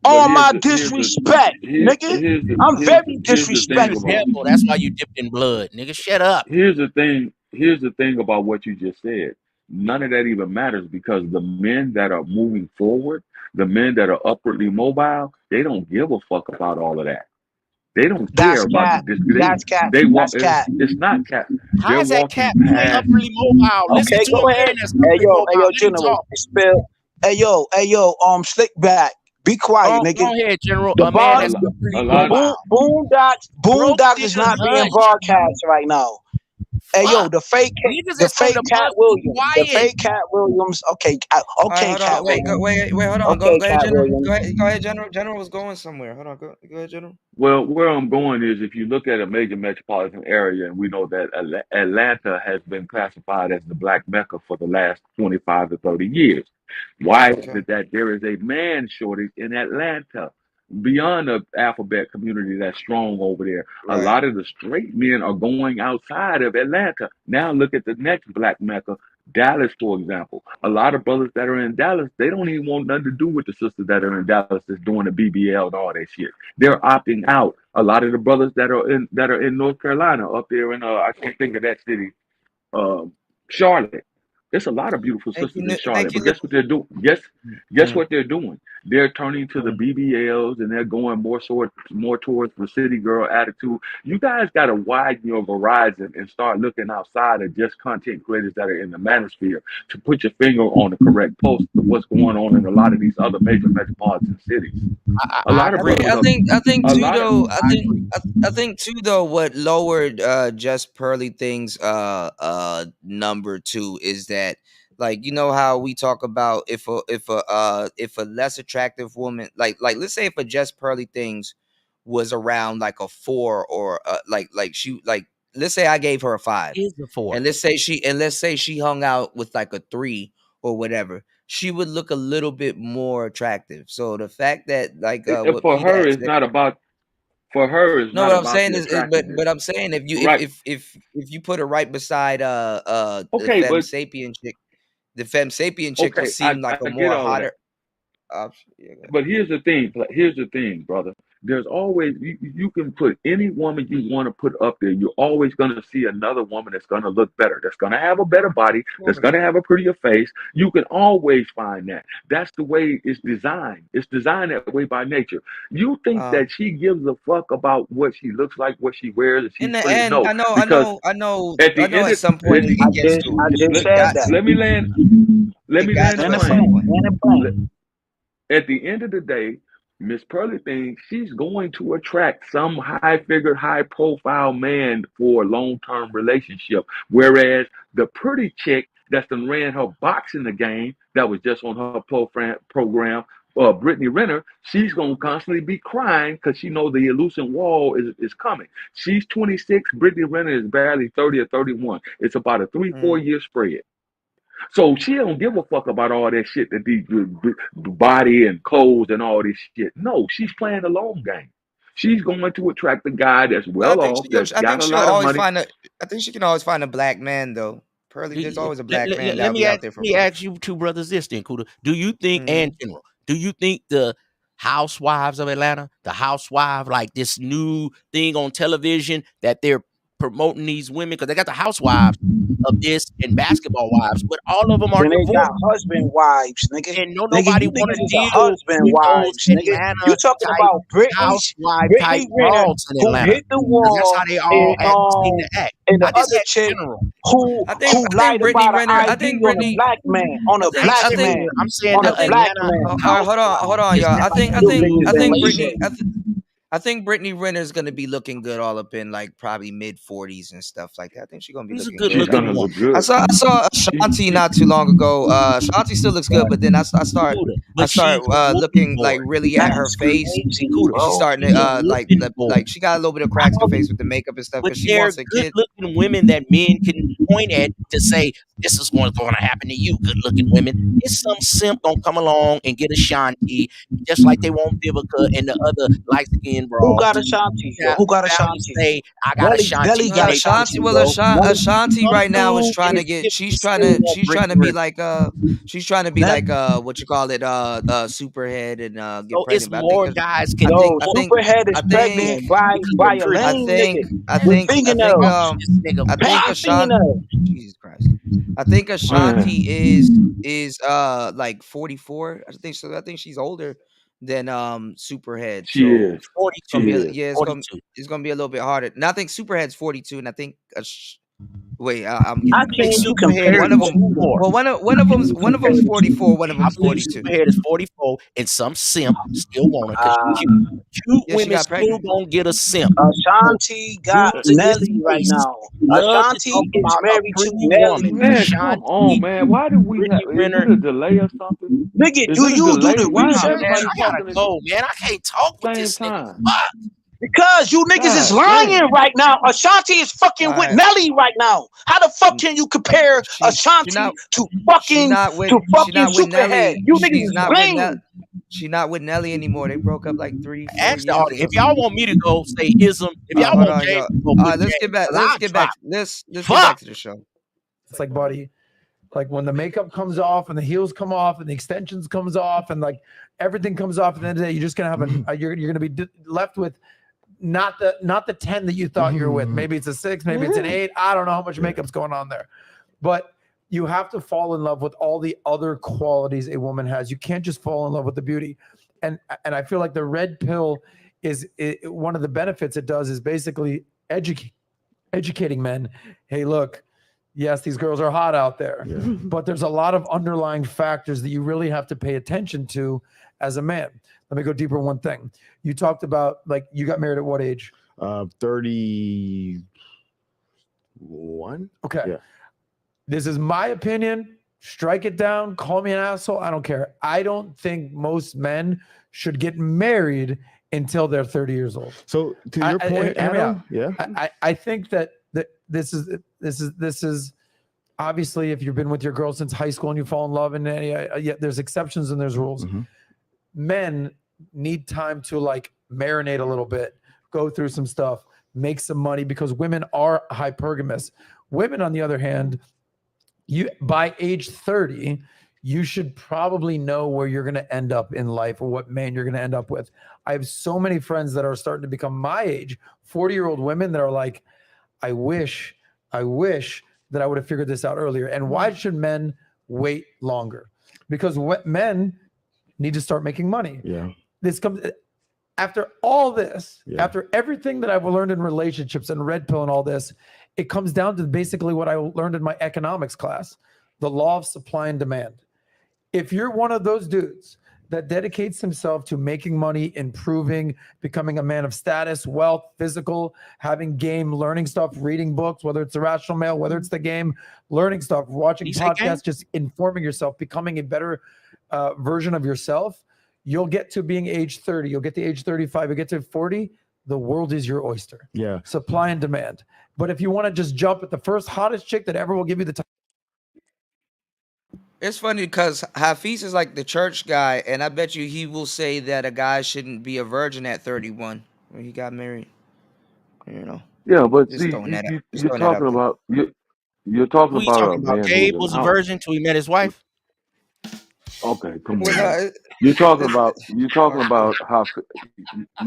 but
On my disrespect, nigga. I'm very
here's the
You
thing
the
disrespectful.
about
devil. That's why you dipped in blood. Nigga, shut up.
here's the thing about what you just said. None of that even matters because the men that are moving forward, the men that are upwardly mobile, they don't give a fuck about all of that. They don't care
That's
about the
cat.
dis.
That's cat.
They walk.
That's cat.
It's not cat.
How
They're
is that
walking
cap? You ain't
past.
upperly mobile. Listen
Okay,
to
go
a
ahead.
man that's upperly
Hey
mobile.
yo,
Let him
General.
talk.
Spill. Hey yo, slick back. Be quiet, nigga.
Go ahead, General.
The
A man
A,
bars,
that's
lo-
upperly
a lot.
boom,
mobile. Broke
boondocks is
niggas
not being
hush.
broadcast right now. Hey yo,
Fuck.
the
Niggas that's from the
Cat
bus be
Williams, the
quiet.
fake Cat Williams. Okay,
All right,
okay,
hold
Cat
on.
Williams.
Wait, hold on.
Okay,
Go ahead,
Cat
General.
Williams.
Go ahead, General. General was going somewhere. Hold on. Go ahead, General.
Well, where I'm going is if you look at a major metropolitan area, and we know that Atlanta has been classified as the black mecca for the last 25 to 30 years. Why is
Okay.
it that there is a man shortage in Atlanta? Beyond the alphabet community that's strong over there, a
Right.
lot of the straight men are going outside of Atlanta. Now look at the next black mecca, Dallas, for example. A lot of brothers that are in Dallas, they don't even want nothing to do with the sisters that are in Dallas that's doing the BBL and all that shit. They're opting out. A lot of the brothers that are in North Carolina, up there in I can't think of that city, um, Charlotte. There's a lot of beautiful sisters in
Thank
Charlotte,
you,
but guess what they're doing? Guess
Mm,
what they're doing? They're turning to the
mm.
BBLs and they're going more towards the city girl attitude. You guys got to widen your horizon and start looking outside of just content creators that are in the manosphere to put your finger on the correct pulse of what's going on in a lot of these other major metropolitan cities. A
I
lot of
agree.
brothers are
I think
a
too
lot of
though.
I agree.
I think too though. What lowered just Pearly things number two is that, like, you know how we talk about if a less attractive woman, like let's say if a just Pearly things was around like a 4 or like let's say I gave her a 5,
Is the 4.
and let's say she hung out with like a 3 or whatever, she would look a little bit more attractive. So the fact that like what
for
Pete
her
had
it's
said,
not about for her it's
no,
not
what I'm
about
saying
the
is
attractiveness.
but I'm saying if you
Right.
if you put her right beside
Okay, but
the femme sapien chick
okay,
seemed like a
I get
more
all of that.
hotter option. Yeah, go ahead.
But here's the thing. Here's the thing, brother. there's always you can put any woman you want to put up there. You're always going to see another woman that's going to look better, that's going to have a better body, that's going to have a prettier face. You can always find that. That's the way it's designed. It's designed that way by nature. You think that she gives a fuck about what she looks like, what she wears, and
In
she's
the
pretty?
end,
No,
I know, I
because
know, I know,
at
I
the
know.
end
At
of
some point,
it,
it gets to
I just
it.
said
Got
that.
to.
let me land. Let
It
me
got
land
to
the
Land
at
the
some
plane.
plane.
point.
Land the
Let-
plane.
At the end of the day, Miss Pearly thing, she's going to attract some high figured, high profile man for a long term relationship. Whereas the pretty chick that's done ran her boxing the game that was just on her program, Brittany Renner, she's going to constantly be crying because she knows the elusive wall is coming. She's 26. Brittany Renner is barely 30 or 31. It's about a 3-4 year spread. So she don't give a fuck about all that shit that these body and clothes and all this shit. No, she's playing the long game. She's going to attract a guy that's
I
well
think
off,
she can.
that's
I
got
think
a
she'll
lot of
always
money.
find a. I think she can always find a black man though. Pearly, there's always a black man
Let
that'll
me
be
ask
out there for
me
her.
ask you two brothers this then, Kuda. Do you think, and
Mhm.
General, do you think the housewives of Atlanta, the housewife, like this new thing on television that they're promoting these women, because they got the housewives of this and basketball wives, but all of them are
Then they got
divorced.
husband wives, nigga.
And no
Nigga,
nobody
you
want
niggas
to
is a
deal
husband
with those
wives, nigga. You
Atlanta
talking
type
about
housewife type
Brittany Renner,
dogs in
who
Atlanta.
hit the
'Cause that's
wall,
how they all seem to act.
and the
I just
other
asked
chick
General.
who
I think
lied
Brittany
about an
Renner. I
ID
think
on a
Brittany.
black man, on
I
a
think.
black
I
Saying,
think.
man,
I'm saying
on
I
a
the
think.
black
Atlanta
man.
All right,
housewife
hold on,
is
y'all.
not
Like
I
you
think.
niggas
I
ain't
think
like
Brittany.
shit.
I think Brittany Renner's gonna be looking good all up in like probably mid-40s and stuff like that. I think she's gonna be
She's a
looking
good
good.
She's
I
looking
gonna
mean,
look
woman.
good.
I saw
She
Ashanti not too long ago. Ashanti still looks good, but then
Kuda.
I
But she's
start
a woman
looking
boy.
like really at her
That's
face.
crazy,
Kuda.
She's
bro.
starting
She's a
to
looking boy.
like she got a little bit of cracks in her face with the makeup and stuff
But
because she
they're
wants a
good
kid.
looking women that men can point at to say, this is what's going to happen to you, good looking women. It's some simp gonna come along and get Ashanti, just like they want Vivica and the other light skinned
Who
broads.
got Ashanti?
Now,
Who got
now you
Ashanti?
say, I got Ashanti,
Nelly
and
got
they put
Ashanti,
Ashanti,
well,
bro. Nelly,
Ashanti
some
right now is
dude
trying
in
to
his
get.
50s still want
She's trying
Brittany
to be
Renner.
like she's trying to be
Nelly.
like what you call it superhead and get
So it's
pregnant. But
more guys
I
can
think
Yo,
I
do
think
Superhead is
I think
pregnant by a
I
lame
think
nigga
I
with
think I think
fingernails,
this nigga
I think
painted
Ashanti.
fingernails.
Jesus Christ. I think Ashanti
man.
is like 44. I think so. I think she's older than Superhead.
She
So
is.
it's
She
gonna be
is.
yeah,
42.
it's gonna be a little bit harder. And I think Superhead's 42, and I think wait, I'm
How
getting
I think
can
confused.
you
Superhead is
compare
One of
the
them,
two?
more.
well,
How can you
one of
compare
them's
the two?
44, one of
I
them's
believe
42.
Superhead is 44, and some simp still want her because she's
Uh,
cute. Cute
Yeah, she
women
got
still
pregnant.
gonna get a simp. So
Ashanti got
due to his
Nelly right
face,
now.
love to talk
Ashanti is
about a
married to
pretty woman.
Nelly.
Man, come on,
Ashanti,
man. Why do we have?
Brittany
Is
Renner.
it a delay or something?
Nigga,
Is
do
it a
you do
delay?
the
Why is
Oh
research?
man,
everybody
I
talking
gotta
at
go, man. I can't talk
the
with
same
this nigga.
time?
Fuck.
Because you niggas is
God
lying
damn.
right now. Ashanti is
All
fucking with
right,
Nelly right now. How the fuck can you compare
she
Ashanti
not
to fucking Superhead?
Nelly.
You niggas is lame.
She not with Nelly anymore. They broke up like 3-4
Ask the
years
audience
ago.
if y'all want me to go say ism. If y'all
Hold
want
on,
James
y'all.
to go,
All
put
right, let's get
James.
back.
'Cause I drop.
Let's get
Fuck.
back to the show.
It's like, buddy, like when the makeup comes off and the heels come off and the extensions comes off and like everything comes off at the end of the day, you're just gonna have you're gonna be left with not the 10 that you thought you were with. Maybe it's a 6, maybe it's an 8. I don't know how much makeup's going on there, but you have to fall in love with all the other qualities a woman has. You can't just fall in love with the beauty. And I feel like the red pill is one of the benefits it does is basically educating men. Hey, look, yes, these girls are hot out there, but there's a lot of underlying factors that you really have to pay attention to as a man. Let me go deeper one thing. You talked about, like, you got married at what age?
31.
Okay.
Yeah.
This is my opinion. Strike it down. Call me an asshole. I don't care. I don't think most men should get married until they're 30 years old.
So to your point,
hear me out.
Adam, yeah.
I think that this is obviously if you've been with your girl since high school and you fall in love, and there's exceptions and there's rules. Men need time to like marinate a little bit, go through some stuff, make some money, because women are hypergamous. Women, on the other hand, you by age 30, you should probably know where you're going to end up in life or what man you're going to end up with. I have so many friends that are starting to become my age, 40-year-old women that are like, I wish that I would have figured this out earlier. And why should men wait longer? Because men need to start making money.
Yeah.
This comes after all this, after everything that I've learned in relationships and red pill and all this, it comes down to basically what I learned in my economics class, the law of supply and demand. If you're one of those dudes that dedicates himself to making money, improving, becoming a man of status, wealth, physical, having game, learning stuff, reading books, whether it's Irrational Male, whether it's the game, learning stuff, watching podcasts, just informing yourself, becoming a better version of yourself, you'll get to being age 30, you'll get to age 35, you'll get to 40, the world is your oyster.
Yeah.
Supply and demand. But if you want to just jump at the first hottest chick that ever will give you the time.
It's funny because Hafiz is like the church guy, and I bet you he will say that a guy shouldn't be a virgin at 31 when he got married. You know.
Yeah, but
Just
see,
throwing that out. Just
you're
throwing that out
talking
there.
about you're talking
Who you
about a
talking about?
man
Gabe
who's
was
in
a
house.
virgin till he met his wife.
Okay, come
Well,
on,
no,
man. You're talking about you're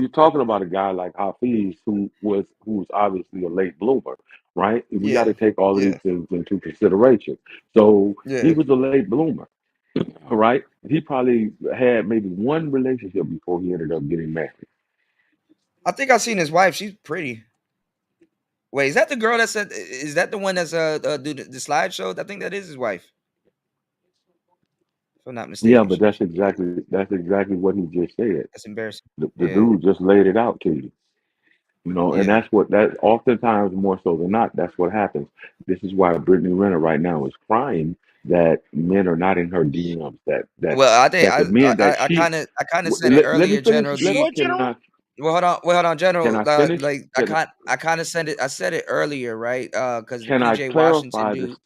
talking about a guy like Hafiz who's obviously a late bloomer, right? We got
Yeah.
to take all of these
Yeah.
things into consideration. So he
Yeah.
was a late bloomer, right? He probably had maybe one relationship before he ended up getting married.
I think I've seen his wife. She's pretty. Wait, is that the girl that said? Is that the one that's do the slideshow? I think that is his wife, if I'm not
Yeah,
mistaken.
but that's exactly what he just said.
That's embarrassing.
The
Yeah.
dude just laid it out to you. And
Yeah.
that oftentimes more so than not, that's what happens. This is why Brittany Renner right now is crying that men are not in her DMs.
Well, I think
The men that
I
she
kind of said it
let me
earlier,
finish.
General.
Let me
Well, hold on,
can
General.
I finish?
Like
Can
I kind of said it. I said it earlier, right? Because the
can I
PJ Washington
clarify this?
dude.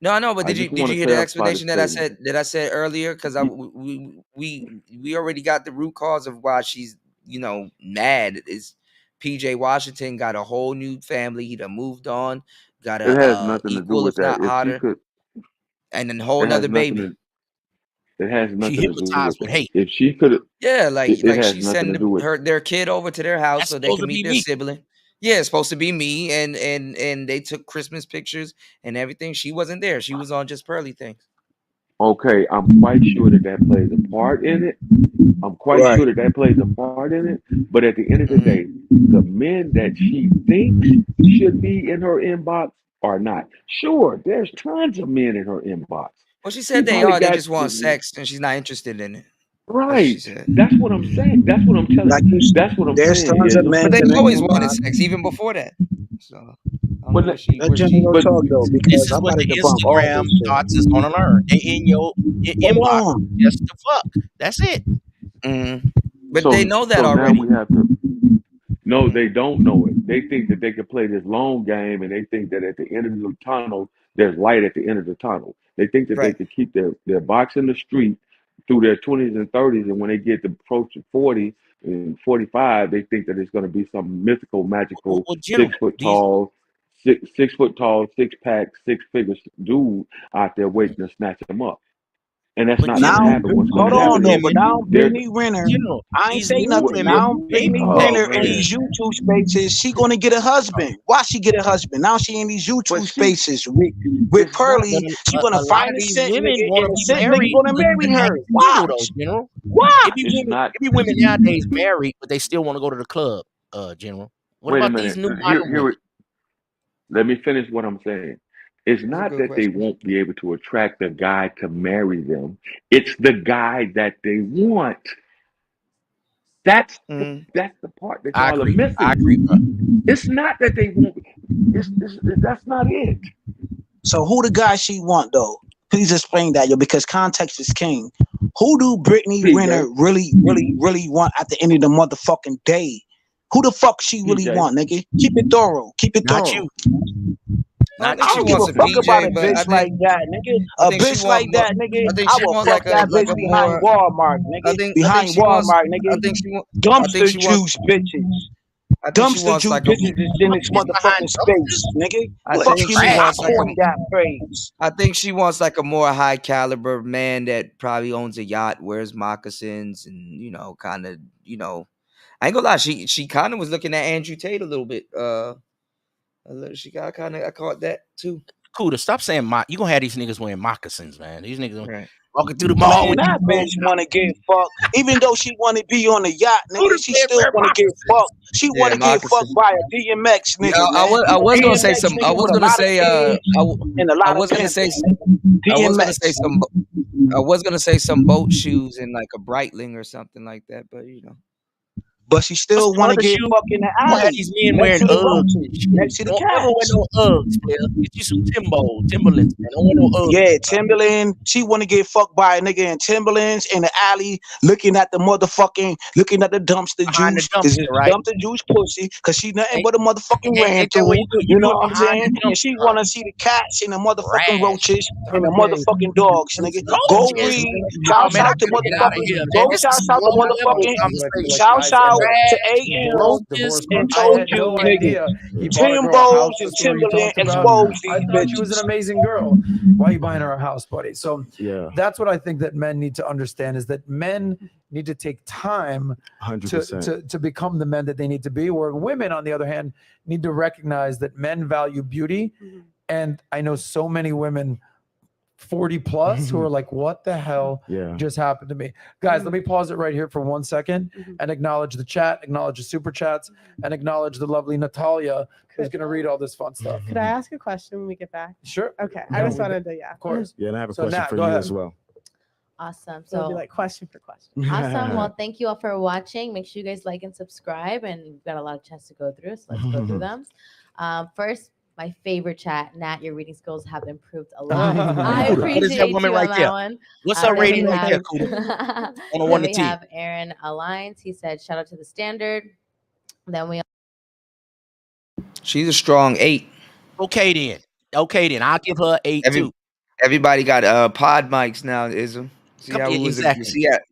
No, but
I
did
just
you
want to
hear the
clarify the
explanation that I
statement.
said earlier? Because
Y-
we already got the root cause of why she's mad. Is PJ Washington got a whole new family? He done moved on, got
It
a
has nothing to do
equal
with
if
that.
not
If she
hotter,
could,
and then a whole
it has
nother
nothing
baby.
to. It has
She
nothing to do
hypnotized
with
with
that.
hate.
If she could,
Yeah,
it
like
has
she
nothing to
send
do with.
their kid over to their house
That's
so they
supposed
can
to
meet
be
their
me.
sibling. Yeah, it's supposed to be me, and they took Christmas pictures and everything. She wasn't there. She was on just Pearly things.
Okay, I'm quite sure that plays a part in it. I'm quite
Right.
sure that plays a part in it. But at the end of the
Mm-hmm.
day, the men that she thinks should be in her inbox are not. Sure, there's tons of men in her inbox.
Well, she
She
said they
probably
are. They
got
just want sex, and she's not interested in it. That's what she
right.
said.
That's what I'm saying. That's what I'm telling.
Like you,
That's what I'm
there's
saying,
tons of
Ism.
men
But they
in the
always wanted
inbox.
sex, even before that. So I don't
But
know
let-
That general
but
talk though,
This
because
is
I'm
what
about
the
to debunk all
Instagram
this shit.
thoughts is gonna learn. They in your inbox
Hold on.
just to fuck. That's it.
But they know that
so now
already.
we have to. No,
Mhm.
they don't know it. They think that they can play this long game, and they think that at the end of the tunnel, there's light at the end of the tunnel. They think that they
Right.
can keep their box in the street through their 20s and 30s, and when they get to approach 40 and 45, they think that it's going to be some mythical, magical
Well, General,
6 foot
these
tall, 6 foot tall, 6 pack, 6 figure dude out there waiting to snatch them up. And that's
but
not going to
Now,
General,
happen. What's going
hold
to
new
on
happen
though,
is
but
women,
now
they're
Brittany Renner,
General,
I ain't
these
say
new
nothing.
women,
Now
they
Brittany
oh
Renner
beg,
in
man.
these YouTube spaces, she gonna get a husband. Why she get a husband? Now she in these
But
YouTube
she
spaces with
it's not
but
Pearly. She gonna
a lot
find
of
a
these
scent
women
nigga,
want
and
to
the
be
scent nigga
married
gonna
the
marry her.
next single though,
Watch,
General.
watch.
it's not
It be women nowadays married, but they still want to go to the club. General, what
wait a
about these
minute.
new
Here
modern women?
here let me finish what I'm saying. It's
That's a
not
good
that they
question.
won't be able to attract a guy to marry them. It's the guy that they want. That's the
Mm.
that's the part that
I
y'all are
agree. I
missing.
agree, bro.
It's not that they won't. That's not it.
So who the guy she want though? Please explain that, yo, because context is king. Who do Brittany Renner
PJ,
really want at the end of the motherfucking day? Who the fuck she really
PJ.
want, nigga? Keep it thorough. Keep it
Not
thorough.
you.
I don't
Not
think
I
she
don't
you.
give
wants
a
a
fuck about
PJ,
a
but
bitch like that, nigga.
I
A
think she
bitch
want
like
more.
that, nigga.
I think
I
she
will
want
fuck that
like
bitch
a
behind
more.
Walmart, nigga.
I think
Behind
she wants.
Walmart,
I
nigga.
think she want. I think
Dumpster
she want.
juice bitches.
I think she
Dumpster
wants
juice
like a.
bitches is in this
It's behind
motherfucking space,
dumpsters.
nigga.
I
Fuck
think
you
she
mean by
wants like
coin
a.
that phrase.
I think she wants like a more high caliber man that probably owns a yacht, wears moccasins, and kind of I ain't gonna lie, she kind of was looking at Andrew Tate a little bit. She got kind of I caught that too.
Cool to stop saying you gonna have these niggas wearing moccasins, man. These niggas
Right.
walking through the mall
Man,
with these
that
boots.
bitch wanna get fucked. Even though she wanna be on the yacht,
Cool
nigga,
to
she
say
still
wear
wanna get
moccasins.
fucked. She
Yeah,
wanna get fucked
moccasins.
by a DMX
Yeah,
nigga, man.
I
A
was gonna say
DMX
some. I
nigga
was
with a
gonna
lot of
say.
kids and a
I
lot of
was gonna
pimping.
say. I was gonna say
DMX.
some. I was gonna say some boat shoes and like a Breitling or something like that, but
But she
What's
still
the
wanna
other
get
shoe?
fucked in the
You gonna have
alley
these men
next
wearing
to the
Uggs
roaches,
and shit.
next to the
Don't ever wear
cats.
no Uggs, player. Get you some Timberlands, man. Don't wear no Uggs.
Yeah, Timberland. She wanna get fucked by a nigga in Timberlands in the alley, looking at the dumpster
Behind the
juice, cause
dumpster,
it's
right?
dumpster juice pussy, cause she nothing
Ain't,
but a motherfucking ran
ain't that what
through.
you do? You
You know
do it
what I'm
behind the
saying? And she
dumpster.
wanna see the cats and the motherfucking
Trash.
roaches and
Time
the
of day.
motherfucking dogs, nigga. Go
Roaches.
read.
Oh
Shouts
man, I
out to
gotta get out of
motherfuckers.
here, man.
Go
This is
shouts
some
out to
low
Guys,
level
motherfucking.
I feel like
conversation.
guys
Shouts
end
out
up
to
Trash.
AM
divorce
Roaches
mom.
and
and
I
Toe
had
roaches,
no
Juice,
man.
nigga.
idea he bought a girl a
Timbos
house. The
and
story you
Timberland
talked about.
expose
I
these
thought she was an
bitches.
amazing girl. Why are you buying her a house, buddy? So
Yeah,
that's what I think that men need to understand is that men need to take time
100%.
to become the men that they need to be. Where women, on the other hand, need to recognize that men value beauty. And I know so many women 40 plus who are like, what the hell
Yeah.
just happened to me? Guys, let me pause it right here for 1 second and acknowledge the chat, acknowledge the super chats, and acknowledge the lovely Natalia who's going to read all this fun stuff.
Could I ask a question when we get back?
Sure.
Okay.
No,
I just
we
wanted to,
Of course.
Yeah, and I have a
So,
question
Nat,
for
go
you
ahead.
as well.
Awesome.
So it'll be
So
like question for question.
awesome. Well, thank you all for watching. Make sure you guys like and subscribe. And we've got a lot of chats to go through. So let's go through them. First, my favorite chat, Nat, your reading skills have improved a lot. I
What is that
appreciate
woman
you
right
on
there?
that one.
What's her
Then we
rating right there,
have,
Kuda? On a
then
1 to
we
10.
have Aaron Alliance. He said, shout out to the standard. Then we
She's a strong 8.
Okay then. I'll give her 8 too.
Everybody got pod mics now, Ism. See how we was
Exactly.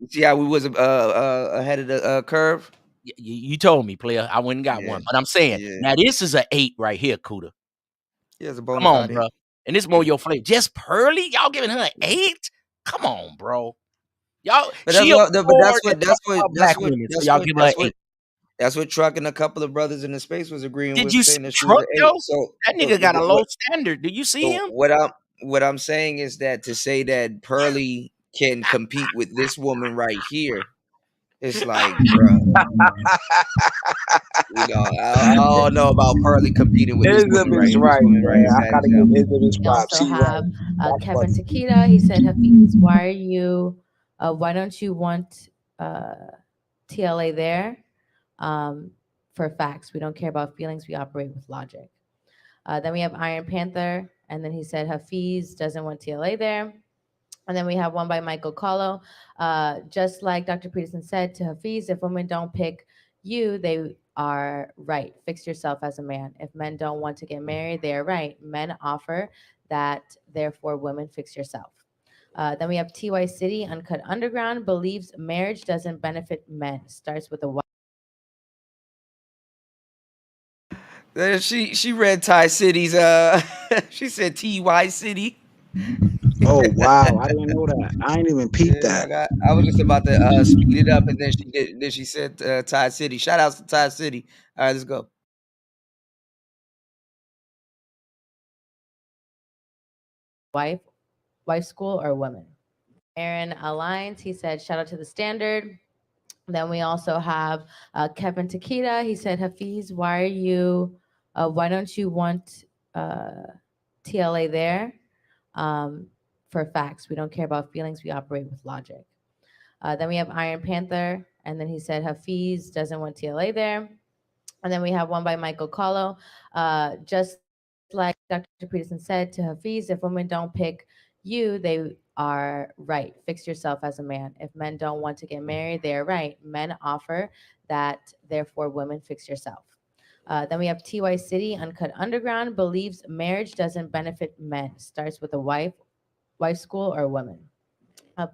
see how we was ahead of the curve.
You told me, player. I went and got one. But I'm saying, now this is an 8 right here, Kuda.
Yeah, it's a
Come
bonus.
on, bro. And this more your flavor. Just Pearly? Y'all giving her an 8? Come on, bro. Y'all,
But
she
that's what Truck and a couple of brothers in the space was agreeing
Did
with,
you
saying
see
that she was
Truck
an 8.
though?
So
That nigga got a low standard. Do you see him?
What I'm saying is that to say that Pearly can compete with this woman right here, it's like, bro. I don't know about Pearly competing with this
Ism
woman right
is
here. This
right,
woman right
man.
here,
I gotta give Ism his
We
props.
also
She
have
right. That's
Kevin
funny.
Takita. He said, Hafiz, why don't you want TLA there? For facts, we don't care about feelings, we operate with logic. Then we have Iron Panther, and then he said Hafiz doesn't want TLA there. And then we have one by Michael Kahlo. Just like Dr. Peterson said to Hafiz, if women don't pick you, they are right. Fix yourself as a man. If men don't want to get married, they are right. Men offer that, therefore, women fix yourself. Then we have TY City, Uncut Underground, believes marriage doesn't benefit men. Starts with a wife.
She read Ty City's she said TY City.
Oh wow, I didn't know that. I ain't even peeped that.
I was just about to speed it up, and then she said Ty City. Shout outs to Ty City. All right, let's go.
Wife school or women. Aaron Alliance, he said, shout out to the standard. Then we also have Kevin Takita. He said, Hafiz, why don't you want TLA there? For facts, we don't care about feelings, we operate with logic. Then we have Iron Panther, and then he said Hafiz doesn't want TLA there. And then we have one by Michael Kahlo. Just like Dr. Peterson said to Hafiz, if women don't pick you, they are right. Fix yourself as a man. If men don't want to get married, they are right. Men offer that, therefore, women fix yourself. Then we have TY City, Uncut Underground, believes marriage doesn't benefit men. Starts with a wife school or women.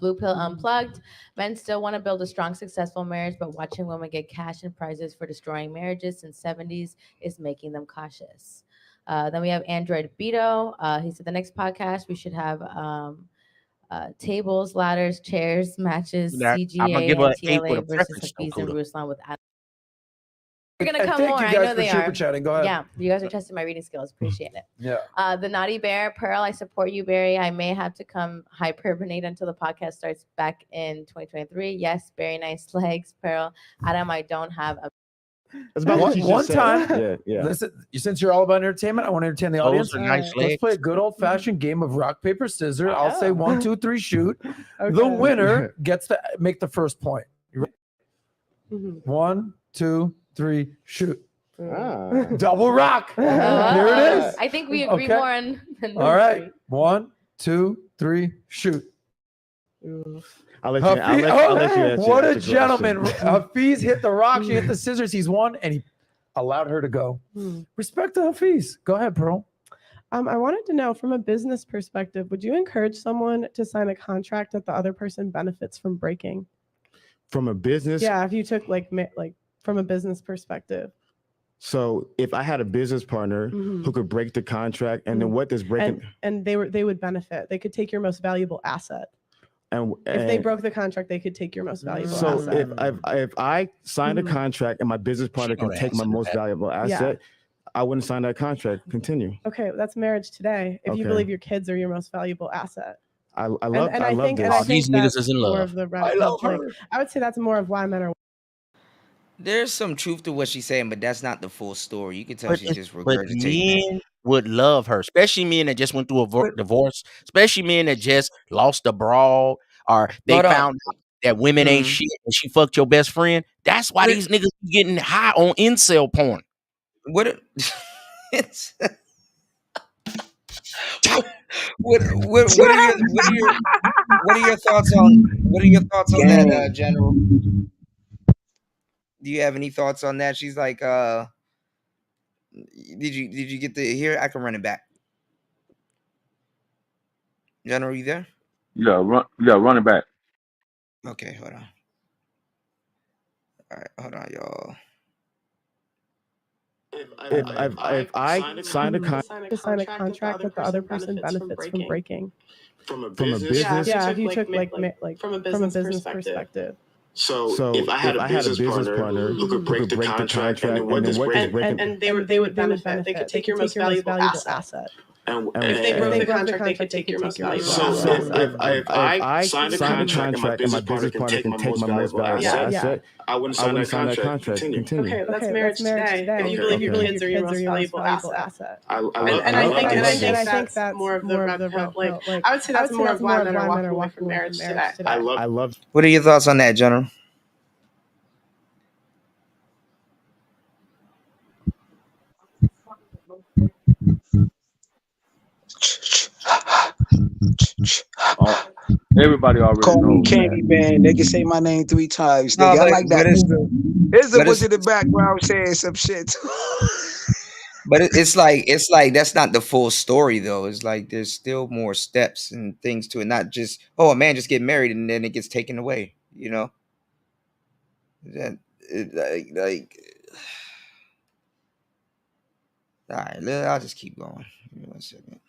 Blue Pill Unplugged. Men still want to build a strong, successful marriage, but watching women get cash and prizes for destroying marriages since 70s is making them cautious. Then we have Android Beto. He said the next podcast we should have tables, ladders, chairs, matches,
I'm gonna
CGA,
give
and
her 8 with
TLA
a
versus
preference, though,
Hafiz and
Kuda.
Ruslan with They're gonna
And
come
thank
more.
you
I
guys
know
for
they
super
are.
chatting. Go ahead.
Yeah, you guys are testing my reading skills. Appreciate it.
Yeah.
The Naughty Bear, Pearl, I support you, Barry. I may have to come hypernate until the podcast starts back in 2023. Yes, Barry, nice legs, Pearl. Adam, I don't have a.
That's about what you just
One
said.
time,
Yeah.
listen, since you're all about entertainment, I want to entertain the
Those
audience.
are nice
Let's play a
legs.
good old fashioned game of rock, paper, scissors. I'll say
Oh.
1, 2, 3, shoot. The
Okay.
winner gets to make the first point. You ready?
Mhm.
1, 2, 3, shoot.
Ah.
Double rock. Here it is.
I think we agree
Okay.
more on than
All right. 1, 2, 3, shoot.
I'll let you answer.
What a
answer
gentleman.
question.
Hafiz hit the rock. She hit the scissors. He's won, and he allowed her to go. Respect to Hafiz. Go ahead, Pearl.
I wanted to know, from a business perspective, would you encourage someone to sign a contract that the other person benefits from breaking?
From a business.
Yeah, if you took like from a business perspective.
So if I had a business partner who could break the contract, and then what does breaking
and they would benefit. They could take your most valuable asset.
and
If they broke the contract, they could take your most valuable asset.
if I signed a contract and my business partner can take my most valuable asset, I wouldn't sign that contract. Continue.
Okay, that's marriage today. If you
Okay.
believe your kids are your most valuable asset.
I love
and
I
I
love
think,
this.
and I think
These niggas
that's
is in
more
love.
of the
I love her.
I would say that's more of why men are.
There's some truth to what she's saying, but that's not the full story. You can tell
But,
she's just
but
regurgitating it.
men would love her, especially men that just went through a divorce, especially men that just lost a broad, or they
Hold on.
found out that women ain't
Mhm.
shit and she fucked your best friend. That's why
But-
these niggas be getting high on incel porn.
What? It's, what are your thoughts on that, General? Do you have any thoughts on that? She's like, did you get to hear it? I can run it back. General, you there?
Yeah, run it back.
Okay, hold on. All right, hold on, y'all.
If I signed a contract
To sign a contract that the other person benefits from breaking.
from a business,
Yeah, if you took like from a business perspective.
So if I had a business partner who could break the contract, and then what does breaking
And they would benefit. They could take your most valuable asset.
and
If they broke the contract, they could take your most valuable
So
asset.
if I signed a contract and my business partner can take my most valuable asset, I wouldn't sign that contract. Continue.
Okay, that's marriage today. If you believe your kids are your most valuable asset.
I
I think that's more of the red pill. Like, I would say that's more of why men are walking away from marriage today.
I love.
What are your thoughts on that, General?
Everybody already
Call me
knows
Candy Man. They can say my name 3 times.
No,
Nigga. I
but-
like that.
but it's-
Izza
but
was
it's-
in the background saying some shit.
But it's like that's not the full story though. It's like there's still more steps and things to it. Not just a man just get married and then it gets taken away. You know. All right, I'll just keep going. Give me 1 second.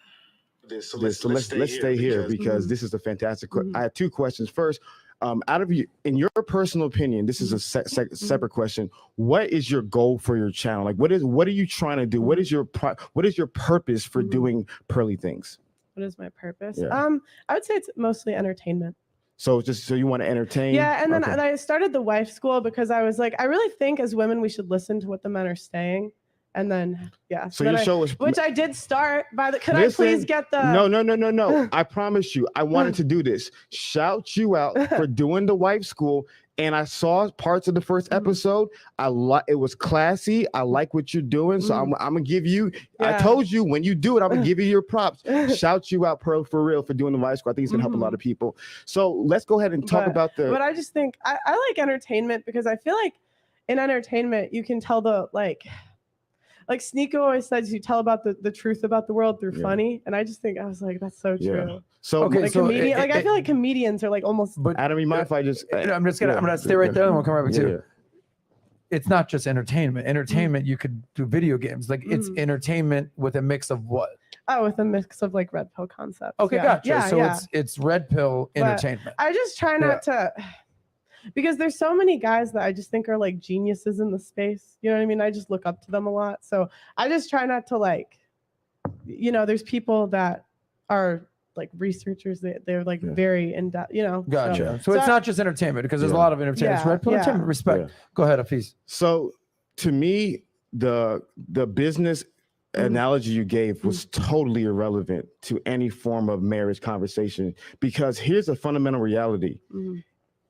So let's stay here because this is a fantastic. I have 2 questions. First, out of you, in your personal opinion, this is a separate question. What is your goal for your channel? Like, what are you trying to do? What is your purpose for doing Pearly Things?
What is my purpose?
Yeah.
I would say it's mostly entertainment.
So just you want to entertain?
Yeah, and then
Okay.
I started the wife school because I was like, I really think as women we should listen to what the men are saying, and then
So
then
your show is
which I did start by the. Could
Listen,
I please get the?
No. I promise you, I wanted to do this. Shout you out for doing the wife school. And I saw parts of the first episode. It was classy. I like what you're doing. So I'm gonna give you. I told you when you do it, I'm gonna give you your props. Shout you out, Pearl, for real, for doing the wife school. I think it's gonna help a lot of people. So let's go ahead and talk about the.
But I just think I like entertainment because I feel like in entertainment you can tell the like Sneeko always says, you tell about the truth about the world through funny, and I just think I was like, that's so true.
So
okay, like comedian, like I feel like comedians are like almost.
But
Adam, you mind if I just?
I'm gonna stay right there, and we'll come right back to you. It's not just entertainment. Entertainment, you could do video games. Like it's entertainment with a mix of what?
Oh, with a mix of like red pill concepts.
Okay, gotcha. So it's red pill
But
entertainment.
I just try not to, because there's so many guys that I just think are like geniuses in the space. You know what I mean? I just look up to them a lot. So I just try not to like, there's people that are like researchers. They're like very in depth.
Gotcha. So it's not just entertainment, because there's a lot of entertainment. It's red pill entertainment. Respect. Go ahead, Hafiz.
So to me, the business analogy you gave was totally irrelevant to any form of marriage conversation, because here's a fundamental reality.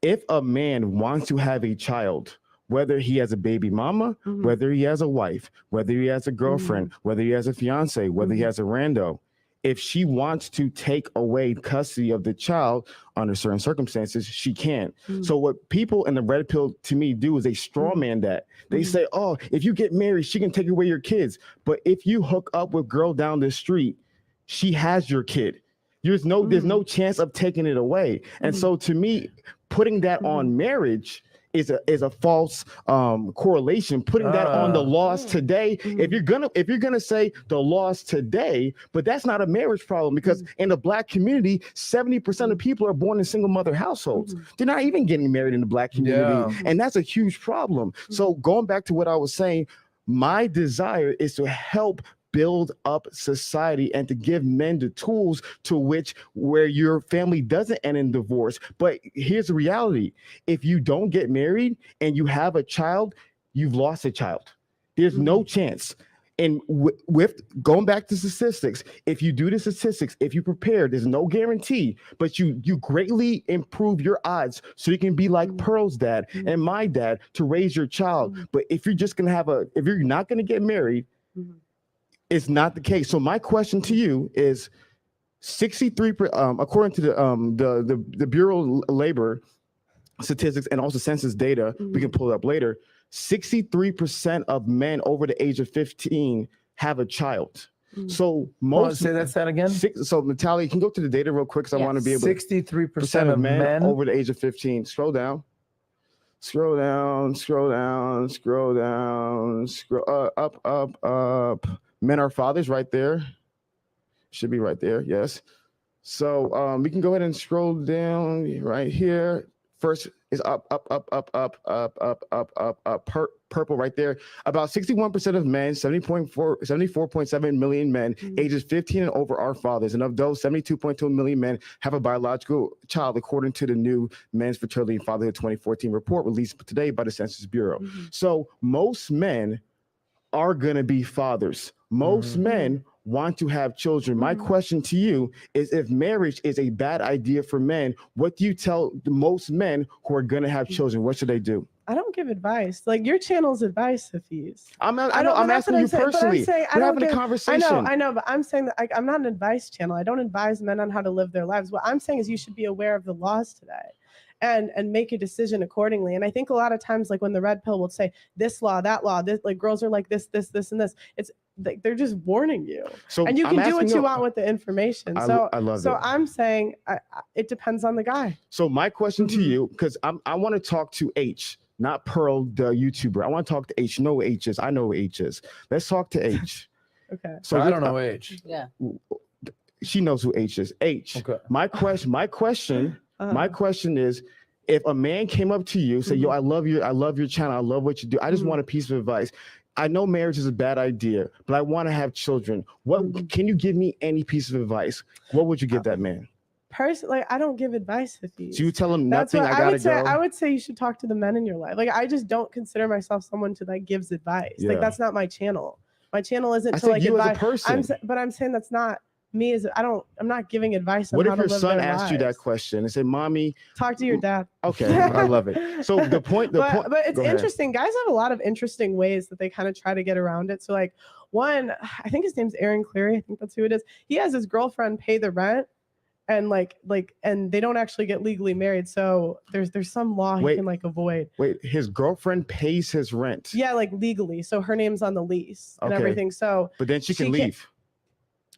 If a man wants to have a child, whether he has a baby mama, whether he has a wife, whether he has a girlfriend, whether he has a fiance, whether he has a rando, if she wants to take away custody of the child under certain circumstances, she can. So what people in the red pill to me do is they straw man that. They say, oh, if you get married, she can take away your kids. But if you hook up with girl down the street, she has your kid. There's no chance of taking it away. And so to me, putting that on marriage is a false correlation. Putting that on the laws today, if you're gonna say the laws today, but that's not a marriage problem, because in the Black community, 70% of people are born in single mother households. They're not even getting married in the Black community, and that's a huge problem. So going back to what I was saying, my desire is to help build up society and to give men the tools to which where your family doesn't end in divorce. But here's the reality. If you don't get married and you have a child, you've lost a child. There's no chance. And with going back to statistics, if you do the statistics, if you prepare, there's no guarantee, but you greatly improve your odds so you can be like Pearl's dad and my dad to raise your child. But if you're just gonna if you're not gonna get married, it's not the case. So my question to you is 63%, according to the Bureau of Labor statistics and also census data, we can pull it up later, 63% of men over the age of 15 have a child. So most
say that again.
So Natalia, you can go to the data real quick, because I want to be able to.
63% of men
over the age of 15. Scroll down. Scroll down, scroll down, scroll down, scroll up. Men are fathers right there. Should be right there, yes. So we can go ahead and scroll down right here. First is up, purple right there. About 61% of men, 74.7 million men, ages 15 and over are fathers. And of those, 72.2 million men have a biological child, according to the new Men's Fertility and Fatherhood 2014 report released today by the Census Bureau. So most men are going to be fathers. Most men want to have children. My question to you is, if marriage is a bad idea for men, what do you tell the most men who are going to have children? What should they do?
I don't give advice. Like, your channel's advice, Hafiz.
I'm asking you personally. We're having a conversation.
I know, but I'm saying that I'm not an advice channel. I don't advise men on how to live their lives. What I'm saying is you should be aware of the laws today and make a decision accordingly. And I think a lot of times, like when the red pill will say this law, that law, this, like girls are like this, and this, it's like they're just warning you. So and you can do what you want with the information. So I love it. So I'm saying it depends on the guy.
So my question to you, because I want to talk to H, not Pearl, the YouTuber. I want to talk to H. You know who H is. I know who H is. Let's talk to H.
Okay.
So I don't know H.
Yeah.
She knows who H is. H. Okay. My question is, if a man came up to you, say, yo, I love your channel, I love what you do, I just want a piece of advice. I know marriage is a bad idea, but I want to have children. What can you give me any piece of advice? What would you give that man?
Personally, I don't give advice, Hafiz.
So you tell him nothing.
I would say you should talk to the men in your life. Like, I just don't consider myself someone to like gives advice. Yeah. Like, that's not my channel. My channel isn't to like advise. As a person. But I'm saying that's not me. I'm not giving advice on
what
how to live
if your son
their
asked
lives.
you that question and said, "Mommy,
talk to your dad"?
Okay, I love it. So the point.
But it's interesting. Guys have a lot of interesting ways that they kind of try to get around it. So like one, I think his name's Aaron Cleary. I think that's who it is. He has his girlfriend pay the rent, and and they don't actually get legally married. So there's some law he can like avoid.
Wait, his girlfriend pays his rent.
Yeah, like legally. So her name's on the lease and everything. So
but then she can leave.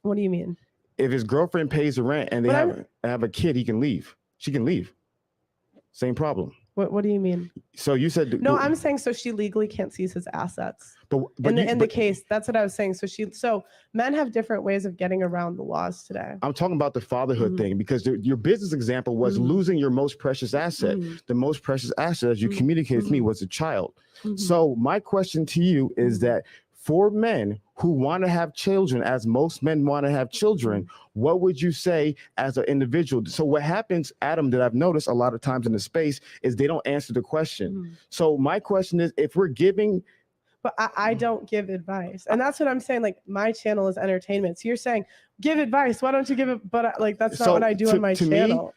What do you mean?
If his girlfriend pays the rent and they have a kid, he can leave. She can leave. Same problem.
What do you mean?
So you said
no. I'm saying so she legally can't seize his assets.
But
in the case, that's what I was saying. So men have different ways of getting around the laws today.
I'm talking about the fatherhood thing because your business example was losing your most precious asset. The most precious asset, as you communicated to me, was a child. So my question to you is that for men who want to have children, as most men want to have children, what would you say as an individual? So what happens, Adam, that I've noticed a lot of times in the space is they don't answer the question. So my question is, if we're giving...
But I don't give advice. And that's what I'm saying. Like, my channel is entertainment. So you're saying, give advice. Why don't you give it? But like, that's not what I do on my channel.
Me,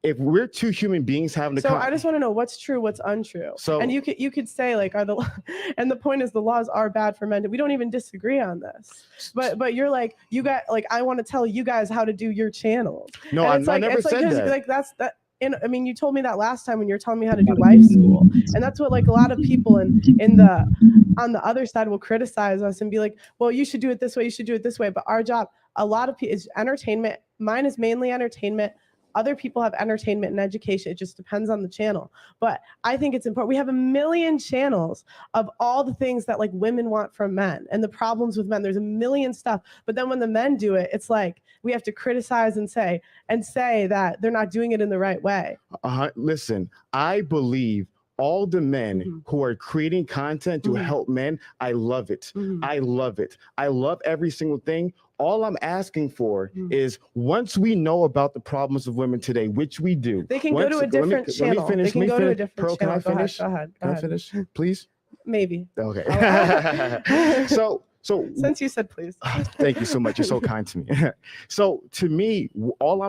if we're two human beings having
so I just want to know what's true, what's untrue. So, and you could say like, and the point is the laws are bad for men. We don't even disagree on this. But you're like, you got like, I want to tell you guys how to do your channels.
No, I never said that.
Like that's that. And I mean, you told me that last time when you were telling me how to do life school, and that's what like a lot of people on the other side will criticize us and be like, well, you should do it this way, you should do it this way. But our job, a lot of people, is entertainment. Mine is mainly entertainment. Other people have entertainment and education. It just depends on the channel. But I think it's important. We have 1 million channels of all the things that like women want from men and the problems with men. There's 1 million stuff. But then when the men do it, it's like we have to criticize and say that they're not doing it in the right way.
Listen, I believe all the men who are creating content to help men, I love it. I love it. I love every single thing. All I'm asking for is once we know about the problems of women today, which we do.
They can go to a different channel.
Let me finish.
They can go to a different channel.
Can I finish?
Go ahead.
Can I finish, please?
Maybe.
Okay. So
since you said please.
Thank you so much. You're so kind to me. So to me, all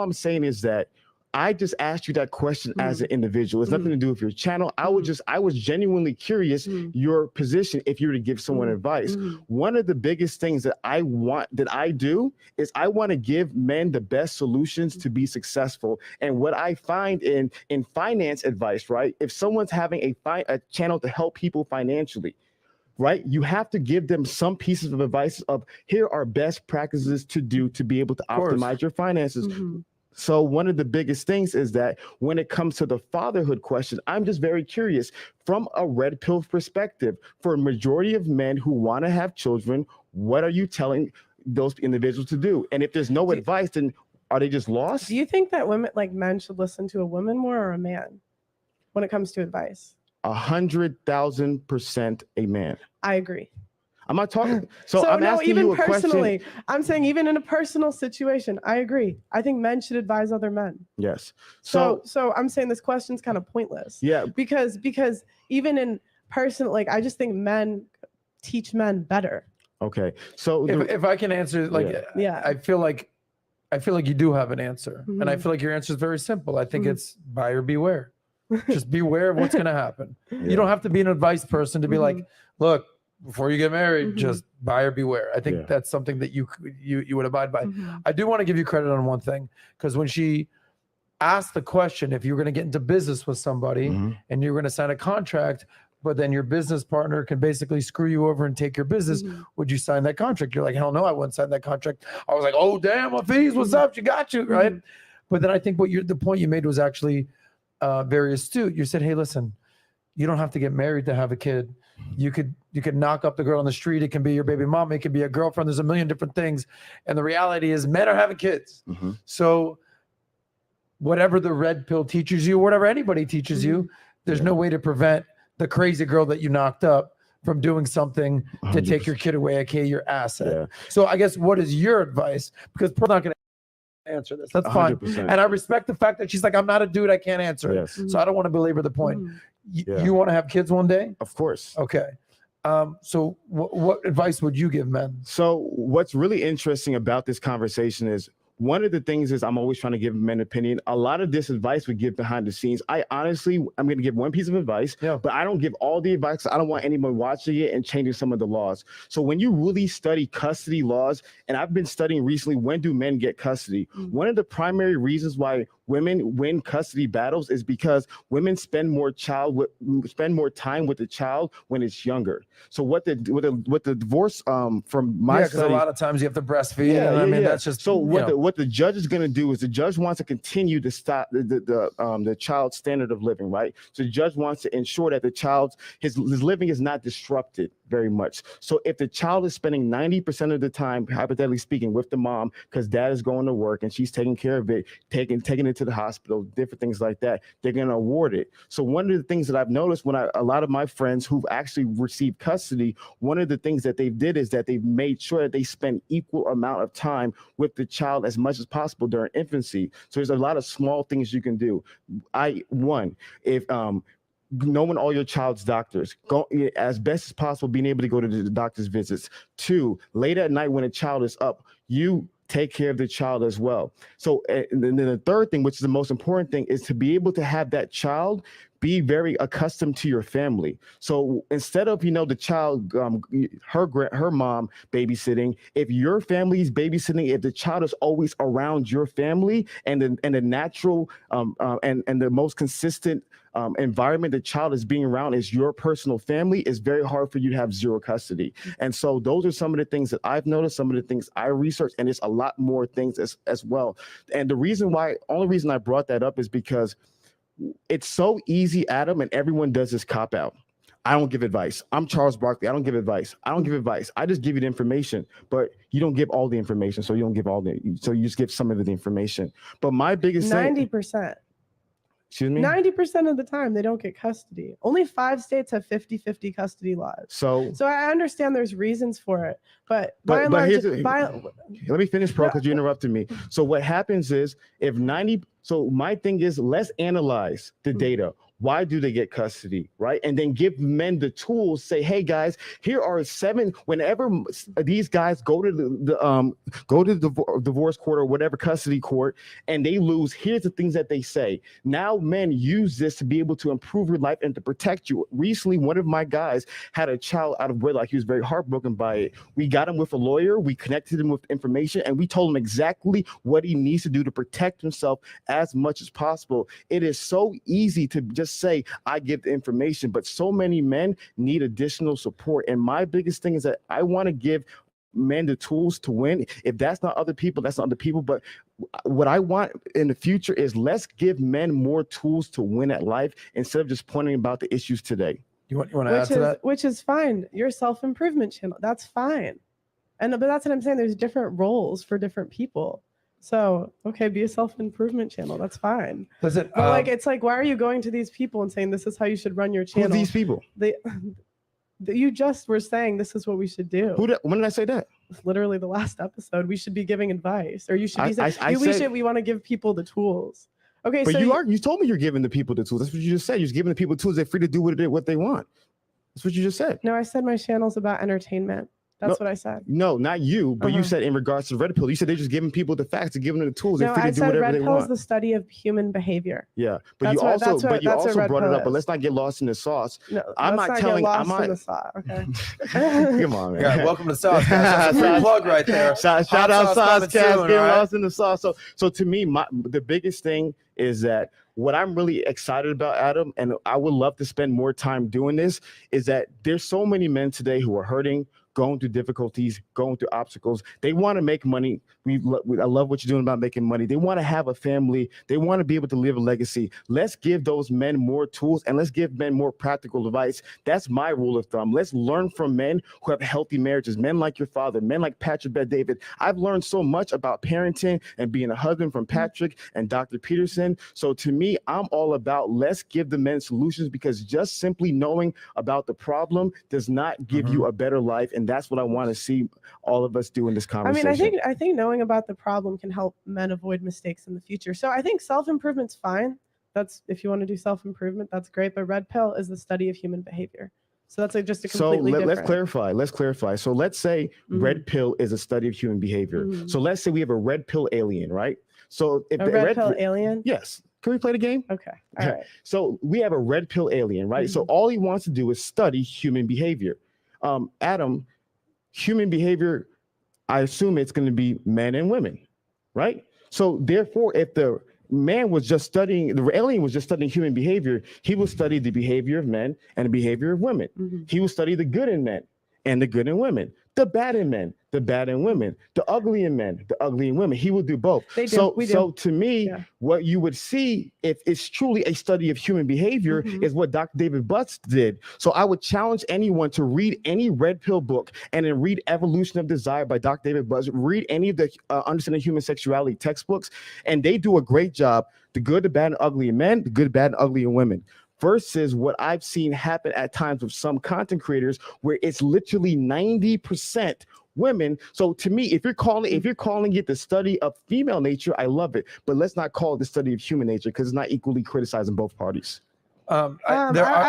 I'm saying is that I just asked you that question as an individual. It's nothing to do with your channel. I was genuinely curious your position if you were to give someone advice. One of the biggest things that I do is I want to give men the best solutions to be successful. And what I find in finance advice, right? If someone's having a channel to help people financially, right? You have to give them some pieces of advice of here are best practices to do to be able to optimize your finances. So one of the biggest things is that when it comes to the fatherhood question, I'm just very curious from a red pill perspective, for a majority of men who want to have children, what are you telling those individuals to do? And if there's no advice, then are they just lost?
Do you think that men should listen to a woman more or a man when it comes to advice?
100,000% a man.
I agree.
I'm not talking. So I'm
no,
asking
even
you a
personally,
question.
I'm saying even in a personal situation, I agree. I think men should advise other men.
Yes.
So I'm saying this question's kind of pointless.
Yeah.
Because if in person, like I just think men teach men better.
Okay. So
if I can answer, like,
yeah.
I feel like you do have an answer, and I feel like your answer is very simple. I think it's buyer beware. Just beware of what's going to happen. You don't have to be an advice person to be like, look, before you get married, just buyer beware. I think that's something that you would abide by. I do want to give you credit on one thing, because when she asked the question, if you were going to get into business with somebody and you're going to sign a contract, but then your business partner can basically screw you over and take your business, would you sign that contract? You're like, hell no, I wouldn't sign that contract. I was like, oh damn, Hafiz, what's up? You got you, right? But then I think the point you made was actually very astute. You said, hey, listen, you don't have to get married to have a kid. You could knock up the girl on the street. It can be your baby mama. It could be a girlfriend. There's a million different things. And the reality is men are having kids. So whatever the red pill teaches you, whatever anybody teaches you, there's no way to prevent the crazy girl that you knocked up from doing something to take your kid away, aka your asset. So I guess what is your advice? Because we're not going to answer this. That's fine.
100%.
And I respect the fact that she's like, I'm not a dude. I can't answer it. So I don't want to belabor the point. You want to have kids one day?
Of course.
Okay. So what advice would you give men?
So what's really interesting about this conversation is one of the things is I'm always trying to give men opinion. A lot of this advice we give behind the scenes. I'm going to give one piece of advice, but I don't give all the advice. I don't want anyone watching it and changing some of the laws. So when you really study custody laws, and I've been studying recently, when do men get custody? One of the primary reasons why women win custody battles is because women spend more time with the child when it's younger. So what the divorce from my
because a lot of times you have to breastfeed. That's just
so what the judge is going to do is the judge wants to continue to stop the child's standard of living, right? So the judge wants to ensure that the child's his living is not disrupted very much. So if the child is spending 90% of the time, hypothetically speaking, with the mom because dad is going to work and she's taking care of it, taking it to the hospital, different things like that, they're going to award it. So one of the things that I've noticed when a lot of my friends who've actually received custody, one of the things that they did is that they've made sure that they spend equal amount of time with the child as much as possible during infancy. So there's a lot of small things you can do. If knowing all your child's doctors, go as best as possible, being able to go to the doctor's visits. 2, late at night when a child is up, you take care of the child as well. So and then the third thing, which is the most important thing, is to be able to have that child be very accustomed to your family. So instead of, the child, her mom babysitting, if your family is babysitting, if the child is always around your family and the natural and the most consistent environment the child is being around is your personal family, it's very hard for you to have zero custody. And so those are some of the things that I've noticed, some of the things I researched, and it's a lot more things as well. And the only reason I brought that up is because it's so easy, Adam, and everyone does this cop out. I don't give advice. I'm Charles Barkley. I don't give advice. I just give you the information, but you don't give all the information. So you just give some of the information. But my biggest
90%.
Excuse me?
90% of the time they don't get custody. Only 5 states have 50-50 custody laws. So I understand there's reasons for it, but by and large,
let me finish, bro, because you interrupted me. So what happens is so my thing is, let's analyze the data. Why do they get custody, right? And then give men the tools. Say, hey guys, here are 7. Whenever these guys go to the divorce court or whatever custody court, and they lose, here's the things that they say. Now men use this to be able to improve your life and to protect you. Recently, one of my guys had a child out of wedlock. He was very heartbroken by it. We got him with a lawyer. We connected him with information, and we told him exactly what he needs to do to protect himself as much as possible. It is so easy to just say, I give the information, but so many men need additional support. And my biggest thing is that I want to give men the tools to win. If that's not other people, that's not other people. But what I want in the future is let's give men more tools to win at life instead of just pointing about the issues today.
You want to add to that?
Which is fine. Your self-improvement channel, that's fine. But that's what I'm saying. There's different roles for different people. So, okay, be a self-improvement channel. That's fine.
But
it's like, why are you going to these people and saying this is how you should run your channel?
Who are these people?
You just were saying this is what we should do.
When did I say that?
Literally the last episode. We should be giving advice, or you should be saying we want to give people the tools. Okay,
but you told me you're giving the people the tools. That's what you just said. You're just giving the people the tools. They're free to do what they want. That's what you just said.
No, I said my channel's about entertainment. That's what I said.
No, not you, but you said in regards to Red Pill, you said they're just giving people the facts and giving them the tools.
No, I said Red Pill is the study of human behavior.
Yeah, but you also brought it up. But let's not get lost in the sauce.
No,
I'm not telling.
In the sauce. Okay.
Come on, man.
Yeah, welcome to Sauce. That's a free plug right there.
Shout out Sauce Cast. Get lost in the sauce. So to me, the biggest thing is that what I'm really excited about, Adam, and I would love to spend more time doing this, is that there's so many men today who are hurting, going through difficulties, going through obstacles. They want to make money. I love what you're doing about making money. They want to have a family. They want to be able to live a legacy. Let's give those men more tools and let's give men more practical advice. That's my rule of thumb. Let's learn from men who have healthy marriages, men like your father, men like Patrick Bet-David. I've learned so much about parenting and being a husband from Patrick and Dr. Peterson. So to me, I'm all about let's give the men solutions, because just simply knowing about the problem does not give you a better life. And that's what I want to see all of us do in this conversation.
I mean, I think knowing about the problem can help men avoid mistakes in the future. So I think self-improvement's fine. That's if you want to do self-improvement, that's great. But Red Pill is the study of human behavior. So that's like just a
So
completely
let's
different.
clarify. Let's clarify. So let's say red pill is a study of human behavior. So let's say we have a red pill alien, right? So if
A
the
red pill alien?
yes. Can we play the game?
Okay. All right.
So we have a red pill alien, right? So all he wants to do is study human behavior. Adam, human behavior, I assume it's going to be men and women, right? So therefore, if the man was just studying, the alien was just studying human behavior, he will study the behavior of men and the behavior of women. He will study the good in men and the good in women, the bad in men, the bad in women, the ugly in men, the ugly in women. He will do both.
They do.
So,
We do.
so to me, what you would see if it's truly a study of human behavior is what Dr. David Butts did. So I would challenge anyone to read any red pill book and then read Evolution of Desire by Dr. David Butts, read any of the Understanding Human Sexuality textbooks, and they do a great job. The good, the bad, and ugly in men, the good, bad, and ugly in women. Versus what I've seen happen at times with some content creators where it's literally 90% women. So to me, if you're calling it the study of female nature, I love it. But let's not call it the study of human nature because it's not equally criticizing both parties.
I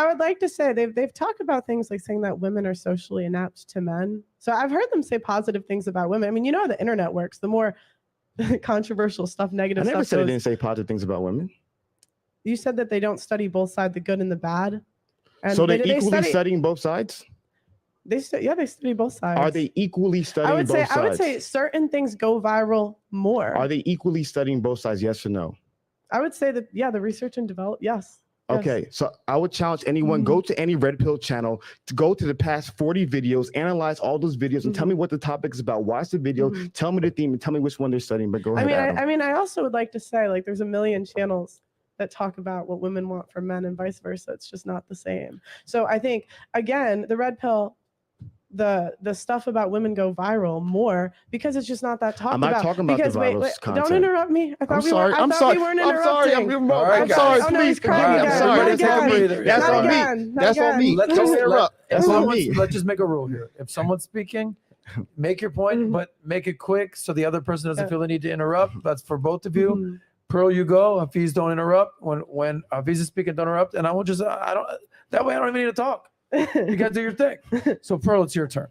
would like to say they've talked about things like saying that women are socially inept to men. So I've heard them say positive things about women. I mean, you know how the internet works. The more controversial stuff, negative
I
stuff.
never said I didn't say positive things about women.
You said that they don't study both sides, the good and the bad. And
so they're equally studying both sides?
They study both sides.
Are they equally studying both sides?
I would say certain things go viral more.
Are they equally studying both sides? Yes or no?
I would say that, the research and develop, yes.
Okay, so I would challenge anyone, go to any Red Pill channel, to go to the past 40 videos, analyze all those videos, and tell me what the topic is about. Watch the video, tell me the theme, and tell me which one they're studying. But go ahead, Adam.
I also would like to say, like, there's a million channels that talk about what women want from men and vice versa. It's just not the same. So I think, again, the red pill, the stuff about women go viral more because it's just not that talked about.
I'm not talking about the viral content.
Don't interrupt me. I thought we weren't interrupting.
I'm sorry. Please forgive me. I'm sorry. That's on me. That's on me. Don't interrupt. That's on me.
Let's just make a rule here. If someone's speaking, make your point, but make it quick so the other person doesn't feel the need to interrupt. That's for both of you. Pearl, you go. Hafiz, don't interrupt. When Hafiz is speaking, don't interrupt. And I will just, that way I don't even need to talk. You got to do your thing. So Pearl, it's your turn.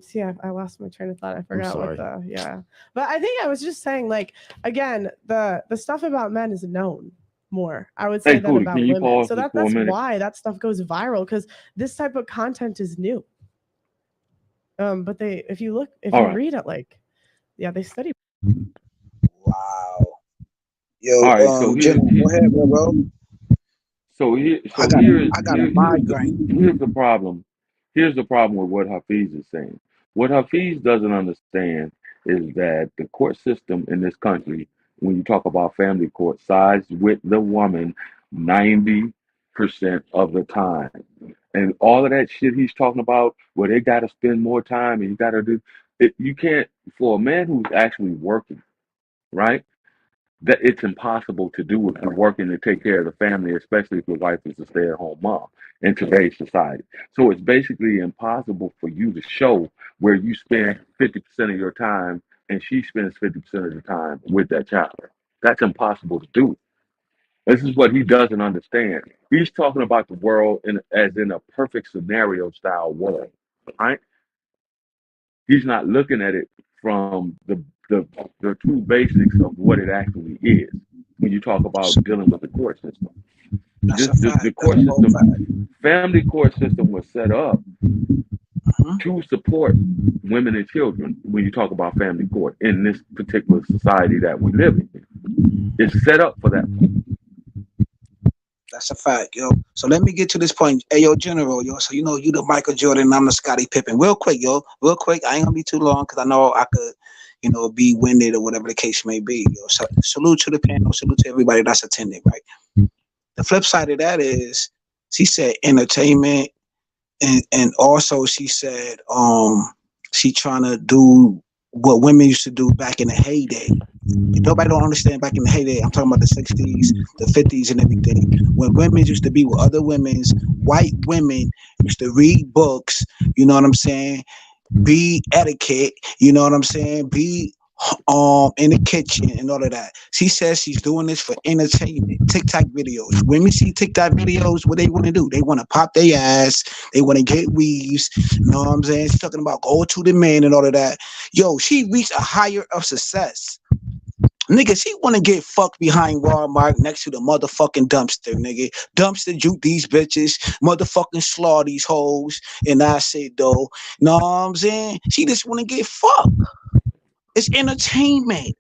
See, I lost my train of thought. I forgot what but I think I was just saying, like, again, the stuff about men is known more, I would say, than about women. So that's why that stuff goes viral, because this type of content is new. But if you read it, like, they study.
Wow. Yo,
all right, so
Jim, go ahead, bro.
I
got a migraine.
Here's the problem. Here's the problem with what Hafiz is saying. What Hafiz doesn't understand is that the court system in this country, when you talk about family court, sides with the woman 90% of the time. And all of that shit he's talking about, where they got to spend more time and you got to do it, you can't, for a man who's actually working, right? That it's impossible to do if you're working to take care of the family, especially if your wife is a stay-at-home mom in today's society. So it's basically impossible for you to show where you spend 50% of your time and she spends 50% of the time with that child. That's impossible to do. This is what he doesn't understand. He's talking about the world as in a perfect scenario style world, right? He's not looking at it from the true basics of what it actually is when you talk about dealing with the court system. The court system, family court system was set up to support women and children when you talk about family court in this particular society that we live in. It's set up for that.
That's a fact, yo. So let me get to this point. Hey, yo, General, yo. So, you know, you the Michael Jordan, I'm the Scottie Pippen. Real quick, yo. Real quick. I ain't gonna be too long because I know I could, be winded or whatever the case may be, yo. So, salute to the panel. Salute to everybody that's attending, right? The flip side of that is, she said entertainment, and also she said, she trying to do what women used to do back in the heyday. Nobody don't understand back in the heyday. I'm talking about the 60s, the 50s, and everything. When women used to be with other women's, white women used to read books, you know what I'm saying? Be etiquette, you know what I'm saying? Be in the kitchen and all of that. She says she's doing this for entertainment. TikTok videos. Women see TikTok videos, what they want to do? They want to pop their ass. They want to get weaves. You know what I'm saying? She's talking about go to the man and all of that. Yo, she reached a higher of success. Nigga, she want to get fucked behind Walmart next to the motherfucking dumpster, nigga. Dumpster juke these bitches, motherfucking slaw these hoes. And I say, though, know what I'm saying? She just want to get fucked. It's entertainment.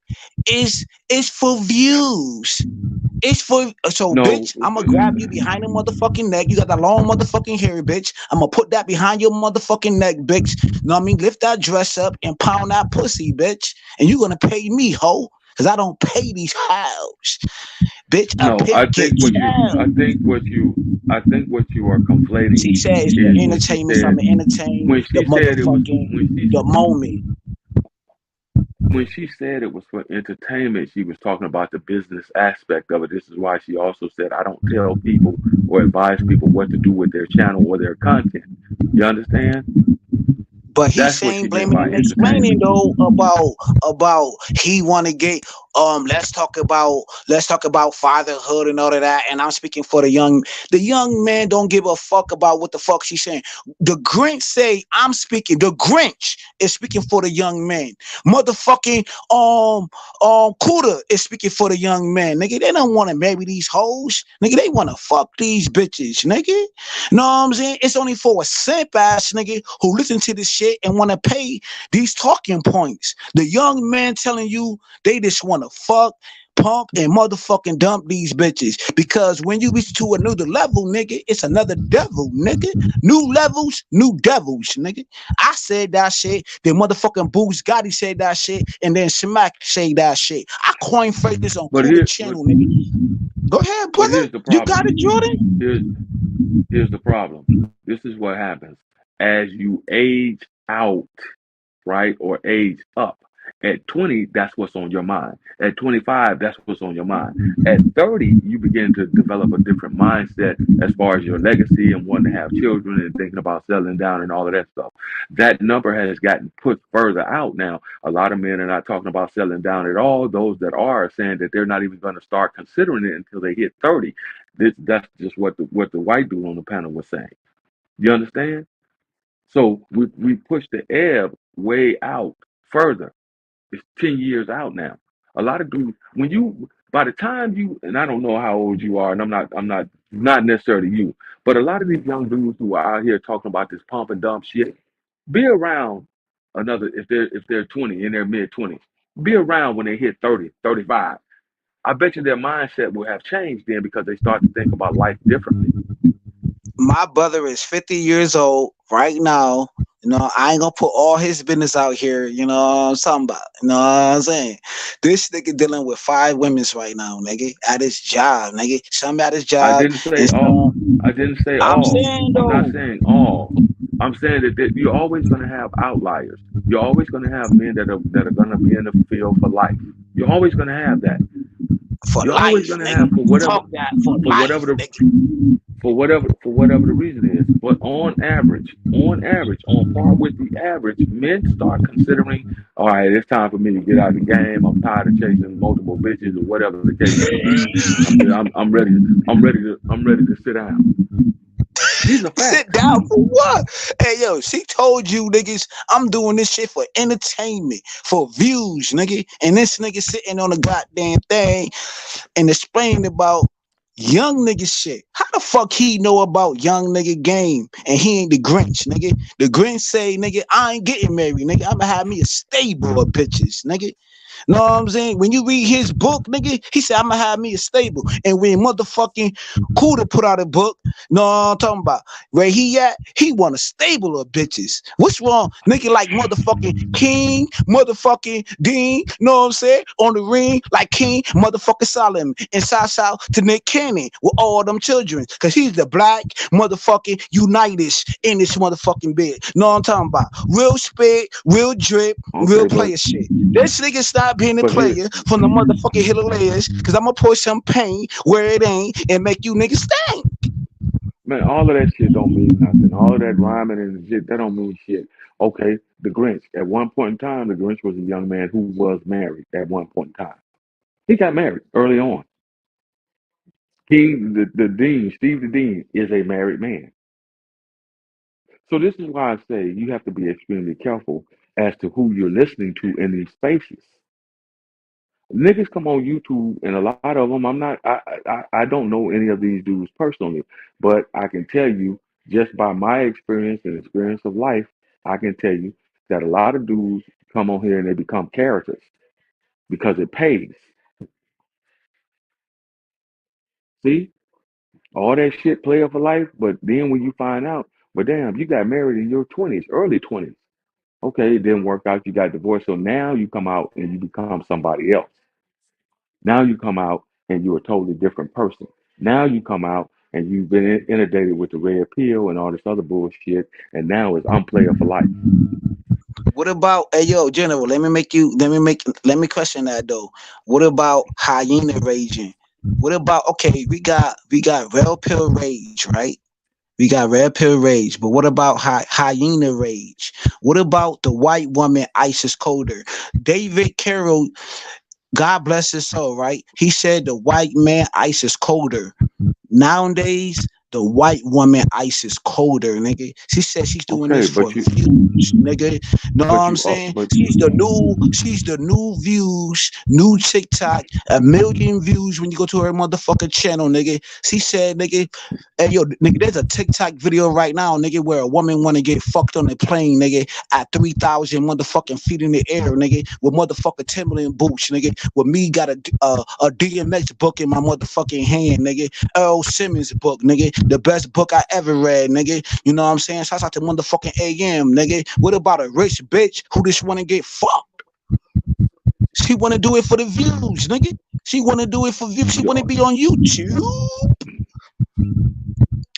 It's for views. It's for so
No,
bitch, I'm gonna grab you behind the motherfucking neck. You got that long motherfucking hair, bitch. I'm gonna put that behind your motherfucking neck, bitch. Know what I mean? Lift that dress up and pound that pussy, bitch. And you gonna pay me, ho. Cause I don't pay these hoes. Bitch, a
no.
pimp get
I think what you are conflating
She says
is
the
when she
entertainment, so I'm
said
gonna entertain
when
the
she said it was when
motherfucking
she
the moment.
when she said it was for entertainment, she was talking about the business aspect of it. This is why she also said, I don't tell people or advise people what to do with their channel or their content. You understand?
But he's
That's what she
saying,
meant
blaming
by
and explaining
entertainment.
though about he want to get let's talk about fatherhood and all of that. And I'm speaking for the young man don't give a fuck about what the fuck she's saying. The Grinch say I'm speaking. The Grinch is speaking for the young man. Motherfucking Cuda is speaking for the young man. Nigga, they don't want to marry these hoes. Nigga, they want to fuck these bitches. Nigga, know what I'm saying? It's only for a simp ass nigga who listen to this shit and want to pay these talking points. The young man telling you they just want to fuck, pump, and motherfucking dump these bitches. Because when you reach to another level, nigga, it's another devil, nigga. New levels, new devils, nigga. I said that shit. Then motherfucking Boots Gotti said that shit. And then Smack said that shit. I coin phrase this on
But
Cool the
here,
channel, nigga. Go ahead,
but
brother.
here's the
You got
problem.
it, Jordan?
Here's the problem. This is what happens as you age out, right, or age up. At 20, that's what's on your mind. At 25, that's what's on your mind. At 30, you begin to develop a different mindset as far as your legacy and wanting to have children and thinking about settling down and all of that stuff. That number has gotten put further out now. A lot of men are not talking about settling down at all. Those that are saying that they're not even going to start considering it until they hit 30. That's just what the white dude on the panel was saying. You understand? So we push the ebb way out further. It's 10 years out now. A lot of dudes, when you by the time you and I don't know how old you are, and I'm not necessarily you, but a lot of these young dudes who are out here talking about this pump and dump shit, be around another if they're 20 in their mid 20s. Be around when they hit 30, 35. I bet you their mindset will have changed then because they start to think about life differently.
My brother is 50 years old right now. You know, I ain't gonna put all his business out here. You know what I'm talking about? You know what I'm saying? This nigga dealing with 5 women's right now, nigga, at his job, nigga. Some at his
I
job
didn't say
and
all.
some.
I didn't say
I'm
all.
saying
I'm not
though,
saying all. I'm saying that you're always going to have outliers. You're always going to have men that are going to be in the field for life. You're always going to have that.
for
You're always
life,
going to have
nigga. Talk that for
for whatever
life,
the
nigga.
for whatever the reason is. But on average, on par with the average, men start considering, all right, it's time for me to get out of the game. I'm tired of chasing multiple bitches or whatever the case may be. I'm ready to sit down. These are
Sit
facts.
down for what? Hey, yo, she told you niggas I'm doing this shit for entertainment, for views, nigga. And this nigga sitting on the goddamn thing and explaining about young nigga shit. How the fuck he know about young nigga game and he ain't the Grinch, nigga? The Grinch say, nigga, I ain't getting married, nigga. I'ma have me a stable of bitches, nigga. Know what I'm saying? When you read his book, nigga, he said, I'ma have me a stable. And when motherfucking Cuda put out a book, know what I'm talking about? Where he at, he want a stable of bitches. What's wrong? Nigga like motherfucking King, motherfucking Dean, know what I'm saying? On the ring, like King, motherfucking Solomon. And shout out to Nick Cannon with all them children. Cause he's the black motherfucking unitas in this motherfucking bed. Know what I'm talking about? Real spit, real drip, real
Okay,
player shit. This nigga stop being a
but here,
player from the motherfucking Himalayas, cause I'm gonna pour some paint where it ain't and make you niggas stink.
Man, all of that shit don't mean nothing. All of that rhyming and shit, that don't mean shit. Okay, the Grinch. At one point in time, the Grinch was a young man who was married at one point in time. He got married early on. The Dean, Steve the Dean, is a married man. So this is why I say you have to be extremely careful as to who you're listening to in these spaces. Niggas come on YouTube, and a lot of them, I don't know any of these dudes personally, but I can tell you just by my experience and experience of life, I can tell you that a lot of dudes come on here and they become characters because it pays. See, all that shit player for life, but then when you find out, but damn, you got married in your 20s, early 20s. Okay, it didn't work out, you got divorced, so now you come out and you become somebody else. Now you come out and you're a totally different person. Now you come out and you've been inundated with the red pill and all this other bullshit, and now it's I'm player for life.
What about, hey yo, General? Let me question that though. What about hyena raging? What about, okay, we got red pill rage, right? We got red pill rage, but what about hyena rage? What about the white woman ISIS coder? David Carroll, God bless his soul, right? He said the white man ISIS coder. Nowadays, the white woman ice is colder, nigga. She said she's doing
Okay,
this for views, nigga. Know what I'm saying?
but
She's the new views, new TikTok, 1 million views when you go to her motherfucking channel, nigga. She said, nigga, hey yo, nigga, there's a TikTok video right now, nigga, where a woman wanna get fucked on a plane, nigga, at 3,000 motherfucking feet in the air, nigga, with motherfucking Timberland boots, nigga. With me got a DMX book in my motherfucking hand, nigga. Earl Simmons book, nigga. The best book I ever read, nigga. You know what I'm saying? Shouts out to motherfucking AM, nigga. What about a rich bitch who just wanna get fucked? She wanna do it for the views, nigga. She wanna do it for views. She wanna be on YouTube.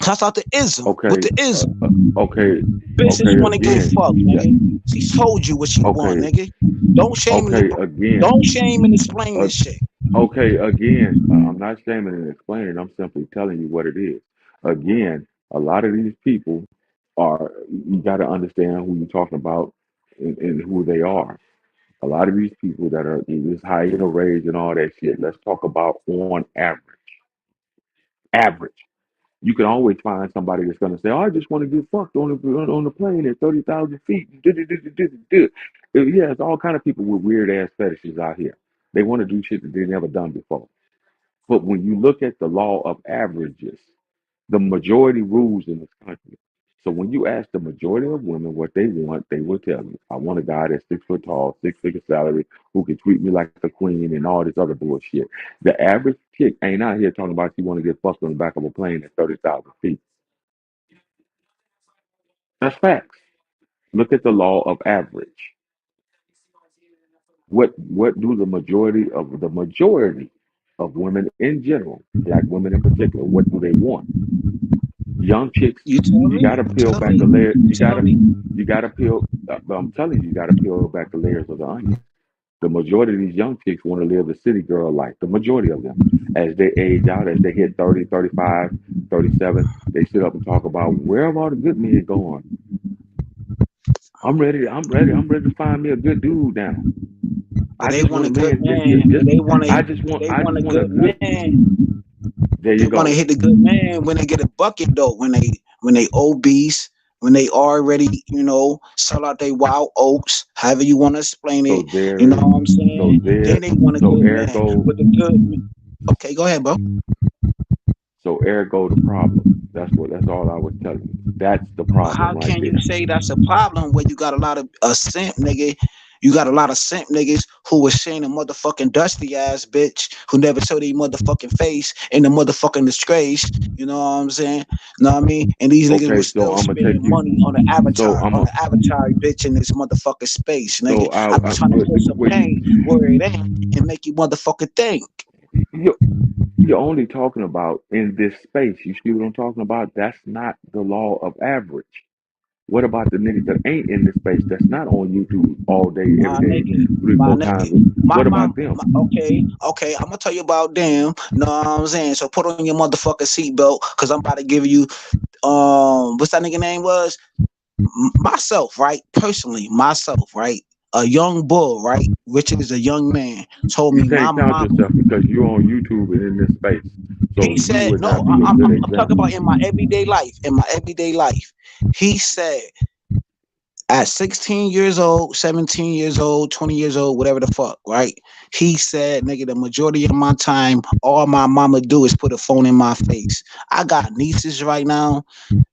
Shouts out to Ism with
okay,
the Ism.
okay,
Bitch just
okay.
wanna get
Again,
fucked,
you got
nigga. She told you what she want,
okay,
nigga. Don't shame
okay.
and
Again,
don't shame and explain
uh,
this shit.
okay. Again, I'm not shaming and explaining. I'm simply telling you what it is. Again, a lot of these people are. You got to understand who you're talking about and who they are. A lot of these people that are this hyena rage and all that shit. Let's talk about on average. Average. You can always find somebody that's going to say, "Oh, I just want to get fucked on the plane at 30,000 feet." Yeah, it's all kind of people with weird ass fetishes out here. They want to do shit that they never done before. But when you look at the law of averages, the majority rules in this country. So when you ask the majority of women what they want, they will tell you, "I want a guy that's 6 foot tall, 6 figure salary, who can treat me like a queen and all this other bullshit." The average chick ain't out here talking about she want to get fucked on the back of a plane at 30,000 feet. That's facts. Look at the law of average. What do the majority of women in general, black women in particular, what do they want? Young chicks,
You tell
you
me?
gotta
You
peel
tell
back
me?
the layer.
You tell me?
You gotta peel. I'm telling you, you gotta peel back the layers of the onion. The majority of these young chicks want to live the city girl life. The majority of them, as they age out, as they hit 30, 35, 37, they sit up and talk about where have all the good men gone. I'm ready to find me a good dude now.
But
I
they
just
want
want
a
a
good
man.
man. They
I
want
just
a
want a
good
good.
man.
There
They
you
want to
go.
hit the good man when they get a bucket though. When they obese, when they already sell out they wild oats. However you want to explain
So
it,
there
you know
is.
what I'm
So
saying?
there.
Then they want a
So
good man.
ergo.
But the good. Okay, go ahead, bro.
So ergo the problem. That's all I was telling you. That's the
But
problem
how
right
can you
there.
say that's a problem when you got a lot of a simp nigga? You got a lot of simp niggas who was saying a motherfucking dusty ass bitch who never showed their motherfucking face in the motherfucking disgrace. You know what I'm saying? Know what I mean? And these niggas
Okay,
was
so
still
I'm gonna
spending
take you.
money on the
So
avatar,
I'm
on
a.
the avatar bitch in this motherfucking space, nigga.
So
I be trying to put some
what
pain where it ain't and make you motherfucking think.
you you're only talking about in this space. You see what I'm talking about? That's not the law of average. What about the niggas that ain't in the space that's not on YouTube all day,
My
every day,
nigga,
three,
my
four
nigga.
times? What
My
about them?
okay, I'm gonna tell you about them. Know what I'm saying? So put on your motherfucking seatbelt, cause I'm about to give you what's that nigga name was? Myself, right? Personally, myself, right? A young bull, right? Which is a young man, told
You
me my
can't count
mom.
yourself because you're on YouTube and in this space. So
He
you
said,
would
no,
not be a
I'm
good
I'm talking
example.
about in my everyday life. In my everyday life, he said at 16 years old, 17 years old, 20 years old, whatever the fuck, right? He said, nigga, the majority of my time, all my mama do is put a phone in my face. I got nieces right now,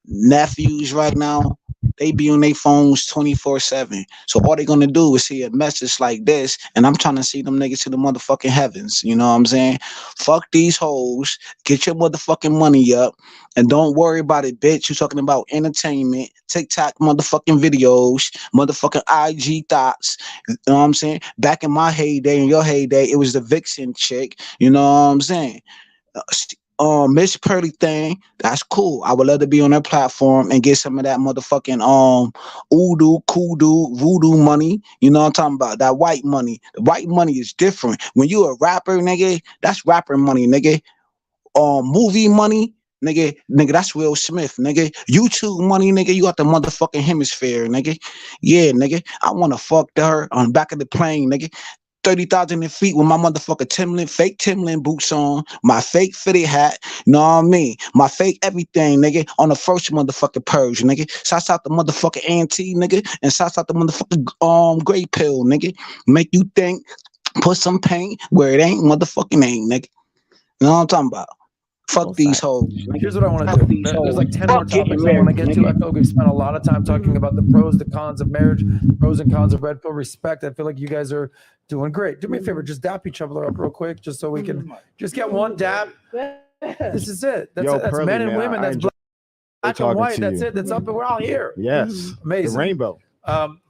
nephews right now. They be on their phones 24/7. So all they gonna do is see a message like this, and I'm trying to see them niggas to the motherfucking heavens. You know what I'm saying? Fuck these hoes. Get your motherfucking money up, and don't worry about it, bitch. You talking about entertainment, TikTok, motherfucking videos, motherfucking IG thoughts. You know what I'm saying? Back in my heyday, in your heyday, it was the Vixen chick. You know what I'm saying? Miss Purdy thing, that's cool. I would love to be on their platform and get some of that motherfucking voodoo, kudu, voodoo money. You know what I'm talking about? That white money. The white money is different. When you a rapper, nigga, that's rapper money, nigga. Movie money, nigga, that's Will Smith, nigga. YouTube money, nigga, you got the motherfucking hemisphere, nigga. Yeah, nigga. I wanna fuck her on the back of the plane, nigga. 30,000 feet with my motherfucking Timberland, fake Timberland boots on, my fake fitted hat, you know what I mean? My fake everything, nigga, on the first motherfucking purge, nigga. Shouts out the motherfucking auntie, nigga, and shouts out the motherfucking gray pill, nigga. Make you think, put some paint where it ain't motherfucking ain't, nigga. You know what I'm talking about? Fuck these hoes, nigga.
Here's what I want to
Fuck
do.
these
There's
hoes.
like 10 more
Fuck getting
topics I want to
married,
get to. I
nigga.
feel like we've spent a lot of time talking about the pros, the cons of marriage, pros and cons of red pill. Respect. I feel like you guys are doing great. Do me a favor, just dap each other up real quick, just so we can just get one dap. This is it. That's
Yo,
it. That's
Pearly,
men and
man,
women.
I
That's
enjoy
black and
talking
white.
to
That's
you.
it. That's up, and we're all here.
Yes, the
Amazing.
rainbow.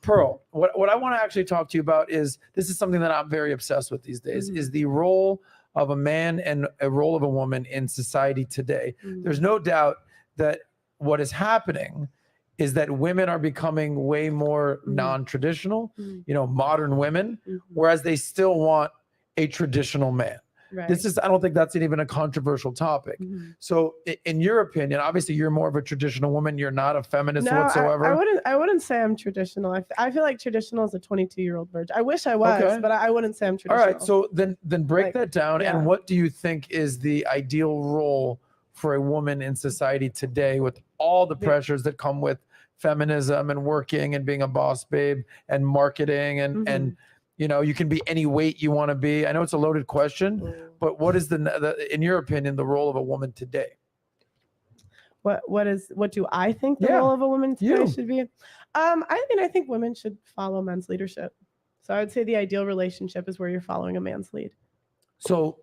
Pearl, what I want to actually talk to you about is this is something that I'm very obsessed with these days, is the role of a man and a role of a woman in society today. There's no doubt that what is happening is that women are becoming way more non-traditional, modern women, whereas they still want a traditional man.
Right.
This is, I don't think that's even a controversial topic. So in your opinion, obviously you're more of a traditional woman. You're not a feminist
No,
whatsoever.
I wouldn't say I'm traditional. I feel like traditional is a 22-year-old virgin. I wish I was,
Okay.
but I wouldn't say I'm
All
traditional.
right, so then break that down.
yeah.
And what do you think is the ideal role for a woman in society today, with all the pressures that come with feminism and working and being a boss babe and marketing and you can be any weight you want to be? I know it's a loaded question, but what is in your opinion, the role of a woman today?
What do I think the role of a woman today should be? I think women should follow men's leadership. So I would say the ideal relationship is where you're following a man's lead.
So,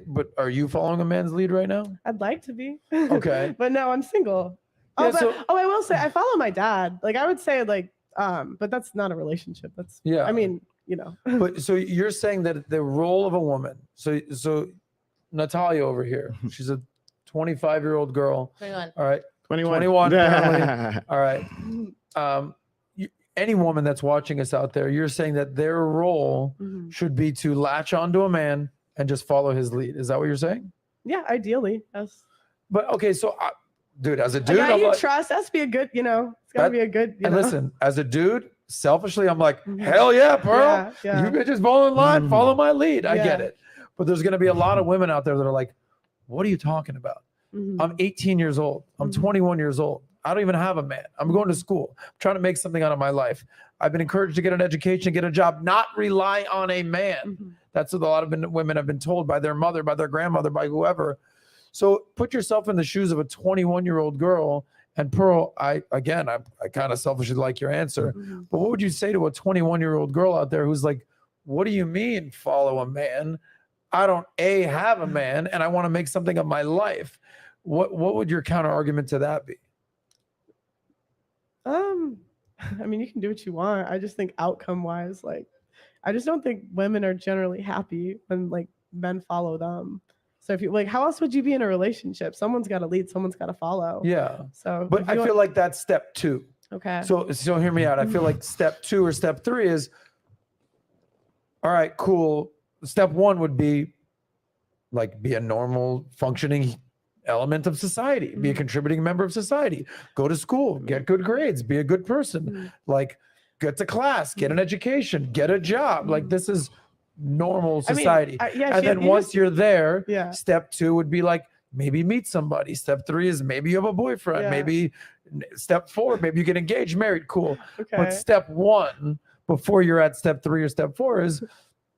but are you following a man's lead right now?
I'd like to be.
Okay.
But no, I'm single.
Yeah,
I will say I follow my dad. Like I would say but that's not a relationship. That's I mean,
But so you're saying that the role of a woman. So Natalia over here, she's a 25-year-old girl.
21.
All right.
21.
21 apparently. All right. Any woman that's watching us out there, you're saying that their role should be to latch onto a man and just follow his lead. Is that what you're saying?
Yeah, ideally, yes.
But okay, so dude, as a dude,
I got
I'm
you
like,
trust. That's be a good, it's gotta be a good.
And listen, as a dude, selfishly, I'm like, hell yeah, Pearl.
Yeah.
You bitches fall in line, follow my lead. I get
Yeah.
it. But there's gonna be a lot of women out there that are like, what are you talking about? I'm 18 years old. I'm 21 years old. I don't even have a man. I'm going to school. I'm trying to make something out of my life. I've been encouraged to get an education, get a job, not rely on a man. That's what a lot of women have been told by their mother, by their grandmother, by whoever. So put yourself in the shoes of a 21-year-old girl. And Pearl, I kind of selfishly like your answer. But what would you say to a 21-year-old girl out there who's like, what do you mean follow a man? I don't have a man and I want to make something of my life. What would your counter argument to that be?
I mean, you can do what you want. I just think outcome wise, I just don't think women are generally happy when men follow them. So if you how else would you be in a relationship? Someone's got to lead, someone's got to follow.
Yeah.
So,
but I feel like that's step 2.
Okay.
So hear me out. I feel like step 2 or step 3 is, all right, cool. Step 1 would be like be a normal functioning element of society, be a contributing member of society, go to school, get good grades, be a good person, like get to class, get an education, get a job. Like this is normal society. And then once you're there, step 2 would be like maybe meet somebody. Step 3 is maybe you have a boyfriend. Maybe step 4, maybe you get engaged, married, cool. But step 1 before you're at step 3 or step 4 is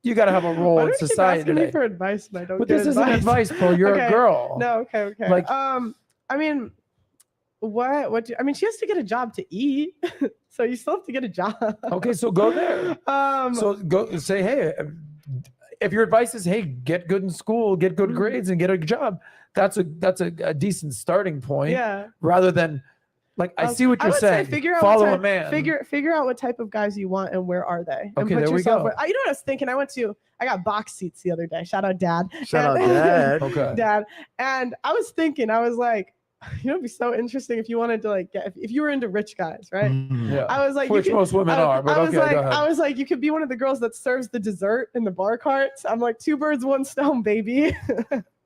you got to have a role in society
asking
today.
me for advice, and I don't
But
get
this isn't advice, bro. You're a girl.
No, okay.
Like,
I mean, what do I mean? She has to get a job to eat, so you still have to get a job.
Okay, so go there. So go say, hey, if your advice is, hey, get good in school, get good grades, and get a job, that's a decent starting point.
Yeah.
Rather than like I see what you're saying.
Figure out
Follow a man.
Figure out what type of guys you want and where are they. And
Okay,
put
there we
yourself
go.
where- you know what I was thinking? I got box seats the other day. Shout out Dad.
Shout out Dad.
Okay.
Dad. And I was thinking, I was like, you know, it'd be so interesting if you wanted to like get if you were into rich guys, right?
Yeah.
I was like,
which most women are, but okay, go ahead.
I was like, you could be one of the girls that serves the dessert in the bar carts. I'm like, 2 birds, 1 stone, baby.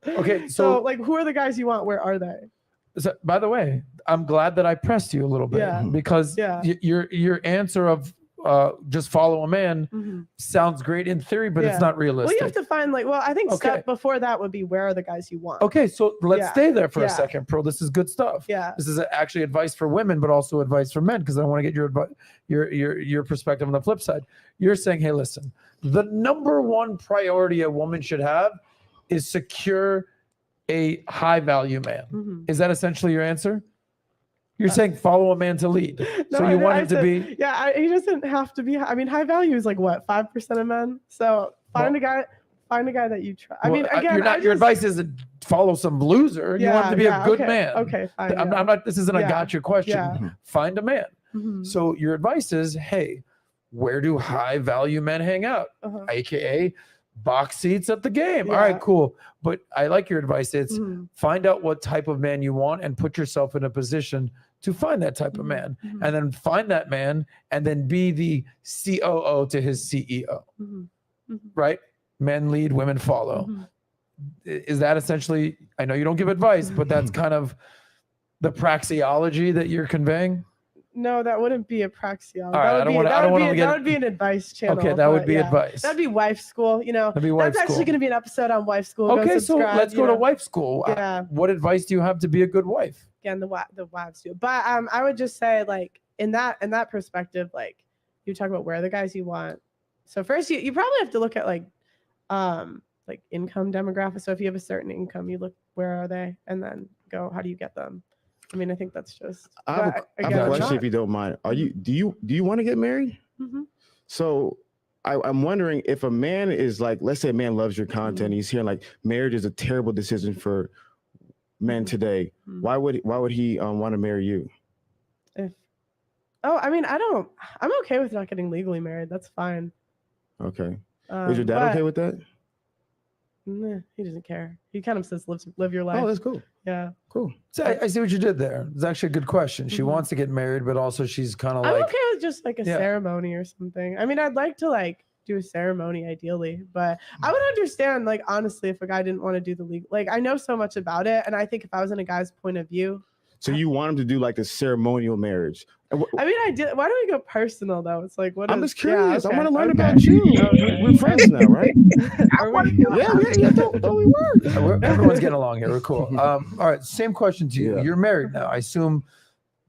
Okay,
So like, who are the guys you want? Where are they?
So, by the way, I'm glad that I pressed you a little bit because your answer of just follow a man sounds great in theory, but it's not realistic.
Well, you have to find like, I think step before that would be where are the guys you want?
Okay, so let's stay there for a
Yeah.
second, Pearl. This is good stuff.
Yeah.
This is actually advice for women, but also advice for men because I want to get your perspective on the flip side. You're saying, hey, listen, the number 1 priority a woman should have is secure a high value man. Is that essentially your answer? You're saying follow a man to lead. So you want him to be.
Yeah, he doesn't have to be. I mean, high value is like what 5% of men. So find a guy that you trust. I mean, again,
your advice isn't follow some loser. You want him to be a good man.
Okay, fine.
I'm not. This isn't a gotcha question.
Yeah.
Find a man. So your advice is, hey, where do high value men hang out? AKA box seats at the game. All right, cool. But I like your advice. It's find out what type of man you want and put yourself in a position to find that type of man. And then find that man and then be the COO to his CEO. Right? Men lead, women follow. Is that essentially, I know you don't give advice, but that's kind of the praxeology that you're conveying?
No, that wouldn't be a praxeology.
All right,
That would be an advice channel.
Okay, that would be advice.
That'd be wife school. You know,
That'd be wife
that's actually
school.
going to be an episode on wife school.
Okay, so let's go to wife school.
Yeah.
What advice do you have to be a good wife?
Again, the wives do. But I would just say, like, in that perspective, like, you talk about where the guys you want. So first, you probably have to look at like income demographics. So if you have a certain income, you look where are they, and then go how do you get them. I mean, I think that's just.
I have a question, if you don't mind. Do you want to get married? So I'm wondering if a man is like, let's say a man loves your content. He's hearing like marriage is a terrible decision for men today. Why would he want to marry you?
I mean, I'm okay with not getting legally married. That's fine.
Okay. Is your dad okay with that?
Nah, he doesn't care. He kind of says, live your life.
Oh, that's cool.
Yeah.
Cool.
So I see what you did there. It's actually a good question. She wants to get married, but also she's kind of
I'm
like.
okay with just like a ceremony or something. I mean, I'd like to like do a ceremony ideally, but I would understand, like, honestly, if a guy didn't want to do the legal, like, I know so much about it. And I think if I was in a guy's point of view.
So you want him to do like a ceremonial marriage?
I mean, I did. Why do we go personal though? It's like,
I'm just curious. I want to learn about you. We're friends now, right?
We were. Everyone's getting along here. We're cool. All right. Same question to you. You're married now. I assume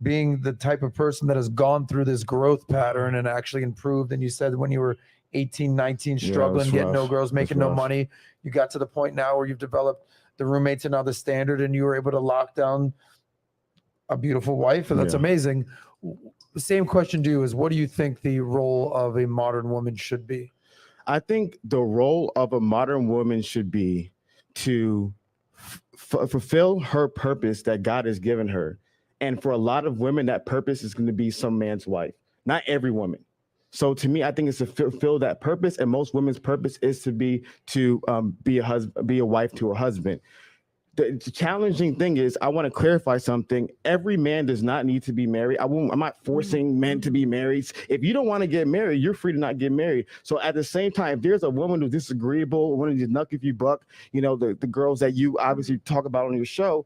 being the type of person that has gone through this growth pattern and actually improved. And you said when you were 18, 19, struggling, getting no girls, making no money, you got to the point now where you've developed the roommates and now the standard, and you were able to lock down a beautiful wife. And that's amazing. The same question to you is, what do you think the role of a modern woman should be?
I think the role of a modern woman should be to fulfill her purpose that God has given her. And for a lot of women, that purpose is going to be some man's wife, not every woman. So to me, I think it's to fulfill that purpose. And most women's purpose is to be a wife to a husband. the challenging thing is, I want to clarify something. Every man does not need to be married. I'm not forcing men to be married. If you don't want to get married, you're free to not get married. So at the same time, if there's a woman who's disagreeable, one of these nuck if you buck, the girls that you obviously talk about on your show,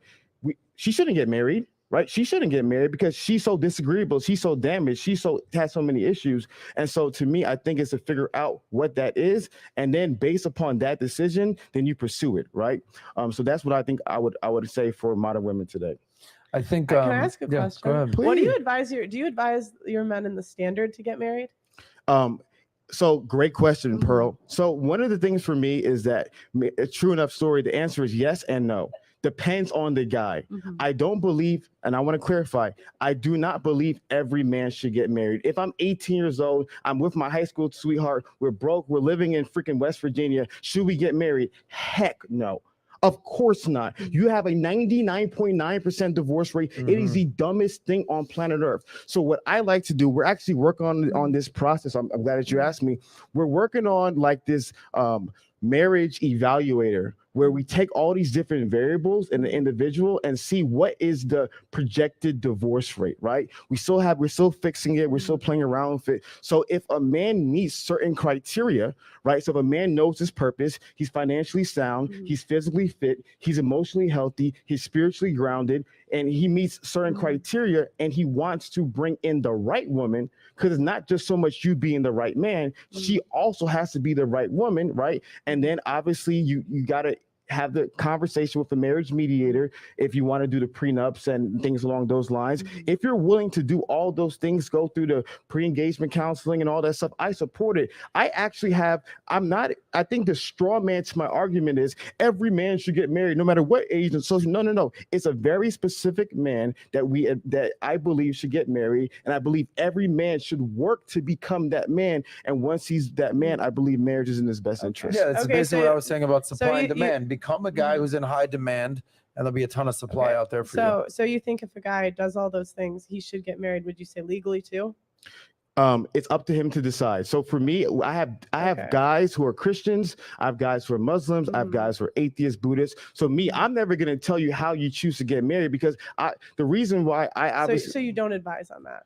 she shouldn't get married. Right? She shouldn't get married because she's so disagreeable. She's so damaged. Has so many issues. And so to me, I think it's to figure out what that is. And then based upon that decision, then you pursue it. Right. So that's what I think I would say for modern women today.
I think.
Can I ask a question?
Go ahead.
What do you advise your men in the standard to get married?
So great question, Pearl. So one of the things for me is that a true enough story. The answer is yes and no. Depends on the guy. I don't believe, and I want to clarify, I do not believe every man should get married. If I'm 18 years old, I'm with my high school sweetheart, we're broke, we're living in freaking West Virginia, should we get married? Heck no. Of course not. You have a 99.9% divorce rate. It is the dumbest thing on planet Earth. So what I like to do, we're actually working on this process. I'm glad that you asked me. We're working on like this marriage evaluator where we take all these different variables in the individual and see what is the projected divorce rate, right? We're still fixing it. We're still playing around with it. So if a man meets certain criteria, right? So if a man knows his purpose, he's financially sound, he's physically fit, he's emotionally healthy, he's spiritually grounded, and he meets certain criteria and he wants to bring in the right woman, because it's not just so much you being the right man, she also has to be the right woman, right? And then obviously you got to have the conversation with the marriage mediator if you want to do the prenups and things along those lines. If you're willing to do all those things, go through the pre-engagement counseling and all that stuff, I support it. I think the straw man to my argument is every man should get married no matter what age. And so no. It's a very specific man that I believe should get married. And I believe every man should work to become that man. And once he's that man, I believe marriage is in his best interest.
Yeah, that's basically what I was saying about supply and demand. Become a guy who's in high demand, and there'll be a ton of supply out there for you.
So you think if a guy does all those things, he should get married? Would you say legally too?
It's up to him to decide. So for me, I have guys who are Christians, I have guys who are Muslims, I have guys who are atheists, Buddhists. So me, I'm never going to tell you how you choose to get married, because the reason why I obviously
so you don't advise on that.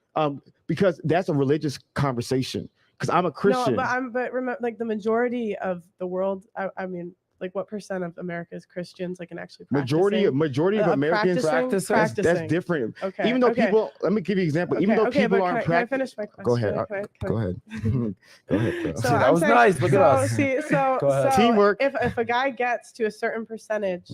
Because that's a religious conversation. Because I'm a Christian.
No, but remember, like the majority of the world, I mean, like what percent of America is Christians, like, and actually
majority of Americans
practicing?
That's different.
Okay.
Even though people, let me give you an example. Even though people aren't
practicing. Can I finish my question?
Go ahead.
Go
ahead. Go ahead.
So
that was nice. Look at us.
So
teamwork.
If a guy gets to a certain percentage,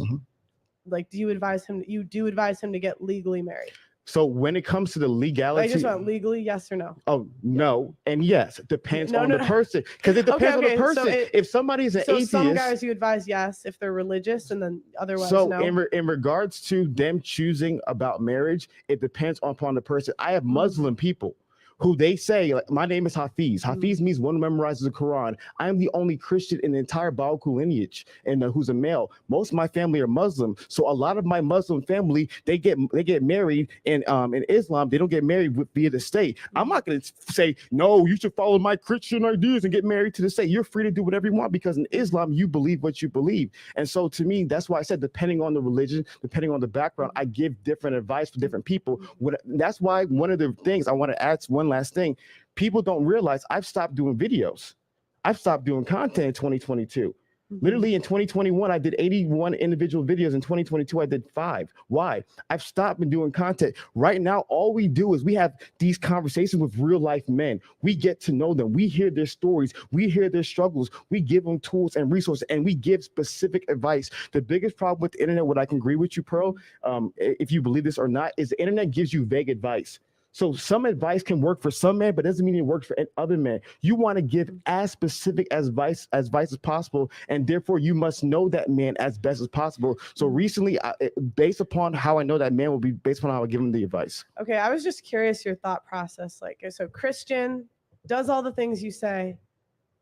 like, do you advise him to get legally married?
So when it comes to the legality,
I just want legally, yes or no?
Oh, no and yes. Depends on the person. Because it depends on the person. So if somebody's an atheist.
Some guys you advise yes if they're religious, and then otherwise
so
no.
in regards to them choosing about marriage, it depends upon the person. I have Muslim people who they say, like, my name is Hafiz. Hafiz means one who memorizes the Quran. I am the only Christian in the entire Baoku lineage, and who's a male. Most of my family are Muslim, so a lot of my Muslim family they get married in Islam. They don't get married via the state. I'm not going to say no. You should follow my Christian ideas and get married to the state. You're free to do whatever you want, because in Islam you believe what you believe. And so to me, that's why I said depending on the religion, depending on the background, I give different advice for different people. That's why one of the things I want to add, one last thing, people don't realize I've stopped doing videos. I've stopped doing content in 2022. Literally in 2021, I did 81 individual videos. In 2022, I did 5. Why? I've stopped doing content. Right now, all we do is we have these conversations with real life men. We get to know them. We hear their stories. We hear their struggles. We give them tools and resources, and we give specific advice. The biggest problem with the internet, what I can agree with you, Pearl, if you believe this or not, is the internet gives you vague advice. So some advice can work for some men, but doesn't mean it works for other men. You want to give as specific advice as possible, and therefore you must know that man as best as possible. So recently, based upon how I know that man will be, based upon how I give him the advice.
Okay, I was just curious your thought process. Like, so Christian does all the things you say.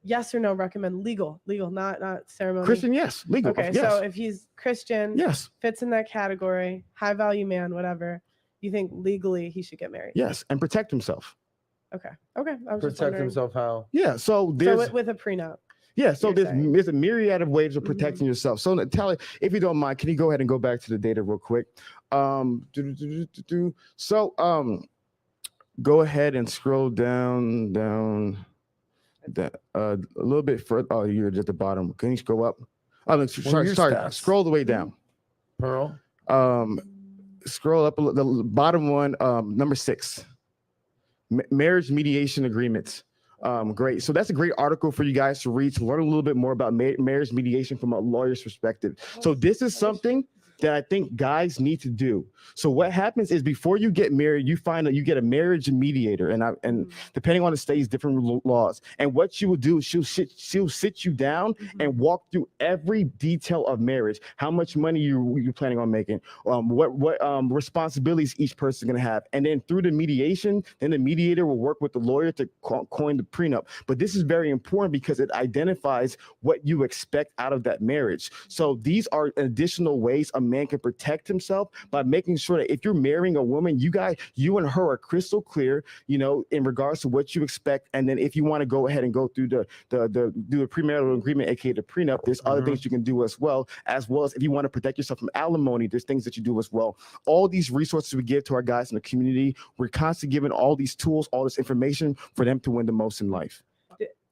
Yes or no? Recommend legal, not ceremony.
Christian, yes. Legal.
Okay,
yes.
So if he's Christian,
yes,
fits in that category, high value man, whatever. You think legally he should get married?
Yes, and protect himself.
Okay. I was
Protect himself how?
Yeah, so
with a prenup.
Yeah, so
you're saying.
there's a myriad of ways of protecting yourself. So Natalia, if you don't mind, can you go ahead and go back to the data real quick? So go ahead and scroll down that a little bit further. Oh, you're at the bottom. Can you scroll up? Oh, sorry, scroll the way down.
Pearl.
Scroll up the bottom one, number 6. Marriage mediation agreements. Great. So that's a great article for you guys to read, to learn a little bit more about marriage mediation from a lawyer's perspective. So this is something that I think guys need to do. So what happens is before you get married, you find that you get a marriage mediator, and depending on the state's different laws. And what she will do is she'll sit you down and walk through every detail of marriage. How much money you're planning on making, what responsibilities each person's gonna have, and then through the mediation, then the mediator will work with the lawyer to coin the prenup. But this is very important because it identifies what you expect out of that marriage. So these are additional ways a man can protect himself by making sure that if you're marrying a woman, you and her are crystal clear, in regards to what you expect. And then if you want to go ahead and go through do a premarital agreement, aka the prenup, there's other things you can do as well as if you want to protect yourself from alimony, there's things that you do as well. All these resources we give to our guys in the community, we're constantly giving all these tools, all this information for them to win the most in life.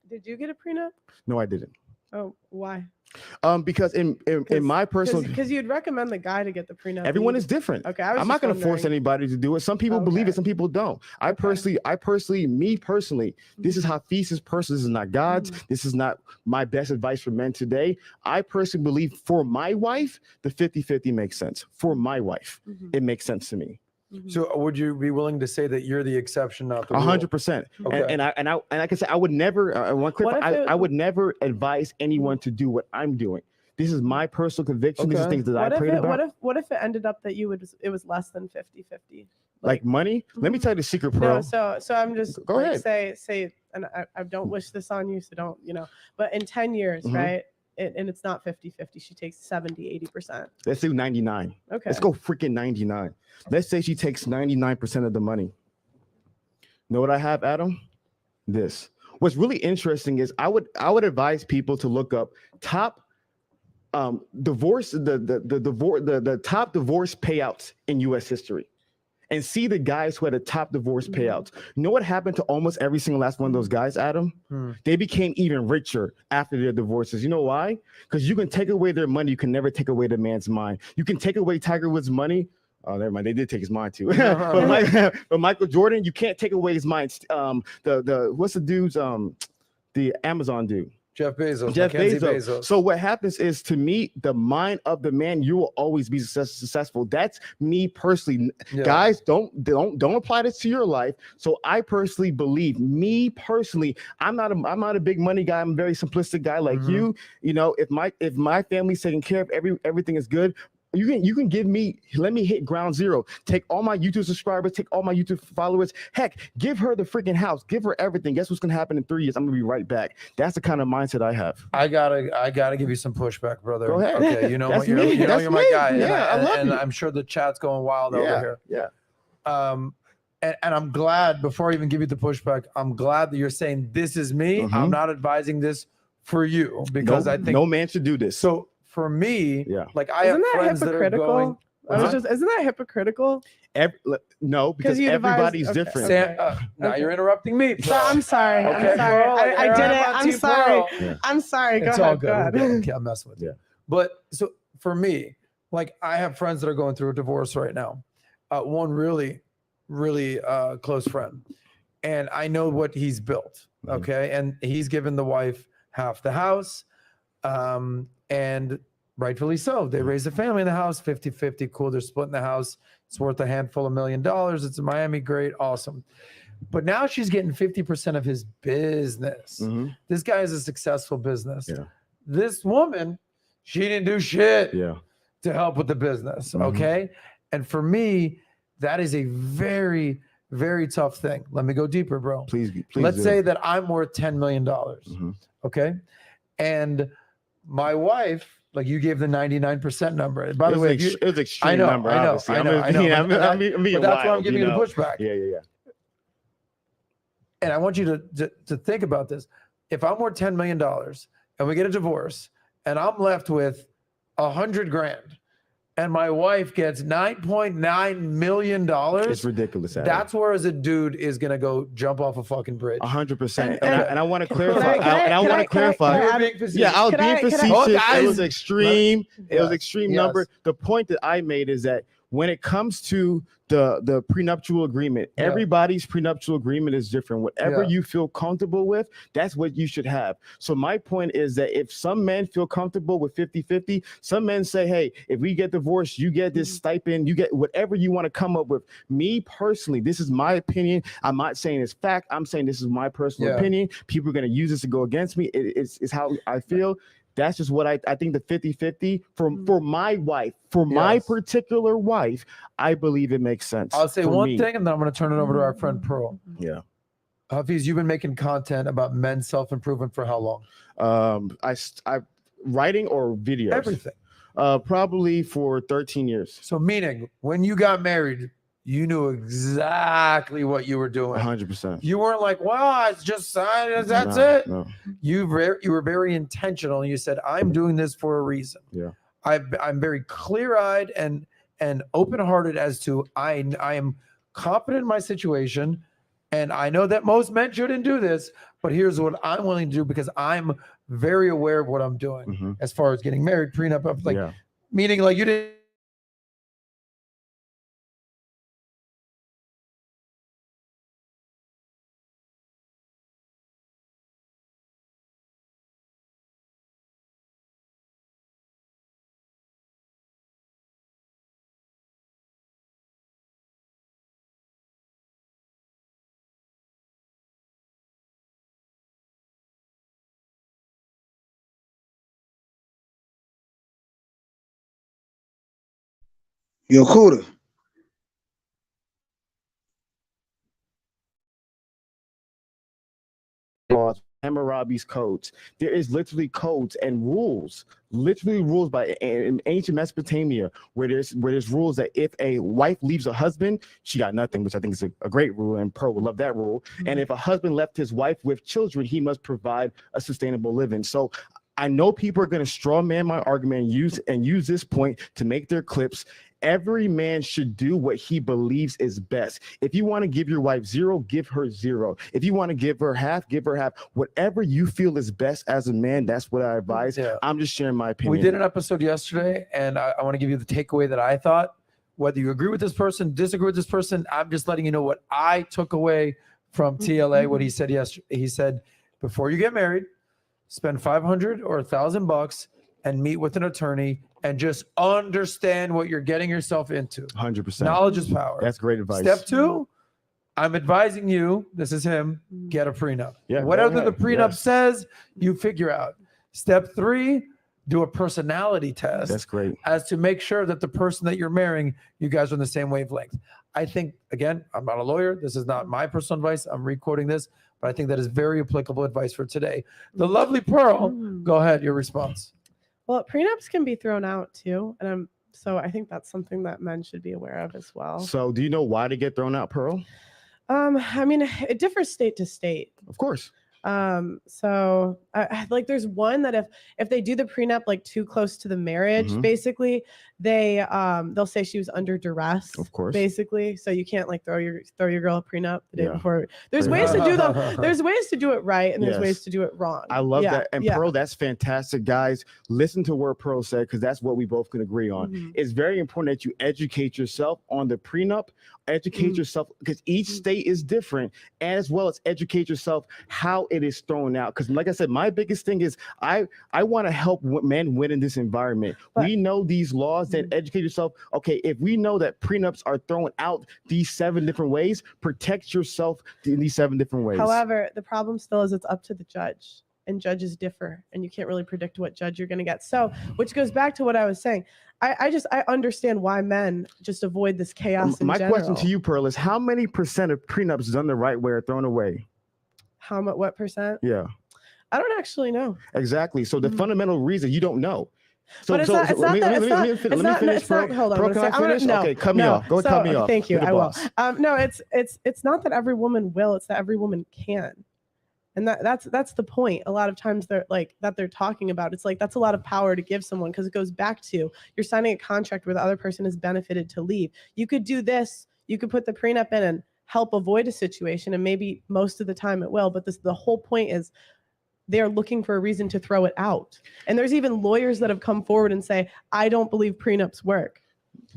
Did you get a prenup?
No, I didn't.
Oh, why?
Because in my personal,
because you'd recommend the guy to get the prenup.
Everyone is different.
Okay,
I'm not going to force anybody to do it. Some people believe it, some people don't. Me personally, this is Hafiz's person. This is not God's. This is not my best advice for men today. I personally believe for my wife, the 50-50 makes sense. For my wife, it makes sense to me.
So would you be willing to say that you're the exception, not the rule?
100%.
Okay.
And I can say I would never. I would never advise anyone to do what I'm doing. This is my personal conviction. These are things that I prayed about.
What if it ended up that it was less than 50-50?
Like money? Let me tell you the secret, Pro.
No, so I'm just
go ahead.
Say, and I don't wish this on you, so don't, but in 10 years, right? And it's not 50-50. She takes 70-80%.
Let's do 99.
Okay.
Let's go freaking 99. Let's say she takes 99% of the money. Know what I have, Adam? This. What's really interesting is I would advise people to look up top divorce, the top divorce payouts in U.S. history, and see the guys who had the top divorce payouts. You know what happened to almost every single last one of those guys, Adam? They became even richer after their divorces. You know why? Because you can take away their money. You can never take away the man's mind. You can take away Tiger Woods' money. Oh, never mind. They did take his mind too. but Michael Jordan, you can't take away his mind. What's the dude's the Amazon dude?
Jeff Bezos.
Bezos. So what happens is, to me, the mind of the man, you will always be successful. That's me personally. Yeah. Guys, don't apply this to your life. So I personally believe, I'm not a big money guy. I'm a very simplistic guy like you. If my family's taken care of, everything is good. You can give me, let me hit ground zero. Take all my YouTube subscribers, take all my YouTube followers. Heck, give her the freaking house, give her everything. Guess what's gonna happen in 3 years? I'm gonna be right back. That's the kind of mindset I have.
I gotta give you some pushback, brother.
Go ahead.
Okay, you're my guy.
Yeah, I love you.
I'm sure the chat's going wild over here.
Yeah.
And I'm glad, before I even give you the pushback, I'm glad that you're saying this is me. I'm not advising this for you, because I think
no man should do this.
So for me,
like
I have friends that are going.
Isn't that hypocritical?
No, because everybody's different.
Now you're interrupting me.
So, I'm sorry.
Okay,
I'm sorry.
Pearl,
I did it. I'm sorry.
Yeah.
I'm sorry. Go
it's
ahead.
all good.
Go ahead.
Okay, I'm messing with you. But so for me, like, I have friends that are going through a divorce right now. One really, really close friend, and I know what he's built. Okay, and he's given the wife half the house, and rightfully so. They raised a family in the house, 50-50, cool. They're splitting the house. It's worth a handful of $1 million. It's in Miami, great, awesome. But now she's getting 50% of his business. This guy has a successful business.
Yeah.
This woman, she didn't do shit
to
help with the business, okay? And for me, that is a very, very tough thing. Let me go deeper, bro.
Please
Let's
do.
say that I'm worth $10 million, okay? And my wife, like, you gave the 99% number. By the way,
it was extreme number.
I know.
But that's
why I'm giving you the pushback.
Yeah.
And I want you to think about this. If I'm worth $10 million and we get a divorce, and I'm left with $100,000, and my wife gets $9.9 million.
It's ridiculous. Adam.
That's where, as a dude, is gonna go jump off a fucking bridge.
100%. And I want to clarify.
I
want to clarify.
You were being facetious.
Yeah, I was being facetious. It was extreme. It was
Yes.
extreme
Yes.
number. The point that I made is that when it comes to the prenuptial agreement, everybody's prenuptial agreement is different. Whatever you feel comfortable with, that's what you should have. So my point is that if some men feel comfortable with 50-50, some men say, hey, if we get divorced, you get this stipend, you get whatever you want to come up with. Me personally, this is my opinion. I'm not saying it's fact. I'm saying this is my personal opinion. People are going to use this to go against me. It's how I feel. That's just what I think the 50-50 for my wife, for my particular wife, I believe it makes sense.
I'll say one thing, and then I'm going to turn it over to our friend Pearl.
Yeah.
Hafiz, you've been making content about men's self-improvement for how long?
I writing or videos?
Everything.
Probably for 13 years.
So meaning when you got married, you knew exactly what you were doing.
100%.
You weren't like, well, it's just that's it. No. You were very intentional. You said, I'm doing this for a reason.
Yeah.
I'm very clear-eyed and open-hearted as to I am confident in my situation, and I know that most men shouldn't do this, but here's what I'm willing to do because I'm very aware of what I'm doing as far as getting married, prenup, meaning like you didn't.
Yo, Kuda.
Hammurabi's codes. There is literally codes and rules, literally rules in ancient Mesopotamia, where there's rules that if a wife leaves a husband, she got nothing, which I think is a great rule, and Pearl would love that rule. And if a husband left his wife with children, he must provide a sustainable living. So I know people are going to straw man my argument and use this point to make their clips. Every man should do what he believes is best. If you want to give your wife 0, give her 0. If you want to give her half, give her half. Whatever you feel is best as a man, that's what I advise. Yeah. I'm just sharing my opinion.
We did an episode yesterday, and I want to give you the takeaway that I thought. Whether you agree with this person, disagree with this person, I'm just letting you know what I took away from TLA, what he said yesterday. He said, before you get married, spend $500 or $1,000 and meet with an attorney and just understand what you're getting yourself into.
100%.
Knowledge is power.
That's great advice.
Step 2, I'm advising you, this is him, get a prenup.
Yeah,
whatever the prenup says, you figure out. Step 3, do a personality test.
That's great.
As to make sure that the person that you're marrying, you guys are on the same wavelength. I think, again, I'm not a lawyer. This is not my personal advice. I'm recording this, but I think that is very applicable advice for today. The lovely Pearl, go ahead, your response.
Well, prenups can be thrown out too, and so I think that's something that men should be aware of as well.
So, do you know why they get thrown out, Pearl?
I mean, it differs state to state.
Of course.
So like there's one that if they do the prenup like too close to the marriage, basically they'll say she was under duress,
of course,
basically. So you can't like throw your girl a prenup the day before. There's ways to do them. There's ways to do it right, and there's ways to do it wrong.
I love that. And Pearl, that's fantastic, guys. Listen to what Pearl said, because that's what we both can agree on. It's very important that you educate yourself on the prenup. Educate yourself, because each state is different, and as well as educate yourself how it is thrown out. Because like I said, my biggest thing is I want to help men win in this environment. We know these laws, then educate yourself. Okay, if we know that prenups are thrown out these 7 different ways, protect yourself in these 7 different ways.
However, the problem still is it's up to the judge, and judges differ, and you can't really predict what judge you're going to get. So, which goes back to what I was saying. I understand why men just avoid this chaos in
My
general.
question to you, Pearl, is how many % of prenups done the right way are thrown away?
What percent?
Yeah.
I don't actually know.
Exactly. So the fundamental reason you don't know. So,
but it's not
let me finish, Pearl.
Hold on.
Pearl, can I finish? Okay, cut me off. Go ahead, cut me off.
Thank you. I will. No, it's not that every woman will. It's that every woman can. And that's the point. A lot of times they're like that they're talking about. It's like that's a lot of power to give someone because it goes back to you're signing a contract where the other person is benefited to leave. You could do this. You could put the prenup in and help avoid a situation, and maybe most of the time it will. But the whole point is they're looking for a reason to throw it out. And there's even lawyers that have come forward and say, I don't believe prenups work.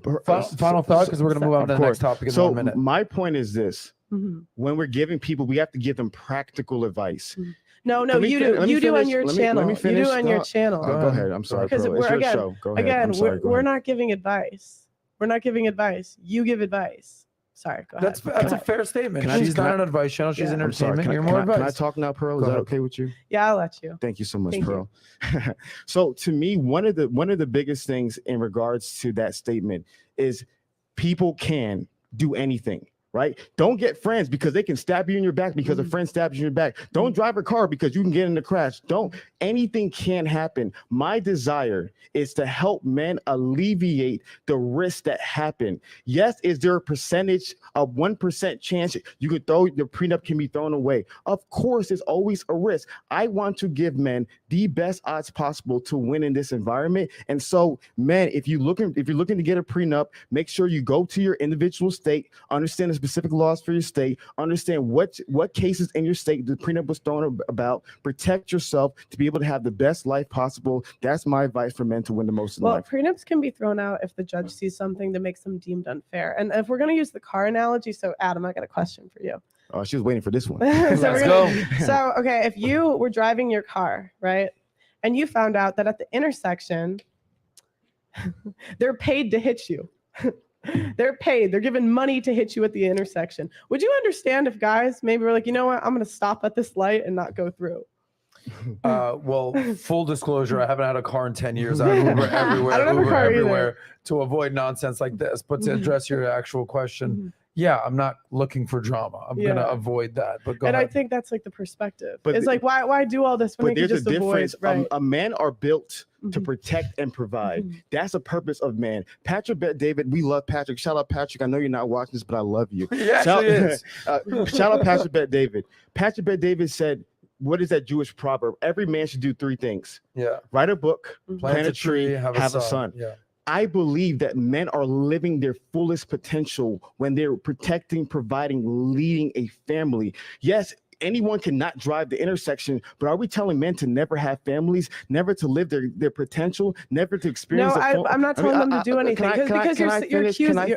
Final thought, because we're going to move on to the next topic in 1 minute.
My point is this. When we're giving people, we have to give them practical advice.
No, you do on your channel. You do on your channel.
Go ahead. I'm sorry.
Because
it's your show. Go ahead.
Again, we're not giving advice. We're not giving advice. You give advice. Sorry, go ahead.
That's a fair statement. She's not an advice channel. She's an entertainment. You're more advice.
Can I talk now, Pearl? Is that okay with you?
Yeah, I'll let you.
Thank you so much, Pearl. So to me, one of the biggest things in regards to that statement is people can do anything. Right? Don't get friends because they can stab you in your back because a friend stabs you in your back. Don't drive a car because you can get in a crash. Anything can happen. My desire is to help men alleviate the risks that happen. Yes, is there a percentage of 1% chance you could throw the prenup can be thrown away? Of course, there's always a risk. I want to give men the best odds possible to win in this environment. And so, men, if you're looking to get a prenup, make sure you go to your individual state, understand the specific laws for your state, understand what cases in your state the prenup was thrown about, protect yourself to be able to have the best life possible. That's my advice for men to win the most in life.
Prenups can be thrown out if the judge sees something that makes them deemed unfair. And if we're going to use the car analogy, so Adam, I got a question for you.
Oh, she was waiting for this one.
Let's go. So, okay, if you were driving your car, right, and you found out that at the intersection, they're paid to hit you. They're paid. They're given money to hit you at the intersection. Would you understand if guys maybe were like, you know what, I'm going to stop at this light and not go through?
Well, full disclosure, I haven't had a car in 10 years. I Uber everywhere,
I don't have a car
everywhere to avoid nonsense like this. But to address your actual question, yeah, I'm not looking for drama. I'm going to avoid that. But go ahead.
I think that's like the perspective. It's like, why do all this when
but
they can
there's
just
a difference.
avoid? Right.
A men are built to protect and provide. That's the purpose of man. Patrick Bet David, we love Patrick. Shout out Patrick. I know you're not watching this, but I love you.
Shout
out Patrick Bet David. Patrick Bet David said, what is that Jewish proverb? Every man should do 3 things.
Yeah.
Write a book, plant a tree, have a son.
Yeah.
I believe that men are living their fullest potential when they're protecting, providing, leading a family. Yes, anyone cannot drive the intersection, but are we telling men to never have families, never to live their potential, never to experience?
No, I'm not telling them to do anything because you're accusing.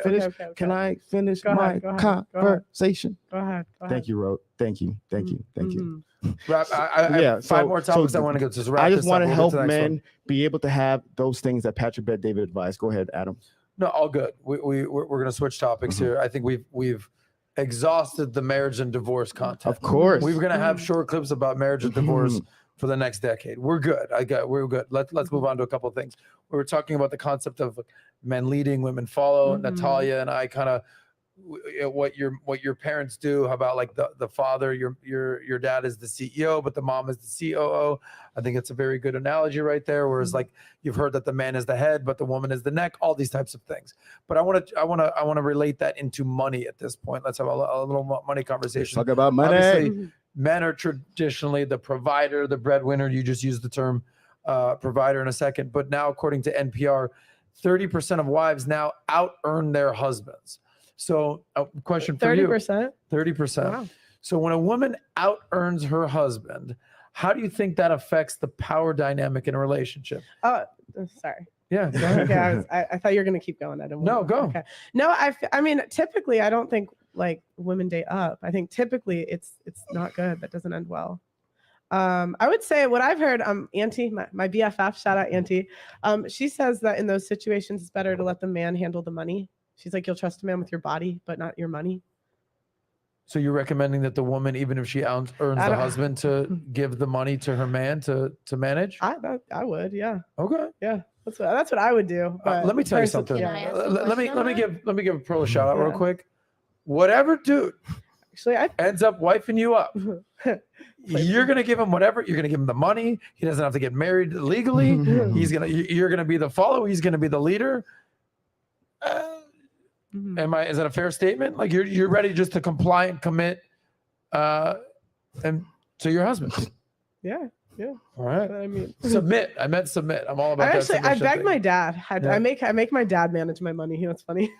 Can I finish my conversation?
Go ahead.
Thank you, Rod. Thank you.
I have 5 more topics I want to go to. So
I just want to help men be able to have those things that Patrick Bet David advised. Go ahead, Adam.
No, all good. We're going to switch topics here. I think we've exhausted the marriage and divorce content.
Of course,
we're going to have short clips about marriage and divorce for the next decade. We're good. We're good. Let's move on to a couple of things. We were talking about the concept of men leading, women follow. Natalia and I kind of what your parents do. How about like the father? Your dad is the CEO, but the mom is the COO. I think it's a very good analogy right there. Whereas like you've heard that the man is the head, but the woman is the neck. All these types of things. But I want to relate that into money at this point. Let's have a little money conversation.
Let's talk about money.
Obviously, men are traditionally the provider, the breadwinner. You just used the term provider in a second. But now, according to NPR, 30% of wives now out-earn their husbands. So a question for
30%?
30%.
Wow.
So when a woman out-earns her husband, how do you think that affects the power dynamic in a relationship?
Oh, sorry.
Yeah. Go ahead.
Okay, I thought you were going to keep going. I don't.
No, go.
Okay. No, I mean, typically, I don't think like women date up. I think typically it's not good. That doesn't end well. I would say what I've heard, Auntie, my BFF, shout out Auntie. She says that in those situations, it's better to let the man handle the money. She's like, you'll trust a man with your body, but not your money.
So you're recommending that the woman, even if she earns the husband, to give the money to her man to manage?
I would, yeah.
Okay.
Yeah, that's what I would do.
Let me tell you something.
Yeah.
Let me give Pearl a shout out real quick. Whatever dude ends up wifing you up, you're gonna give him whatever. You're gonna give him the money. He doesn't have to get married legally. You're gonna be the follower. He's gonna be the leader. Is that a fair statement? Like you're ready just to comply and commit, and to your husband.
Yeah.
All right.
I mean,
Submit. I meant submit. I'm all about that.
I begged
thing.
my dad.
Yeah.
I make my dad manage my money. You know, it's funny.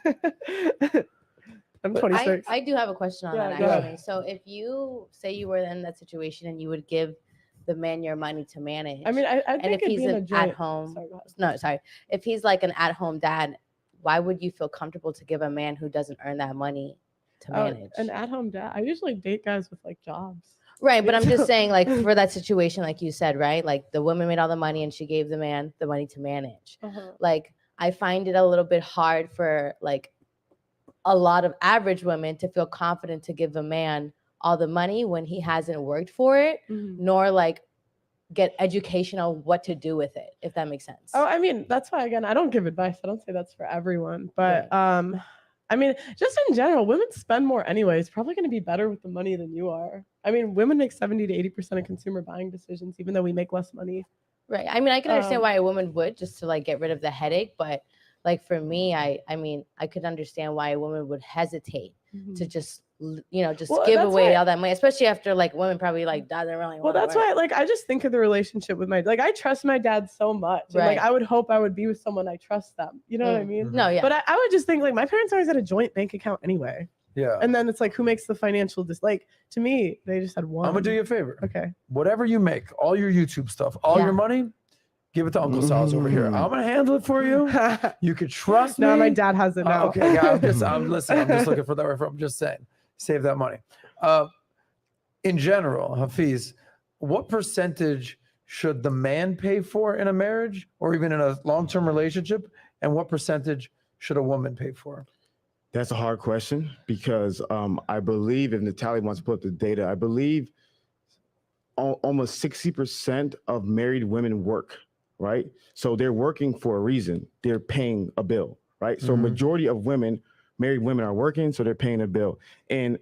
I'm 26.
I do have a question on that
go ahead.
actually. So if you say you were in that situation and you would give the man your money to manage,
I mean, I
and
think
if
it'd
he's
be in a
an
joint.
at-home,
Sorry, go ahead.
no, sorry, if he's like an at-home dad, why would you feel comfortable to give a man who doesn't earn that money to manage?
An at-home dad. I usually date guys with like jobs.
Right, but I'm just saying, like, for that situation, like you said, right? Like the woman made all the money and she gave the man the money to manage. Like, I find it a little bit hard for like a lot of average women to feel confident to give a man all the money when he hasn't worked for it, nor like get education on what to do with it, if that makes sense.
Oh, I mean, that's why, again, I don't give advice. I don't say that's for everyone. But I mean, just in general, women spend more anyway. It's probably going to be better with the money than you are. I mean, women make 70 to 80% of consumer buying decisions, even though we make less money.
Right. I mean, I can understand why a woman would, just to like get rid of the headache. But like for me, I mean, I could understand why a woman would hesitate to just, you know, just give away all that money, especially after like women probably like doesn't really.
Well, that's why, like, I just think of the relationship with like, I trust my dad so much. And, like, I would hope I would be with someone I trust them. You know what I mean?
No, yeah.
But I would just think like my parents always had a joint bank account anyway.
Yeah.
And then it's like, who makes the financial like, to me, they just had one.
I'm gonna do you a favor.
Okay.
Whatever you make, all your YouTube stuff, all your money, give it to Uncle Sal's over here. I'm gonna handle it for you. You could trust me.
No, my dad has it now.
Okay, yeah, I'm just looking for that referral. I'm just saying, save that money. In general, Hafiz, what percentage should the man pay for in a marriage or even in a long-term relationship, and what percentage should a woman pay for?
That's a hard question because I believe, if Natalie wants to put up the data, I believe almost 60% of married women work, right? So they're working for a reason. They're paying a bill, right? So majority of married women are working, so they're paying a bill. And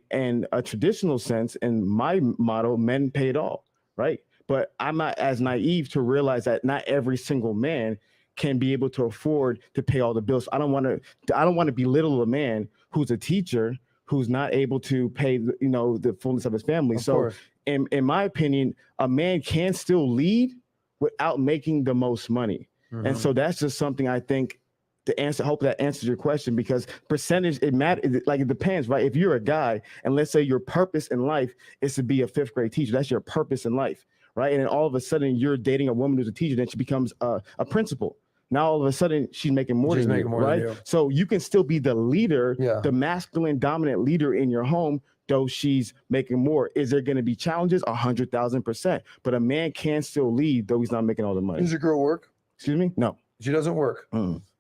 a traditional sense, in my model, men pay it all, right? But I'm not as naive to realize that not every single man can be able to afford to pay all the bills. I don't want to belittle a man who's a teacher who's not able to pay the fullness of his family. So in my opinion, a man can still lead without making the most money. And so that's just something I think to answer. Hope that answers your question, because percentage, it matters. Like, it depends, right? If you're a guy and let's say your purpose in life is to be a 5th grade teacher, that's your purpose in life, right? And then all of a sudden you're dating a woman who's a teacher, then she becomes a principal. Now all of a sudden she's making more than you, right? So you can still be the leader, the masculine dominant leader in your home, though she's making more. Is there going to be challenges? 100,000%. But a man can still lead, though he's not making all the money.
Does your girl work?
Excuse me? No.
She doesn't work.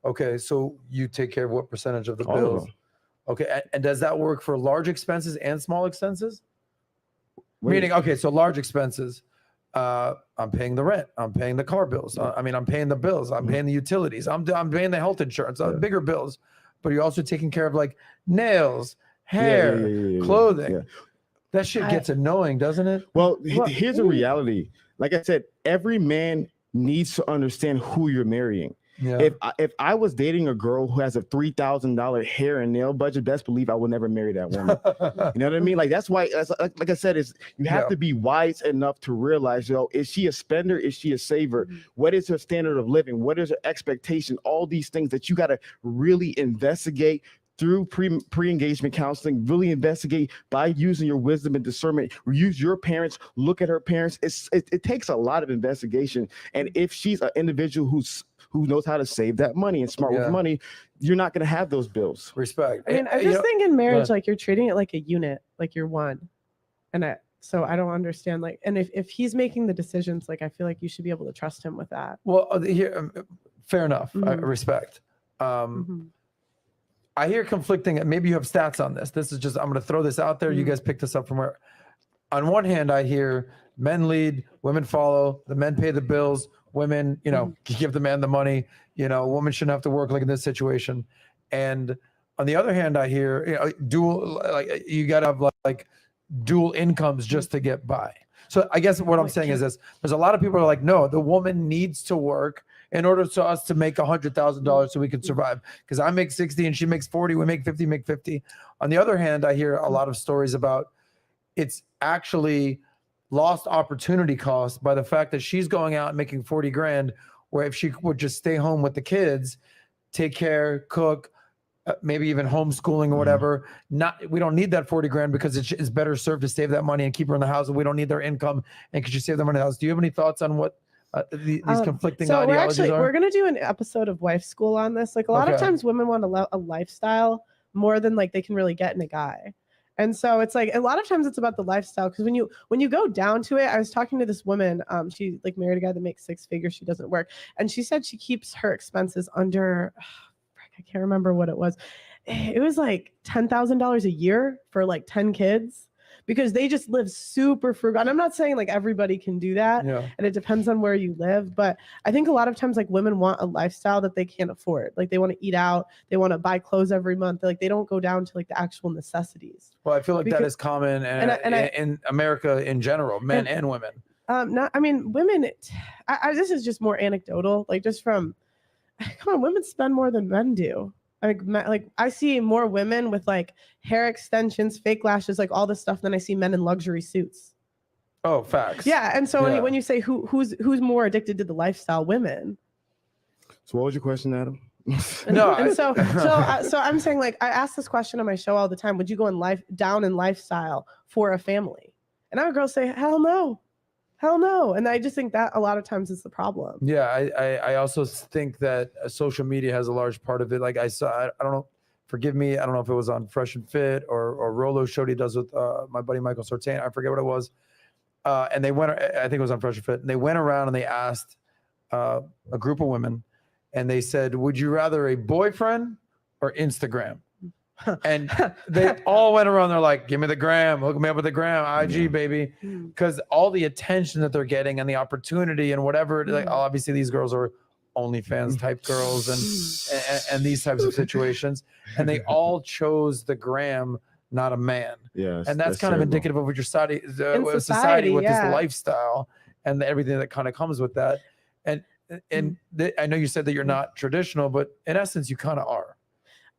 Okay, so you take care of what percentage of the bills? Okay, and does that work for large expenses and small expenses? Meaning, okay, so large expenses. I'm paying the rent. I'm paying the car bills. I'm paying the bills. I'm paying the utilities. I'm paying the health insurance. Bigger bills, but you're also taking care of like nails, hair, clothing. That shit gets annoying, doesn't it?
Well, here's a reality. Like I said, every man needs to understand who you're marrying. Yeah. If I was dating a girl who has a $3,000 hair and nail budget, best believe I would never marry that woman. You know what I mean? Like, that's why, like I said, you have to be wise enough to realize, is she a spender? Is she a saver? What is her standard of living? What is her expectation? All these things that you got to really investigate through pre-engagement counseling, really investigate by using your wisdom and discernment. Use your parents, look at her parents. It takes a lot of investigation. And if she's an individual who knows how to save that money and smart with money, you're not going to have those bills.
Respect.
I mean, I just think in marriage, like, you're treating it like a unit, like you're one. So I don't understand, like, and if he's making the decisions, like, I feel like you should be able to trust him with that.
Well, here, fair enough. I respect. I hear conflicting, maybe you have stats on this. This is just, I'm going to throw this out there. You guys picked this up from where, on one hand, I hear men lead, women follow, the men pay the bills, women, give the man the money, a woman shouldn't have to work like in this situation. And on the other hand, I hear, dual, like, you got to have like dual incomes just to get by. So I guess what I'm saying is this, there's a lot of people who are like, no, the woman needs to work in order for us to make $100,000 so we can survive. Because I make 60 and she makes 40, we make 50, make 50. On the other hand, I hear a lot of stories about it's actually lost opportunity cost by the fact that she's going out and making 40 grand, where if she would just stay home with the kids, take care, cook, maybe even homeschooling or whatever. We don't need that 40 grand because it's better served to save that money and keep her in the house, and we don't need their income. And could you save them money in the house? Do you have any thoughts on what these conflicting ideologies are?
We're gonna do an episode of Wife School on this. Like a lot of times women want a lifestyle more than like they can really get in a guy. And so it's like a lot of times it's about the lifestyle, because when you go down to it, I was talking to this woman, she like married a guy that makes 6 figures, she doesn't work, and she said she keeps her expenses under I can't remember what it was. It was like $10,000 a year for like 10 kids, because they just live super frugal. And I'm not saying like everybody can do that, and it depends on where you live, but I think a lot of times like women want a lifestyle that they can't afford. Like they want to eat out, they want to buy clothes every month. Like they don't go down to like the actual necessities.
Well, I feel like that is common in America in general, men and women.
Women, this is just more anecdotal, like just from, come on, women spend more than men do. Like I see more women with like hair extensions, fake lashes, like all this stuff, than I see men in luxury suits.
Oh, facts.
Yeah, and so when you say who's more addicted to the lifestyle, women.
So what was your question, Adam?
So I'm saying, like, I ask this question on my show all the time: would you go down in lifestyle for a family? And I have girls say, hell no. Hell no. And I just think that a lot of times is the problem.
Yeah, I also think that social media has a large part of it. Like I don't know, forgive me, I don't know if it was on Fresh and Fit or Rolo show he does with my buddy Michael Sortain. I forget what it was. And they went, I think it was on Fresh and Fit, and they went around and they asked a group of women, and they said, would you rather a boyfriend or Instagram? And they all went around. They're like, give me the gram, hook me up with the gram, IG, baby. Because all the attention that they're getting and the opportunity and whatever, like obviously these girls are OnlyFans type girls and these types of situations. And they all chose the gram, not a man.
Yes,
and that's kind of indicative of what your society with this lifestyle and everything that kind of comes with that. And I know you said that you're not traditional, but in essence, you kind of are.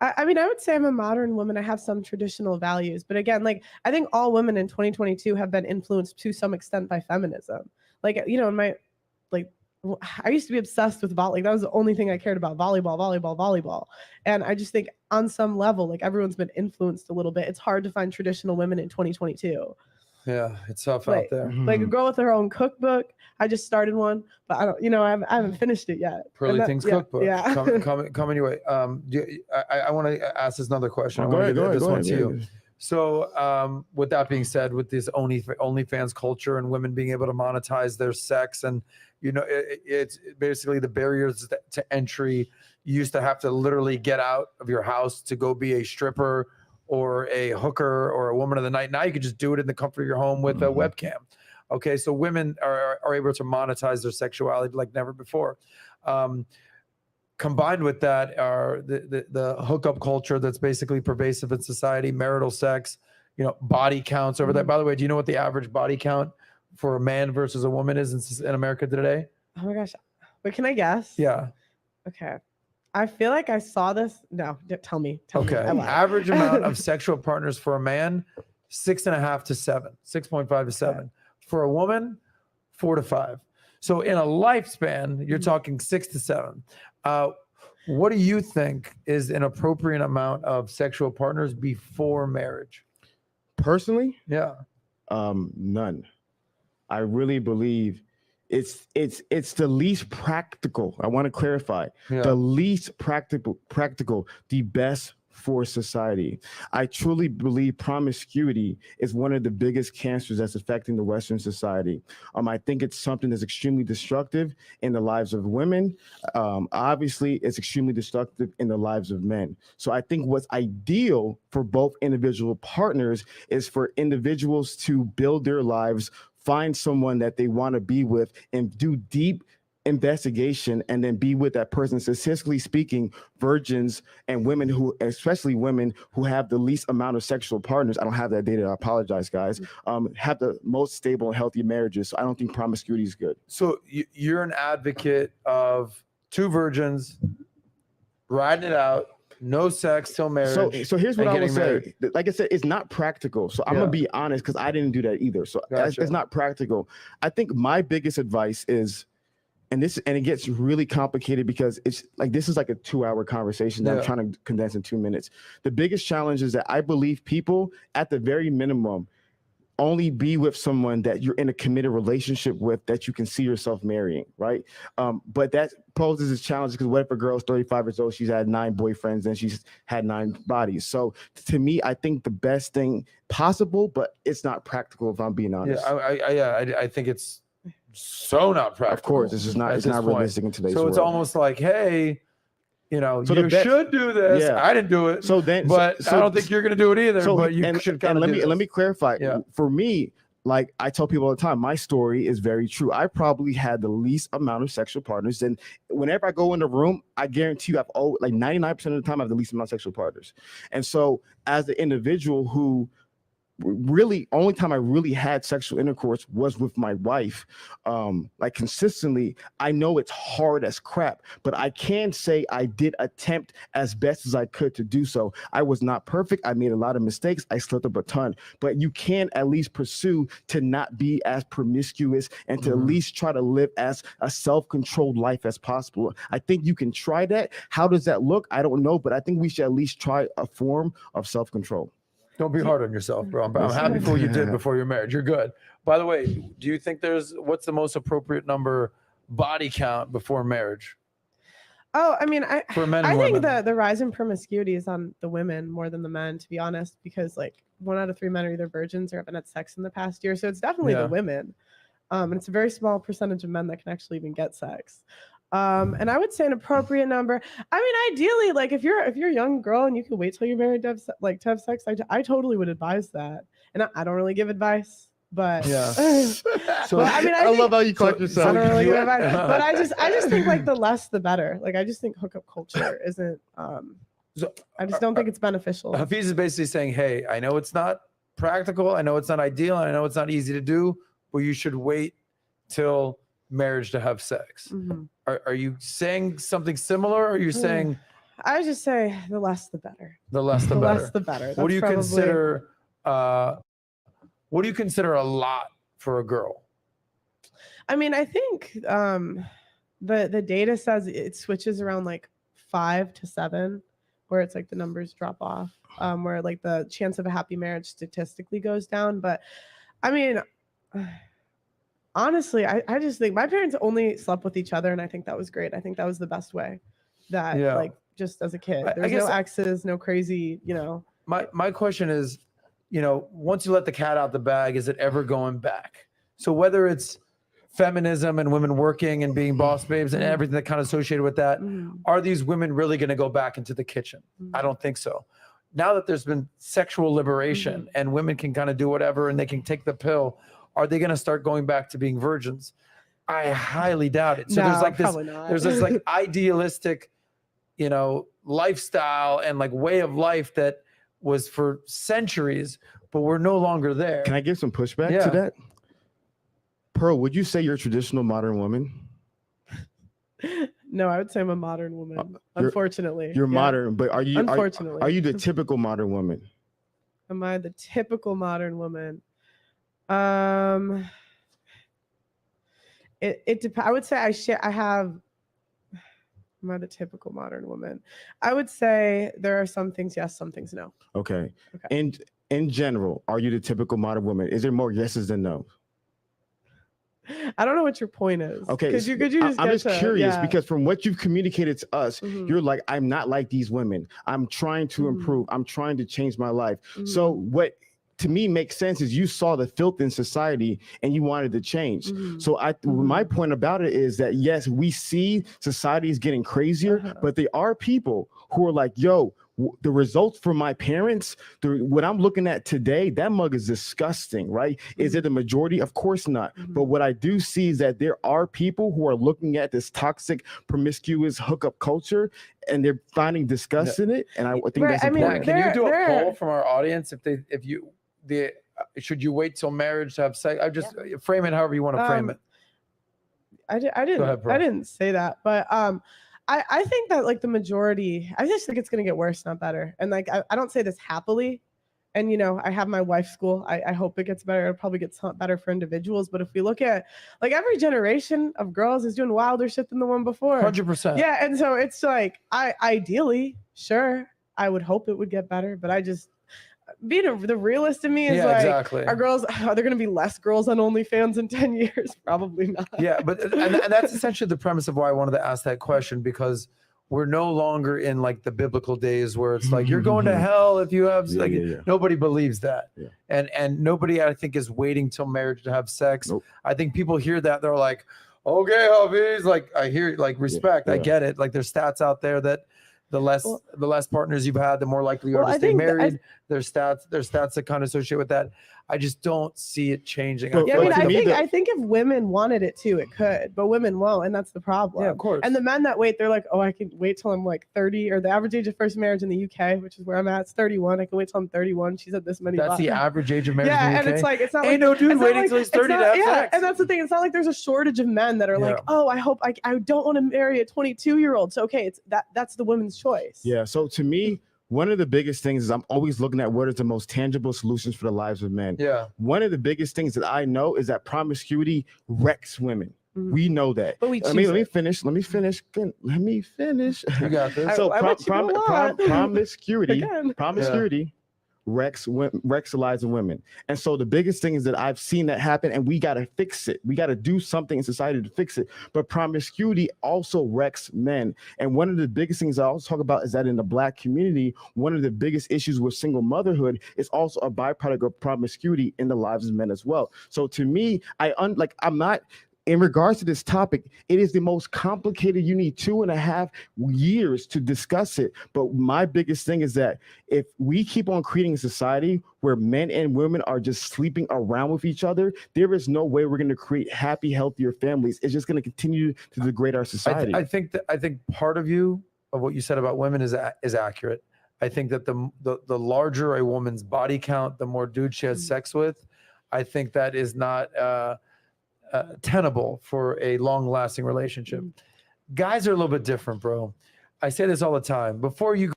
I mean, I would say I'm a modern woman. I have some traditional values, but again, like I think all women in 2022 have been influenced to some extent by feminism. Like, you know, I used to be obsessed with volleyball. Like, that was the only thing I cared about: volleyball. And I just think on some level, like everyone's been influenced a little bit. It's hard to find traditional women in 2022.
Yeah, it's tough out there.
Like a girl with her own cookbook. I just started one, but I don't, I haven't finished it yet.
Pearly Tings cookbook. Yeah. Coming your way. I want to ask this another question. I want to give this one to you. So with that being said, with this OnlyFans culture and women being able to monetize their sex, and it's basically the barriers to entry. You used to have to literally get out of your house to go be a stripper or a hooker or a woman of the night. Now you can just do it in the comfort of your home with a webcam. Okay, so women are able to monetize their sexuality like never before. Combined with that are the hookup culture that's basically pervasive in society, marital sex, body counts over there. By the way, do you know what the average body count for a man versus a woman is in America today?
Oh my gosh. Wait, can I guess?
Yeah.
Okay. I feel like I saw this. No, tell me.
Okay. Average amount of sexual partners for a man, 6.5 to 7, 6.5 to 7. Okay. For a woman, 4 to 5. So in a lifespan, you're talking 6 to 7. What do you think is an appropriate amount of sexual partners before marriage?
Personally?
Yeah.
None. I really believe it's the least practical. I want to clarify. Yeah. The least practical, the best for society. I truly believe promiscuity is one of the biggest cancers that's affecting the Western society. I think it's something that's extremely destructive in the lives of women. Obviously, it's extremely destructive in the lives of men. So I think what's ideal for both individual partners is for individuals to build their lives, find someone that they want to be with, and do deep investigation, and then be with that person. Statistically speaking, virgins and women especially women who have the least amount of sexual partners, I don't have that data, I apologize, guys, have the most stable and healthy marriages. So I don't think promiscuity is good.
So you're an advocate of 2 virgins riding it out, no sex till marriage.
So here's what
and
I will
getting married.
say. Like I said, it's not practical. So I'm
Yeah.
gonna be honest because I didn't do that either. So
Gotcha.
it's not practical. I think my biggest advice is, and it gets really complicated because it's like this is like a 2-hour conversation that I'm trying to condense in 2 minutes. The biggest challenge is that I believe people at the very minimum only be with someone that you're in a committed relationship with that you can see yourself marrying, right? But that poses its challenges because what if a girl's 35 years old, she's had 9 boyfriends and she's had 9 bodies. So to me, I think the best thing possible, but it's not practical if I'm being honest.
I think it's so not practical.
Of course, it's not realistic in today's world.
So it's almost like, hey, you know,
So
you should do this.
Yeah.
I didn't do it.
So then,
but I don't think you're going to do it either. But you should kind of do
let me clarify.
Yeah.
For me, like I tell people all the time, my story is very true. I probably had the least amount of sexual partners, and whenever I go in the room, I guarantee you, like 99% of the time, I have the least amount of sexual partners. And so, as the individual who really only time I really had sexual intercourse was with my wife, like consistently. I know it's hard as crap, but I can say I did attempt as best as I could to do so. I was not perfect. I made a lot of mistakes. I slipped up a ton, but you can at least pursue to not be as promiscuous and to at least try to live as a self-controlled life as possible. I think you can try that. How does that look? I don't know, but I think we should at least try a form of self-control.
Don't be hard on yourself, bro. I'm happy for what you did before your marriage. You're good. By the way, do you think what's the most appropriate number body count before marriage?
Oh, I mean, I
think
the rise in promiscuity is on the women more than the men, to be honest, because like 1 out of 3 men are either virgins or haven't had sex in the past year. So it's definitely the women. And it's a very small percentage of men that can actually even get sex. And I would say an appropriate number. I mean, ideally, like if you're a young girl and you can wait till you're married to have sex, I totally would advise that. And I don't really give advice, but
yeah.
So I mean, I love how you caught yourself.
I don't really give advice, but I just think like the less the better. Like I just think hookup culture isn't. I just don't think it's beneficial.
Hafiz is basically saying, hey, I know it's not practical, I know it's not ideal, and I know it's not easy to do, but you should wait till marriage to have sex.
Mm-hmm.
Are you saying something similar, or are you saying?
I just say the less the better.
The less the better.
Less the better.
What do you consider? What do you consider a lot for a girl?
I mean, I think the data says it switches around like 5 to 7, where it's like the numbers drop off, where like the chance of a happy marriage statistically goes down. But I mean, honestly, I just think my parents only slept with each other, and I think that was great. I think that was the best way. That like just as a kid, there's no exes, no crazy, you know.
My question is, you know, once you let the cat out the bag, is it ever going back? So whether it's feminism and women working and being boss babes and everything that kind of associated with that, are these women really going to go back into the kitchen? I don't think so. Now that there's been sexual liberation and women can kind of do whatever and they can take the pill, are they going to start going back to being virgins? I highly doubt it. So
no,
there's like this like idealistic, you know, lifestyle and like way of life that was for centuries, but we're no longer there.
Can I give some pushback to that? Pearl, would you say you're a traditional modern woman?
No, I would say I'm a modern woman. Unfortunately,
you're modern, but are you?
Unfortunately,
are you the typical modern woman?
Am I the typical modern woman? It depends. I would say I have. Am I the typical modern woman? I would say there are some things yes, some things no.
Okay. And in general, are you the typical modern woman? Is there more yeses than no?
I don't know what your point is.
Okay.
Could you just
I'm just curious because from what you've communicated to us, you're like, I'm not like these women. I'm trying to improve. I'm trying to change my life. So what to me makes sense is you saw the filth in society and you wanted to change. So my point about it is that yes, we see society is getting crazier, but there are people who are like, yo, the results from my parents, what I'm looking at today, that mug is disgusting, right? Is it the majority? Of course not. But what I do see is that there are people who are looking at this toxic, promiscuous hookup culture and they're finding disgust in it. And I think that's important.
Can you do a poll from our audience should you wait till marriage to have sex? I just frame it however you want to frame it.
I didn't say that, but I think that like the majority, I just think it's gonna get worse, not better. And like I don't say this happily. And I have my wife's school. I hope it gets better. It'll probably get better for individuals. But if we look at like every generation of girls is doing wilder shit than the one before.
100%.
Yeah, and so it's like ideally, sure, I would hope it would get better, but I just being the realist in me is like,
exactly.
Are there going to be less girls on OnlyFans in 10 years? Probably not.
Yeah, but and that's essentially the premise of why I wanted to ask that question, because we're no longer in like the biblical days where it's like you're going to hell if you have nobody believes that. Yeah. And nobody, I think, is waiting till marriage to have sex. Nope. I think people hear that, they're like, okay, hubbies, like I hear like respect. I get it. Like there's stats out there that the less partners you've had, the more likely you are to stay married. There's stats that kind of associate with that. I just don't see it changing.
I think if women wanted it too, it could, but women won't, and that's the problem.
Yeah, of course.
And the men that wait, they're like, oh, I can wait till I'm like 30, or the average age of first marriage in the UK, which is where I'm at, it's 31. I can wait till I'm 31. She's at this many.
That's the average age of marriage.
Yeah,
in the UK?
And it's like it's not
ain't
like
no dude waiting till he's 30 to have sex.
And that's the thing. It's not like there's a shortage of men that are like, oh, I hope I don't want to marry a 22-year-old. So okay, it's that's the woman's choice.
Yeah. So to me, one of the biggest things is I'm always looking at what are the most tangible solutions for the lives of men.
Yeah.
One of the biggest things that I know is that promiscuity wrecks women. Mm-hmm. We know that.
But let
me finish. Let me finish.
You got this.
So promiscuity wrecks the lives of women. And so the biggest thing is that I've seen that happen, and we got to fix it. We got to do something in society to fix it. But promiscuity also wrecks men. And one of the biggest things I also talk about is that in the Black community, one of the biggest issues with single motherhood is also a byproduct of promiscuity in the lives of men as well. So to me, I'm not. In regards to this topic, it is the most complicated. You need 2.5 years to discuss it. But my biggest thing is that if we keep on creating a society where men and women are just sleeping around with each other, there is no way we're going to create happy, healthier families. It's just going to continue to degrade our society.
I think part of what you said about women is accurate. I think that the larger a woman's body count, the more dudes she has sex with. I think that is not tenable for a long-lasting relationship. Guys are a little bit different, bro. I say this all the time. Before you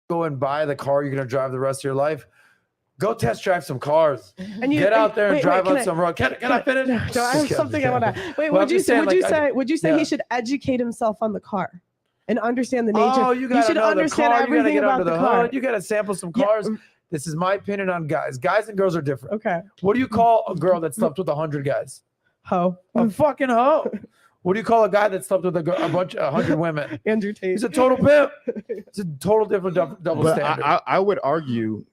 go and buy the car you're going to drive the rest of your life, go test drive some cars. And get out there and drive on some road. Can I finish?
No, I have something I want to. Wait, would you say he should educate himself on the car and understand the nature?
Oh, you got to know the car. You got to get under the
car.
hood. You got to sample some cars. Yeah. This is my opinion on guys. Guys and girls are different.
Okay.
What do you call a girl that slept with 100 guys?
Hoe.
A fucking hoe. What do you call a guy that slept with 100 women?
Andrew Tate.
He's a total pimp. It's a total different double standard.
I would argue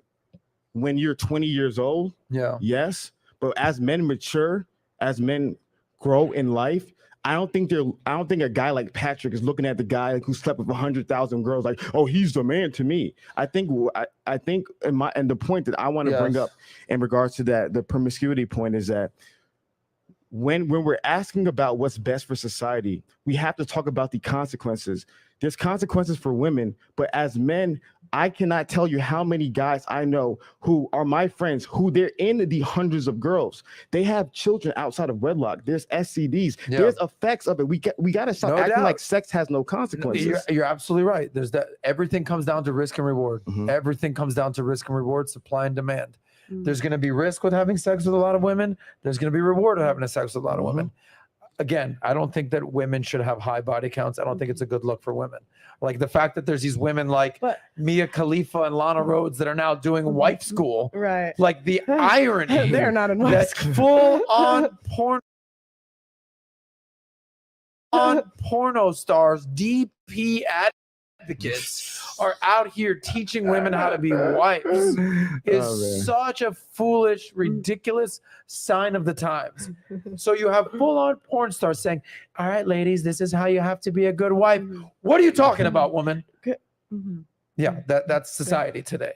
when you're 20 years old, yes, but as men mature, as men grow in life, I don't think a guy like Patrick is looking at the guy who slept with 100,000 girls like, oh, he's the man to me. I think the point that I want to bring up in regards to that, the promiscuity point, is that when we're asking about what's best for society, we have to talk about the consequences. There's consequences for women, but as men, I cannot tell you how many guys I know who are my friends, who they're in the hundreds of girls. They have children outside of wedlock. There's STDs. Yeah. There's effects of it. We got to stop acting like sex has no consequences.
You're absolutely right. There's that. Everything comes down to risk and reward. Mm-hmm. Everything comes down to risk and reward, supply and demand. There's going to be risk with having sex with a lot of women. There's going to be reward with having sex with a lot of women. Again, I don't think that women should have high body counts. I don't think it's a good look for women. Like the fact that there's these women like Mia Khalifa and Lana Rhoades that are now doing wife school.
Right.
Like the irony.
They're not in wife school.
Full on porno stars, DP advocates are out here teaching women how to be wives. Is such a foolish, ridiculous sign of the times. So you have full-on porn stars saying, all right, ladies, this is how you have to be a good wife. What are you talking about, woman? Yeah, that's society today.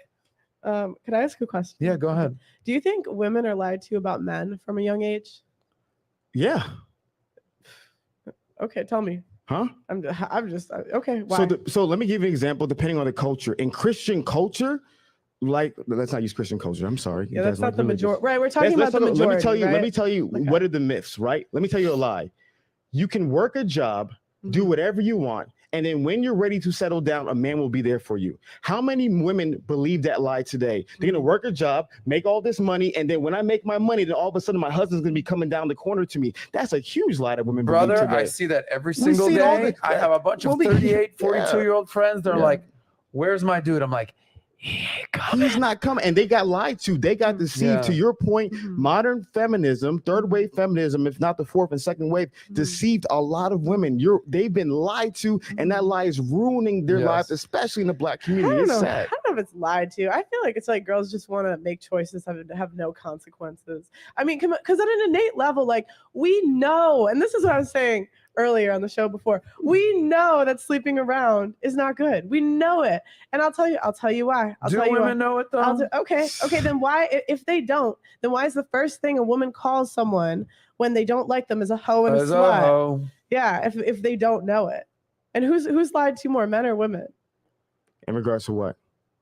Can I ask a question?
Yeah, go ahead.
Do you think women are lied to about men from a young age?
Yeah.
Okay, tell me.
Huh?
I'm just okay. Why?
So let me give you an example. Depending on the culture, in Christian culture, like let's not use Christian culture. I'm sorry.
Yeah, that's not the majority. Right, we're talking about the majority.
Let me tell you what are the myths. Right. Let me tell you a lie. You can work a job, do whatever you want, And then when you're ready to settle down, a man will be there for you. How many women believe that lie today? They're going to work a job, make all this money, and then when I make my money, then all of a sudden my husband's going to be coming down the corner to me. That's a huge lie that women believe today.
I see that every single day. I have a bunch of 38, 42-year-old friends. They're like, where's my dude? I'm like,
he's not coming. And they got lied to. They got deceived. To your point, modern feminism, third wave feminism, if not the fourth and second wave, deceived a lot of women. They've been lied to, and that lie is ruining their lives, especially in the Black community. It's sad.
I don't know if it's lied to. I feel like it's like girls just want to make choices that have no consequences. I mean, because at an innate level, like we know, and this is what I was saying earlier on the show before, we know that sleeping around is not good. We know it. And I'll tell you why.
Do women know it though?
Okay, then why, if they don't, then why is the first thing a woman calls someone when they don't like them is a hoe and a slut? Yeah, if they don't know it. And who's lied to more, men or women?
In regards to what?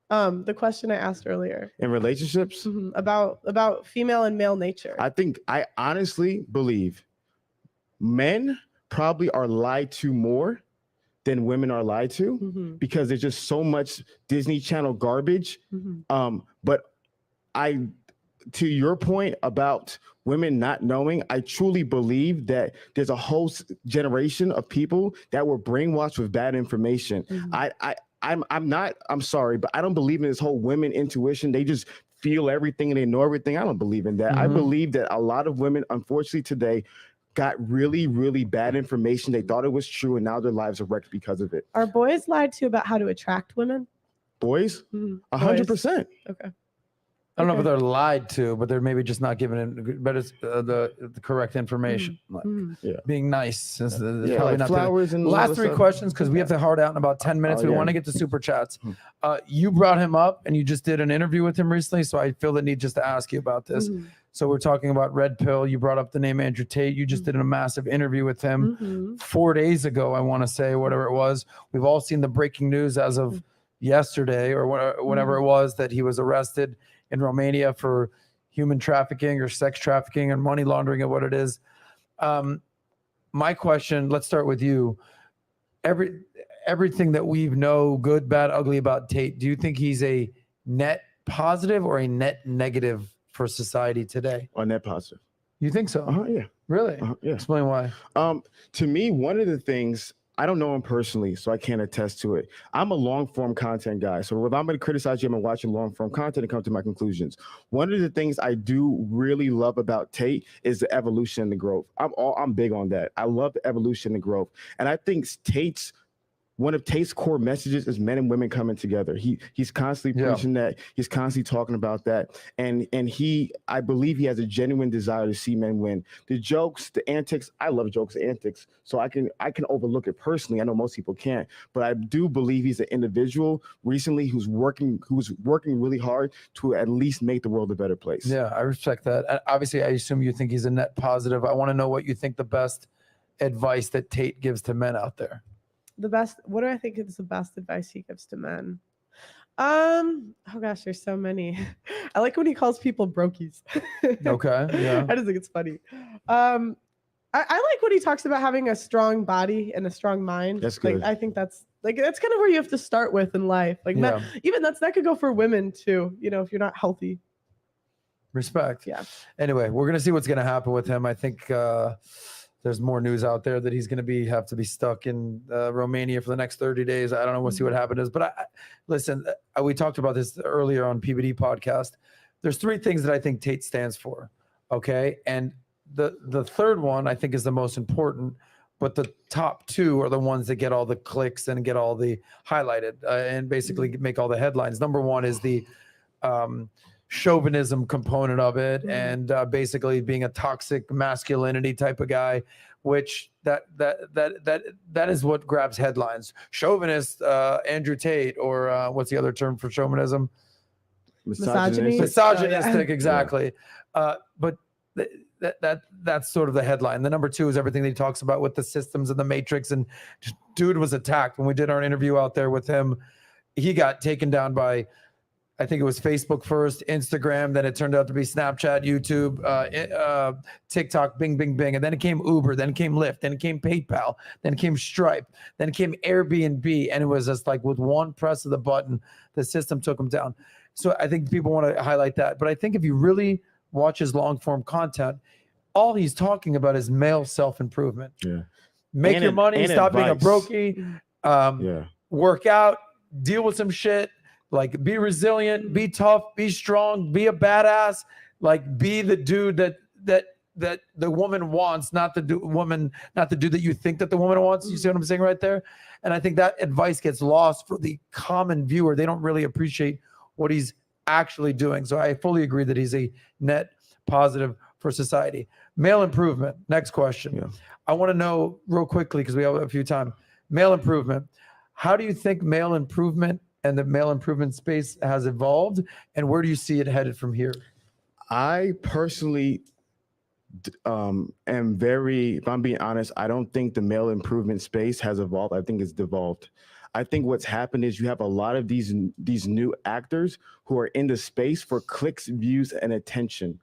The question I asked earlier.
In relationships?
About female and male nature.
I honestly believe men probably are lied to more than women are lied to because there's just so much Disney Channel garbage. But to your point about women not knowing, I truly believe that there's a whole generation of people that were brainwashed with bad information. I'm sorry, but I don't believe in this whole women intuition. They just feel everything and they know everything. I don't believe in that. I believe that a lot of women, unfortunately today, got really, really bad information. They thought it was true, and now their lives are wrecked because of it.
Are boys lied to about how to attract women?
Boys? 100%.
Okay.
I don't know if they're lied to, but they're maybe just not given the correct information. Like being nice. Probably
like
not
flowers and
last three questions, because we have to hard out in about 10 minutes. We want to get to super chats. You brought him up, and you just did an interview with him recently, so I feel the need just to ask you about this. So we're talking about Red Pill. You brought up the name Andrew Tate. You just did a massive interview with him 4 days ago, I want to say, whatever it was. We've all seen the breaking news as of yesterday or whatever it was, that he was arrested in Romania for human trafficking or sex trafficking and money laundering, or what it is. My question, let's start with you. Everything that we know, good, bad, ugly about Tate, do you think he's a net positive or a net negative for society today?
Or net positive.
You think so?
Yeah.
Really?
Yeah.
Explain why.
To me, one of the things, I don't know him personally, so I can't attest to it. I'm a long form content guy. So if I'm going to criticize you, I'm going to watch long form content and come to my conclusions. One of the things I do really love about Tate is the evolution and the growth. I'm big on that. I love the evolution and growth. And I think one of Tate's core messages is men and women coming together. He's constantly preaching that. He's constantly talking about that. And I believe he has a genuine desire to see men win. The jokes, the antics, I love jokes and antics. So I can overlook it personally. I know most people can't, but I do believe he's an individual recently who's working really hard to at least make the world a better place.
Yeah, I respect that. Obviously, I assume you think he's a net positive. I want to know what you think the best advice that Tate gives to men out there.
What do I think is the best advice he gives to men? Oh gosh, there's so many. I like when he calls people brokies.
Okay, yeah.
I just think it's funny. I like when he talks about having a strong body and a strong mind.
That's good.
Like, I think that's kind of where you have to start with in life. Like men, even that could go for women too. If you're not healthy.
Respect.
Yeah.
Anyway, we're gonna see what's gonna happen with him. I think there's more news out there that he's going to have to be stuck in Romania for the next 30 days. I don't know. We'll see what happens. But listen, we talked about this earlier on PBD podcast. There's three things that I think Tate stands for. Okay. And the third one I think is the most important, but the top two are the ones that get all the clicks and get all the highlighted and basically make all the headlines. Number one is the chauvinism component of it, and basically being a toxic masculinity type of guy, which that is what grabs headlines. Chauvinist Andrew Tate, or what's the other term for chauvinism? Misogynistic, exactly. But that's sort of the headline. The number two is everything that he talks about with the systems and the matrix. And dude was attacked when we did our interview out there with him. He got taken down by I think it was Facebook first, Instagram, then it turned out to be Snapchat, YouTube, TikTok, bing, bing, bing. And then it came Uber, then it came Lyft, then it came PayPal, then it came Stripe, then it came Airbnb. And it was just like with one press of the button, the system took them down. So I think people want to highlight that. But I think if you really watch his long form content, all he's talking about is male self-improvement.
Yeah.
Make
And
your money,
and
stop being a
advice.
brokey, work out, deal with some shit, like be resilient, be tough, be strong, be a badass, like be the dude that the woman wants, not the dude that you think that the woman wants. You see what I'm saying right there? And I think that advice gets lost for the common viewer. They don't really appreciate what he's actually doing. So I fully agree that he's a net positive for society. Male improvement. Next question.
Yeah.
I want to know real quickly, because we have a few time. Male improvement. How do you think male improvement and the male improvement space has evolved, and where do you see it headed from here?
I personally am very, if I'm being honest, I don't think the male improvement space has evolved. I think it's devolved. I think what's happened is you have a lot of these new actors who are in the space for clicks, views, and attention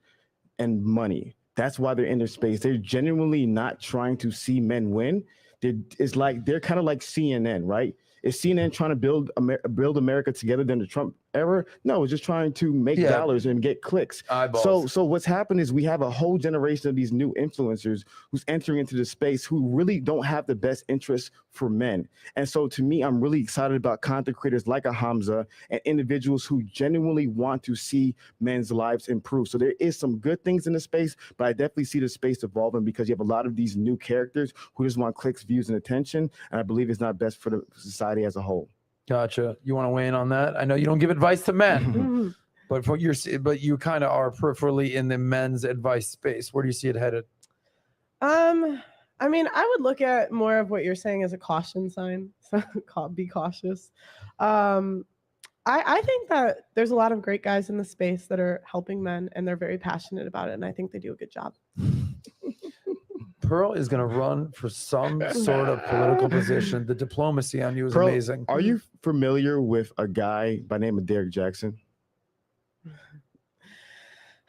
and money. That's why they're in their space. They're genuinely not trying to see men win. They're kind of like CNN, right? Is CNN trying to build America together than the Trump era? No, it's just trying to make dollars and get clicks.
Eyeballs.
So what's happened is we have a whole generation of these new influencers who's entering into the space who really don't have the best interests for men. And so to me, I'm really excited about content creators like a Hamza and individuals who genuinely want to see men's lives improve. So there is some good things in the space, but I definitely see the space evolving because you have a lot of these new characters who just want clicks, views, and attention. And I believe it's not best for the society as a whole.
Gotcha. You want to weigh in on that? I know you don't give advice to men, but you kind of are peripherally in the men's advice space. Where do you see it headed?
I mean, I would look at more of what you're saying as a caution sign. So be cautious. I think that there's a lot of great guys in the space that are helping men, and they're very passionate about it, and I think they do a good job.
Pearl is going to run for some sort of political position. The diplomacy on you is
Pearl,
amazing.
Are you familiar with a guy by the name of Derek Jackson?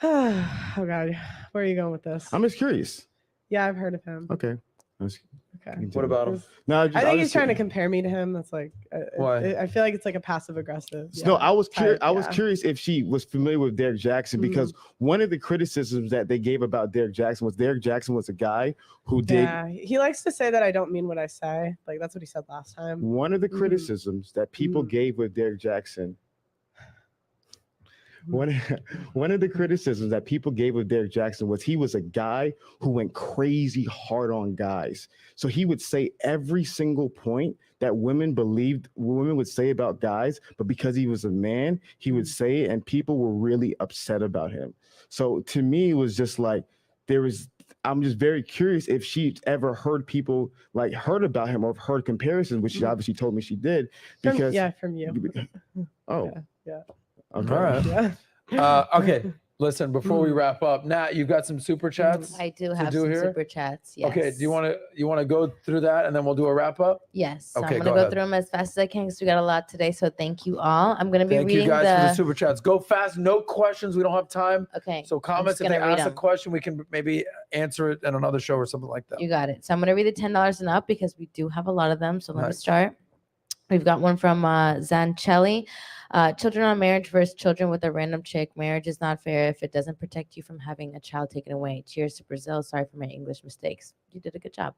Oh God, where are you going with this?
I'm just curious.
Yeah, I've heard of him.
Okay.
Okay.
What about him?
No,
I think he's trying to compare me to him. That's like,
why?
I feel like it's like a passive aggressive.
No, I was curious. I was curious if she was familiar with Derek Jackson because one of the criticisms that they gave about Derek Jackson was Derek Jackson was a guy who did.
Yeah, he likes to say that I don't mean what I say. Like that's what he said last time.
One of the criticisms that people gave with Derek Jackson. One of the criticisms that people gave of Derek Jackson was he was a guy who went crazy hard on guys. So he would say every single point that women believed women would say about guys, but because he was a man, he would say it, and people were really upset about him. So to me, it was just like I'm just very curious if she ever heard people like heard about him or heard comparisons, which she obviously told me she did. Because
from you.
Oh.
Yeah.
Okay.
All right.
Yeah.
Okay. Listen, before we wrap up, Nat, you got some super chats.
I do have some super chats. Yes.
Okay. Do you want to go through that and then we'll do a wrap up?
Yes.
Okay.
I'm gonna go through them as fast as I can because we got a lot today. So thank you all. I'm gonna be
Thank
reading
you guys for the super chats. Go fast. No questions. We don't have time.
Okay.
So comments, if they ask a question, we can maybe answer it in another show or something like that.
You got it. So I'm gonna read the $10 and up because we do have a lot of them. So let me start. We've got one from Zanchelli. Children on marriage versus children with a random chick. Marriage is not fair if it doesn't protect you from having a child taken away. Cheers to Brazil. Sorry for my English mistakes. You did a good job.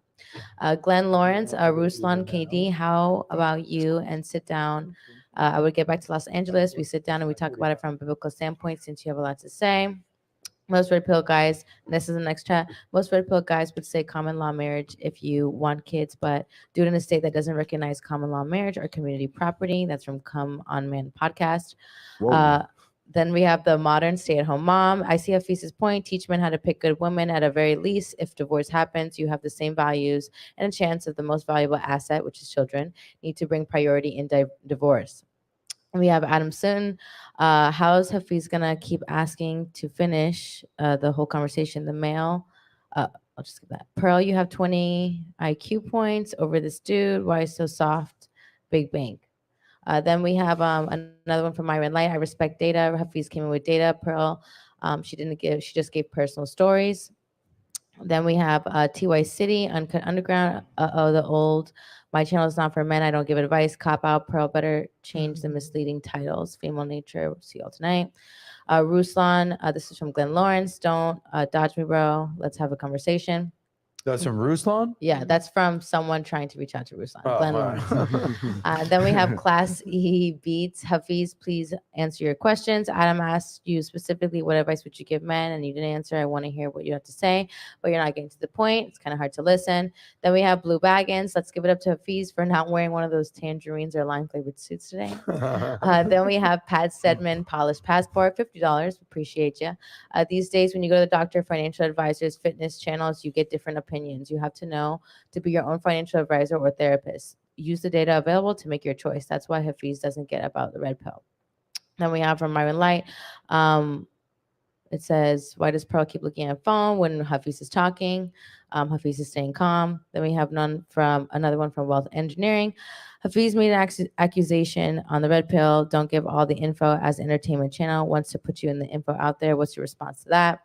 Glenn Lawrence, Ruslan KD, how about you and sit down? I would get back to Los Angeles. We sit down and we talk about it from a biblical standpoint since you have a lot to say. Most red pill guys, and this is the next chat. Most red pill guys would say common law marriage if you want kids, but do it in a state that doesn't recognize common law marriage or community property. That's from Come On Man podcast. Then we have the modern stay-at-home mom. I see Hafiza's point. Teach men how to pick good women. At a very least, if divorce happens, you have the same values and a chance of the most valuable asset, which is children, need to bring priority in divorce. We have Adam Sutton. How's Hafiz gonna keep asking to finish the whole conversation? The male, I'll just give that. Pearl, you have 20 IQ points over this dude. Why so soft? Big bank. Then we have another one from Myron Light. I respect data. Hafiz came in with data. Pearl, she didn't give. She just gave personal stories. Then we have TY City, Uncut Underground. The old. My channel is not for men. I don't give advice. Cop out. Pearl, better change the misleading titles. Female nature. We'll see y'all tonight. Ruslan, this is from Glenn Lawrence. Don't dodge me, bro. Let's have a conversation.
That's from Ruslan?
Yeah, that's from someone trying to reach out to Ruslan.
Oh,
Glenn
all
Lawrence.
right.
Then we have Class E Beats. Hafiz, please answer your questions. Adam asked you specifically what advice would you give men, and you didn't answer. I want to hear what you have to say, but you're not getting to the point. It's kind of hard to listen. Then we have Blue Baggins. Let's give it up to Hafiz for not wearing one of those tangerines or lime flavored suits today. Then we have Pat Stedman, Polished Passport, $50. Appreciate you. These days, when you go to the doctor, financial advisors, fitness channels, you get different opinions. You have to know to be your own financial advisor or therapist. Use the data available to make your choice. That's why Hafiz doesn't get about the red pill. Then we have from Myron Light. It says, why does Pearl keep looking at phone when Hafiz is talking? Hafiz is staying calm. Then we have another one from Wealth Engineering. Hafiz made an accusation on the red pill. Don't give all the info as an entertainment channel. Wants to put you in the info out there. What's your response to that?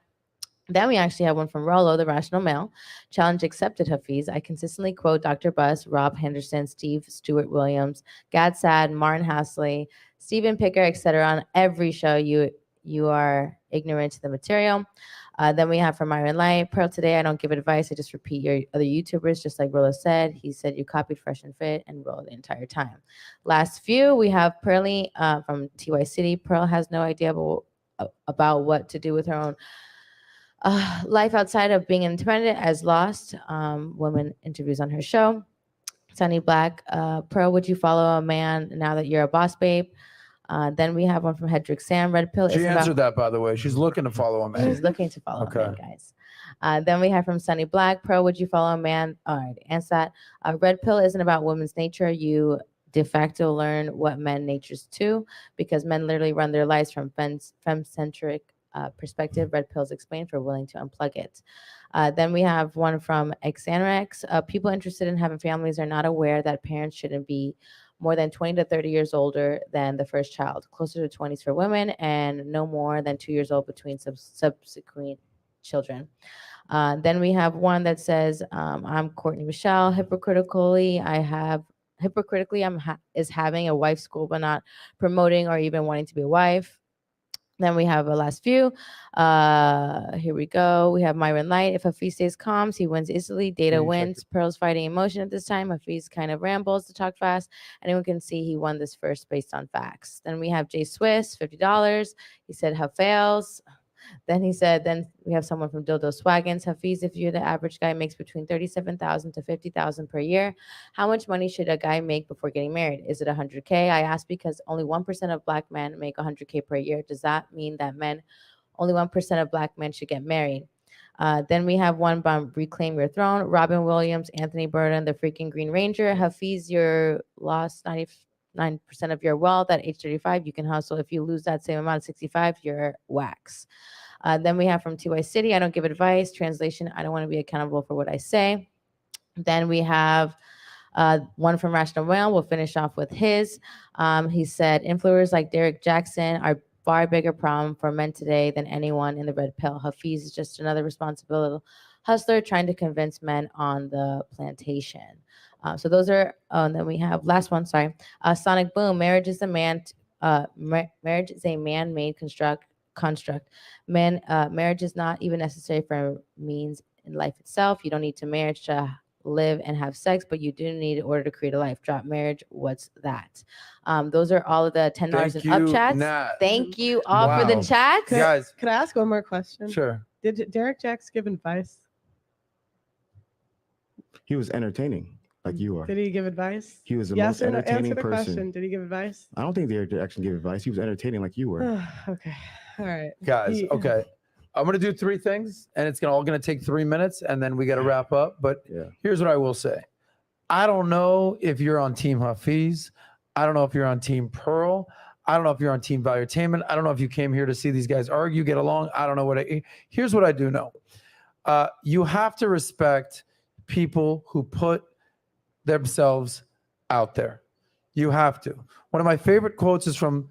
Then we actually have one from Rollo, the Rational Male. Challenge accepted, Hafiz. I consistently quote Dr. Buss, Rob Henderson, Steve Stewart Williams, Gad Sad, Martin Hasley, Stephen Picker, etc. on every show. You are ignorant to the material. Then we have from Myron Light. Pearl, today I don't give advice. I just repeat your other YouTubers, just like Rollo said. He said you copied Fresh and Fit and Rollo the entire time. Last few, we have Pearly from TY City. Pearl has no idea about what to do with her own life outside of being independent as Lost. Women interviews on her show. Sunny Black. Pearl, would you follow a man now that you're a boss babe? Then we have one from Hedrick Sam. Red pill.
She answered that, by the way. She's looking to follow a man.
She's looking to follow a man, guys. Then we have from Sunny Black. Pearl, would you follow a man? All right, answer that. Red pill isn't about women's nature. You de facto learn what men natures too, because men literally run their lives from femme-centric perspective. Red pills explain for willing to unplug it. Then we have one from Xanarex. People interested in having families are not aware that parents shouldn't be more than 20 to 30 years older than the first child, closer to 20s for women, and no more than 2 years old between subsequent children. Then we have one that says, I'm Courtney Michelle. Hypocritically, is having a wife school, but not promoting or even wanting to be a wife. Then we have a last few. Here we go. We have Myron Light. If Hafiz stays calm, he wins easily. Data wins. Pearl's fighting emotion at this time. Hafiz kind of rambles to talk fast. Anyone can see he won this first based on facts. Then we have Jay Swiss, $50. He said Hafails. Then he said, then we have someone from Dildo Swaggins. Hafiz, if you're the average guy makes between $37,000 to $50,000 per year, how much money should a guy make before getting married? Is it $100K? I ask because only 1% of black men make $100K per year. Does that mean that only 1% of black men should get married? Then we have one from Reclaim Your Throne. Robin Williams, Anthony Burden, the freaking Green Ranger. Hafiz, you're lost 99% of your wealth at age 35. You can hustle. If you lose that same amount at 65, you're wax. Then we have from TY City, I don't give advice. Translation, I don't want to be accountable for what I say. Then we have one from Rational Whale. We'll finish off with his. He said, influencers like Derek Jackson are far bigger problem for men today than anyone in the red pill. Hafiz is just another responsible hustler trying to convince men on the plantation. So those are, and then we have last one, sorry. Sonic Boom, marriage is a marriage is a man-made construct. Marriage is not even necessary for means in life itself. You don't need to marriage to live and have sex, but you do need in order to create a life. Drop marriage. What's that? Those are all of the $10 in up chats.
Nat.
Thank you all for the chats.
Guys,
Can I ask one more question?
Sure.
Did Derek Jacks give advice?
He was entertaining, like you are.
Did he give advice?
He was the
Yes
most
or no?
entertaining
Answer the
person.
question. Did he give advice?
I don't think Derek Jackson gave advice. He was entertaining like you were.
Okay. All right.
Guys, okay. I'm gonna do 3 things, and it's all gonna take 3 minutes, and then we gotta wrap up. But here's what I will say. I don't know if you're on Team Hafiz. I don't know if you're on Team Pearl. I don't know if you're on Team Valuetainment. I don't know if you came here to see these guys argue, get along. I don't know here's what I do know. You have to respect people who put themselves out there. You have to. One of my favorite quotes is from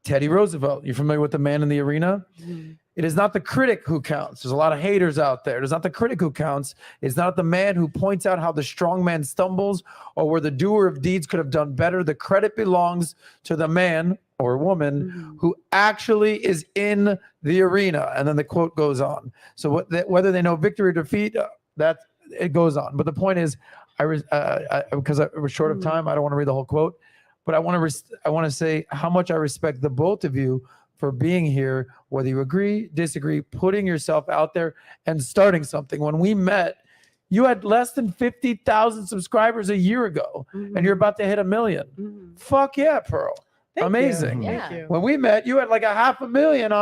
Teddy Roosevelt. You familiar with The Man in the Arena?
Mm-hmm.
It is not the critic who counts. There's a lot of haters out there. It is not the critic who counts. It's not the man who points out how the strong man stumbles or where the doer of deeds could have done better. The credit belongs to the man or woman who actually is in the arena. And then the quote goes on. So whether they know victory or defeat, that it goes on. But the point is, because I was short of time, I don't want to read the whole quote, but I want to say how much I respect the both of you for being here, whether you agree, disagree, putting yourself out there and starting something. When we met, you had less than 50,000 subscribers a year ago, and you're about to hit 1 million. Fuck yeah, Pearl. Amazing.
Thank you.
When we met, you had like 500,000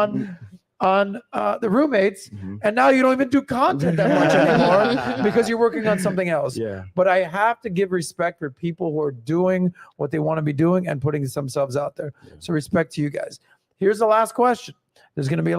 on the roommates, and now you don't even do content that much anymore because you're working on something else.
Yeah.
But I have to give respect for people who are doing what they want to be doing and putting themselves out there. So respect to you guys. Here's the last question. There's going to be a